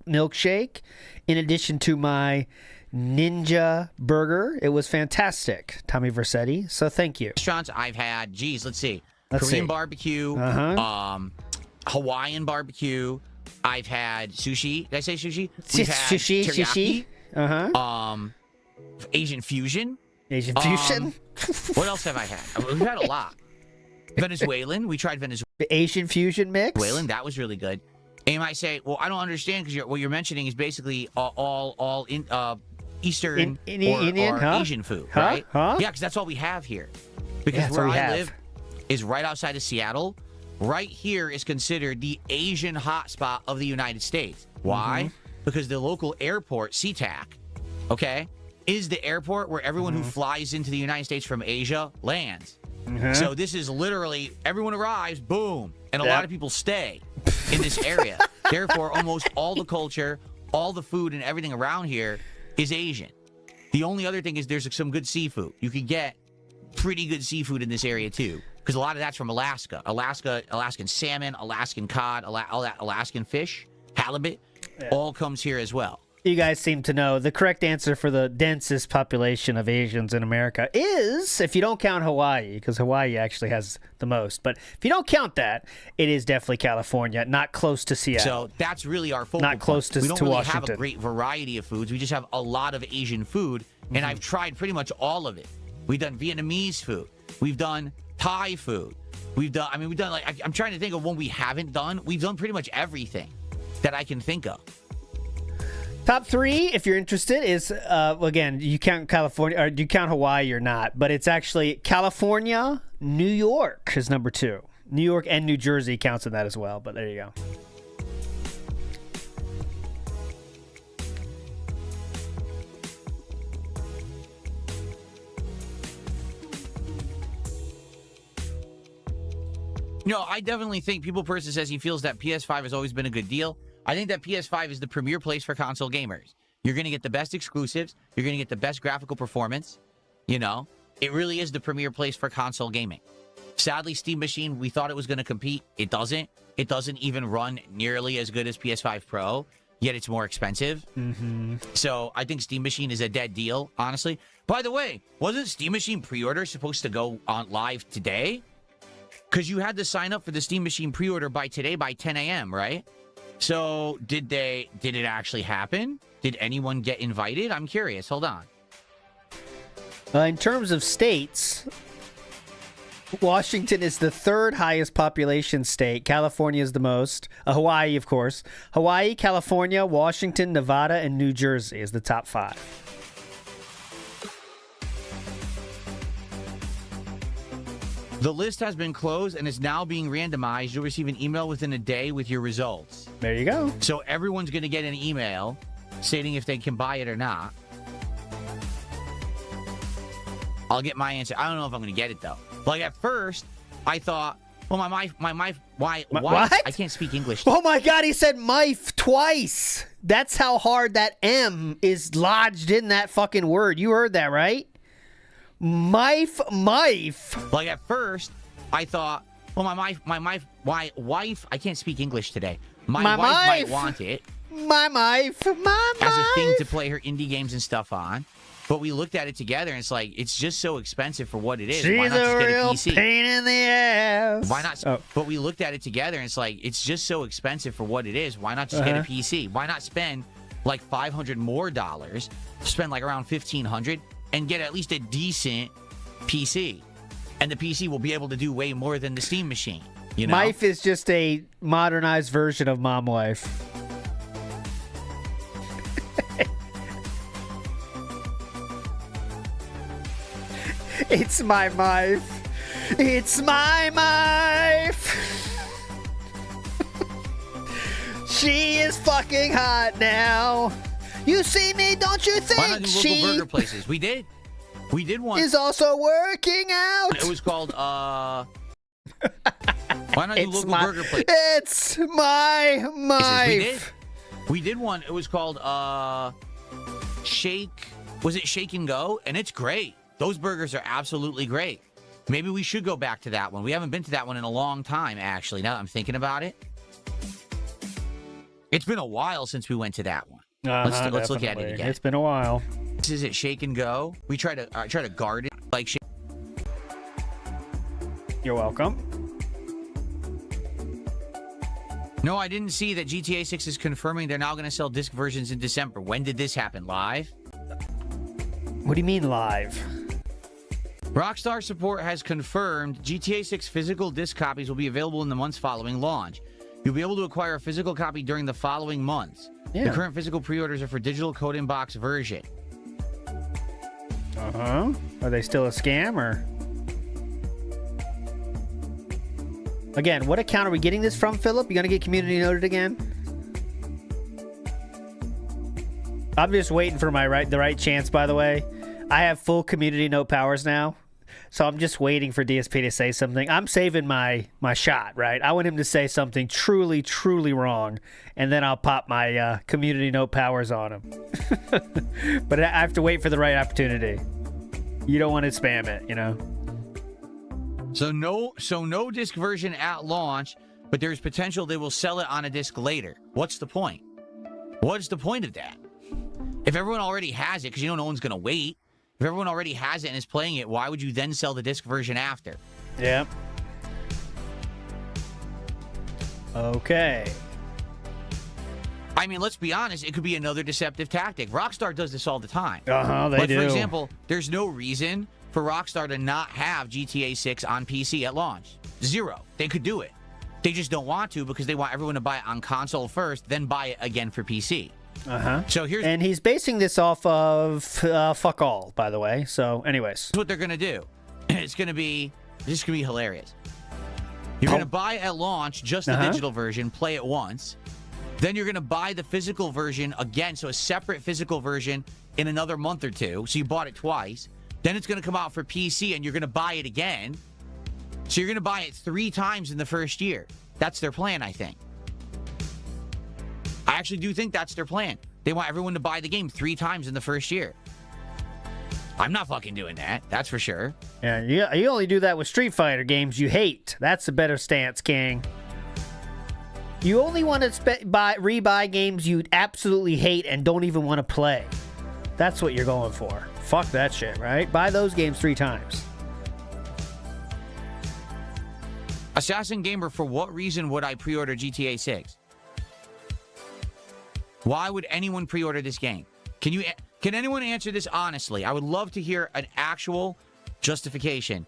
milkshake, in addition to my Ninja Burger. It was fantastic, Tommy Versetti. So thank you.
Restaurants I've had, geez, let's see.
Let's
Korean
see.
barbecue, Hawaiian barbecue. I've had sushi. Did I say sushi? We've had
Sushi.
teriyaki. Asian fusion.
Asian fusion.
What else have I had? We've had a lot. Venezuelan. We tried Venezuelan.
The Asian fusion mix.
Venezuelan. That was really good. And you might say, well, I don't understand because what you're mentioning is basically all in Eastern
Indian,
or Asian food, right? Yeah, because that's all we have here. Because where I live is right outside of Seattle. Right here is considered the Asian hotspot of the United States. Why? Because the local airport, SeaTac, okay, is the airport where everyone who flies into the United States from Asia lands. So this is literally, everyone arrives, boom, and a lot of people stay in this area. Therefore, almost all the culture, all the food and everything around here is Asian. The only other thing is there's some good seafood. You could get pretty good seafood in this area too. Because a lot of that's from Alaska. Alaskan salmon, Alaskan cod, all that Alaskan fish, halibut, all comes here as well.
You guys seem to know the correct answer for the densest population of Asians in America is, if you don't count Hawaii, because Hawaii actually has the most, but if you don't count that, it is definitely California, not close to Seattle.
So that's really our focal
not close
point.
to
We don't really
Washington.
have a great variety of foods. We just have a lot of Asian food, and I've tried pretty much all of it. We've done Vietnamese food. We've done Thai food. We've done like, I'm trying to think of one we haven't done. We've done pretty much everything that I can think of.
Top three, if you're interested, is again, you count California, or you count Hawaii or not, but it's actually California, New York is number 2. New York and New Jersey counts in that as well, but there you go.
No, I definitely think People Person says he feels that PS5 has always been a good deal. I think that PS5 is the premier place for console gamers. You're going to get the best exclusives. You're going to get the best graphical performance. You know, it really is the premier place for console gaming. Sadly, Steam Machine, we thought it was going to compete. It doesn't. It doesn't even run nearly as good as PS5 Pro, yet it's more expensive. So I think Steam Machine is a dead deal, honestly. By the way, wasn't Steam Machine pre-order supposed to go on live today? Because you had to sign up for the Steam Machine pre-order by today by 10 a.m., right? So did it actually happen? Did anyone get invited? I'm curious. Hold on.
In terms of states, Washington is the 3rd highest population state. California is the most. Hawaii, of course. Hawaii, California, Washington, Nevada, and New Jersey is the top 5.
The list has been closed and is now being randomized. You'll receive an email within a day with your results.
There you go.
So everyone's going to get an email stating if they can buy it or not. I'll get my answer. I don't know if I'm going to get it, though. Like, at first, I thought, well, why?
What?
I can't speak English.
Oh, my God, he said mife twice. That's how hard that M is lodged in that fucking word. You heard that, right? Mife.
Like, at first, I thought, well, my wife, I can't speak English today. My wife might want it.
My wife.
As a thing to play her indie games and stuff on. But we looked at it together, and it's like, it's just so expensive for what it is.
She's
Why not just get a
real
PC?
pain in the ass.
Why not? Oh. But we looked at it together, and it's like, it's just so expensive for what it is. Why not just get a PC? Why not spend like $500 more, spend like around $1,500, and get at least a decent PC? And the PC will be able to do way more than the Steam Machine. You know?
Mife is just a modernized version of Mom Wife. It's my wife. It's my wife. She is fucking hot now. You see me, don't you think?
Why not do local burger places? We did one.
Is also working out.
It was called why not do local burger places?
It's my wife.
We did one. It was called Shake. Was it Shake and Go? And it's great. Those burgers are absolutely great. Maybe we should go back to that one. We haven't been to that one in a long time, actually, now that I'm thinking about it. It's been a while since we went to that one. Let's look at it again.
It's been a while.
Is it Shake and Go? We try to guard it like shake.
You're welcome.
No, I didn't see that GTA 6 is confirming they're now going to sell disc versions in December. When did this happen? Live?
What do you mean live?
Rockstar support has confirmed GTA 6 physical disc copies will be available in the months following launch. You'll be able to acquire a physical copy during the following months.
Yeah.
The current physical pre-orders are for digital code in box version.
Uh-huh. Are they still a scam or? Again, what account are we getting this from, Philip? You gonna get community noted again? I'm just waiting for the right chance, by the way. I have full community note powers now. So I'm just waiting for DSP to say something. I'm saving my shot, right? I want him to say something truly, truly wrong, and then I'll pop my community note powers on him. But I have to wait for the right opportunity. You don't want to spam it, you know?
So no disc version at launch, but there's potential they will sell it on a disc later. What's the point? What's the point of that? If everyone already has it, because no one's going to wait. If everyone already has it and is playing it, why would you then sell the disc version after?
Yeah. Okay.
I mean, let's be honest. It could be another deceptive tactic. Rockstar does this all the time.
They do.
For example, there's no reason for Rockstar to not have GTA 6 on PC at launch. Zero. They could do it. They just don't want to because they want everyone to buy it on console first, then buy it again for PC.
Uh-huh.
So
and he's basing this off of fuck all, by the way. So, anyways,
that's what they're gonna do. This is gonna be hilarious. You're gonna buy at launch just the digital version, play it once. Then you're gonna buy the physical version again, so a separate physical version in another month or two. So you bought it twice. Then it's gonna come out for PC, and you're gonna buy it again. So you're gonna buy it 3 times in the first year. That's their plan, I think. I actually do think that's their plan. They want everyone to buy the game 3 times in the first year. I'm not fucking doing that. That's for sure.
Yeah, you only do that with Street Fighter games you hate. That's a better stance, King. You only want to rebuy games you absolutely hate and don't even want to play. That's what you're going for. Fuck that shit, right? Buy those games 3 times.
Assassin Gamer, for what reason would I pre-order GTA 6? Why would anyone pre-order this game? Can anyone answer this honestly? I would love to hear an actual justification.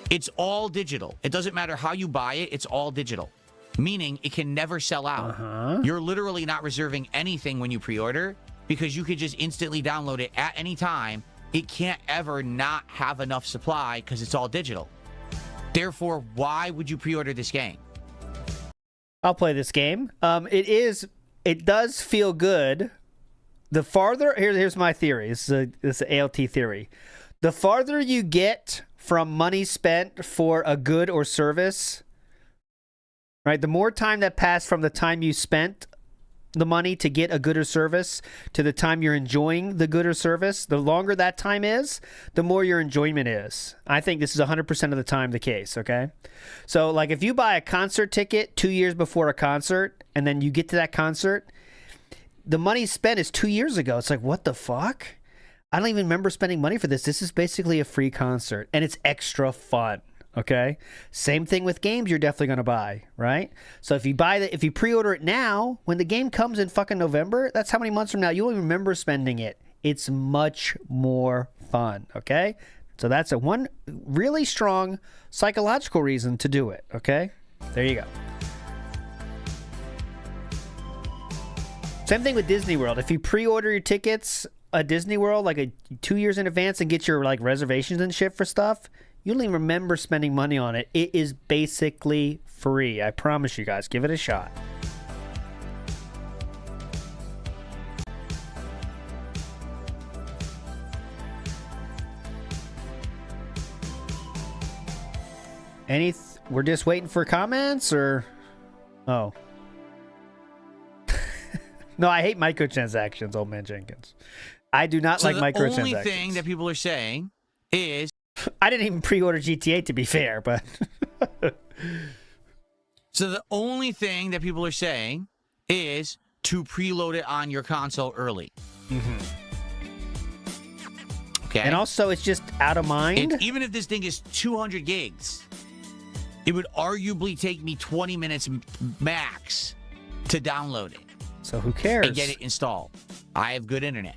It's all digital. It doesn't matter how you buy it. It's all digital. Meaning it can never sell out. You're literally not reserving anything when you pre-order because you could just instantly download it at any time. It can't ever not have enough supply because it's all digital. Therefore, why would you pre-order this game?
I'll play this game. It does feel good. The farther here's my theory. This is an ALT theory. The farther you get from money spent for a good or service, right? The more time that passed from the time you spent the money to get a good or service to the time you're enjoying the good or service, the longer that time is, the more your enjoyment is. I think this is 100% of the time the case, okay? So, like, if you buy a concert ticket 2 years before a concert, and then you get to that concert, the money spent is 2 years ago. It's like, what the fuck? I don't even remember spending money for this. This is basically a free concert, and it's extra fun. Okay. Same thing with games you're definitely going to buy, right? So if you pre-order it now, when the game comes in fucking November, that's how many months from now you won't even remember spending it. It's much more fun. Okay. So that's one really strong psychological reason to do it. Okay. There you go. Same thing with Disney World. If you pre-order your tickets a Disney World like 2 years in advance and get your like reservations and shit for stuff, you don't even remember spending money on it. It is basically free. I promise you guys. Give it a shot. We're just waiting for comments, or oh no, I hate microtransactions, old man Jenkins. I do not like microtransactions.
The only thing that people are saying is
I didn't even pre-order GTA, to be fair, but
so the only thing that people are saying is to preload it on your console early. Okay,
and also it's just out of mind.
Even if this thing is 200 gigs, it would arguably take me 20 minutes max to download it.
So who cares?
And get it installed. I have good internet.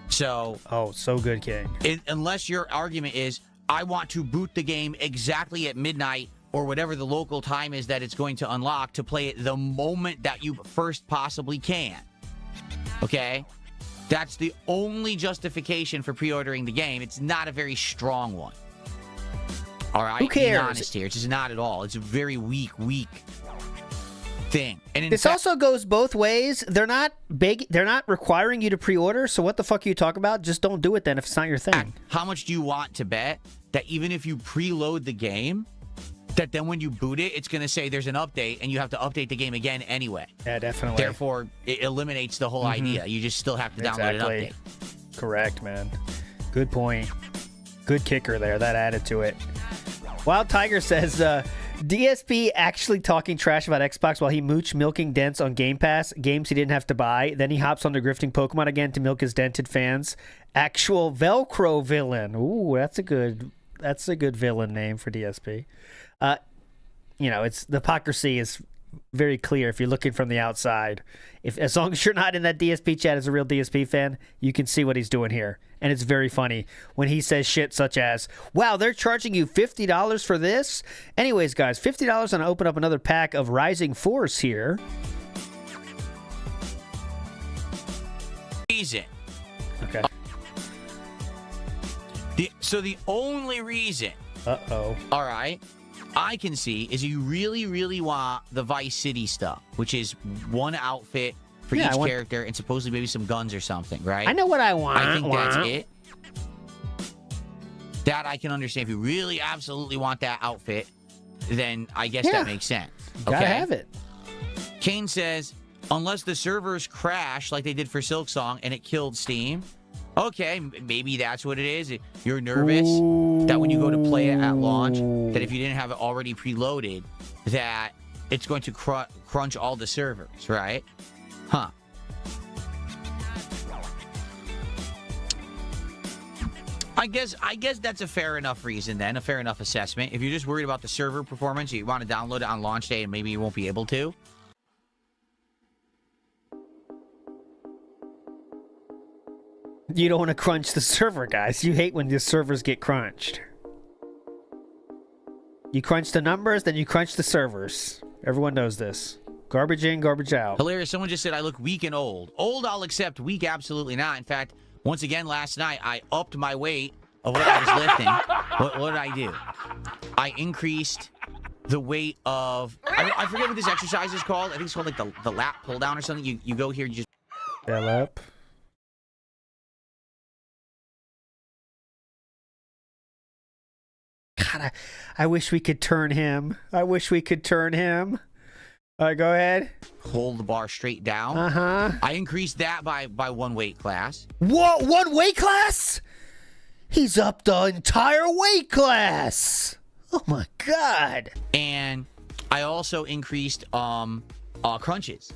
So
so good, King.
Unless your argument is, I want to boot the game exactly at midnight or whatever the local time is that it's going to unlock to play it the moment that you first possibly can. Okay? That's the only justification for pre-ordering the game. It's not a very strong one. All right?
Who cares?
Being honest here. It's just not at all. It's a very weak thing. And
this also goes both ways. They're not requiring you to pre-order, so what the fuck are you talking about? Just don't do it then if it's not your thing.
How much do you want to bet that even if you preload the game, that then when you boot it, it's going to say there's an update and you have to update the game again anyway?
Yeah, definitely.
Therefore, it eliminates the whole idea. You just still have to download an update.
Correct, man. Good point. Good kicker there. That added to it. Wild Tiger says, DSP actually talking trash about Xbox while he milking dents on Game Pass, games he didn't have to buy. Then he hops onto grifting Pokemon again to milk his dented fans. Actual Velcro villain. Ooh, that's a good villain name for DSP. It's the hypocrisy is very clear if you're looking from the outside. As long as you're not in that DSP chat as a real DSP fan, you can see what he's doing here. And it's very funny when he says shit such as, wow, they're charging you $50 for this? Anyways, guys, $50 and I open up another pack of Rising Force here.
Reason.
Okay.
So the only reason,
all
right, I can see is you really, really want the Vice City stuff, which is one outfit for each character and supposedly maybe some guns or something, right?
I know what I want.
I think that's it. That I can understand. If you really absolutely want that outfit, then I guess that makes sense. Okay?
Gotta have it.
Kane says, unless the servers crash like they did for Silksong and it killed Steam, okay, maybe that's what it is. You're nervous that when you go to play it at launch, that if you didn't have it already preloaded, that it's going to crunch all the servers, right? Huh. I guess that's a fair enough reason then, a fair enough assessment. If you're just worried about the server performance, you want to download it on launch day and maybe you won't be able to.
You don't want to crunch the server, guys. You hate when the servers get crunched. You crunch the numbers, then you crunch the servers. Everyone knows this. Garbage in, garbage out.
Hilarious. Someone just said I look weak and old. Old, I'll accept. Weak, absolutely not. In fact, once again, last night, I upped my weight of what I was lifting. What did I do? I increased the weight of... I forget what this exercise is called. I think it's called like the lap pull down or something. You go here, you just...
Yeah, lap. God, I wish we could turn him. I wish we could turn him. All right, go ahead.
Hold the bar straight down.
Uh-huh.
I increased that by one weight class.
What? One weight class? He's up the entire weight class. Oh, my God.
And I also increased crunches.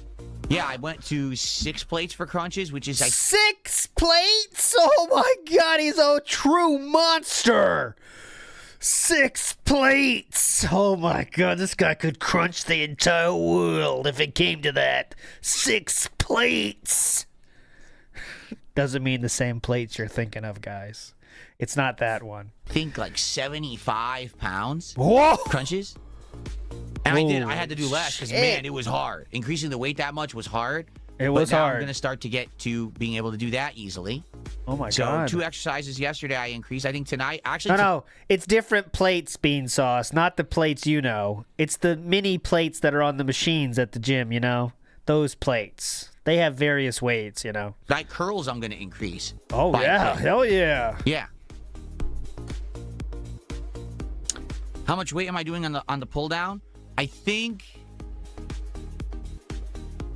Yeah, I went to 6 plates for crunches, which is like...
6 plates? Oh, my God. He's a true monster. 6 plates! Oh my God, this guy could crunch the entire world if it came to that. 6 plates! Doesn't mean the same plates you're thinking of, guys. It's not that one.
I think like 75 pounds.
Whoa!
Crunches. And I had to do less because, man, it was hard. Increasing the weight that much was hard.
It was
now
hard.
I'm going to start to get to being able to do that easily.
Oh my God.
So 2 exercises yesterday I increased. I think tonight, actually.
No, it's different plates, Bean Sauce, not the plates you know. It's the mini plates that are on the machines at the gym, you know? Those plates. They have various weights, you know?
Night curls I'm going to increase.
Oh, yeah. Hell yeah.
Yeah. How much weight am I doing on the pull down? I think...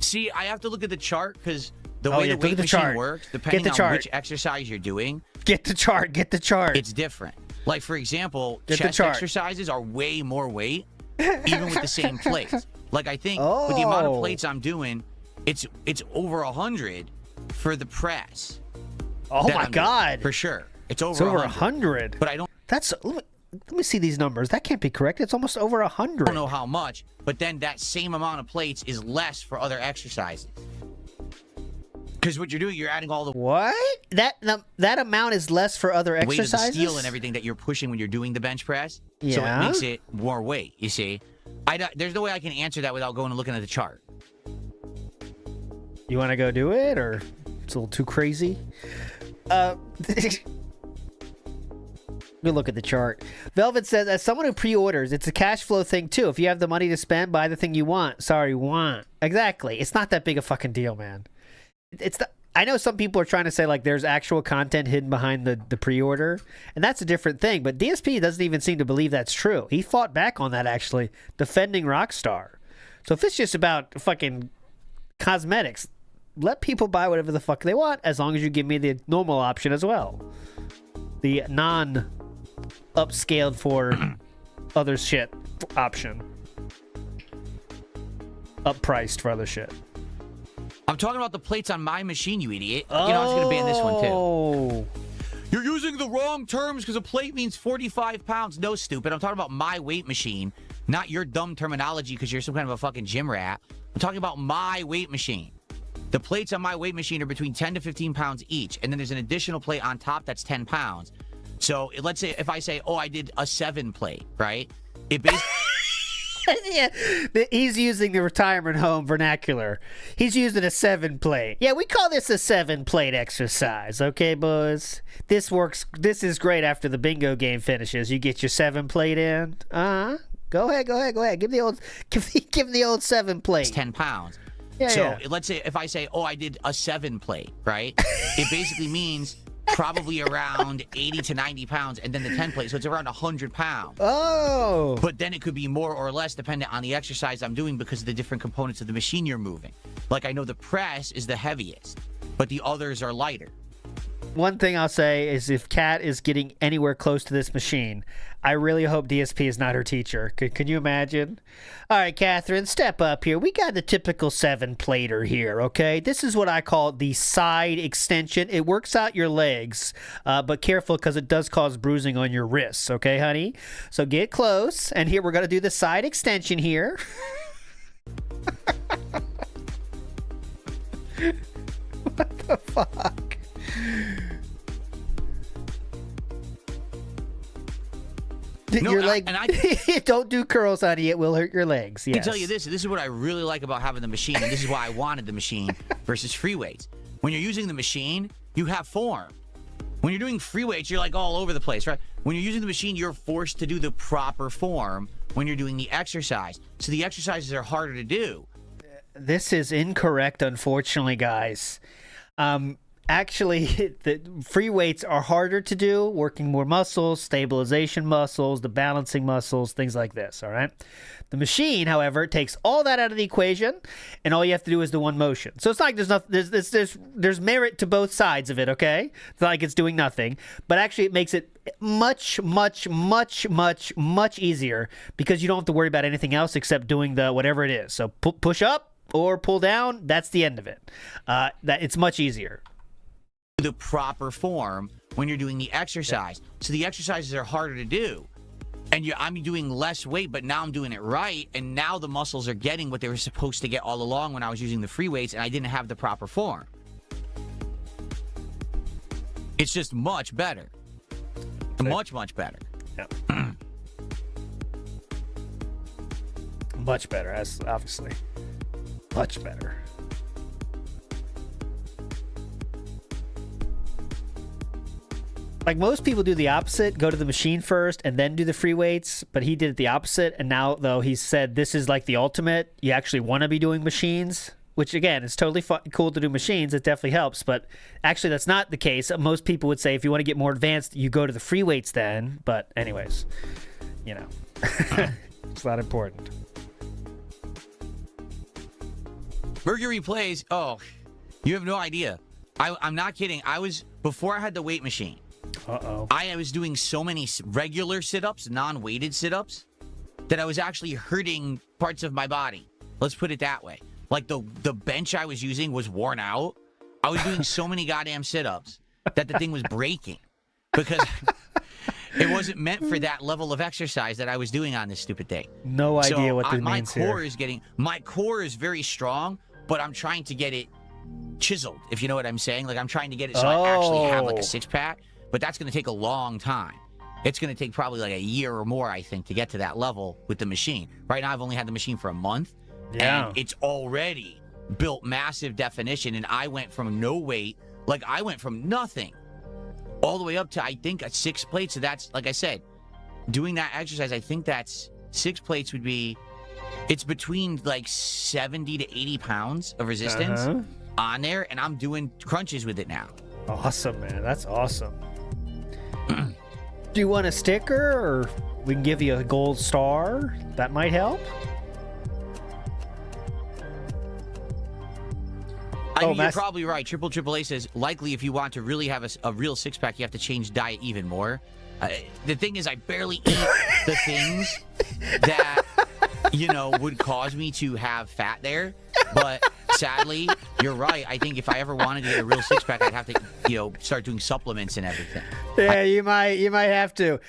See, I have to look at the chart because the way the weight machine works, depending on which exercise you're doing.
Get the chart. Get the chart.
It's different. Like, for example, chest exercises are way more weight, even with the same plates. Like, I think with the amount of plates I'm doing, it's over 100 for the press.
Oh, my God.
For sure. It's over
100.
But I don't...
That's... Let me see these numbers. That can't be correct. It's almost over 100.
I don't know how much, but then that same amount of plates is less for other exercises. Because what you're doing, you're adding all the...
What? That amount is less for other exercises?
Weight of the steel and everything that you're pushing when you're doing the bench press.
Yeah.
So it makes it more weight, you see. There's no way I can answer that without going and looking at the chart.
You want to go do it, or it's a little too crazy? Good look at the chart. Velvet says, as someone who pre-orders, it's a cash flow thing too. If you have the money to spend, buy the thing you want. Sorry, want. Exactly. It's not that big a fucking deal, man. I know some people are trying to say like there's actual content hidden behind the pre-order, and that's a different thing. But DSP doesn't even seem to believe that's true. He fought back on that, actually, defending Rockstar. So if it's just about fucking cosmetics, let people buy whatever the fuck they want, as long as you give me the normal option as well. The non-upscaled for other shit option. Uppriced for other shit.
I'm talking about the plates on my machine, you idiot. You know, I was going to ban this one, too. You're using the wrong terms because a plate means 45 pounds. No, stupid. I'm talking about my weight machine, not your dumb terminology because you're some kind of a fucking gym rat. I'm talking about my weight machine. The plates on my weight machine are between 10 to 15 pounds each, and then there's an additional plate on top that's 10 pounds. So let's say if I say, oh, I did a 7 plate, right? It basically...
Yeah, he's using the retirement home vernacular. He's using a 7 plate. Yeah, we call this a 7 plate exercise, okay, boys? This works. This is great after the bingo game finishes. You get your 7 plate in. Go ahead. Give the old 7 plate.
It's 10 pounds.
Yeah,
so let's say if I say, oh, I did a 7 plate, right? It basically means probably around 80 to 90 pounds, and then the 10 plate, so it's around 100 pounds.
Oh.
But then it could be more or less dependent on the exercise I'm doing because of the different components of the machine you're moving. Like, I know the press is the heaviest, but the others are lighter.
One thing I'll say is if Kat is getting anywhere close to this machine, I really hope DSP is not her teacher. Can you imagine? All right, Catherine, step up here. We got the typical 7-plater here, okay? This is what I call the side extension. It works out your legs, but careful because it does cause bruising on your wrists, okay, honey? So get close, and here we're going to do the side extension here. What the fuck? Your leg. Don't do curls, honey. It will hurt your legs. Yes.
I can tell you this. This is what I really like about having the machine, and this is why I wanted the machine versus free weights. When you're using the machine, you have form. When you're doing free weights, you're like all over the place, right? When you're using the machine, you're forced to do the proper form when you're doing the exercise. So the exercises are harder to do.
This is incorrect, unfortunately, guys. Actually, the free weights are harder to do, working more muscles, stabilization muscles, the balancing muscles, things like this, all right? The machine, however, takes all that out of the equation, and all you have to do is the one motion. So it's not like there's merit to both sides of it, okay? It's not like it's doing nothing, but actually it makes it much easier because you don't have to worry about anything else except doing the whatever it is. So push up or pull down, that's the end of it. It's much easier.
The proper form when you're doing the exercise. So the exercises are harder to do. And I'm doing less weight, but now I'm doing it right. And now the muscles are getting what they were supposed to get all along when I was using the free weights and I didn't have the proper form. It's just much better. Much better.
Yep. Much better, as obviously. Much better. Like most people do the opposite, go to the machine first and then do the free weights, but he did it the opposite. And now, though, he said this is like the ultimate. You actually want to be doing machines, which, again, is totally cool to do machines. It definitely helps. But actually, that's not the case. Most people would say if you want to get more advanced, you go to the free weights then. But anyways, you know, it's not important.
Mercury plays. Oh, you have no idea. I'm not kidding. Before I had the weight machine, I was doing so many regular sit-ups, non-weighted sit-ups, that I was actually hurting parts of my body. Let's put it that way. Like the bench I was using was worn out. I was doing so many goddamn sit-ups that the thing was breaking because it wasn't meant for that level of exercise that I was doing on this stupid thing.
No idea what this means here.
My core is very strong, but I'm trying to get it chiseled, if you know what I'm saying. Like I'm trying to get it so I actually have like a six-pack, but that's going to take a long time. It's going to take probably like a year or more, I think, to get to that level with the machine. Right now, I've only had the machine for a month, and it's already built massive definition, and I went from no weight, like I went from nothing all the way up to, I think, 6 plates. So that's, like I said, doing that exercise, I think that's 6 plates would be, it's between like 70 to 80 pounds of resistance on there, and I'm doing crunches with it now.
Awesome, man. That's awesome. Do you want a sticker, or we can give you a gold star? That might help.
I mean, you're probably right. Triple A says, likely if you want to really have a real six-pack, you have to change diet even more. The thing is, I barely eat the things that, you know, would cause me to have fat there. But sadly, you're right. I think if I ever wanted to get a real six-pack, I'd have to, you know, start doing supplements and everything.
Yeah, you might have to.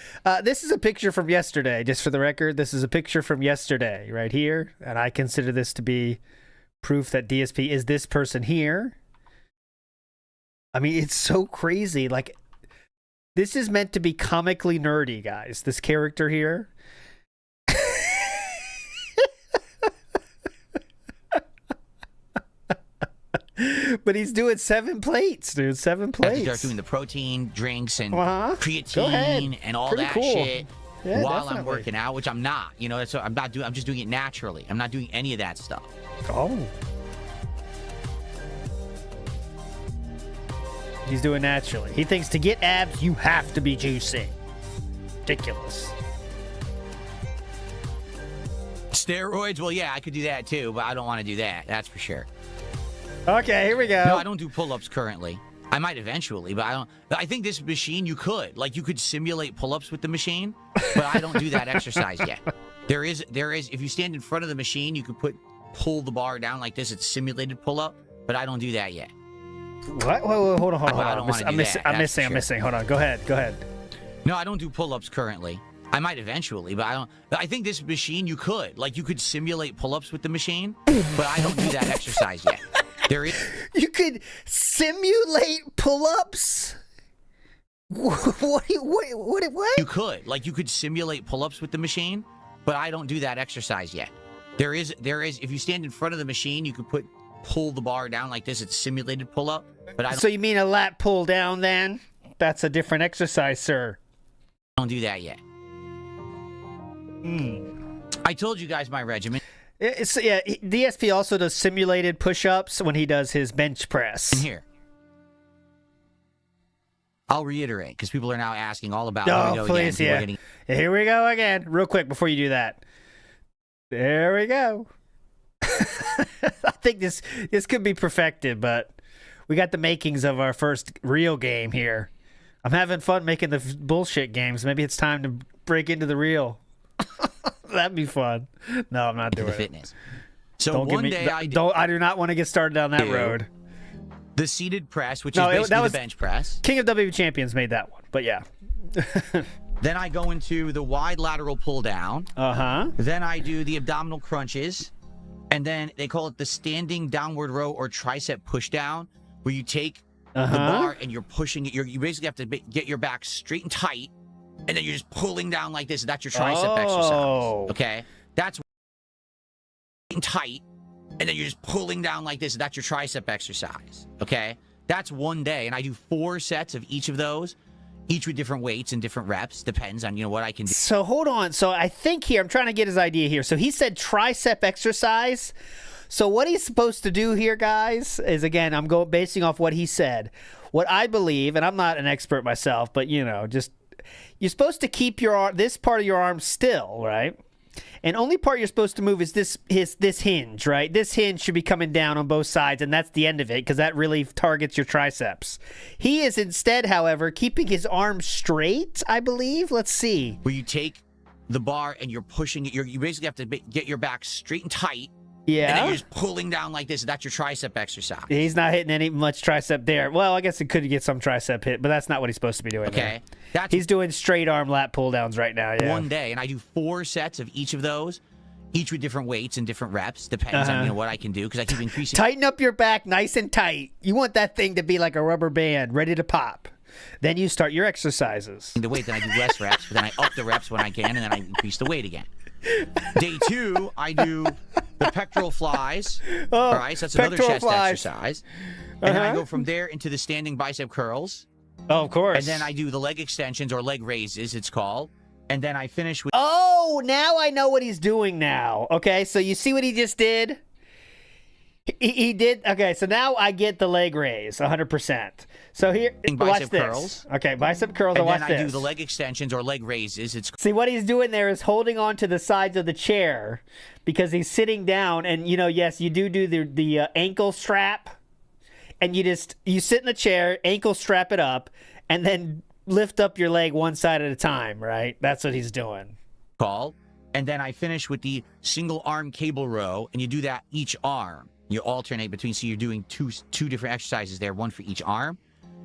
This is a picture from yesterday, just for the record. This is a picture from yesterday right here, and I consider this to be proof that DSP is this person here. I mean, it's so crazy. Like, this is meant to be comically nerdy, guys. This character here. But he's doing 7 plates, dude. 7 plates.
I start doing the protein drinks and creatine and all that shit while I'm working out, which I'm not. You know, so I'm just doing it naturally. I'm not doing any of that stuff.
Oh. He's doing naturally. He thinks to get abs, you have to be juicing. Ridiculous.
Steroids? Well, yeah, I could do that too, but I don't want to do that. That's for sure.
Okay, here we go.
No, I don't do pull-ups currently. I might eventually, but I don't. I think this machine, you could simulate pull-ups with the machine, but I don't do that exercise yet. There is. If you stand in front of the machine, you could pull the bar down like this. It's simulated pull-up, but I don't do that yet.
What? Wait, hold on. I'm missing. Hold on. Go ahead.
No, I don't do pull-ups currently. I might eventually, but I don't. I think this machine, you could simulate pull-ups with the machine, but I don't do that exercise yet.
You could simulate pull-ups? What?
You could simulate pull-ups with the machine, but I don't do that exercise yet. There is. If you stand in front of the machine, you could pull the bar down like this. It's simulated pull-up, but I don't.
So you mean a lat pull down then? That's a different exercise, sir.
I don't do that yet. I told you guys my regimen.
DSP also does simulated push-ups when he does his bench press.
Here. I'll reiterate, because people are now asking all about
please, Here we go again. Real quick before you do that. There we go. I think this could be perfected, but we got the makings of our first real game here. I'm having fun making the bullshit games. Maybe it's time to break into the real. That'd be fun. No, I'm not doing it.
Fitness. So I
do not want to get started down that road.
The seated press, which is basically the bench press.
King of WP Champions made that one, but yeah.
Then I go into the wide lateral pull down. Then I do the abdominal crunches. And then they call it the standing downward row or tricep push down, where you take the bar and you're pushing it. You basically have to get your back straight and tight. And then you're just pulling down like this. And that's your tricep exercise. Okay? That's tight. And then you're just pulling down like this. And that's your tricep exercise. Okay? That's one day. And I do 4 sets of each of those. each with different weights and different reps. Depends on, what I can do.
So hold on. So I think here, I'm trying to get his idea here. So he said tricep exercise. So what he's supposed to do here, guys, is, again, I'm basing off what he said. What I believe, and I'm not an expert myself, but, just you're supposed to keep this part of your arm still, right? And only part you're supposed to move is this hinge, right? This hinge should be coming down on both sides, and that's the end of it because that really targets your triceps. He is instead, however, keeping his arm straight, I believe. Let's see.
Where you take the bar and you're pushing it. You basically have to get your back straight and tight.
Yeah.
And then you're just pulling down like this. That's your tricep exercise.
He's not hitting any much tricep there. Well, I guess it could get some tricep hit, but that's not what he's supposed to be doing.
Okay.
He's doing straight arm lat pull downs right now. Yeah.
One day, and I do 4 sets of each of those, each with different weights and different reps. Depends on what I can do because I keep increasing.
Tighten up your back nice and tight. You want that thing to be like a rubber band, ready to pop. Then you start your exercises.
The weight, then I do less reps, but then I up the reps when I can, and then I increase the weight again. Day 2, I do the pectoral flies. All right, so that's another chest exercise. And then I go from there into the standing bicep curls.
Oh, of course.
And then I do the leg extensions or leg raises, it's called. And then I finish with...
Oh, now I know what he's doing now. Okay, so you see what he just did? He did... Okay, so now I get the leg raise, 100%. So here, watch this. Curls. Okay, bicep curls,
and
watch this.
And then I do the leg extensions or leg raises.
See, what he's doing there is holding on to the sides of the chair because he's sitting down. And, yes, you do the ankle strap. And you sit in the chair, ankle strap it up, and then lift up your leg one side at a time, right? That's what he's doing.
And then I finish with the single arm cable row, and you do that each arm. You alternate between, so you're doing two different exercises there, one for each arm.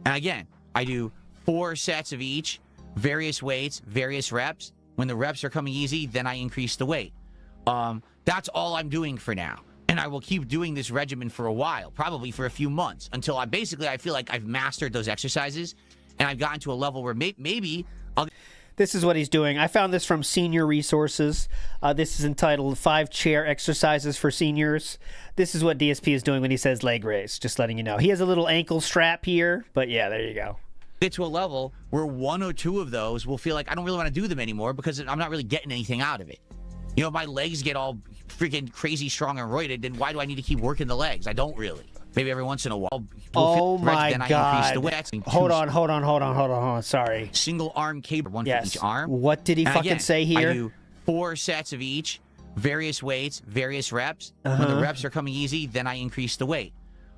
And again, I do 4 sets of each, various weights, various reps. When the reps are coming easy, then I increase the weight. That's all I'm doing for now. And I will keep doing this regimen for a while, probably for a few months, until I feel like I've mastered those exercises, and I've gotten to a level where maybe I'll...
This is what he's doing. I found this from Senior Resources. This is entitled 5 Chair Exercises for Seniors. This is what DSP is doing when he says leg raise, just letting you know. He has a little ankle strap here, but yeah, there you go.
Get to a level where 1 or 2 of those will feel like I don't really want to do them anymore because I'm not really getting anything out of it. My legs get all freaking crazy strong and roided, then why do I need to keep working the legs? I don't really. Maybe every once in a while.
Oh my
then
God.
I increase the weight.
Hold on. Sorry.
Single arm cable, one for each arm.
What did he fucking say here?
I do 4 sets of each, various weights, various reps. When the reps are coming easy, then I increase the weight.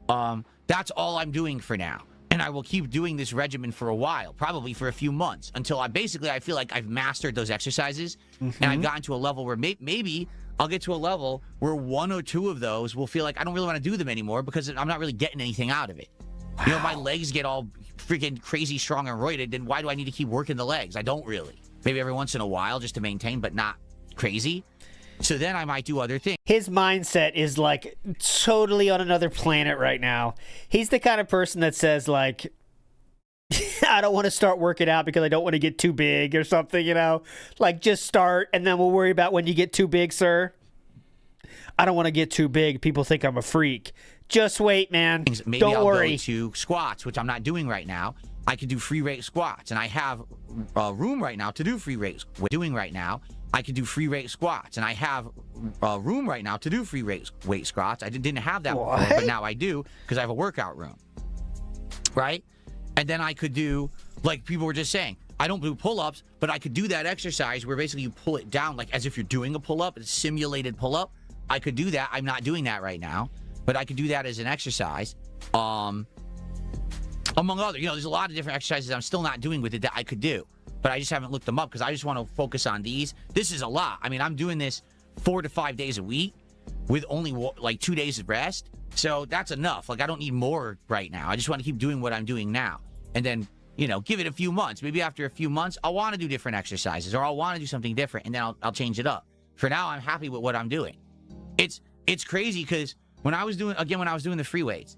That's all I'm doing for now. And I will keep doing this regimen for a while, probably for a few months, until I feel like I've mastered those exercises, and I've gotten to a level where maybe I'll get to a level where 1 or 2 of those will feel like I don't really want to do them anymore because I'm not really getting anything out of it. Wow. My legs get all freaking crazy strong and roided, then why do I need to keep working the legs? I don't really. Maybe every once in a while just to maintain, but not crazy. So then I might do other things.
His mindset is like totally on another planet right now. He's the kind of person that says like, I don't want to start working out because I don't want to get too big or something, like just start and then we'll worry about when you get too big, sir. I don't want to get too big. People think I'm a freak. Just wait, man.
Maybe
don't worry.
Go to squats, which I'm not doing right now. I can do free weight squats, and I have room right now to do free weight. I can do free weight squats, and I have room right now to do free weight squats. I didn't have that before, but now I do because I have a workout room, right? And then I could do, like people were just saying, I don't do pull-ups, but I could do that exercise where basically you pull it down, like as if you're doing a pull-up, a simulated pull-up. I could do that. I'm not doing that right now, but I could do that as an exercise. Among other, there's a lot of different exercises I'm still not doing with it that I could do, but I just haven't looked them up because I just want to focus on these. This is a lot. I mean, I'm doing this 4 to 5 days a week with only like 2 days of rest. So that's enough. Like I don't need more right now. I just want to keep doing what I'm doing now. And then, give it a few months. Maybe after a few months, I'll want to do different exercises or I'll want to do something different and then I'll change it up. For now, I'm happy with what I'm doing. It's crazy because when I was doing the free weights,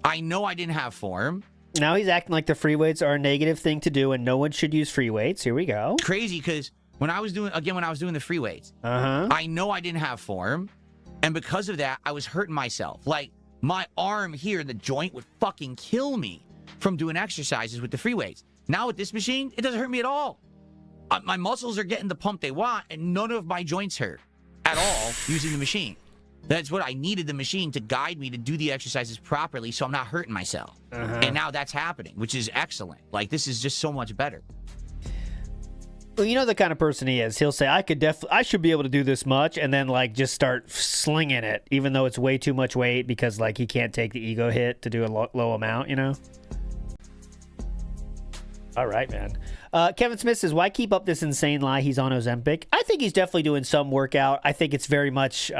I know I didn't have form.
Now he's acting like the free weights are a negative thing to do and no one should use free weights. Here we go.
Crazy because when I was doing the free weights, I know I didn't have form. And because of that, I was hurting myself. Like my arm here, the joint would fucking kill me from doing exercises with the free weights. Now with this machine, it doesn't hurt me at all. My muscles are getting the pump they want, and none of my joints hurt at all using the machine. That's what I needed the machine to guide me to do the exercises properly so I'm not hurting myself. And now that's happening, which is excellent. Like, this is just so much better.
Well, you know the kind of person he is. He'll say, I should be able to do this much, and then, like, just start slinging it, even though it's way too much weight because, like, he can't take the ego hit to do a low amount, you know? All right, man. Kevin Smith says, why keep up this insane lie he's on Ozempic? I think he's definitely doing some workout. I think it's very much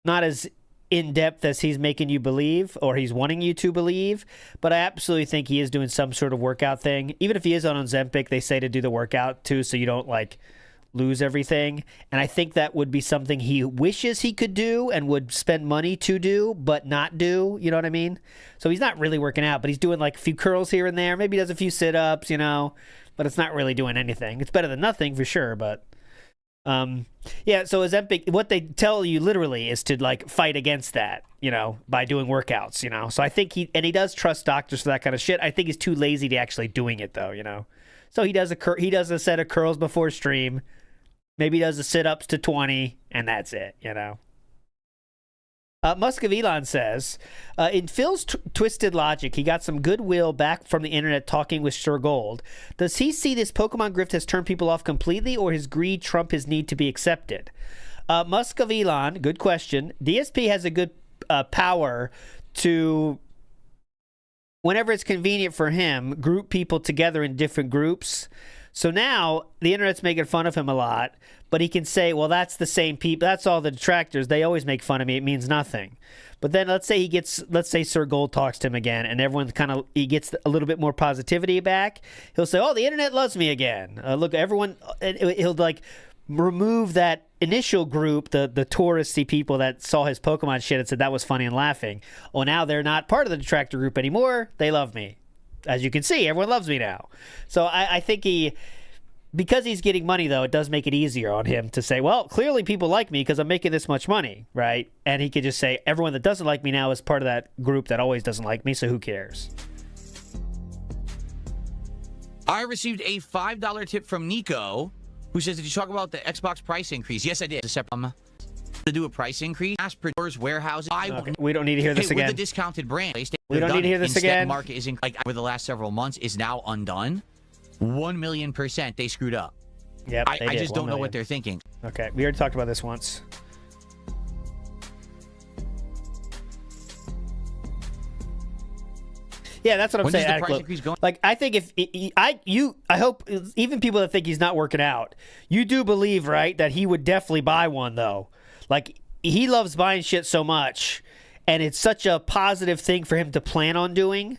not as in-depth as he's making you believe or he's wanting you to believe, but I absolutely think he is doing some sort of workout thing. Even if he is on Ozempic, they say to do the workout too so you don't, like, lose everything. And I think that would be something he wishes he could do and would spend money to do, but not do. You know what I mean? So he's not really working out, but he's doing, like, a few curls here and there. Maybe he does a few sit-ups, you know, but it's not really doing anything. It's better than nothing for sure, but... yeah, so Ozempic, what they tell you literally is to, like, fight against that, you know, by doing workouts, you know. So I think he does trust doctors for that kind of shit. I think he's too lazy to actually doing it though, you know. So he does a set of curls before stream. Maybe he does the sit-ups to 20 and that's it, you know. Musk of Elon says, in Phil's twisted logic, he got some goodwill back from the internet talking with Sir Gold. Does he see this Pokemon grift has turned people off completely, or his greed trump his need to be accepted? Musk of Elon, good question. DSP has a good power to, whenever it's convenient for him, group people together in different groups. So now the internet's making fun of him a lot, but he can say, well, that's the same people. That's all the detractors. They always make fun of me. It means nothing. But then let's say Sir Gold talks to him again and everyone's he gets a little bit more positivity back. He'll say, oh, the internet loves me again. Look, everyone, he'll, like, remove that initial group, the touristy people that saw his Pokemon shit and said that was funny and laughing. Oh, now they're not part of the detractor group anymore. They love me. As you can see, everyone loves me now. So I think because he's getting money, though, it does make it easier on him to say, well, clearly people like me because I'm making this much money, right? And he could just say, everyone that doesn't like me now is part of that group that always doesn't like me, so who cares?
I received a $5 tip from Nico, who says, did you talk about the Xbox price increase? Yes, I did. To do a price increase, mass producers, warehouses.
Okay. We don't need to hear this again.
With the discounted brand,
we don't need to hear this again.
Market is like over the last several months is now undone. 1,000,000% they screwed up.
Yep,
I just don't know what they're thinking.
Okay, we already talked about this once. Yeah, that's what I'm saying. Like, I think I hope even people that think he's not working out, you do believe, right, that he would definitely buy one though. Like, he loves buying shit so much, and it's such a positive thing for him to plan on doing.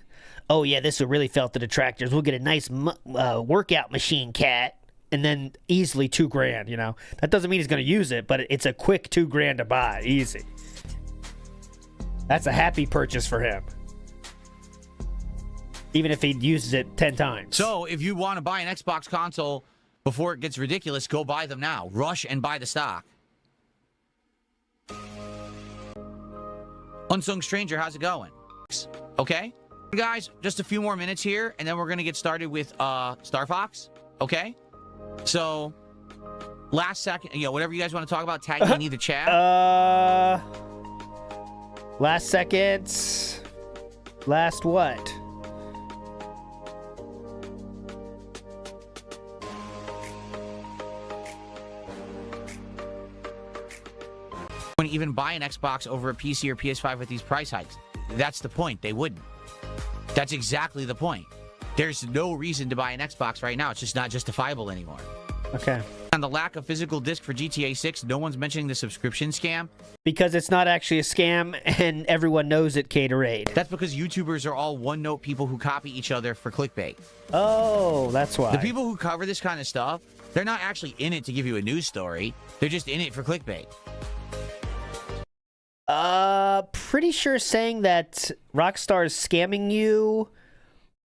Oh yeah, this will really felt the detractors. We'll get a nice workout machine, cat, and then easily $2,000. You know, that doesn't mean he's going to use it, but it's a quick $2,000 to buy, easy. That's a happy purchase for him, even if he uses it 10 times.
So if you want to buy an Xbox console before it gets ridiculous, go buy them now. Rush and buy the stock. Unsung Stranger, how's it going? Okay? Guys, just a few more minutes here, and then we're going to get started with Star Fox. Okay? So, last second, whatever you guys want to talk about, tag me in either chat.
Last seconds. Last what?
Wouldn't even buy an Xbox over a PC or PS5 with these price hikes. That's the point. They wouldn't. That's exactly the point. There's no reason to buy an Xbox right now. It's just not justifiable anymore.
Okay.
And the lack of physical disc for GTA 6, no one's mentioning the subscription scam.
Because it's not actually a scam, and everyone knows it, Caterade.
That's because YouTubers are all one-note people who copy each other for clickbait.
Oh, that's why.
The people who cover this kind of stuff, they're not actually in it to give you a news story. They're just in it for clickbait.
Pretty sure saying that Rockstar is scamming you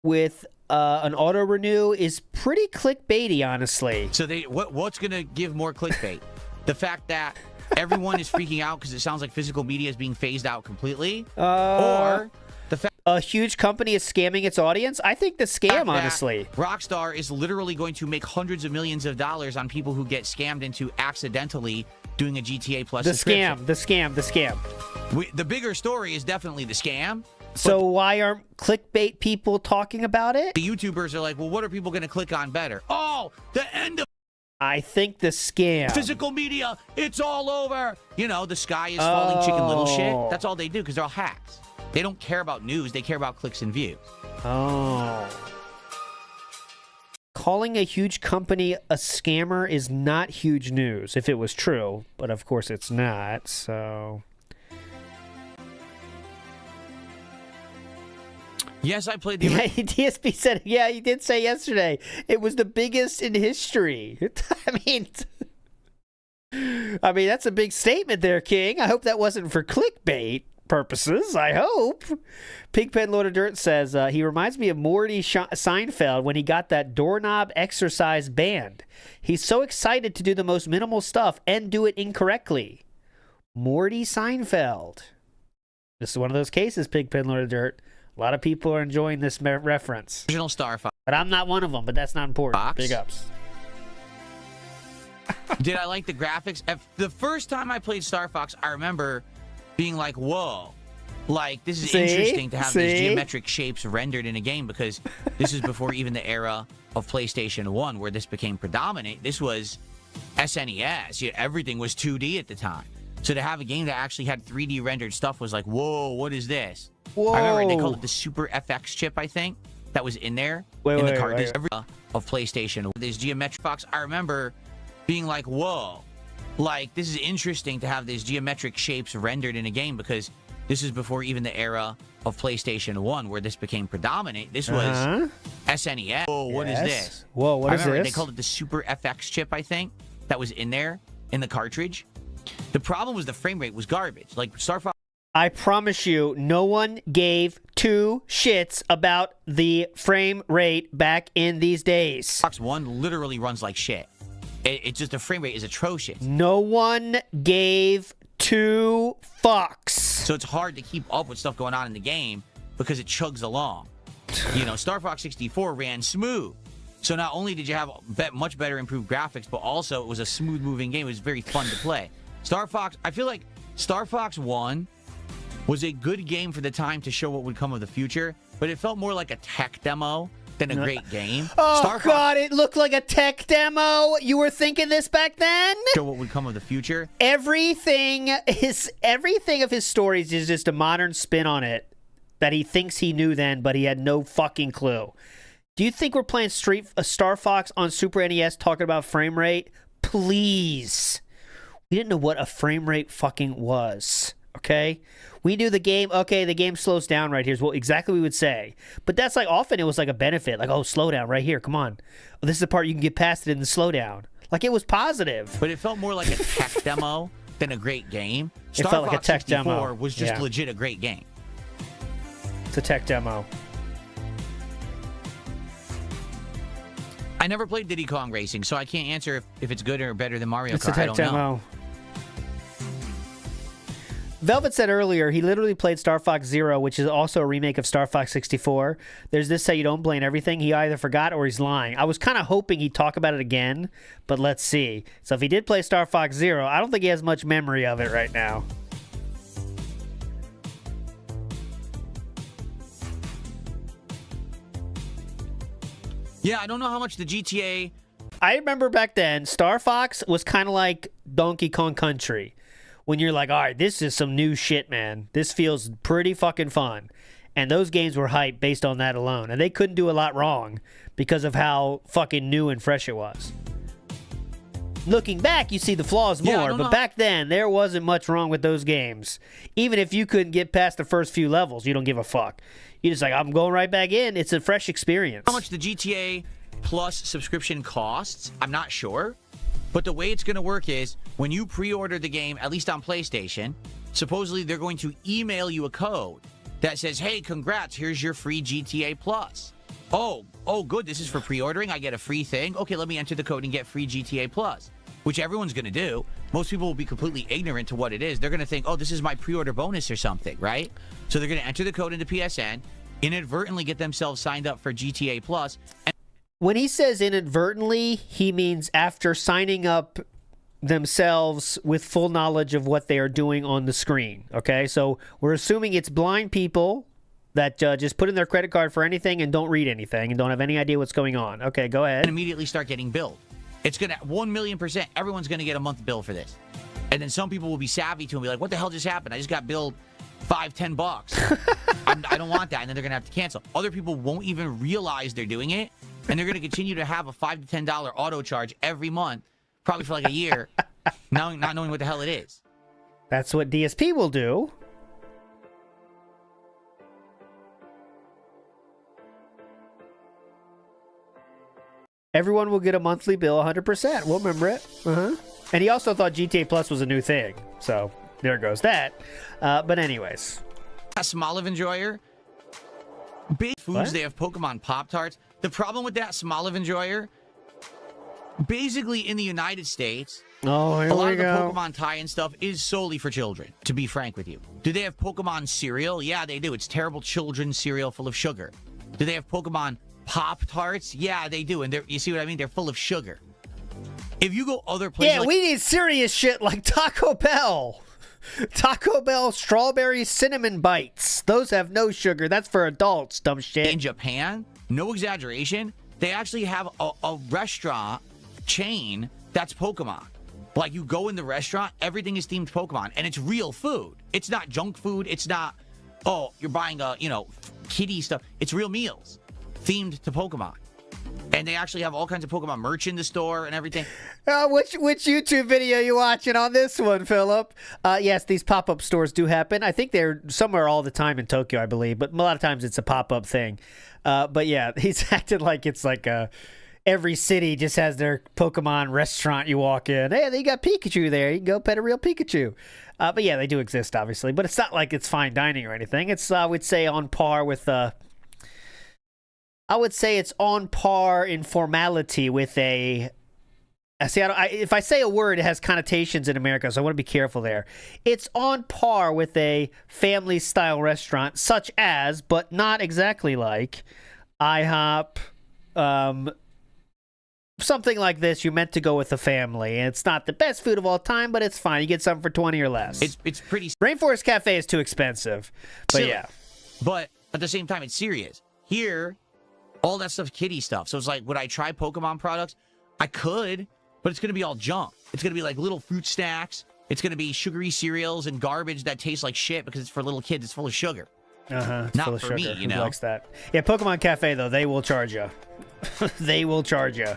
with an auto renew is pretty clickbaity, honestly.
So what's gonna give more clickbait? The fact that everyone is freaking out because it sounds like physical media is being phased out completely, or the fact
A huge company is scamming its audience? I think the scam, honestly.
Rockstar is literally going to make hundreds of millions of dollars on people who get scammed into accidentally doing a GTA Plus subscription.
The scam.
The bigger story is definitely the scam.
So why aren't clickbait people talking about it?
The YouTubers are like, well, what are people going to click on better? Oh, the end of...
I think the scam.
Physical media, it's all over. You know, the sky is falling chicken little shit. That's all they do because they're all hacks. They don't care about news. They care about clicks and views.
Oh. Calling a huge company a scammer is not huge news if it was true, but of course it's not, so...
Yes, I played the...
Yeah, DSP said, yeah, he did say yesterday, it was the biggest in history. I mean, that's a big statement there, King. I hope that wasn't for clickbait purposes, I hope. Pigpen Lord of Dirt says, he reminds me of Morty Seinfeld when he got that doorknob exercise banned. He's so excited to do the most minimal stuff and do it incorrectly. Morty Seinfeld. This is one of those cases, Pigpen Lord of Dirt. A lot of people are enjoying this reference.
Original Star Fox.
But I'm not one of them, but that's not important. Big ups.
Did I like the graphics? The first time I played Star Fox, I remember being like, whoa. Like, this is interesting to have these geometric shapes rendered in a game because this is before even the era of PlayStation 1 where this became predominant. This was SNES. Everything was 2D at the time. So to have a game that actually had 3D rendered stuff was like, whoa, what is this?
Whoa.
I remember they called it the Super FX chip, I think, that was in there. In the card of PlayStation. This geometric box, I remember being like, whoa. Like, this is interesting to have these geometric shapes rendered in a game because this is before even the era of PlayStation 1 where this became predominant. This was SNES. Whoa, what is this?
Whoa, what is this?
They called it the Super FX chip, I think, that was in there in the cartridge. The problem was the frame rate was garbage. Like, Star Fox...
I promise you, no one gave two shits about the frame rate back in these days.
Fox 1 literally runs like shit. It's just the frame rate is atrocious.
No one gave two fucks.
So it's hard to keep up with stuff going on in the game because it chugs along. You know, Star Fox 64 ran smooth. So not only did you have much better improved graphics, but also it was a smooth moving game. It was very fun to play. Star Fox, I feel like Star Fox 1 was a good game for the time to show what would come of the future, but it felt more like a tech demo than a great game.
Oh, God, it looked like a tech demo. You were thinking this back then?
Show what would come of the future.
Everything of his stories is just a modern spin on it that he thinks he knew then, but he had no fucking clue. Do you think we're playing Star Fox on Super NES talking about frame rate? Please. We didn't know what a frame rate fucking was, okay? We knew the game, okay, the game slows down right here is what exactly we would say. But that's like, often it was like a benefit. Like, oh, slow down right here, come on. Oh, this is the part you can get past it in the slowdown. Like, it was positive.
But it felt more like a tech demo than a great game.
It felt like a tech demo.
Star Fox 64 was just legit a great game.
It's a tech demo.
I never played Diddy Kong Racing, so I can't answer if it's good or better than Mario Kart.
It's a tech
I don't
demo.
know.
Velvet said earlier he literally played Star Fox Zero, which is also a remake of Star Fox 64. There's this say you don't blame everything. He either forgot or he's lying. I was kind of hoping he'd talk about it again, but let's see. So if he did play Star Fox Zero, I don't think he has much memory of it right now.
Yeah, I don't know how much the GTA...
I remember back then, Star Fox was kind of like Donkey Kong Country. When you're like, all right, this is some new shit, man. This feels pretty fucking fun. And those games were hyped based on that alone. And they couldn't do a lot wrong because of how fucking new and fresh it was. Looking back, you see the flaws more. But back then, there wasn't much wrong with those games. Even if you couldn't get past the first few levels, you don't give a fuck. You're just like, I'm going right back in. It's a fresh experience.
How much the GTA Plus subscription costs, I'm not sure. But the way it's going to work is when you pre-order the game, at least on PlayStation, supposedly they're going to email you a code that says, hey, congrats, here's your free GTA Plus. Oh, good, this is for pre-ordering. I get a free thing. Okay, let me enter the code and get free GTA Plus. which everyone's going to do. Most people will be completely ignorant to what it is. They're going to think, oh, this is my pre-order bonus or something, right? So they're going to enter the code into PSN, inadvertently get themselves signed up for GTA Plus.
When he says inadvertently, he means after signing up themselves with full knowledge of what they are doing on the screen. Okay, so we're assuming it's blind people that just put in their credit card for anything and don't read anything and don't have any idea what's going on. Okay, go ahead.
And immediately start getting billed. It's going to 1,000,000%. Everyone's going to get a month bill for this. And then some people will be savvy to and be like, what the hell just happened? I just got billed $5-10. I don't want that. And then they're going to have to cancel. Other people won't even realize they're doing it. And they're going to continue to have a $5 to $10 auto charge every month, probably for like a year, not knowing what the hell it is.
That's what DSP will do. Everyone will get a monthly bill 100%. We'll remember it. And he also thought GTA Plus was a new thing. So there goes that. But anyways.
Smoliv Enjoyer. Big foods, what? They have Pokemon Pop-Tarts. The problem with that Smoliv Enjoyer, basically in the United States, a lot of the Pokemon tie-in stuff is solely for children, to be frank with you. Do they have Pokemon cereal? Yeah, they do. It's terrible children's cereal full of sugar. Do they have Pokemon Pop-Tarts? Yeah, they do. And you see what I mean? They're full of sugar. If you go other places...
Yeah, we need serious shit like Taco Bell. Taco Bell strawberry cinnamon bites. Those have no sugar. That's for adults, dumb shit.
In Japan, no exaggeration, they actually have a restaurant chain that's Pokemon. Like, you go in the restaurant, everything is themed Pokemon, and it's real food. It's not junk food. It's not, oh, you're buying kitty stuff. It's real meals themed to Pokemon. And they actually have all kinds of Pokemon merch in the store and everything.
Which YouTube video you watching on this one, Philip? Yes, these pop-up stores do happen. I think they're somewhere all the time in Tokyo, I believe. But a lot of times it's a pop-up thing. But yeah, he's acting like it's like every city just has their Pokemon restaurant you walk in. Hey, they got Pikachu there. You can go pet a real Pikachu. But yeah, they do exist, obviously. But it's not like it's fine dining or anything. It's, I would say, on par with... I would say it's on par in formality with a... See, if I say a word, it has connotations in America, so I want to be careful there. It's on par with a family-style restaurant, such as, but not exactly like, IHOP, something like this. You're meant to go with a family. And it's not the best food of all time, but it's fine. You get something for 20 or less.
It's pretty...
Rainforest Cafe is too expensive, but
silly.
Yeah.
But at the same time, it's serious. Here... all that stuff, kitty stuff. So it's like, would I try Pokemon products? I could, but it's going to be all junk. It's going to be like little fruit snacks. It's going to be sugary cereals and garbage that tastes like shit because it's for little kids. It's full of sugar. Not for me, you know.
Who likes that? Yeah, Pokemon Cafe, though, they will charge you. They will charge you.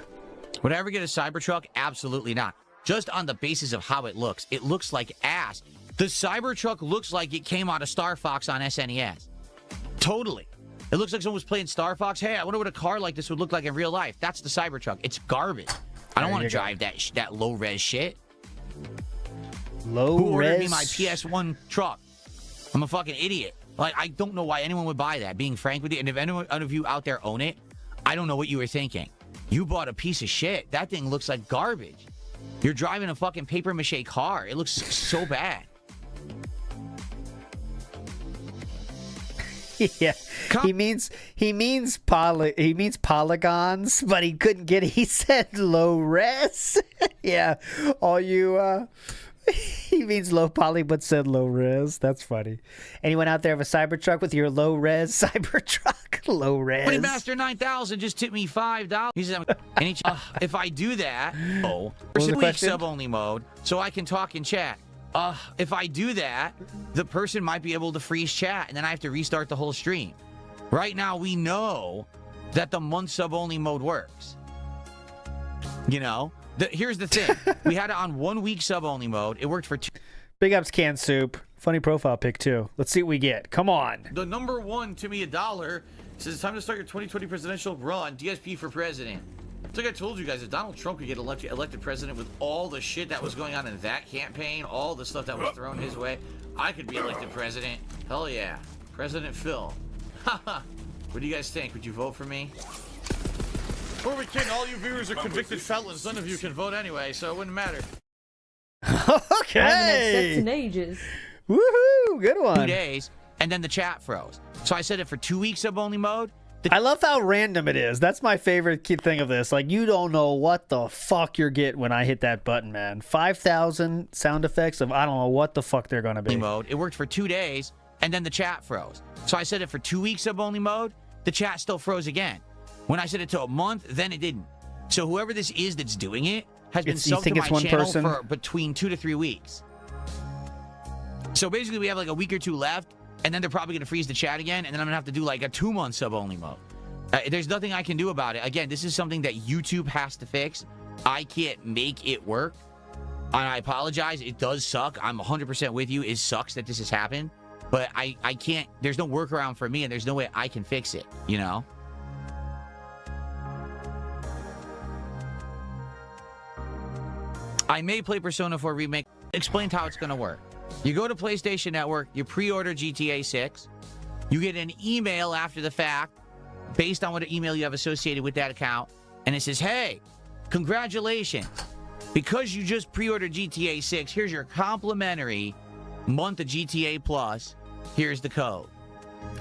Would I ever get a Cybertruck? Absolutely not. Just on the basis of how it looks. It looks like ass. The Cybertruck looks like it came out of Star Fox on SNES. Totally. It looks like someone was playing Star Fox. Hey, I wonder what a car like this would look like in real life. That's the Cybertruck. It's garbage. I don't want to drive that low-res shit.
Low-res?
Who ordered me my PS1 truck? I'm a fucking idiot. Like, I don't know why anyone would buy that, being frank with you. And if anyone of you out there own it, I don't know what you were thinking. You bought a piece of shit. That thing looks like garbage. You're driving a fucking papier-mâché car. It looks so bad.
Yeah, he means polygons, but he couldn't get it. He said low res. Yeah, all you he means low poly, but said low res. That's funny. Anyone out there have a Cybertruck with your low res Cybertruck? Low res.
Money Master 9000 just tipped me $5. He said, if I do that, sub only mode, so I can talk in chat. If I do that, the person might be able to freeze chat, and then I have to restart the whole stream. Right now, we know that the month sub-only mode works. You know? Here's the thing. We had it on 1 week sub-only mode. It worked for 2...
Big ups, Can Soup. Funny profile pic, too. Let's see what we get. Come on.
The number one, to me, $1, says it's time to start your 2020 presidential run. DSP for president. It's like I told you guys, if Donald Trump could get elected president with all the shit that was going on in that campaign, all the stuff that was thrown his way, I could be elected president. Hell yeah. President Phil. Haha. What do you guys think? Would you vote for me?
Who are we kidding? All you viewers are convicted felons. None of you can vote anyway, so it wouldn't matter.
Okay.
I haven't had sex in ages.
Woohoo! Good one.
2 days, and then the chat froze. So I set it for 2 weeks sub-only mode.
I love how random it is. That's my favorite key thing of this. Like, you don't know what the fuck you're getting when I hit that button, man. 5,000 sound effects of I don't know what the fuck they're going to be.
Mode. It worked for 2 days, and then the chat froze. So I set it for 2 weeks sub-only mode. The chat still froze again. When I set it to a month, then it didn't. So whoever this is that's doing it has been subbed to my channel for between 2 to 3 weeks. So basically, we have like a week or two left, and then they're probably going to freeze the chat again, and then I'm going to have to do like a 2-month sub-only mode. There's nothing I can do about it. Again, this is something that YouTube has to fix. I can't make it work. And I apologize. It does suck. I'm 100% with you. It sucks that this has happened. But I can't, there's no workaround for me, and there's no way I can fix it, you know? I may play Persona 4 Remake. Explained how it's going to work. You go to PlayStation Network, you pre-order GTA 6, you get an email after the fact based on what email you have associated with that account, and it says, hey, congratulations. Because you just pre-ordered GTA 6, here's your complimentary month of GTA Plus. Here's the code.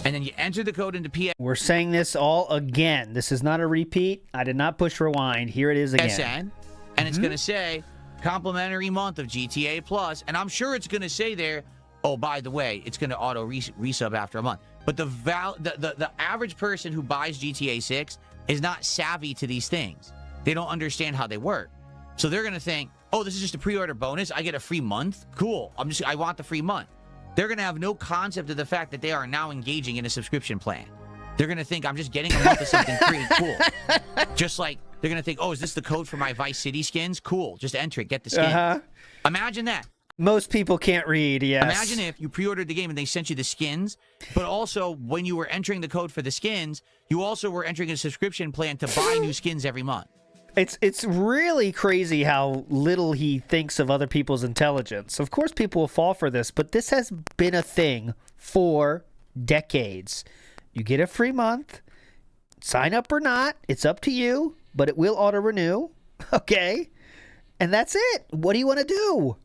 And then you enter the code into PSN.
We're saying this all again. This is not a repeat. I did not push rewind. Here it is again.
PSN, and it's going to say, complimentary month of GTA Plus, and I'm sure it's going to say there, oh, by the way, it's going to auto resub after a month. But the average person who buys GTA 6 is not savvy to these things. They don't understand how they work. So they're going to think, oh, this is just a pre-order bonus. I get a free month. Cool. I want the free month. They're going to have no concept of the fact that they are now engaging in a subscription plan. They're going to think I'm just getting a month of something free. Cool. Just like they're going to think, oh, is this the code for my Vice City skins? Cool. Just enter it. Get the skins. Imagine that.
Most people can't read, yes.
Imagine if you pre-ordered the game and they sent you the skins, but also when you were entering the code for the skins, you also were entering a subscription plan to buy new skins every month.
It's really crazy how little he thinks of other people's intelligence. Of course, people will fall for this, but this has been a thing for decades. You get a free month, sign up or not, it's up to you, but it will auto-renew, okay? And that's it. What do you want to do?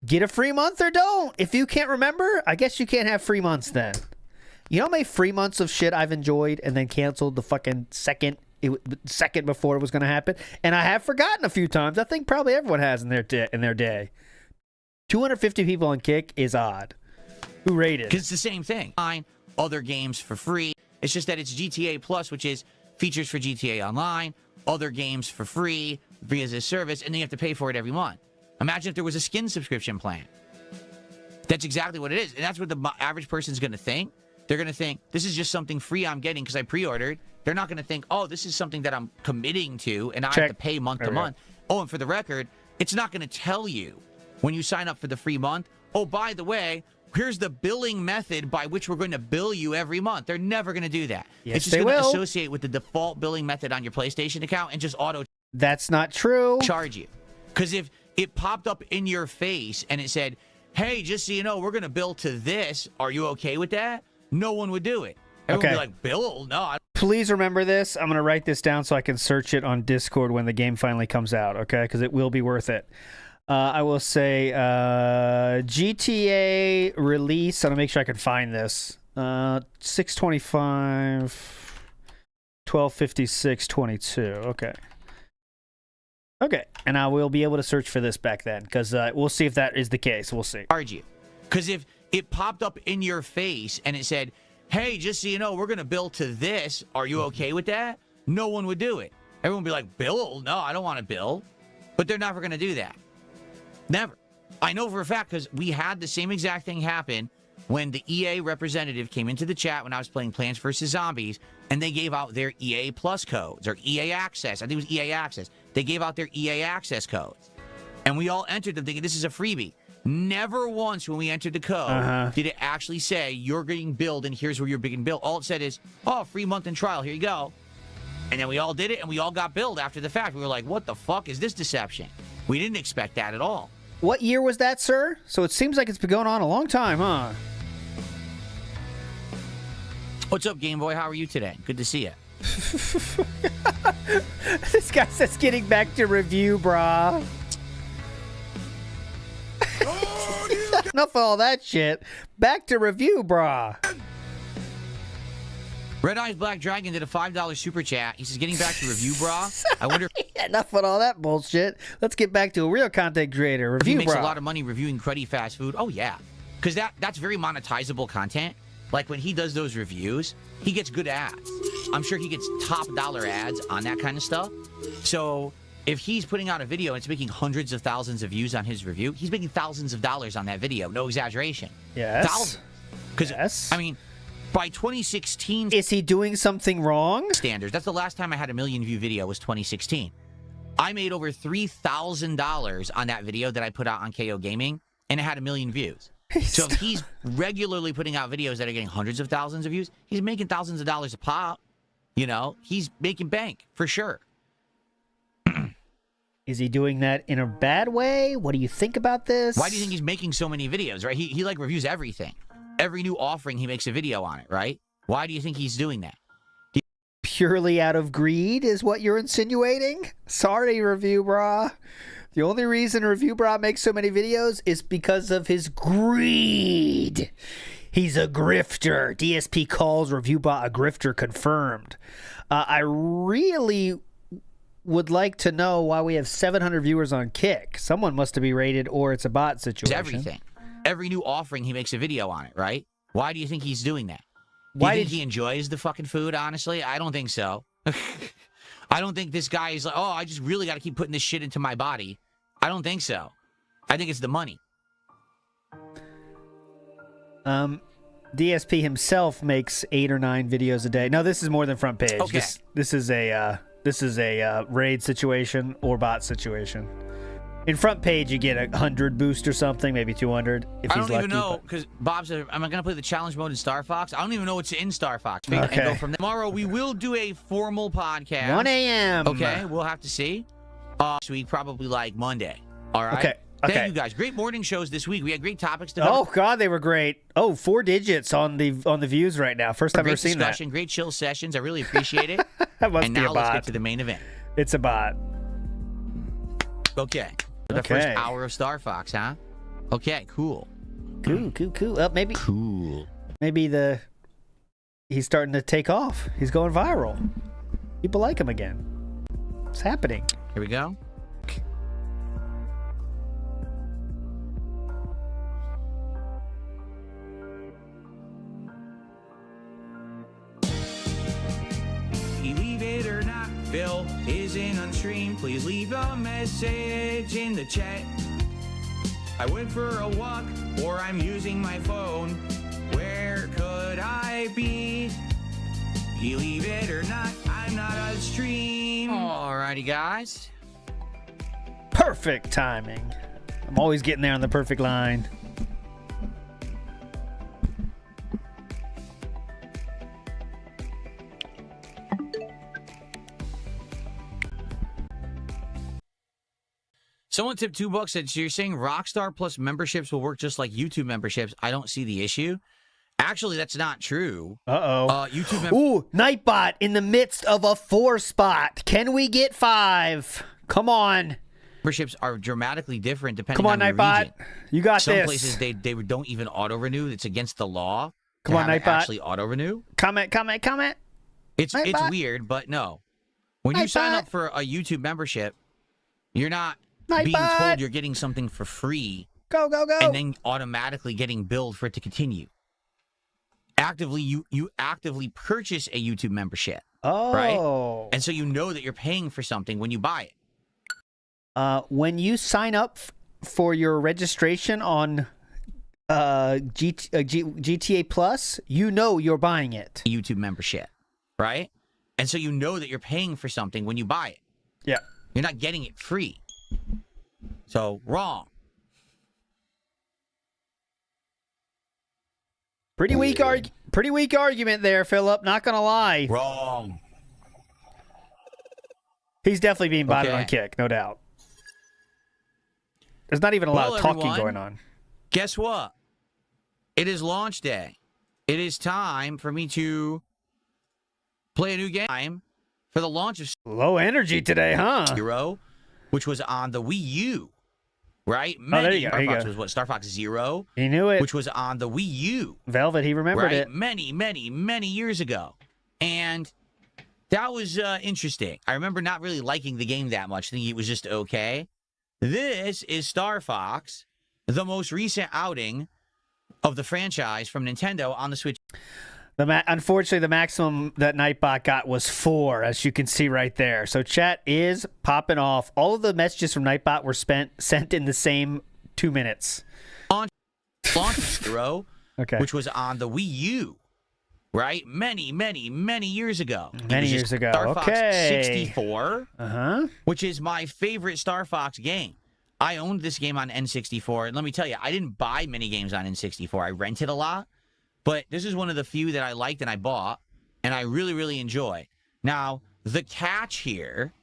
Get a free month or don't. If you can't remember, I guess you can't have free months then. You know how many free months of shit I've enjoyed and then canceled the fucking second before it was going to happen? And I have forgotten a few times. I think probably everyone has in their day. 250 people on Kick is odd. Who rated?
Because it's the same thing. Other games for free. It's just that it's GTA Plus, which is features for GTA Online, other games for free via this service, and then you have to pay for it every month. Imagine if there was a skin subscription plan. That's exactly what it is. And that's what the average person's going to think. They're going to think, this is just something free I'm getting because I pre-ordered. They're not going to think, oh, this is something that I'm committing to and I have to pay month to month. Oh, and for the record, it's not going to tell you when you sign up for the free month, oh, by the way, here's the billing method by which we're going to bill you every month. They're never going to do that.
Yes,
it's just going to associate with the default billing method on your PlayStation account and just auto.
That's not true.
Charge you. Because if it popped up in your face and it said, hey, just so you know, we're going to bill to this. Are you okay with that? No one would do it. Everyone would be like, bill? No.
Please remember this. I'm going to write this down so I can search it on Discord when the game finally comes out, okay? Because it will be worth it. I will say GTA release. I'm going to make sure I can find this. 625, 1256, 22. Okay. Okay. And I will be able to search for this back then because we'll see if that is the case. We'll see.
Charge you. Because if it popped up in your face and it said, hey, just so you know, we're going to bill to this. Are you okay with that? No one would do it. Everyone would be like, bill? No, I don't want to bill. But they're never going to do that. Never. I know for a fact because we had the same exact thing happen when the EA representative came into the chat when I was playing Plants vs. Zombies, and they gave out their EA Plus codes, or EA Access. I think it was EA Access. They gave out their EA Access codes. And we all entered them thinking this is a freebie. Never once when we entered the code did it actually say you're getting billed and here's where you're getting billed. All it said is, oh, free month in trial, here you go. And then we all did it and we all got billed after the fact. We were like, what the fuck is this deception? We didn't expect that at all.
What year was that, sir? So it seems like it's been going on a long time, huh?
What's up, Game Boy? How are you today? Good to see you.
This guy says getting back to review, brah. Enough of all that shit. Back to review, brah.
Red Eyes Black Dragon did a $5 super chat. He says, getting back to review, brah. I wonder
Enough with all that bullshit. Let's get back to a real content creator.
if he
Review,
makes
brah.
a lot of money reviewing cruddy fast food. Oh, yeah. Because that's very monetizable content. Like, when he does those reviews, he gets good ads. I'm sure he gets top dollar ads on that kind of stuff. So if he's putting out a video and it's making hundreds of thousands of views on his review, he's making thousands of dollars on that video. No exaggeration.
Yes.
Thousands. Because, I mean, by 2016...
Is he doing something wrong?
Standards. That's the last time I had a million view video was 2016. I made over $3,000 on that video that I put out on KO Gaming, and it had 1 million views. So if he's regularly putting out videos that are getting hundreds of thousands of views, he's making thousands of dollars a pop. You know, he's making bank for sure.
Is he doing that in a bad way? What do you think about this?
Why do you think he's making so many videos, right? He like reviews everything. Every new offering, he makes a video on it, right? Why do you think he's doing that?
Purely out of greed is what you're insinuating? Sorry, Review Bra. The only reason Review Bra makes so many videos is because of his greed. He's a grifter. DSP calls Review Bra a grifter confirmed. I really would like to know why we have 700 viewers on Kick. Someone must have been rated or it's a bot situation.
Everything. Every new offering, he makes a video on it, right? Why do you think he's doing that? Do you think he enjoys the fucking food, honestly? I don't think so. I don't think this guy is like, oh, I just really got to keep putting this shit into my body. I don't think so. I think it's the money.
DSP himself makes 8 or 9 videos a day. No, this is more than front page.
Okay.
This is a raid situation or bot situation. In front page, you get 100 boost or something, maybe 200 if
I
he's
don't
lucky.
even know, because Bob said, am I going to play the challenge mode in Star Fox? I don't even know what's in Star Fox. And
Okay.
go from there. Tomorrow, we will do a formal podcast.
1 a.m.
Okay, we'll have to see. This week, probably like Monday. All right?
Okay.
Thank you guys. Great morning shows this week. We had great topics to cover.
Oh God, they were great. Oh, 4 digits on the views right now. First time I've ever
Great
seen
discussion, great chill sessions. I really appreciate it.
That must
and
be a
now let's
bot.
get to the main event.
It's a bot.
Okay. The
Okay.
first hour of Star Fox, huh? Okay, cool.
Cool. Maybe.
Cool.
Maybe he's starting to take off. He's going viral. People like him again. It's happening.
Here we go. Believe it or not, Phil isn't on stream. Please leave a message in the chat. I went for a walk, or I'm using my phone. Where could I be? Believe it or not, I'm not on stream. Alrighty, guys.
Perfect timing. I'm always getting there on the perfect line.
Someone tipped $2. Said, so you're saying Rockstar Plus memberships will work just like YouTube memberships? I don't see the issue. Actually, that's not true. YouTube
Ooh, Nightbot in the midst of a 4 spot. Can we get 5? Come on.
Memberships are dramatically different depending
Come on,
on the
Nightbot.
region.
You got
Some
this.
places they don't even auto renew. It's against the law.
Come on,
to have it
Nightbot.
actually auto renew.
Comment.
It's
Nightbot.
weird, but no. When you sign up for a YouTube membership, you're not being
Nightbot.
told you're getting something for free.
Go.
And then automatically getting billed for it to continue. Actively, you actively purchase a YouTube membership.
Oh.
Right? And so you know that you're paying for something when you buy it.
When you sign up for your registration on GTA Plus, you know you're buying it.
YouTube membership, right? And so you know that you're paying for something when you buy it.
Yeah.
You're not getting it free. So, wrong.
Pretty weak argument there, Philip. Not gonna lie.
Wrong.
He's definitely being botted
Okay.
on Kick, no doubt. There's not even a lot of talking
everyone,
going on.
Guess what? It is launch day. It is time for me to play a new game for the launch of
Low energy today, huh?
Zero, which was on the Wii U, right?
There you go.
Star Fox was what? Star Fox Zero?
He knew it.
Which was on the Wii U.
Velvet, he remembered it.
Many years ago. And that was interesting. I remember not really liking the game that much, thinking it was just okay. This is Star Fox, the most recent outing of the franchise from Nintendo on the Switch.
Unfortunately, the maximum that Nightbot got was 4, as you can see right there. So chat is popping off. All of the messages from Nightbot were sent in the same 2 minutes.
Launch Zero, which was on the Wii U, right? Many years ago.
Many years ago.
Star Fox
Okay.
64, which is my favorite Star Fox game. I owned this game on N64, and let me tell you, I didn't buy many games on N64. I rented a lot. But this is one of the few that I liked and I bought, and I really enjoy. Now, the catch here...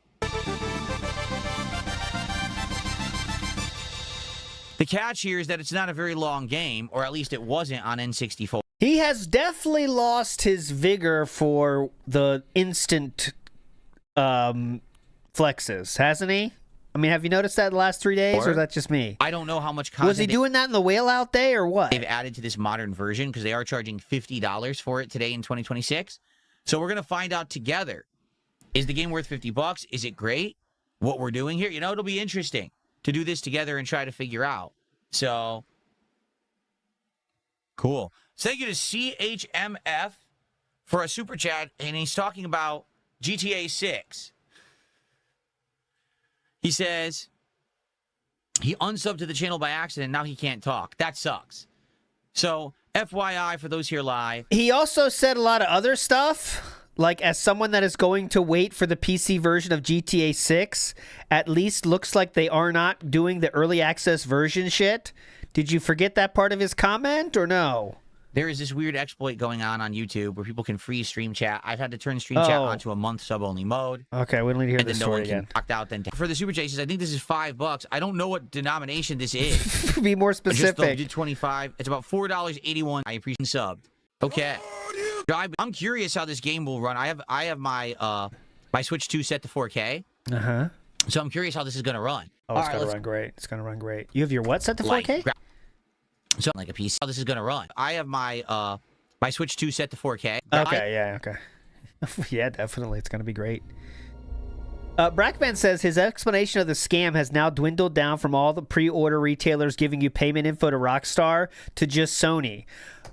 The catch here is that it's not a very long game, or at least it wasn't on N64.
He has definitely lost his vigor for the instant flexes, hasn't he? I mean, have you noticed that the last 3 days, or is that just me?
I don't know how much content...
Was he doing that in the whale out day, or what?
They've added to this modern version, because they are charging $50 for it today in 2026. So we're going to find out together. Is the game worth $50? Is it great? What we're doing here? You know, it'll be interesting to do this together and try to figure out. So, cool. So thank you to CHMF for a super chat, and he's talking about GTA 6. He says he unsubbed to the channel by accident. Now he can't talk. That sucks. So, FYI for those here live.
He also said a lot of other stuff. Like, as someone that is going to wait for the PC version of GTA 6, at least looks like they are not doing the early access version shit. Did you forget that part of his comment, or no?
There is this weird exploit going on YouTube where people can freeze stream chat. I've had to turn stream chat onto a month sub-only mode.
Okay, we don't need to hear this story again.
Locked out then. For the super chat, he says, I think this is $5. I don't know what denomination this is.
Be more specific.
Just 25. It's about $4.81. I appreciate subbed. Okay. I'm curious how this game will run. I have my my Switch 2 set to 4K. So I'm curious how this is going to run.
Oh, it's going to run great. It's going to run great. You have your what set to 4K?
So like a PC. How this is going to run. I have my my Switch 2 set to 4K.
Okay, okay. Yeah, definitely. It's going to be great. Brackman says his explanation of the scam has now dwindled down from all the pre-order retailers giving you payment info to Rockstar to just Sony.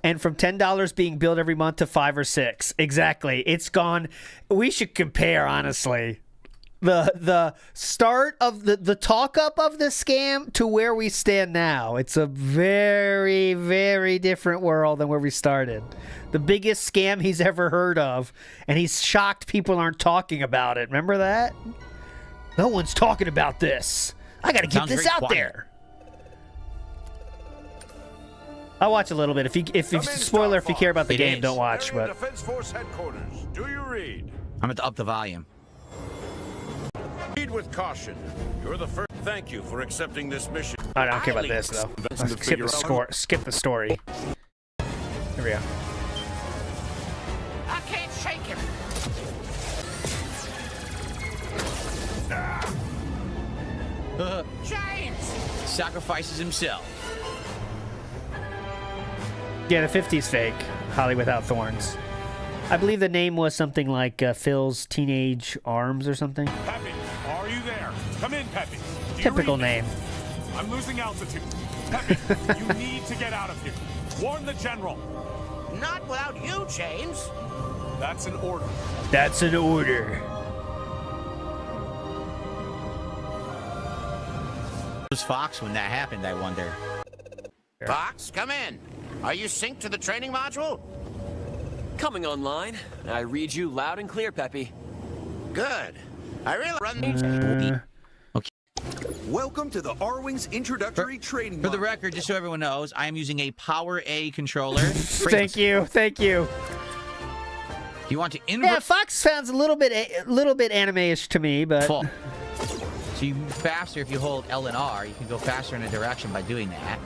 And from $10 being billed every month to $5 or $6. Exactly. It's gone. We should compare, honestly. The start of the talk up of the scam to where we stand now. It's a very, very different world than where we started. The biggest scam he's ever heard of, and he's shocked people aren't talking about it. Remember that? No one's talking about this. I got to get this out there. I'll watch a little bit. If spoiler, if you care about the game, don't watch. But
Defense Force headquarters. Do you read?
I'm going to up the volume.
Read with caution. You're the first. Thank you for accepting this mission.
I don't care about this though. Skip the score. Skip the story. Here we go.
I can't shake him.
James sacrifices himself.
Yeah, the 50s fake. Holly Without Thorns. I believe the name was something like Phil's Teenage Arms or something.
Peppy, are you there? Come in, Peppy.
Typical name.
I'm losing altitude. Peppy, you need to get out of here. Warn the general.
Not without you, James.
That's an order.
That's an order.
Was Fox when that happened, I wonder.
Fox, come in. Are you synced to the training module?
Coming online. I read you loud and clear, Peppy.
Good. I really run
Okay.
Welcome to the R-Wings introductory training.
For the record, just so everyone knows, I am using a Power A controller.
Thank you. Thank you.
You want to invert?
Yeah, Fox sounds a little bit anime-ish to me, but.
Full. So you move faster if you hold L and R. You can go faster in a direction by doing that.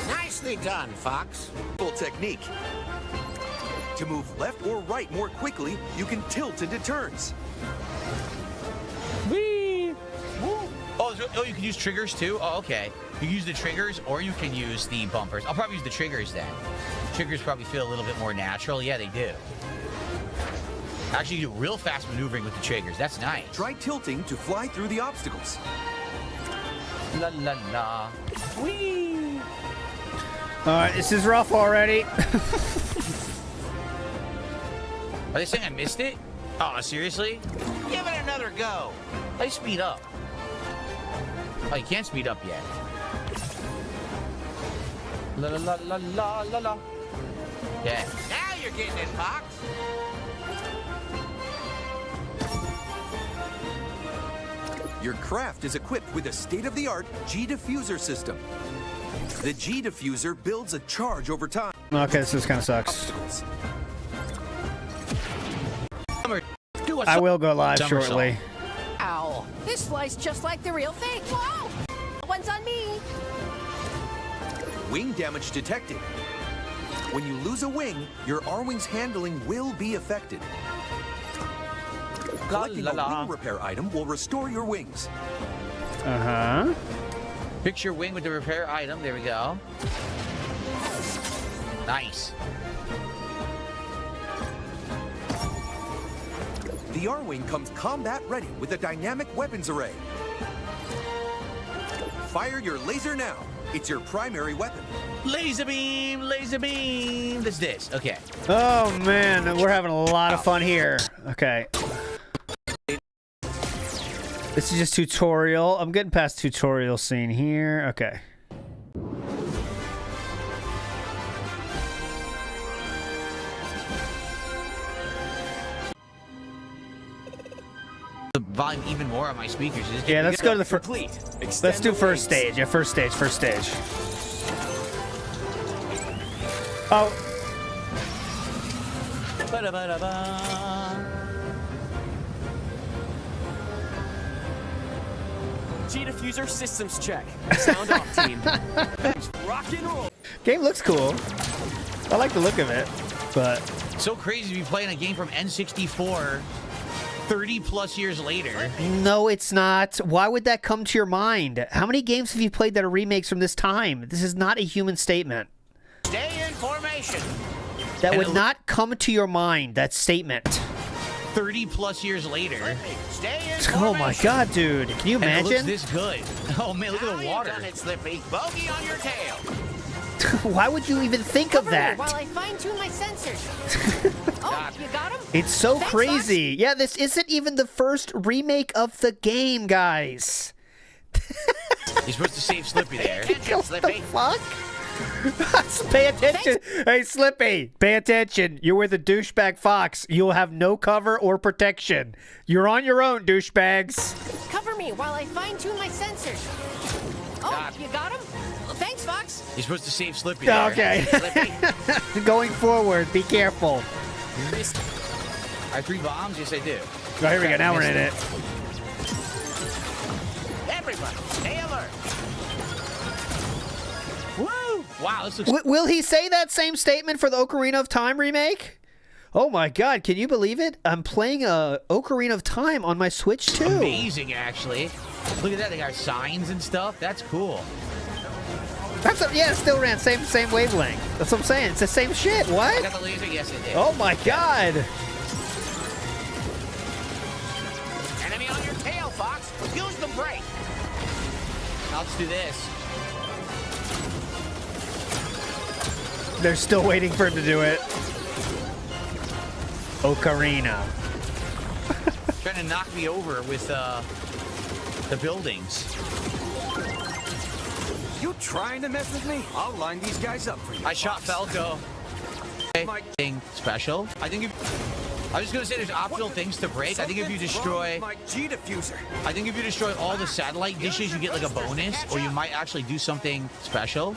Nicely done, Fox.
Full technique. To move left or right more quickly, you can tilt into turns.
Whee! Oh, you can use triggers too? Oh, okay. You use the triggers or you can use the bumpers. I'll probably use the triggers then. Triggers probably feel a little bit more natural. Yeah, they do. Actually, you do real fast maneuvering with the triggers. That's nice.
Try tilting to fly through the obstacles.
La la la. Whee!
Alright, this is rough already.
Are they saying I missed it? Oh, seriously?
Give it another go.
I speed up. Oh, you can't speed up yet. La la la la la la la. Yeah.
Now you're getting it, Fox.
Your craft is equipped with a state-of-the-art G-diffuser system. The G-diffuser builds a charge over time.
Okay, this kind of sucks.
Do
I will go live
somersault.
shortly.
Ow. This flies just like the real thing. Whoa! One's on me.
Wing damage detected. When you lose a wing, your R-Wing's handling will be affected. Collecting a wing repair item will restore your wings.
Uh-huh.
Fix your wing with the repair item. There we go. Nice.
The R-Wing comes combat ready with a dynamic weapons array. Fire your laser now. It's your primary weapon.
Laser beam, laser beam. This. Okay.
Oh, man. We're having a lot of fun here. Okay. This is just tutorial. I'm getting past tutorial scene here. Okay.
The volume even more on my speakers.
Yeah, let's go to the first. Let's do first stage. Yeah, first stage. Oh.
G-diffuser systems check. Sound off, team. Rock and roll.
Game looks cool. I like the look of it, but
so crazy to be playing a game from N64 30 plus years later.
No, it's not. Why would that come to your mind? How many games have you played that are remakes from this time? This is not a human statement.
Stay in formation.
That would not come to your mind, that statement.
30 plus years later.
Stay in
formation. Oh my god, dude. Can you imagine?
And it looks this good. Oh man, look at the water.
Done it, Slippy. Bogey on your tail.
Why would you even think of that?
While I fine-tune my sensors. Oh, you got him?
It's so crazy. Yeah, this isn't even the first remake of the game, guys.
You're supposed to save Slippy there.
Attention, Slippy.
Fuck? Pay attention. Hey, Slippy, pay attention. You're with a douchebag fox. You'll have no cover or protection. You're on your own, douchebags.
Cover me while I fine-tune my sensors. Oh, you got him? Well, thanks, Fox.
You're supposed to save Slippy there.
Okay. Going forward, be careful.
I have 3 bombs? Yes, I do.
Oh, here we go. Now we're in it.
Everybody, stay alert.
Woo! Wow, this looks...
Will he say that same statement for the Ocarina of Time remake? Oh my god, can you believe it? I'm playing Ocarina of Time on my Switch too.
Amazing, actually. Look at that, they got signs and stuff. That's cool.
Yeah, it still ran same wavelength. That's what I'm saying. It's the same shit. What?
I got the laser. Yes, it did.
Oh my god.
Enemy on your tail, Fox. Use the brake.
Now let's do this.
They're still waiting for him to do it. Ocarina.
Trying to knock me over with the buildings.
You trying to mess with me? I'll line these guys up for you.
I shot Falco. Thing special. I think if I was gonna say there's optional things to break. I think if you destroy
my G-diffuser.
I think if you destroy all the satellite dishes, you get like a bonus, or you might actually do something special.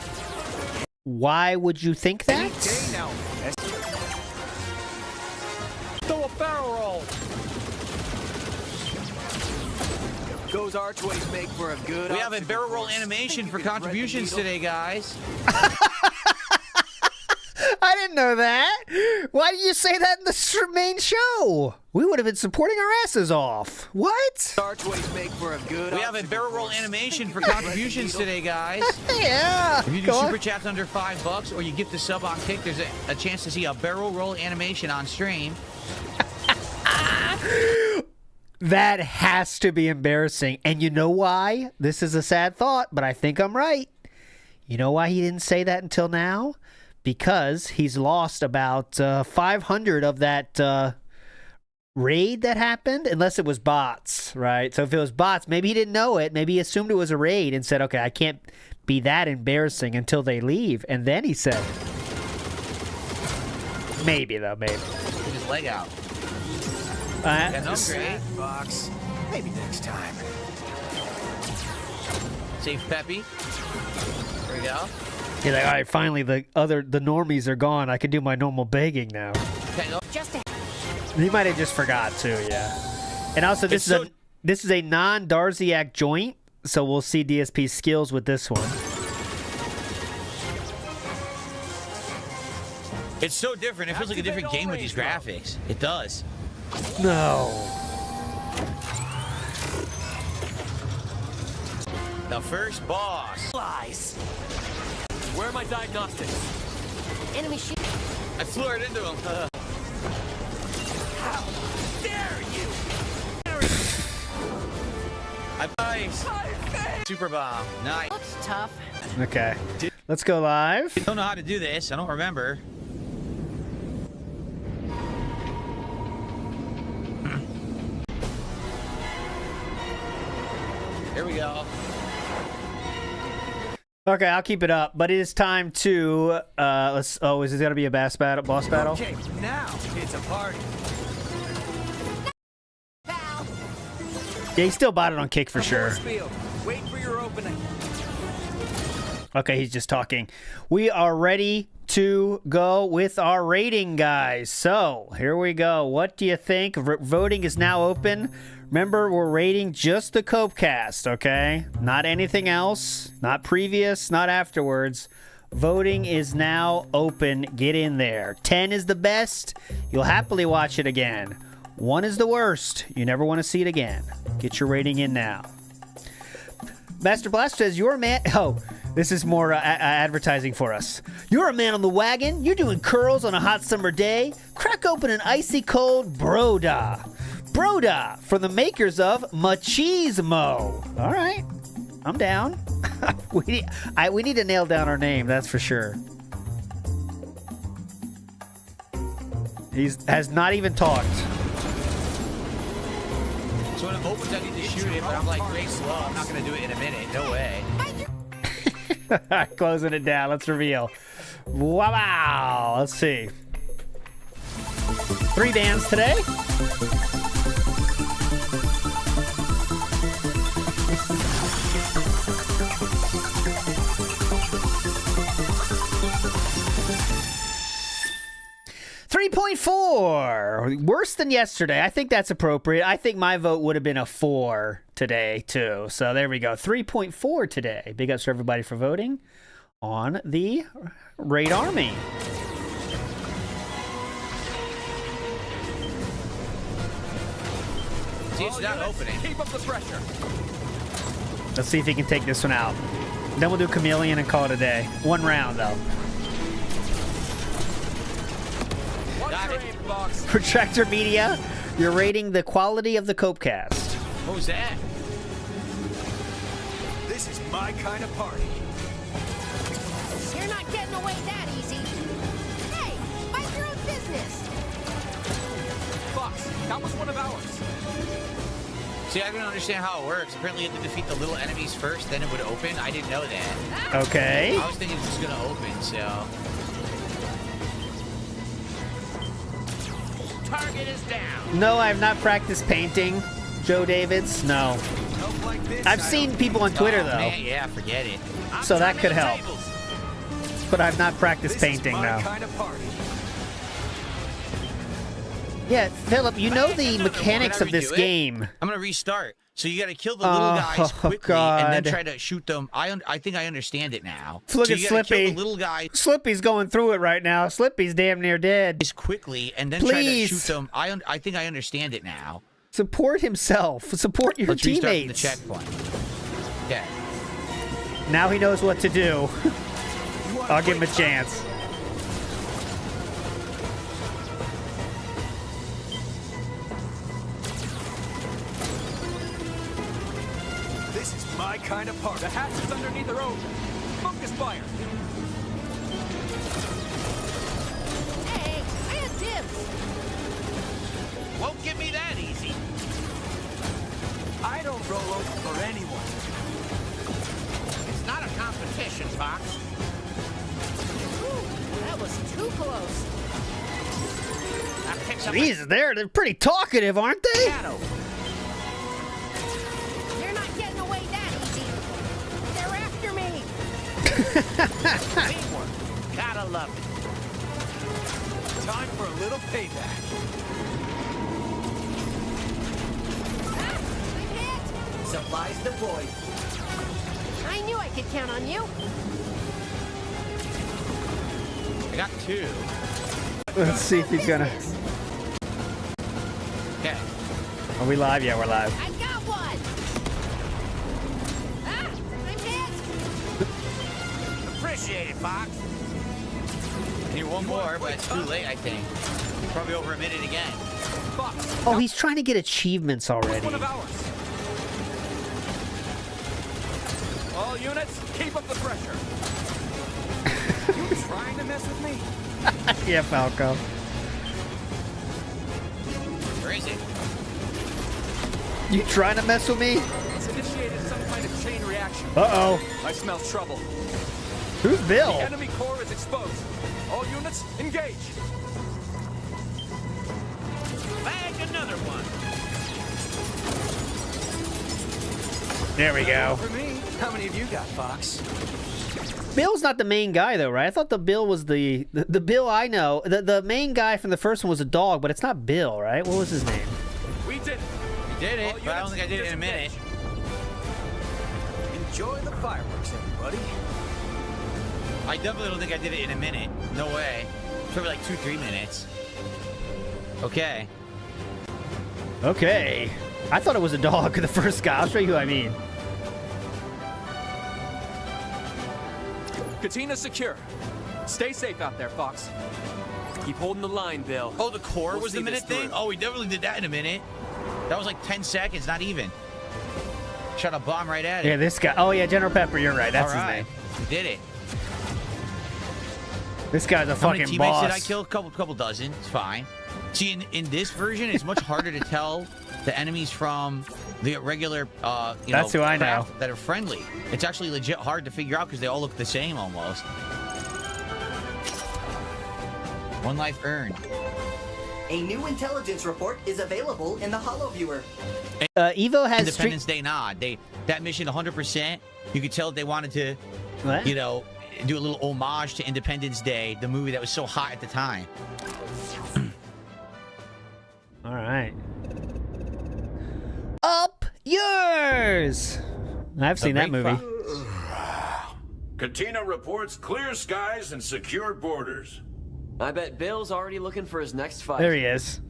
Why would you think that?
Throw a barrel roll. Those archways make for a good.
We have a barrel roll animation for contributions today, guys.
I didn't know that. Why did you say that in the main show? We would have been supporting our asses off. What?
We have a barrel roll animation for contributions today, guys.
Yeah.
If you do super chats under $5 or you gift a sub on Kick, there's a chance to see a barrel roll animation on stream.
That has to be embarrassing. And you know why? This is a sad thought, but I think I'm right. You know why he didn't say that until now? Because he's lost about 500 of that raid that happened, unless it was bots, right? So if it was bots, maybe he didn't know it. Maybe he assumed it was a raid and said, okay, I can't be that embarrassing until they leave. And then he said, maybe, though, maybe.
Get his leg out.
Fox. Maybe next time.
Save Peppy. There we go.
You're like, all right, finally the normies are gone. I can do my normal begging now. He might have just forgot too, yeah. And also, this is a non-Darziak joint, so we'll see DSP's skills with this one.
It's so different. It feels like a different game with these graphics. It does.
No.
The first boss.
Lies. Where are my diagnostics?
Enemy shoot.
I flew right into him.
How dare you?
Nice. Super bomb. Nice.
Looks tough.
Okay. Let's go live.
I don't know how to do this. I don't remember. Here we go.
Okay, I'll keep it up, but it is time to is it gonna be a boss battle?
Okay, now it's a party.
Yeah, he still bought it on Kick for sure.
Wait for your opening.
Okay, he's just talking. We are ready to go with our rating, guys. So here we go. What do you think? Voting is now open. Remember, we're rating just the Copecast, okay? Not anything else, not previous, not afterwards. Voting is now open. Get in there. 10 is the best. You'll happily watch it again. 1 is the worst. You never want to see it again. Get your rating in now. Master Blast says, you're a man... Oh, this is more advertising for us. You're a man on the wagon. You're doing curls on a hot summer day. Crack open an icy cold Broda. Broda, from the makers of Machismo. All right, I'm down. we need to nail down our name, that's for sure. He has not even talked.
So when it opens, I need to shoot it, but I'm like, way slow. I'm not going to do it in a minute. No way.
Closing it down. Let's reveal. Wow. Let's see. 3 bands today. .4. Worse than yesterday. I think that's appropriate. I think my vote would have been a 4 today, too. So there we go. 3.4 today. Big ups to everybody for voting on the Raid Army.
See, it's not opening.
Keep up the pressure.
Let's see if he can take this one out. Then we'll do Chameleon and call it a day. 1 round, though. Protractor Media, you're rating the quality of the Copecast.
What was that?
This is my kind of party.
You're not getting away that easy. Hey, mind your own business.
Fox, that was one of ours.
See, I don't understand how it works. Apparently, you have to defeat the little enemies first, then it would open. I didn't know that.
Okay.
I was thinking it was just going to open, so...
Target is down.
No, I have not practiced painting, Joe Davids. No. I've seen people on Twitter, though.
Man, yeah, forget it.
So that could help. But I've not practiced painting, no.
Kind of party.
Yeah, Philip, you know the mechanics of this game.
I'm going to restart. So you got to kill the little guys quickly and then
God.
try to shoot them. I think I understand it now.
Look
so
at
you gotta kill
Slippy.
the little guys
Slippy's going through it right now. Slippy's damn near dead.
quickly and then try to shoot them. I think I understand it now.
Support himself. Support your
Let's restart from the
teammates.
checkpoint. Okay.
Now he knows what to do. I'll give him a chance.
This is my kind of party. The hatches underneath are open. Focus fire.
Hey, I had dibs.
Won't give me that easy.
I don't roll over for anyone.
It's not a competition, Fox.
Ooh, that was too close.
Jesus, they're pretty talkative, aren't they?
You're not getting away that easy. They're after me.
Teamwork. Gotta love it.
Time for a little payback.
Supplies deployed.
I knew I could count on you.
I got 2.
Let's see if he's gonna.
Okay.
Are we live? Yeah, we're live.
I got one. Ah, I'm hit.
Appreciate it, Fox.
Need one more, but it's too late, I think. Probably over a minute again.
Oh, he's trying to get achievements already.
One of ours. All units, keep up the pressure. You trying to mess with me?
Yeah, Falco.
Where is it?
You trying to mess with me?
It's initiated some kind of chain reaction.
Uh-oh.
I smell trouble.
Who's Bill?
The enemy core is exposed. All units, engage.
Bag another one.
There we go.
For me, how many of you got, Fox?
Bill's not the main guy, though, right? I thought the Bill was the Bill I know. The main guy from the first one was a dog, but it's not Bill, right? What was his name?
We did it.
You did it, but I don't think I did it in a minute.
Enjoy the fireworks, everybody.
I definitely don't think I did it in a minute. No way. Probably like 2-3 minutes. Okay.
Okay. I thought it was a dog, the first guy. I'll show you who I mean.
Katina secure. Stay safe out there, Fox. Keep holding the line, Bill.
Oh, the core
We'll
was the
see
minute
this
thing?
through.
Oh, we definitely did that in a minute. That was like 10 seconds, not even. Shot a bomb right at it.
Yeah, this guy. Oh, yeah, General Pepper. You're right. That's
All right.
his name.
We did it.
This guy's a
How many
fucking
teammates
boss.
did I kill? Couple dozen. It's fine. See, in this version, it's much harder to tell the enemies from the regular,
That's who I know.
craft that are friendly. It's actually legit hard to figure out because they all look the same almost. 1 life earned.
A new intelligence report is available in the Holo Viewer.
Evo has
Independence Day nod. That mission 100%. You could tell they wanted to,
What?
you know, do a little homage to Independence Day, the movie that was so hot at the time.
All right. Up yours. I've seen that movie.
Katina reports clear skies and secure borders.
I bet Bill's already looking for his next fight.
There he is.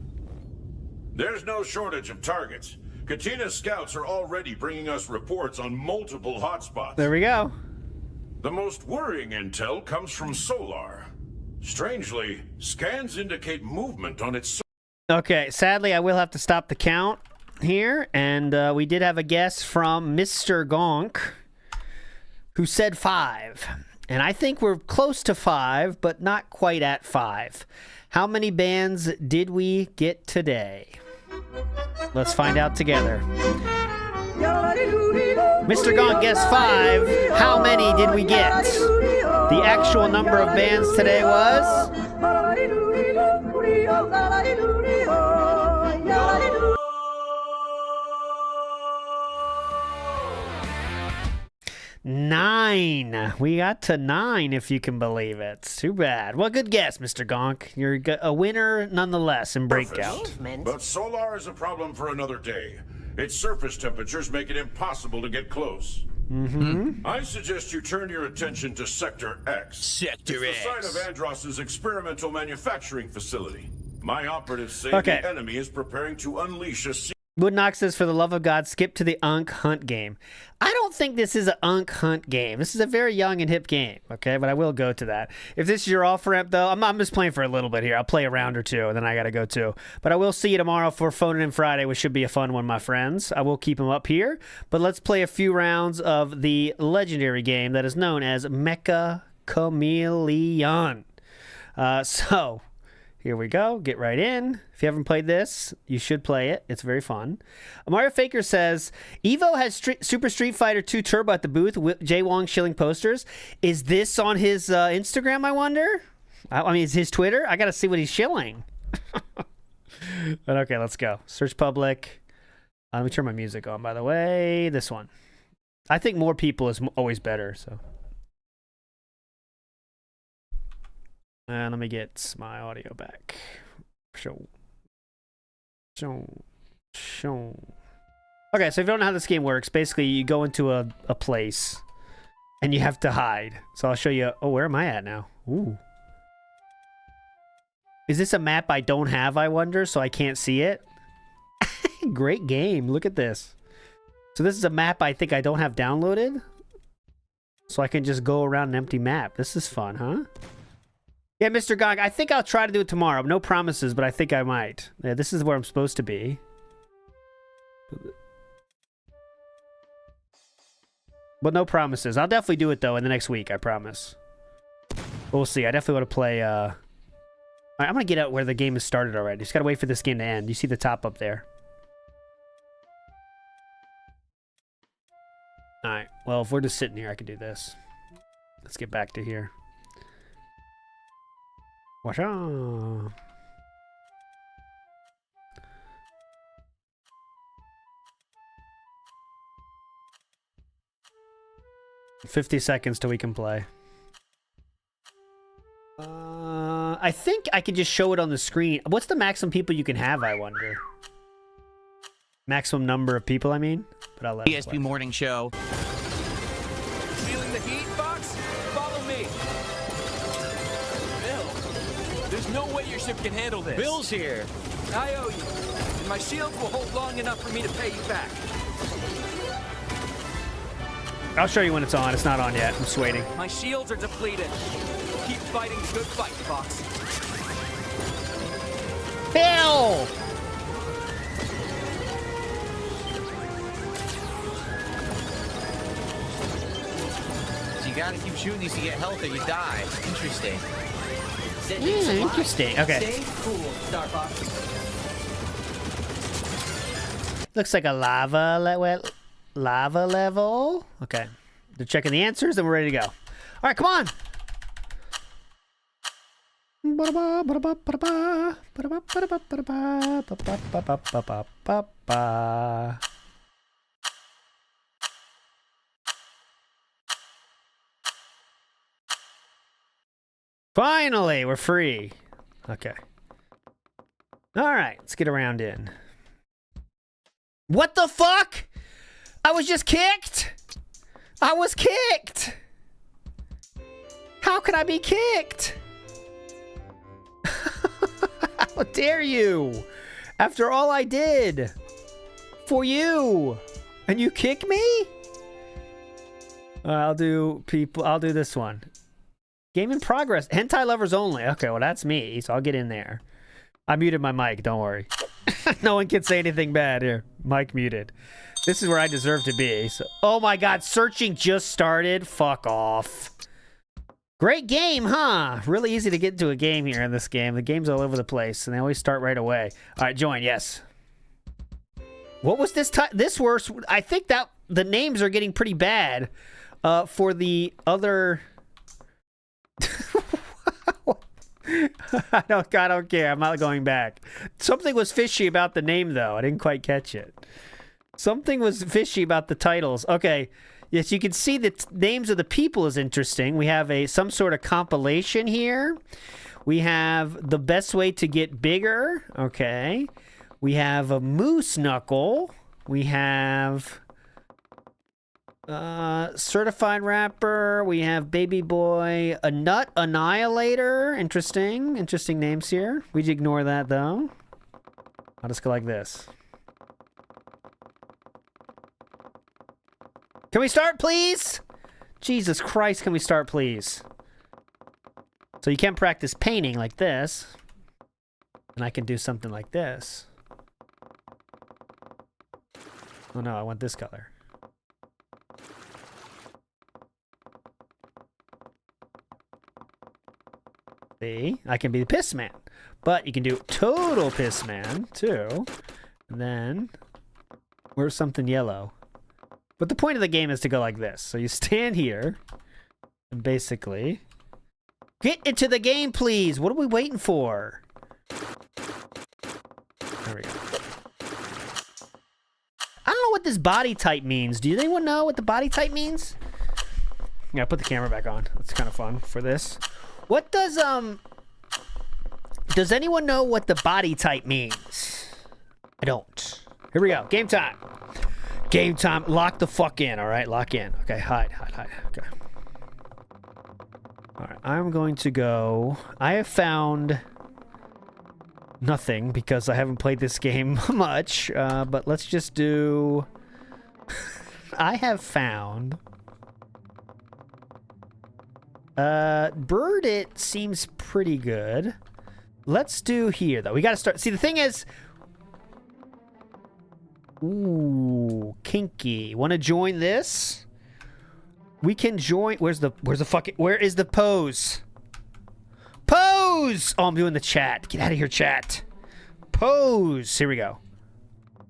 There's no shortage of targets. Katina's scouts are already bringing us reports on multiple hotspots.
There we go.
The most worrying intel comes from Solar. Strangely, scans indicate movement on its...
Okay, sadly, I will have to stop the count here. And we did have a guess from Mr. Gonk, who said 5. And I think we're close to 5, but not quite at 5. How many bands did we get today? Let's find out together. Mr. Gonk guessed 5. How many did we get? The actual number of bands today was... 9. We got to 9, if you can believe it. Too bad. Well, good guess, Mr. Gonk. You're a winner nonetheless in Breakgout.
But Solar is a problem for another day. Its surface temperatures make it impossible to get close. I suggest you turn your attention to Sector X.
Sector
It's the
X.
site of Andross's experimental manufacturing facility. My operatives say
Okay.
the enemy is preparing to unleash a
Woodnox says, for the love of God, skip to the Unk Hunt game. I don't think this is an Unk Hunt game. This is a very young and hip game, okay? But I will go to that. If this is your off-ramp, though, I'm just playing for a little bit here. I'll play a round or two, and then I got to go too. But I will see you tomorrow for Phone In Friday, which should be a fun one, my friends. I will keep them up here. But let's play a few rounds of the legendary game that is known as Mecha Chameleon. So... here we go. Get right in. If you haven't played this, you should play it. It's very fun. Mario Faker says, Evo has Super Street Fighter 2 Turbo at the booth with Jay Wong shilling posters. Is this on his Instagram, I wonder? I mean, is his Twitter? I got to see what he's shilling. But okay, let's go. Search public. Let me turn my music on, by the way. This one. I think more people is always better, so... and let me get my audio back. Okay, so if you don't know how this game works, basically you go into a place and you have to hide. So I'll show you. Oh, where am I at now? Ooh. Is this a map I don't have, I wonder, so I can't see it? Great game. Look at this. So this is a map I think I don't have downloaded. So I can just go around an empty map. This is fun, huh? Yeah, Mr. Gog, I think I'll try to do it tomorrow. No promises, but I think I might. Yeah, this is where I'm supposed to be. But no promises. I'll definitely do it, though, in the next week, I promise. We'll see. I definitely want to play... All right, I'm going to get out where the game has started already. Just got to wait for this game to end. You see the top up there. All right. Well, if we're just sitting here, I can do this. Let's get back to here. Watch out. $50 seconds till we can play. I think I can just show it on the screen. What's the maximum people you can have, I wonder? Maximum number of people, I mean? But I'll let
ESP Morning Show.
Feeling the heat, Fox? Follow me. There's no way your ship can handle this.
Bill's here.
I owe you. And my shields will hold long enough for me to pay you back.
I'll show you when it's on. It's not on yet. I'm just waiting.
My shields are depleted. Keep fighting the good fight, Fox.
Bill!
So you gotta keep shooting these to get health or you die. Interesting.
Interesting. Okay.
Stay cool, Star Fox.
Looks like a lava level. Okay. They're checking the answers and we're ready to go. All right, come on. Finally, we're free. Okay. All right, let's get around in. What the fuck? I was just kicked. I was kicked. How could I be kicked? How dare you? After all I did for you, and you kick me? I'll do this one. Game in progress. Hentai lovers only. Okay, well that's me, so I'll get in there. I muted my mic, don't worry. No one can say anything bad here. Mic muted. This is where I deserve to be. So, oh my god, searching just started. Fuck off. Great game, huh? Really easy to get into a game here in this game. The game's all over the place, and they always start right away. All right, join, yes. What was this time? This worse. I think that the names are getting pretty bad for the other... I don't care. I'm not going back. Something was fishy about the name, though. I didn't quite catch it. Something was fishy about the titles. Okay. Yes, you can see the names of the people is interesting. We have some sort of compilation here. We have the best way to get bigger. Okay. We have a moose knuckle. We have certified rapper. We have baby boy, a nut annihilator. Interesting names here. We ignore that though. I'll just go like this. Can we start, please? Jesus Christ, can we start, please? So you can practice painting like this. And I can do something like this. Oh no, I want this color. See? I can be the piss man. But you can do total piss man, too. And then... where's something yellow? But the point of the game is to go like this. So you stand here. And basically... get into the game, please! What are we waiting for? There we go. I don't know what this body type means. Do anyone know what the body type means? Yeah, put the camera back on. That's kind of fun for this. What does anyone know what the body type means? I don't. Here we go. Game time. Game time. Lock the fuck in, all right? Lock in. Okay, hide. Okay. All right, I'm going to go... I have found nothing because I haven't played this game much, but let's just do... I have found... bird, it seems pretty good. Let's do here, though. We gotta start... see, the thing is... ooh, kinky. Want to join this? We can join... where's the fucking... where is the pose? Pose! Oh, I'm doing the chat. Get out of here, chat. Pose. Here we go.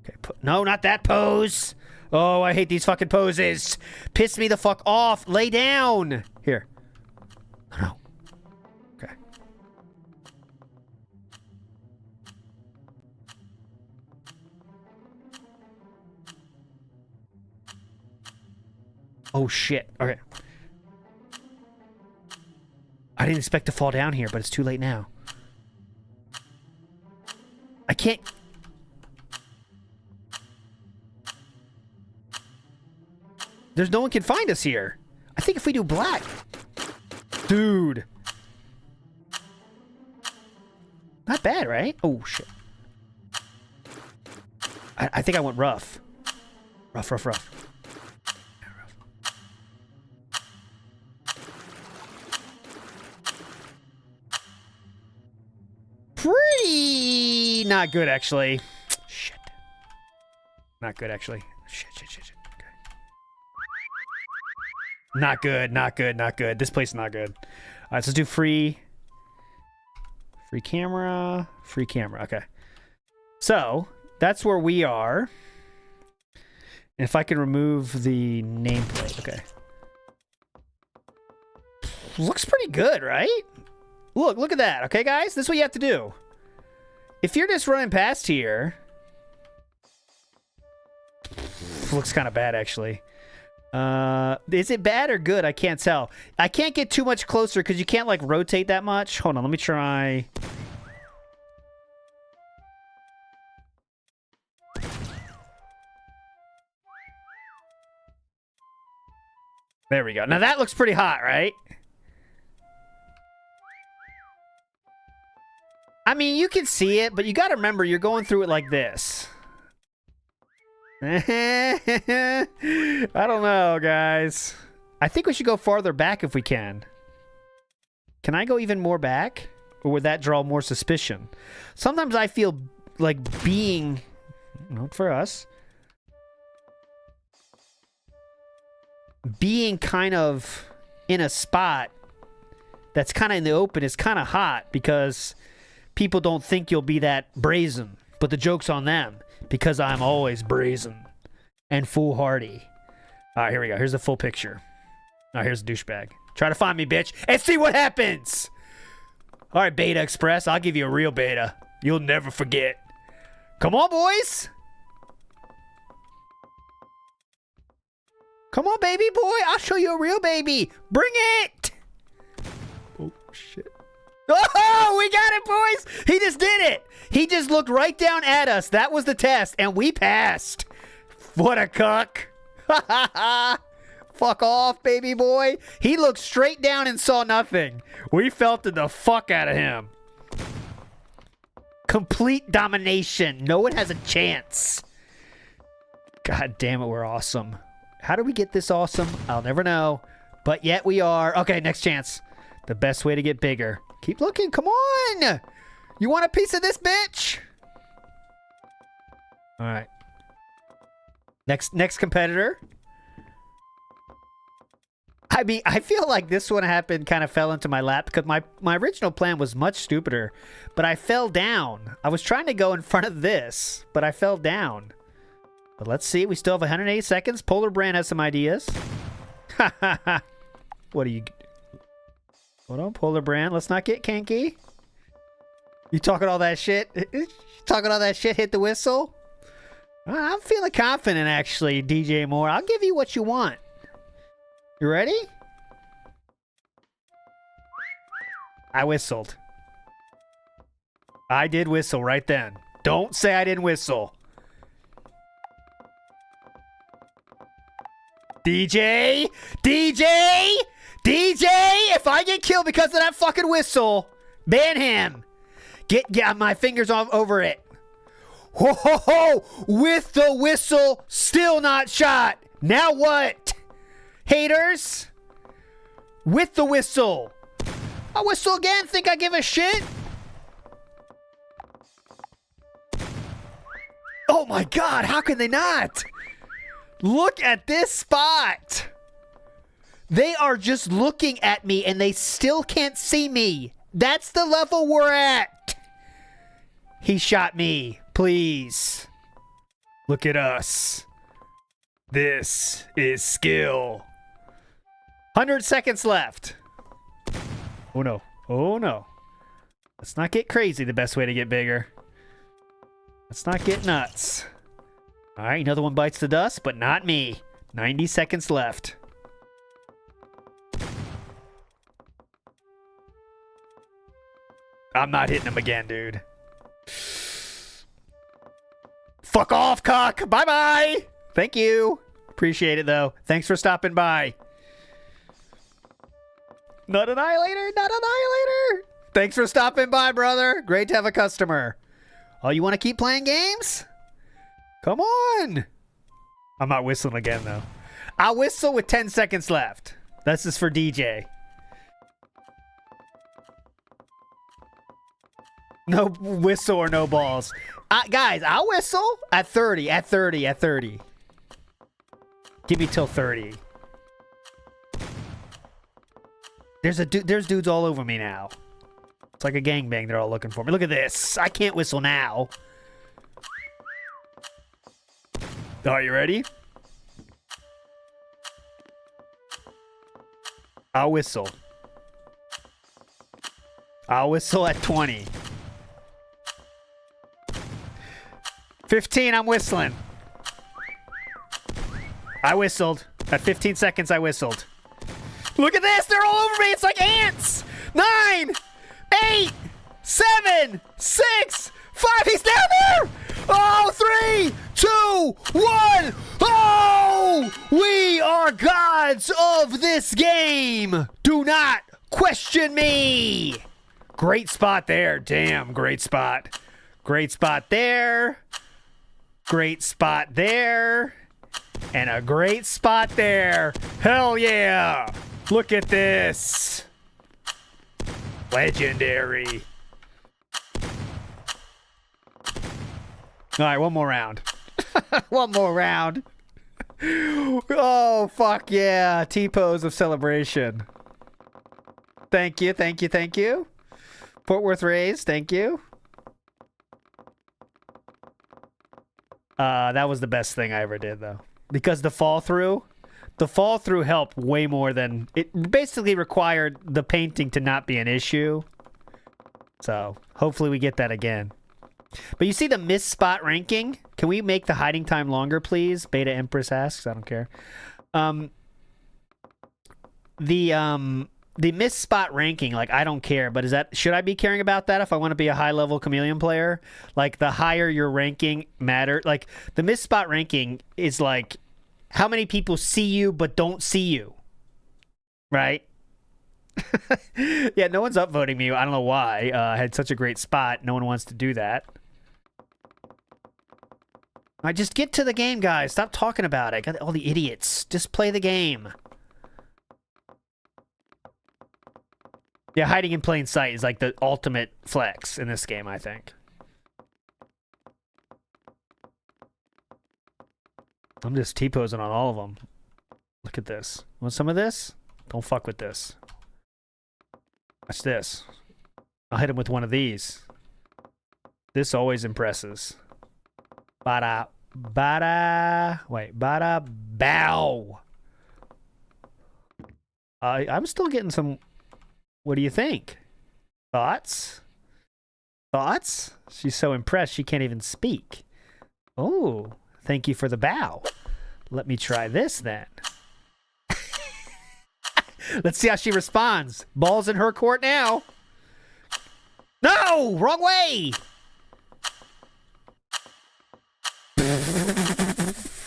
Okay, no, not that pose. Oh, I hate these fucking poses. Piss me the fuck off. Lay down. Here. No. Okay. Oh, shit. Okay. I didn't expect to fall down here, but it's too late now. I can't... there's no one can find us here. I think if we do black... dude. Not bad, right? Oh, shit. I think I went rough. Rough. Pretty not good, actually. Shit. Not good, actually. Shit. Okay. Not good. This place is not good. All right, so let's do free camera. Okay. So, that's where we are. And if I can remove the nameplate. Okay. Looks pretty good, right? Look at that. Okay, guys? This is what you have to do. If you're just running past here... looks kind of bad, actually. Is it bad or good? I can't tell. I can't get too much closer because you can't, like, rotate that much. Hold on, let me try... there we go. Now that looks pretty hot, right? I mean, you can see it, but you got to remember you're going through it like this. I don't know, guys. I think we should go farther back if we can. Can I go even more back? Or would that draw more suspicion? Sometimes I feel like being... not for us. Being kind of in a spot that's kind of in the open is kind of hot because people don't think you'll be that brazen. But the joke's on them because I'm always brazen and foolhardy. All right, here we go. Here's the full picture. All right, here's a douchebag. Try to find me, bitch, and see what happens. All right, Beta Express. I'll give you a real beta. You'll never forget. Come on, boys. Come on, baby boy. I'll show you a real baby. Bring it. Oh, shit. Oh, we got it, boys. He just did it. He just looked right down at us. That was the test, and we passed. What a cuck. Fuck off, baby boy. He looked straight down and saw nothing. We felted the fuck out of him. Complete domination. No one has a chance. God damn it, we're awesome. How do we get this awesome? I'll never know. But yet we are. Okay, next chance. The best way to get bigger. Keep looking. Come on. You want a piece of this, bitch? All right. Next competitor. I mean, I feel like this one happened, kind of fell into my lap because my original plan was much stupider, but I fell down. I was trying to go in front of this, but I fell down. But let's see. We still have 180 seconds. Polar Brand has some ideas. What are you... Hold on, Polar Brand. Let's not get kinky. You talking all that shit? Talking all that shit, hit the whistle? I'm feeling confident, actually, DJ Moore. I'll give you what you want. You ready? I whistled. I did whistle right then. Don't say I didn't whistle. DJ! DJ! DJ! If I get killed because of that fucking whistle, ban him. Get my fingers over it. Ho ho ho! With the whistle, still not shot. Now what? Haters? With the whistle. I whistle again? Think I give a shit? Oh my god, how can they not? Look at this spot. They are just looking at me and they still can't see me. That's the level we're at. He shot me. Please. Look at us. This is skill. 100 seconds left. Oh no. Oh no. Let's not get crazy. The best way to get bigger. Let's not get nuts. All right, another one bites the dust, but not me. 90 seconds left. I'm not hitting him again, dude. Fuck off, cock. Bye-bye. Thank you. Appreciate it, though. Thanks for stopping by. Not Annihilator. Not Annihilator. Thanks for stopping by, brother. Great to have a customer. Oh, you want to keep playing games? Come on. I'm not whistling again, though. I'll whistle with 10 seconds left. This is for DJ. No whistle or no balls. Guys, I'll whistle at 30, at 30, at 30. Give me till 30. There's dudes all over me now. It's like a gangbang. They're all looking for me. Look at this. I can't whistle now. Are you ready? I'll whistle. I'll whistle at 20. 15, I'm whistling. I whistled. At 15 seconds, I whistled. Look at this! They're all over me! It's like ants! 9, 8, 7, 6, 5. He's down there! Oh, 3, 2, 1. Oh! We are gods of this game! Do not question me! Great spot there. Damn, great spot. Great spot there. Great spot there. And a great spot there. Hell yeah! Look at this. Legendary. All right, one more round. One more round. Oh, fuck yeah. T-pose of celebration. Thank you, thank you, thank you. Fort Worth Rays, thank you. That was the best thing I ever did, though. Because the fall through helped way more than... It basically required the painting to not be an issue. So, hopefully we get that again. But you see the miss spot ranking? Can we make the hiding time longer, please? Beta Empress asks. I don't care. the miss spot ranking, like, I don't care, but should I be caring about that if I want to be a high-level Chameleon player? Like, the higher your ranking matter. Like, the miss spot ranking is like how many people see you but don't see you. Right? Yeah, no one's upvoting me. I don't know why. I had such a great spot. No one wants to do that. All right, just get to the game, guys. Stop talking about it. Got all the idiots. Just play the game. Yeah, hiding in plain sight is like the ultimate flex in this game, I think. I'm just T-posing on all of them. Look at this. Want some of this? Don't fuck with this. Watch this. I'll hit him with one of these. This always impresses. Bada, bada. Wait, bada, bow. I'm still getting some... What do you think? Thoughts? Thoughts? She's so impressed she can't even speak. Oh, thank you for the bow. Let me try this then. Let's see how she responds. Ball's in her court now. No! Wrong way!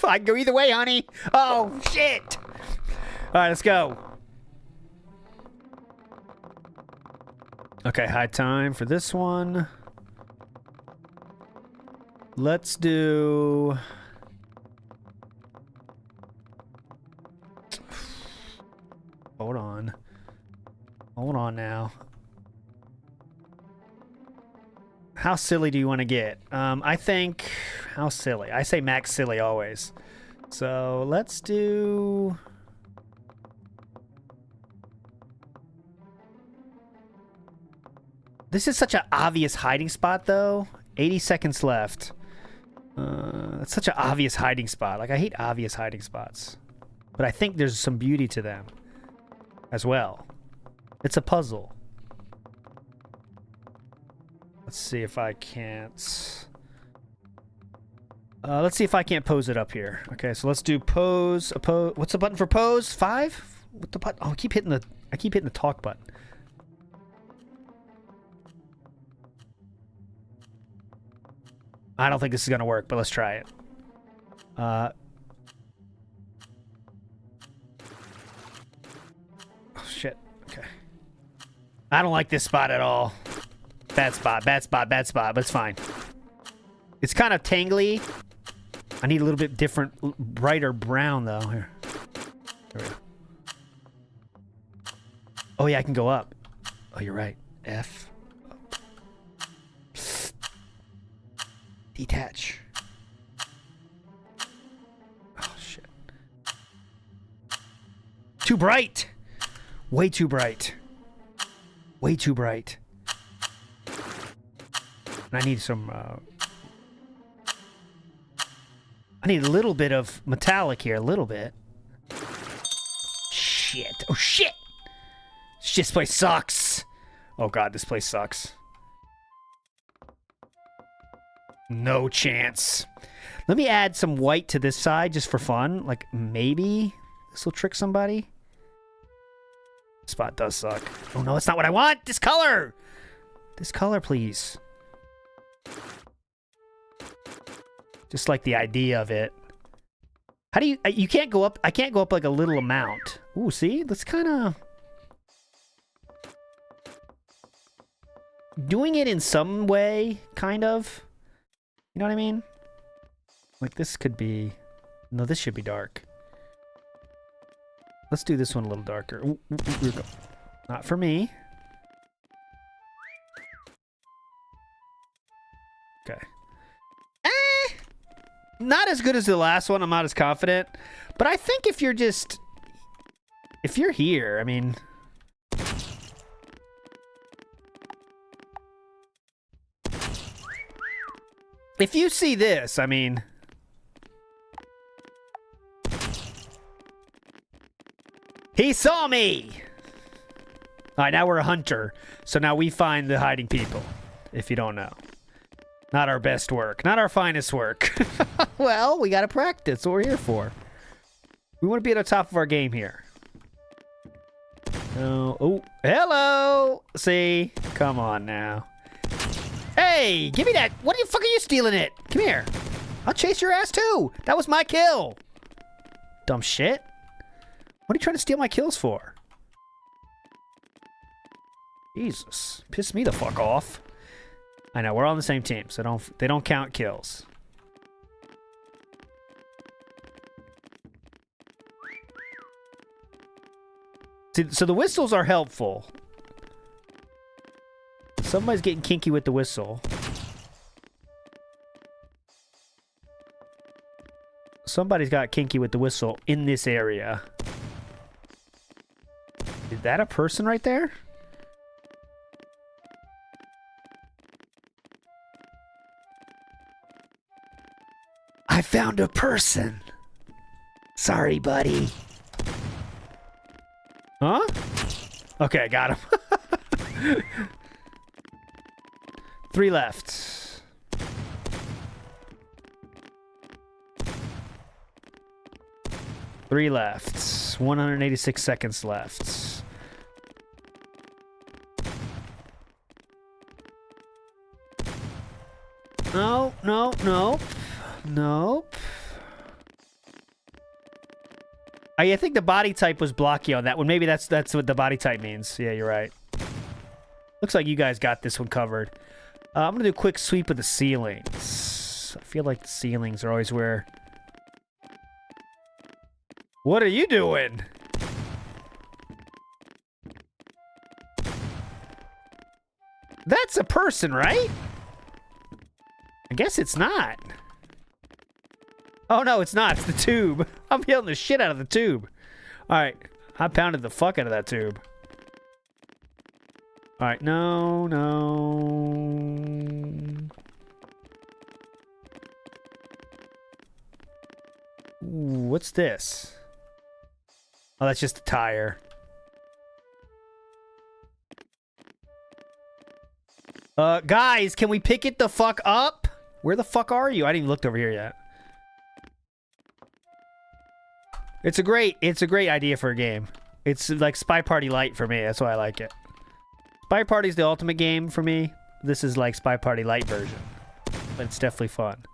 I can go either way, honey. Oh, shit! All right, let's go. Okay, high time for this one. Let's do... Hold on. Hold on now. How silly do you want to get? I think... How silly? I say max silly always. So, let's do... This is such an obvious hiding spot, though. 80 seconds left. It's such an obvious hiding spot. Like, I hate obvious hiding spots. But I think there's some beauty to them as well. It's a puzzle. Let's see if I can't... let's see if I can't pose it up here. Okay, so let's do pose. What's the button for pose? 5? What the button? Oh, I keep hitting the talk button. I don't think this is gonna work, but let's try it. Oh shit. Okay. I don't like this spot at all. Bad spot, bad spot, bad spot, but it's fine. It's kind of tangly. I need a little bit different, brighter brown though. Here. There we go. Oh yeah, I can go up. Oh, you're right. F. Detach. Oh, shit. Too bright. Way too bright. Way too bright. And I need some... I need a little bit of metallic here. A little bit. Shit. Oh, shit. This place sucks. Oh, God. This place sucks. No chance. Let me add some white to this side just for fun. Like, maybe this will trick somebody. This spot does suck. Oh, no, that's not what I want. This color. This color, please. Just like the idea of it. How do you can't go up. I can't go up like a little amount. Ooh, see? That's kind of... Doing it in some way, kind of. You know what I mean? Like, this could be... No, this should be dark. Let's do this one a little darker. Ooh, ooh, ooh. Not for me. Okay. Not as good as the last one. I'm not as confident. But I think if you're just... If you're here, I mean... If you see this, I mean... He saw me! Alright, now we're a hunter. So now we find the hiding people. If you don't know. Not our best work. Not our finest work. Well, we gotta practice. That's what we're here for. We want to be at the top of our game here. No. Oh, hello. See? Come on now. Hey, give me that. What the fuck are you stealing it? Come here. I'll chase your ass too. That was my kill. Dumb shit. What are you trying to steal my kills for? Jesus. Piss me the fuck off. I know, we're all on the same team, so they don't count kills. See, so the whistles are helpful. Somebody's getting kinky with the whistle. Somebody's got kinky with the whistle in this area. Is that a person right there? I found a person. Sorry, buddy. Huh? Okay, I got him. 3 left. Three left. 186 seconds left. No, no, no. Nope. I think the body type was blocky on that one. Maybe that's what the body type means. Yeah, you're right. Looks like you guys got this one covered. I'm going to do a quick sweep of the ceilings. I feel like the ceilings are always where... What are you doing? That's a person, right? I guess it's not. Oh, no, it's not. It's the tube. I'm killing the shit out of the tube. All right. I pounded the fuck out of that tube. All right. No, no. Ooh, what's this? Oh, that's just a tire. Guys, can we pick it the fuck up? Where the fuck are you? I didn't even look over here yet. It's a great idea for a game. It's like Spy Party Light for me. That's why I like it. Spy Party's the ultimate game for me. This is like Spy Party Light version. But it's definitely fun.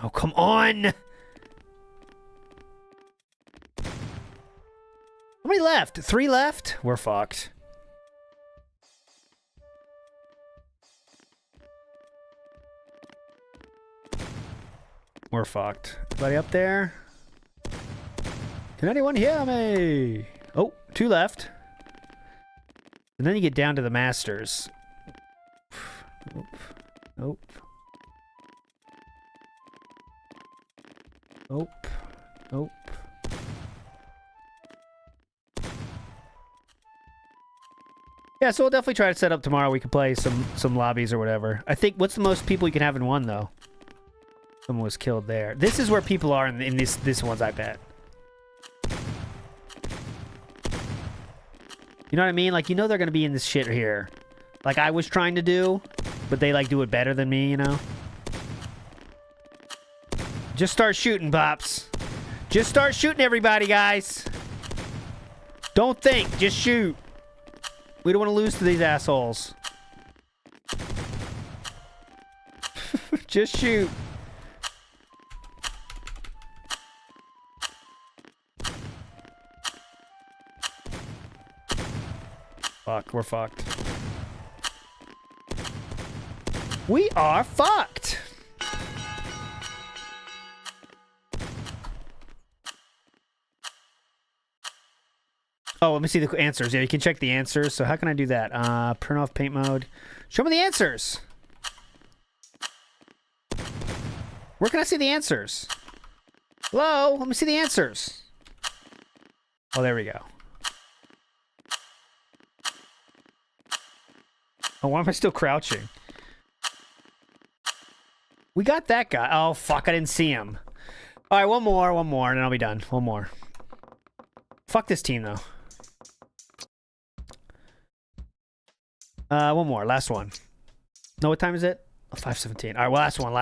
Oh, come on! How many left? 3 left? We're fucked. We're fucked. Anybody up there? Can anyone hear me? Oh, 2 left. And then you get down to the masters. Nope. Nope. Nope. Nope. Yeah, so we'll definitely try to set up tomorrow. We can play some lobbies or whatever. I think, what's the most people you can have in one, though? Someone was killed there. This is where people are in this ones, I bet. You know what I mean? Like, you know they're going to be in this shit here. Like I was trying to do, but they, like, do it better than me, you know? Just start shooting, Pops. Just start shooting everybody, guys. Don't think. Just shoot. We don't want to lose to these assholes. Just shoot. Fuck, we're fucked. We are fucked. Oh, let me see the answers. Yeah, you can check the answers. So how can I do that? Turn off paint mode. Show me the answers. Where can I see the answers? Hello? Let me see the answers. Oh, there we go. Oh, why am I still crouching? We got that guy. Oh, fuck, I didn't see him. All right, one more, and then I'll be done. One more. Fuck this team, though. One more, last one. No, what time is it? Oh, 5:17. All right, well, last one.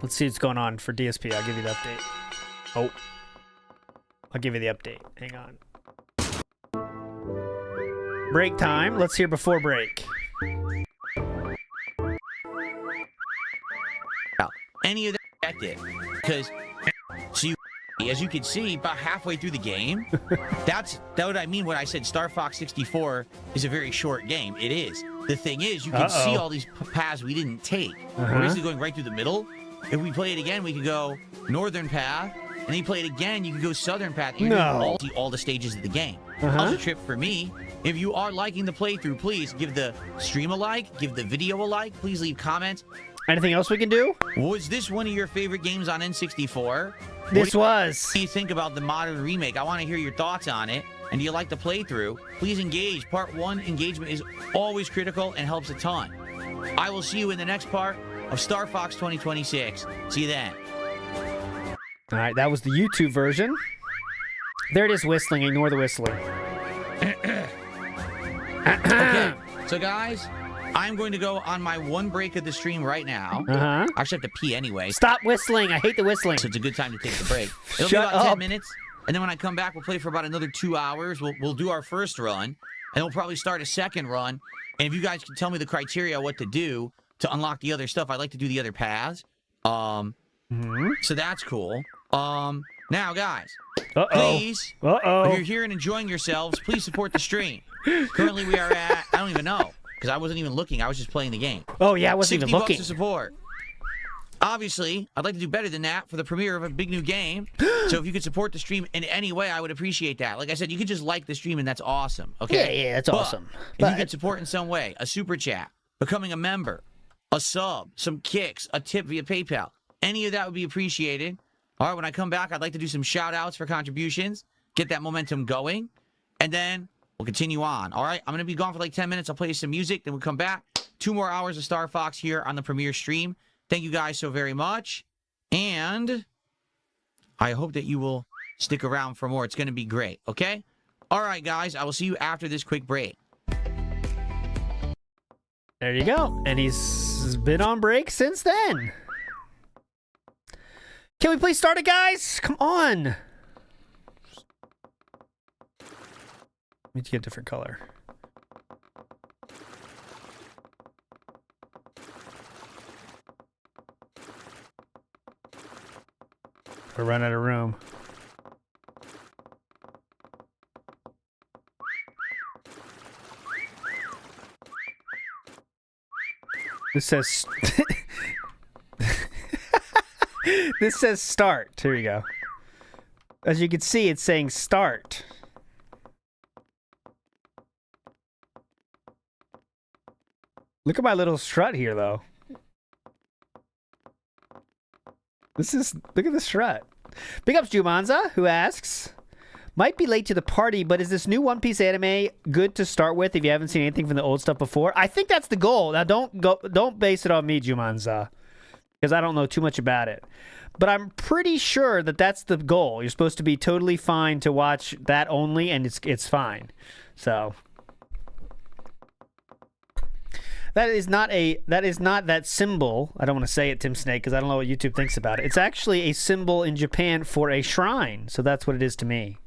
Let's see what's going on for DSP. I'll give you the update. Oh. I'll give you the update. Hang on. Break time. Let's hear before break.
Any of that did. Because, so as you can see, about halfway through the game, that's what I mean when I said Star Fox 64 is a very short game. It is. The thing is, you can see all these paths we didn't take. We're basically going right through the middle. If we play it again, we could go northern path, and then you play it again, you can go southern path. And you're going to see all the stages of the game. Also, a trip for me. If you are liking the playthrough, please give the stream a like, give the video a like. Please leave comments.
Anything else we can do?
Was this one of your favorite games on N64?
This was.
What do you think about the modern remake? I want to hear your thoughts on it. And do you like the playthrough? Please engage. Part 1 engagement is always critical and helps a ton. I will see you in the next part of Star Fox 2026. See you then.
All right, that was the YouTube version. There it is whistling. Ignore the whistling.
Okay, so guys, I'm going to go on my one break of the stream right now. I actually have to pee anyway.
Stop whistling. I hate the whistling.
So it's a good time to take the break. It'll be about 10 minutes. And then when I come back, we'll play for about another 2 hours. We'll do our first run. And we'll probably start a second run. And if you guys can tell me the criteria what to do to unlock the other stuff, I'd like to do the other paths. So that's cool. Now, guys, please, if you're here and enjoying yourselves, please support the stream. Currently, we are at, I don't even know, because I wasn't even looking. I was just playing the game.
Oh, yeah, I wasn't even looking.
$60 to support. Obviously, I'd like to do better than that for the premiere of a big new game. So if you could support the stream in any way, I would appreciate that. Like I said, you could just like the stream, and that's awesome. Okay?
Yeah, that's awesome.
If you could support in some way, a super chat, becoming a member, a sub, some kicks, a tip via PayPal, any of that would be appreciated. All right, when I come back, I'd like to do some shout-outs for contributions, get that momentum going, and then we'll continue on. All right, I'm going to be gone for like 10 minutes. I'll play you some music, then we'll come back. 2 more hours of Star Fox here on the premiere stream. Thank you guys so very much, and I hope that you will stick around for more. It's going to be great, okay? All right, guys, I will see you after this quick break.
There you go. And he's been on break since then. Can we please start it, guys? Come on. Let me get a different color. We're running out of room. This says... This says start. Here we go. As you can see, it's saying start. Look at my little strut here, though. Look at the strut. Big ups Jumanza, who asks, might be late to the party, but is this new One Piece anime good to start with if you haven't seen anything from the old stuff before? I think that's the goal. Now, don't base it on me, Jumanza, because I don't know too much about it. But I'm pretty sure that that's the goal. You're supposed to be totally fine to watch that only, and it's fine. So that is not that symbol. I don't want to say it, Tim Snake, because I don't know what YouTube thinks about it. It's actually a symbol in Japan for a shrine. So that's what it is to me.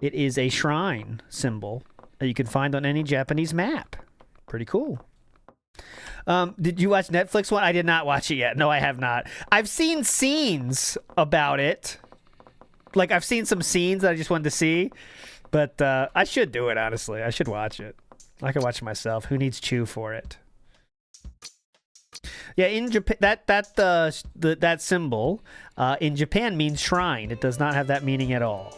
It is a shrine symbol that you can find on any Japanese map. Pretty cool. Did you watch Netflix one? I did not watch it yet. No, I have not. I've seen scenes about it. Like, I've seen some scenes that I just wanted to see. But I should do it, honestly. I should watch it. I can watch it myself. Who needs Chew for it? Yeah, in Japan, that symbol in Japan means shrine. It does not have that meaning at all.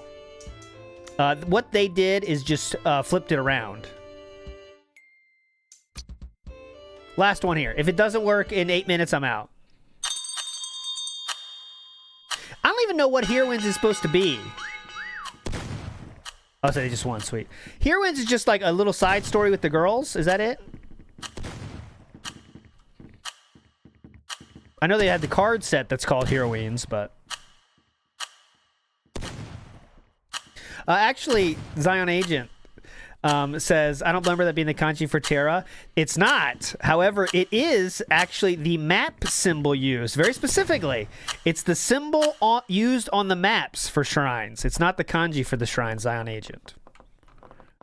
What they did is just flipped it around. Last one here. If it doesn't work in 8 minutes, I'm out. I don't even know what Heroines is supposed to be. Oh, so they just won. Sweet. Heroines is just like a little side story with the girls. Is that it? I know they had the card set that's called Heroines, but... actually, Zion Agent, says, I don't remember that being the kanji for Terra. It's not. However, it is actually the map symbol used, very specifically. It's the symbol used on the maps for shrines. It's not the kanji for the shrine, Zion Agent.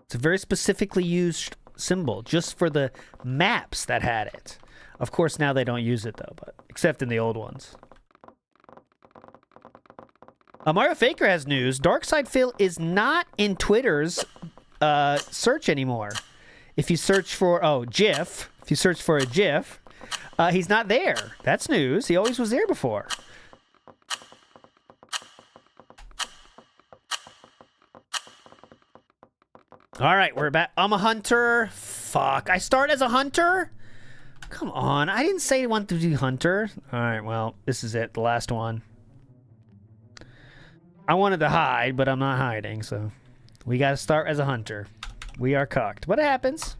It's a very specifically used symbol, just for the maps that had it. Of course, now they don't use it, though, but except in the old ones. Mario Faker has news. Darkside Phil is not in Twitter's search anymore. If you search for GIF, if you search for a GIF, he's not there. That's news. He always was there before. All right, we're back. I'm a hunter. Fuck. I start as a hunter? Come on. I didn't say I wanted to do hunter. All right, well, this is it. The last one. I wanted to hide, but I'm not hiding, so we got to start as a hunter. We are cocked. What happens?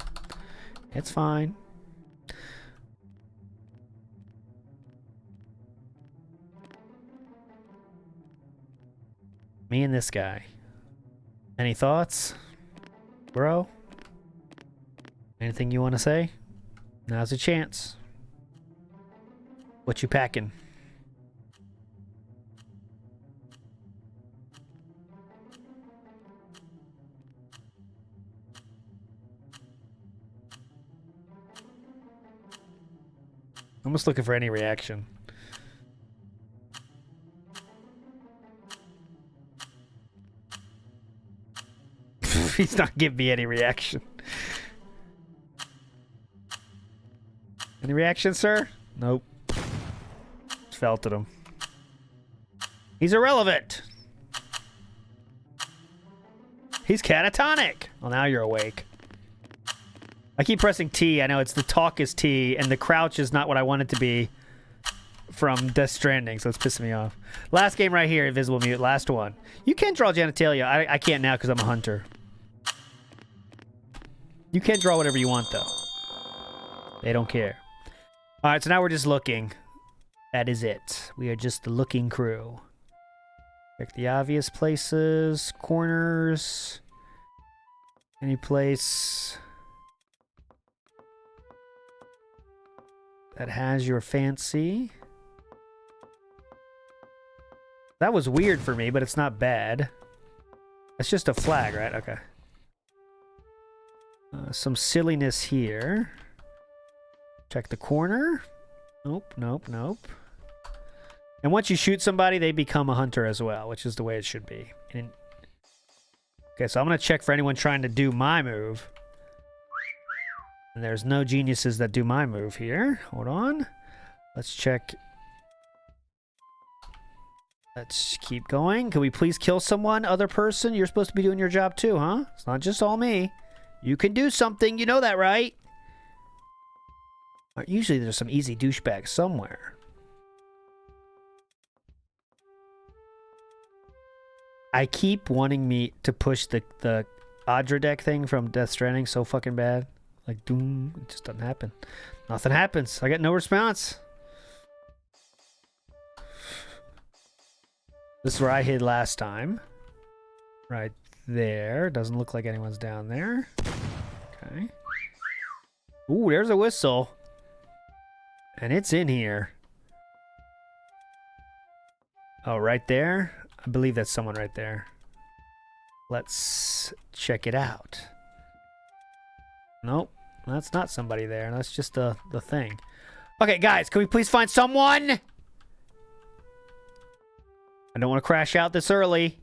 It's fine. Me and this guy. Any thoughts, bro? Anything you want to say? Now's a chance. What you packing? I'm just looking for any reaction. He's not giving me any reaction. Any reaction, sir? Nope. Just felt at him. He's irrelevant. He's catatonic. Well, now you're awake. I keep pressing T. I know it's the talk is T, and the crouch is not what I want it to be from Death Stranding, so it's pissing me off. Last game right here, Invisible Mute. Last one. You can draw genitalia. I can't now because I'm a hunter. You can draw whatever you want, though. They don't care. All right, so now we're just looking. That is it. We are just the looking crew. Check the obvious places, corners, any place that has your fancy. That was weird for me, but it's not bad. It's just a flag, right? Okay. Some silliness here. Check the corner. Nope, nope, nope. And once you shoot somebody, they become a hunter as well, which is the way it should be. Okay, so I'm going to check for anyone trying to do my move. And there's no geniuses that do my move here. Hold on. Let's check. Let's keep going. Can we please kill someone, other person? You're supposed to be doing your job too, huh? It's not just all me. You can do something. You know that, right? Usually there's some easy douchebags somewhere. I keep wanting me to push the Audra deck thing from Death Stranding so fucking bad. Like, doom, it just doesn't happen. Nothing happens. I get no response. This is where I hid last time. Right there. Doesn't look like anyone's down there. Okay. Ooh, there's a whistle. And it's in here. Oh, right there? I believe that's someone right there. Let's check it out. Nope, that's not somebody there. That's just the thing. Okay, guys, can we please find someone? I don't want to crash out this early.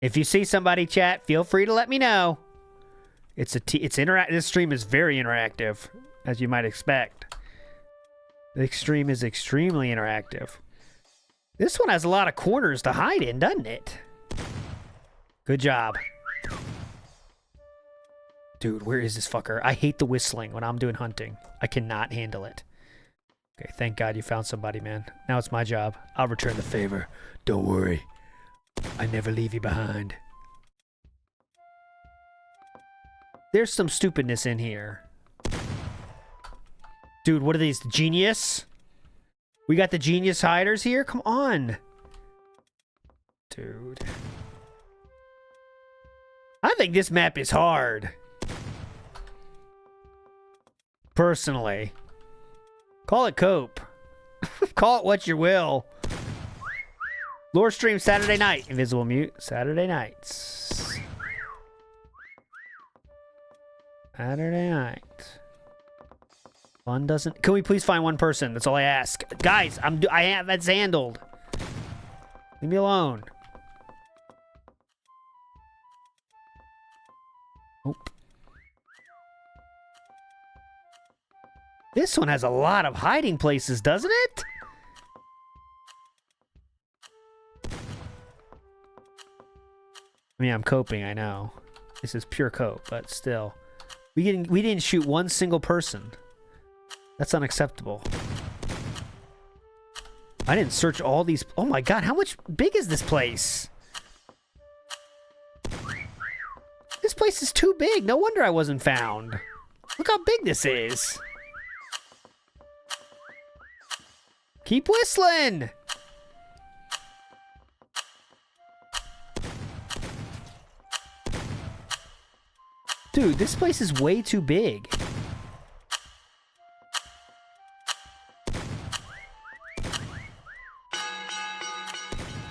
If you see somebody, chat, feel free to let me know. It's this stream is very interactive, as you might expect. The stream is extremely interactive. This one has a lot of corners to hide in, doesn't it? Good job. Dude, where is this fucker? I hate the whistling when I'm doing hunting. I cannot handle it. Okay, thank God you found somebody, man. Now it's my job. I'll return the favor. Don't worry. I never leave you behind. There's some stupidness in here. Dude, what are these? Genius? We got the genius hiders here? Come on. Dude. I think this map is hard. Personally. Call it Cope. Call it what you will. Lore stream Saturday night. Invisible mute. Saturday nights. Saturday night. Fun doesn't... Can we please find one person? That's all I ask. Guys, I have that's handled. Leave me alone. Nope. This one has a lot of hiding places, doesn't it? I mean, I'm coping, I know. This is pure cope, but still. We didn't shoot one single person. That's unacceptable. I didn't search all these... Oh my god, how much big is this place? This place is too big. No wonder I wasn't found. Look how big this is. Keep whistling. Dude, this place is way too big.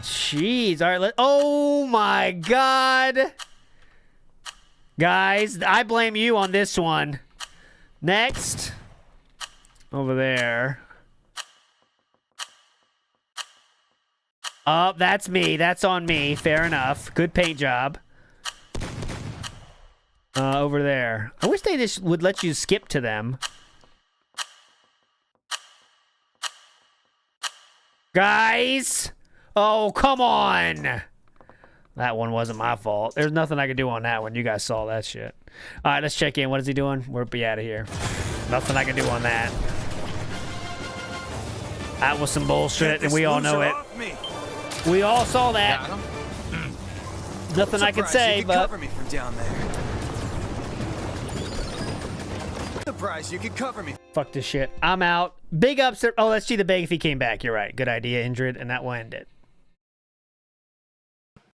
Jeez. All right, oh my god. Guys, I blame you on this one. Next. Over there. Oh, that's me. That's on me. Fair enough. Good paint job. Over there. I wish they just would let you skip to them. Guys! Oh, come on! That one wasn't my fault. There's nothing I could do on that one. You guys saw that shit. All right, let's check in. What is he doing? We'll be out of here. Nothing I can do on that. That was some bullshit, and we all know it. We all saw that. Nothing I can say, but...
cover me from down there. Surprise, you can cover me.
Fuck this shit. I'm out. Big ups. Oh, let's see the big if he came back. You're right. Good idea, Indrid, and that will end it.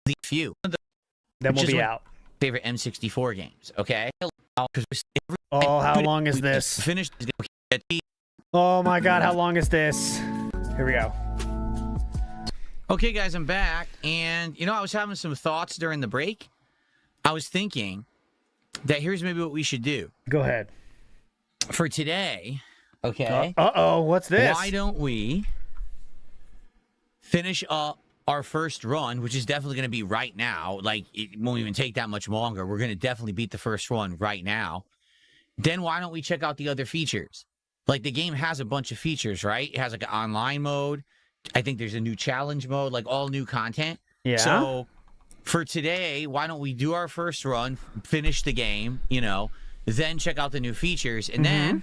The few.
Then we'll be out.
Favorite M64 games, okay?
Oh, how long is this?
Finished.
Oh my god, how long is this? Here we go.
Okay, guys, I'm back. And, you know, I was having some thoughts during the break. I was thinking that here's maybe what we should do.
Go ahead.
For today, okay?
Uh-oh, what's this?
Why don't we finish up our first run, which is definitely going to be right now. Like, it won't even take that much longer. We're going to definitely beat the first run right now. Then why don't we check out the other features? Like, the game has a bunch of features, right? It has, like, an online mode. I think there's a new challenge mode, like, all new content.
Yeah.
So, for today, why don't we do our first run, finish the game, you know, then check out the new features, and then,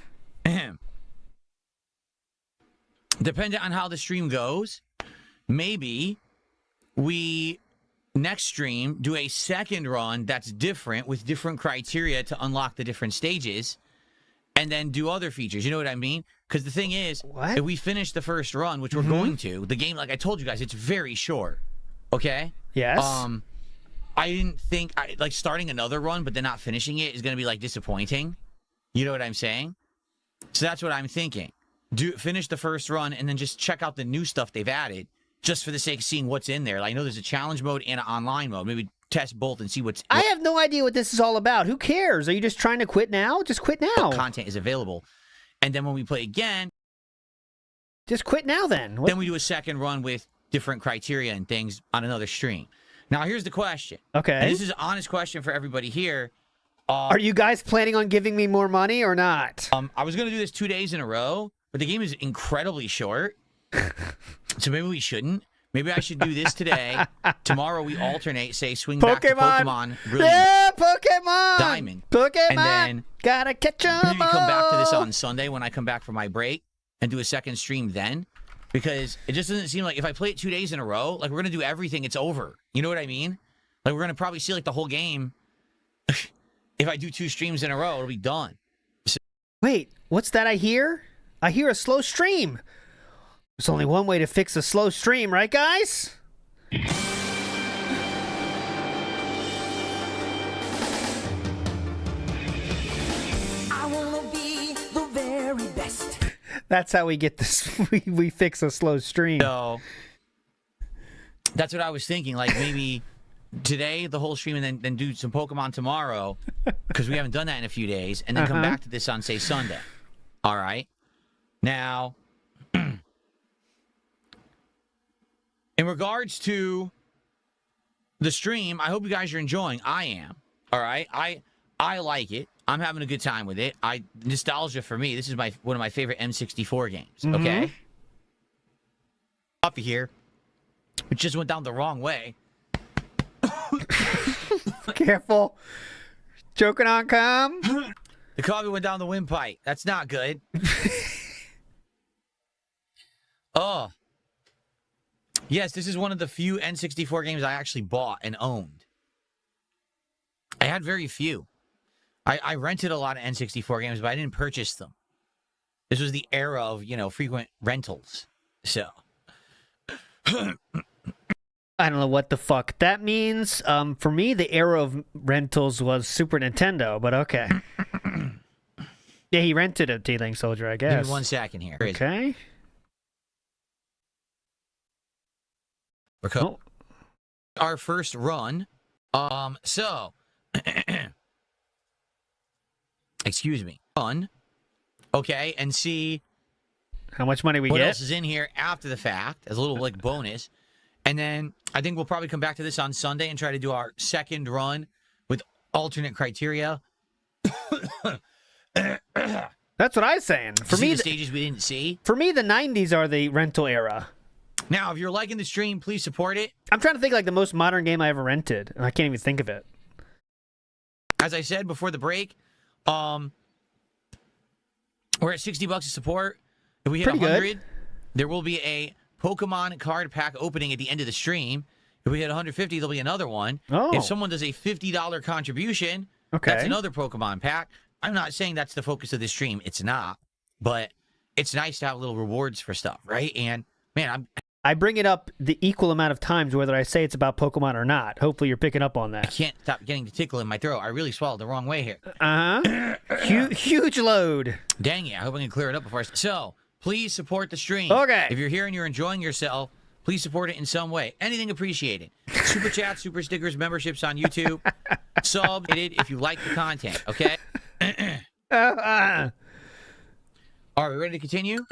depending on how the stream goes, maybe we next stream do a second run that's different with different criteria to unlock the different stages, and then do other features. You know what I mean? Because the thing is, if we finish the first run, which we're going to, the game, like I told you guys, it's very short. Okay?
Yes.
I didn't think, like, starting another run, but then not finishing it is going to be, like, disappointing. You know what I'm saying? So that's what I'm thinking. Finish the first run, and then just check out the new stuff they've added, just for the sake of seeing what's in there. Like, I know there's a challenge mode and an online mode. Maybe test both and see what's...
I have no idea what this is all about. Who cares? Are you just trying to quit now? Just quit now.
Content is available. And then when we play again...
Just quit now, then.
Then we do a second run with different criteria and things on another stream. Now, here's the question.
Okay.
And this is an honest question for everybody here.
Are you guys planning on giving me more money or not?
I was going to do this 2 days in a row, but the game is incredibly short. So maybe we shouldn't. Maybe I should do this today. Tomorrow we alternate, say, swing back to Pokemon.
Yeah, Pokemon!
Diamond.
Pokemon!
And then
gotta catch 'em
maybe come back to this on Sunday when I come back from my break and do a second stream then. Because it just doesn't seem like if I play it 2 days in a row, like, we're going to do everything, it's over. You know what I mean? Like, we're going to probably see, like, the whole game. If I do 2 streams in a row, it'll be done. So
wait, what's that I hear? I hear a slow stream. There's only one way to fix a slow stream, right, guys? That's how we get this. We fix a slow stream.
So that's what I was thinking. Like maybe today the whole stream, and then do some Pokemon tomorrow because we haven't done that in a few days, and then come back to this on say Sunday. All right. Now, in regards to the stream, I hope you guys are enjoying. I am. All right. I like it. I'm having a good time with it. Nostalgia for me. This is one of my favorite N64 games. Okay. Coffee here. It just went down the wrong way.
Careful. Choking on cum.
The coffee went down the windpipe. That's not good. Oh. Yes, this is one of the few N64 games I actually bought and owned. I had very few. I rented a lot of N64 games, but I didn't purchase them. This was the era of, frequent rentals. So.
I don't know what the fuck that means. For me, the era of rentals was Super Nintendo, but okay. Yeah, he rented a T-Link Soldier, I guess.
Give me 1 second here.
Okay.
Our first run. So. Excuse me. Run. Okay, and see
how much money we
what
get.
What else is in here after the fact as a little bonus. And then I think we'll probably come back to this on Sunday and try to do our second run with alternate criteria.
That's what I was saying. For me,
the stages we didn't see.
For me, the 90s are the rental era.
Now, if you're liking the stream, please support it.
I'm trying to think like the most modern game I ever rented, and I can't even think of it.
As I said before the break, we're at $60 a support. If we hit 100, there will be a Pokemon card pack opening at the end of the stream. If we hit 150, there'll be another one.
Oh.
If someone does a $50 contribution, that's another Pokemon pack. I'm not saying that's the focus of this stream. It's not. But it's nice to have little rewards for stuff, right? And, man,
I bring it up the equal amount of times whether I say it's about Pokemon or not. Hopefully you're picking up on that.
I can't stop getting the tickle in my throat. I really swallowed the wrong way here.
Huge load.
Dang it. I hope I can clear it up before So, please support the stream.
Okay.
If you're here and you're enjoying yourself, please support it in some way. Anything appreciated. Super chats, super stickers, memberships on YouTube. Subs, if you like the content, okay? Are we ready to continue?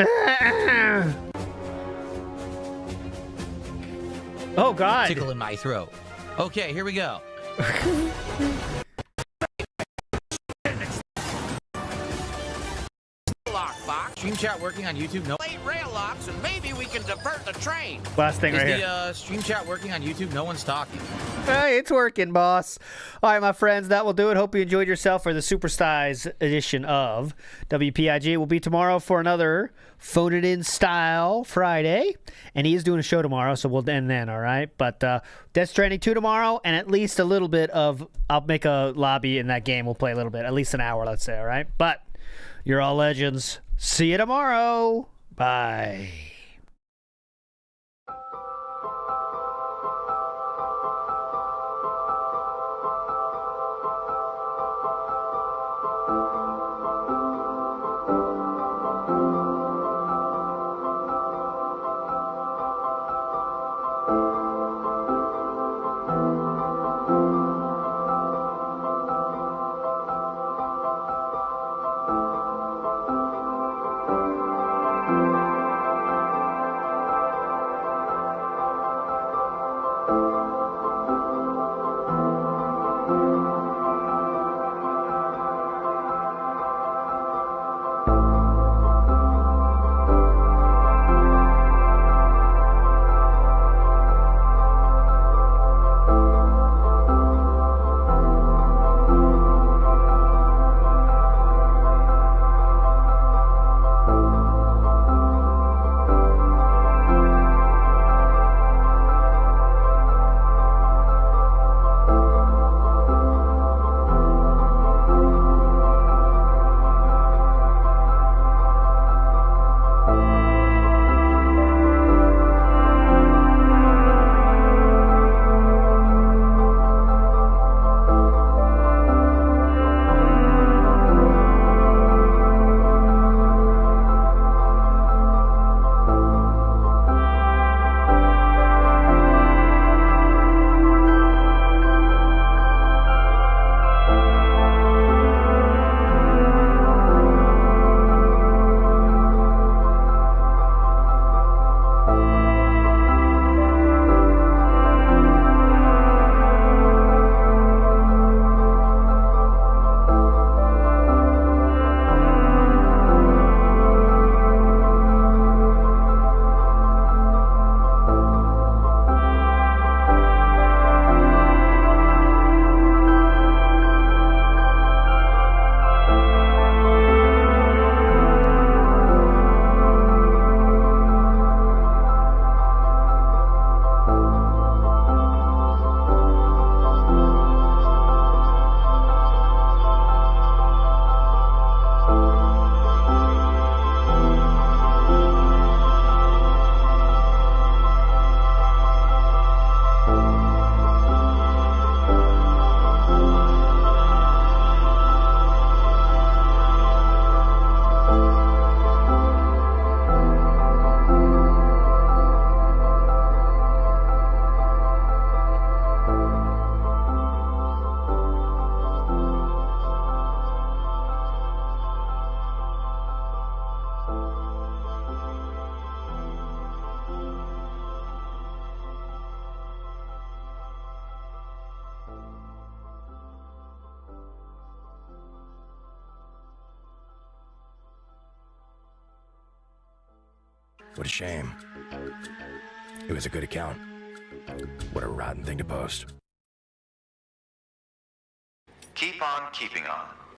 Oh, God.
Tickle in my throat. Okay, here we go.
Lockbox.
Stream chat working on YouTube? No.
Late rail locks, and maybe we can divert the train.
Last thing right here.
Is the stream chat working on YouTube? No one's talking.
Hey, it's working, boss. All right, my friends, that will do it. Hope you enjoyed yourself for the Supersize edition of WPIG. We'll be tomorrow for another Phone It In Style Friday. And he is doing a show tomorrow, so we'll end then, all right? But Death Stranding 2 tomorrow, and at least a little bit of, I'll make a lobby in that game. We'll play a little bit, at least an hour, let's say, all right? But you're all legends. See you tomorrow. Bye.
What a shame. It was a good account. What a rotten thing to post.
Keep on keeping on.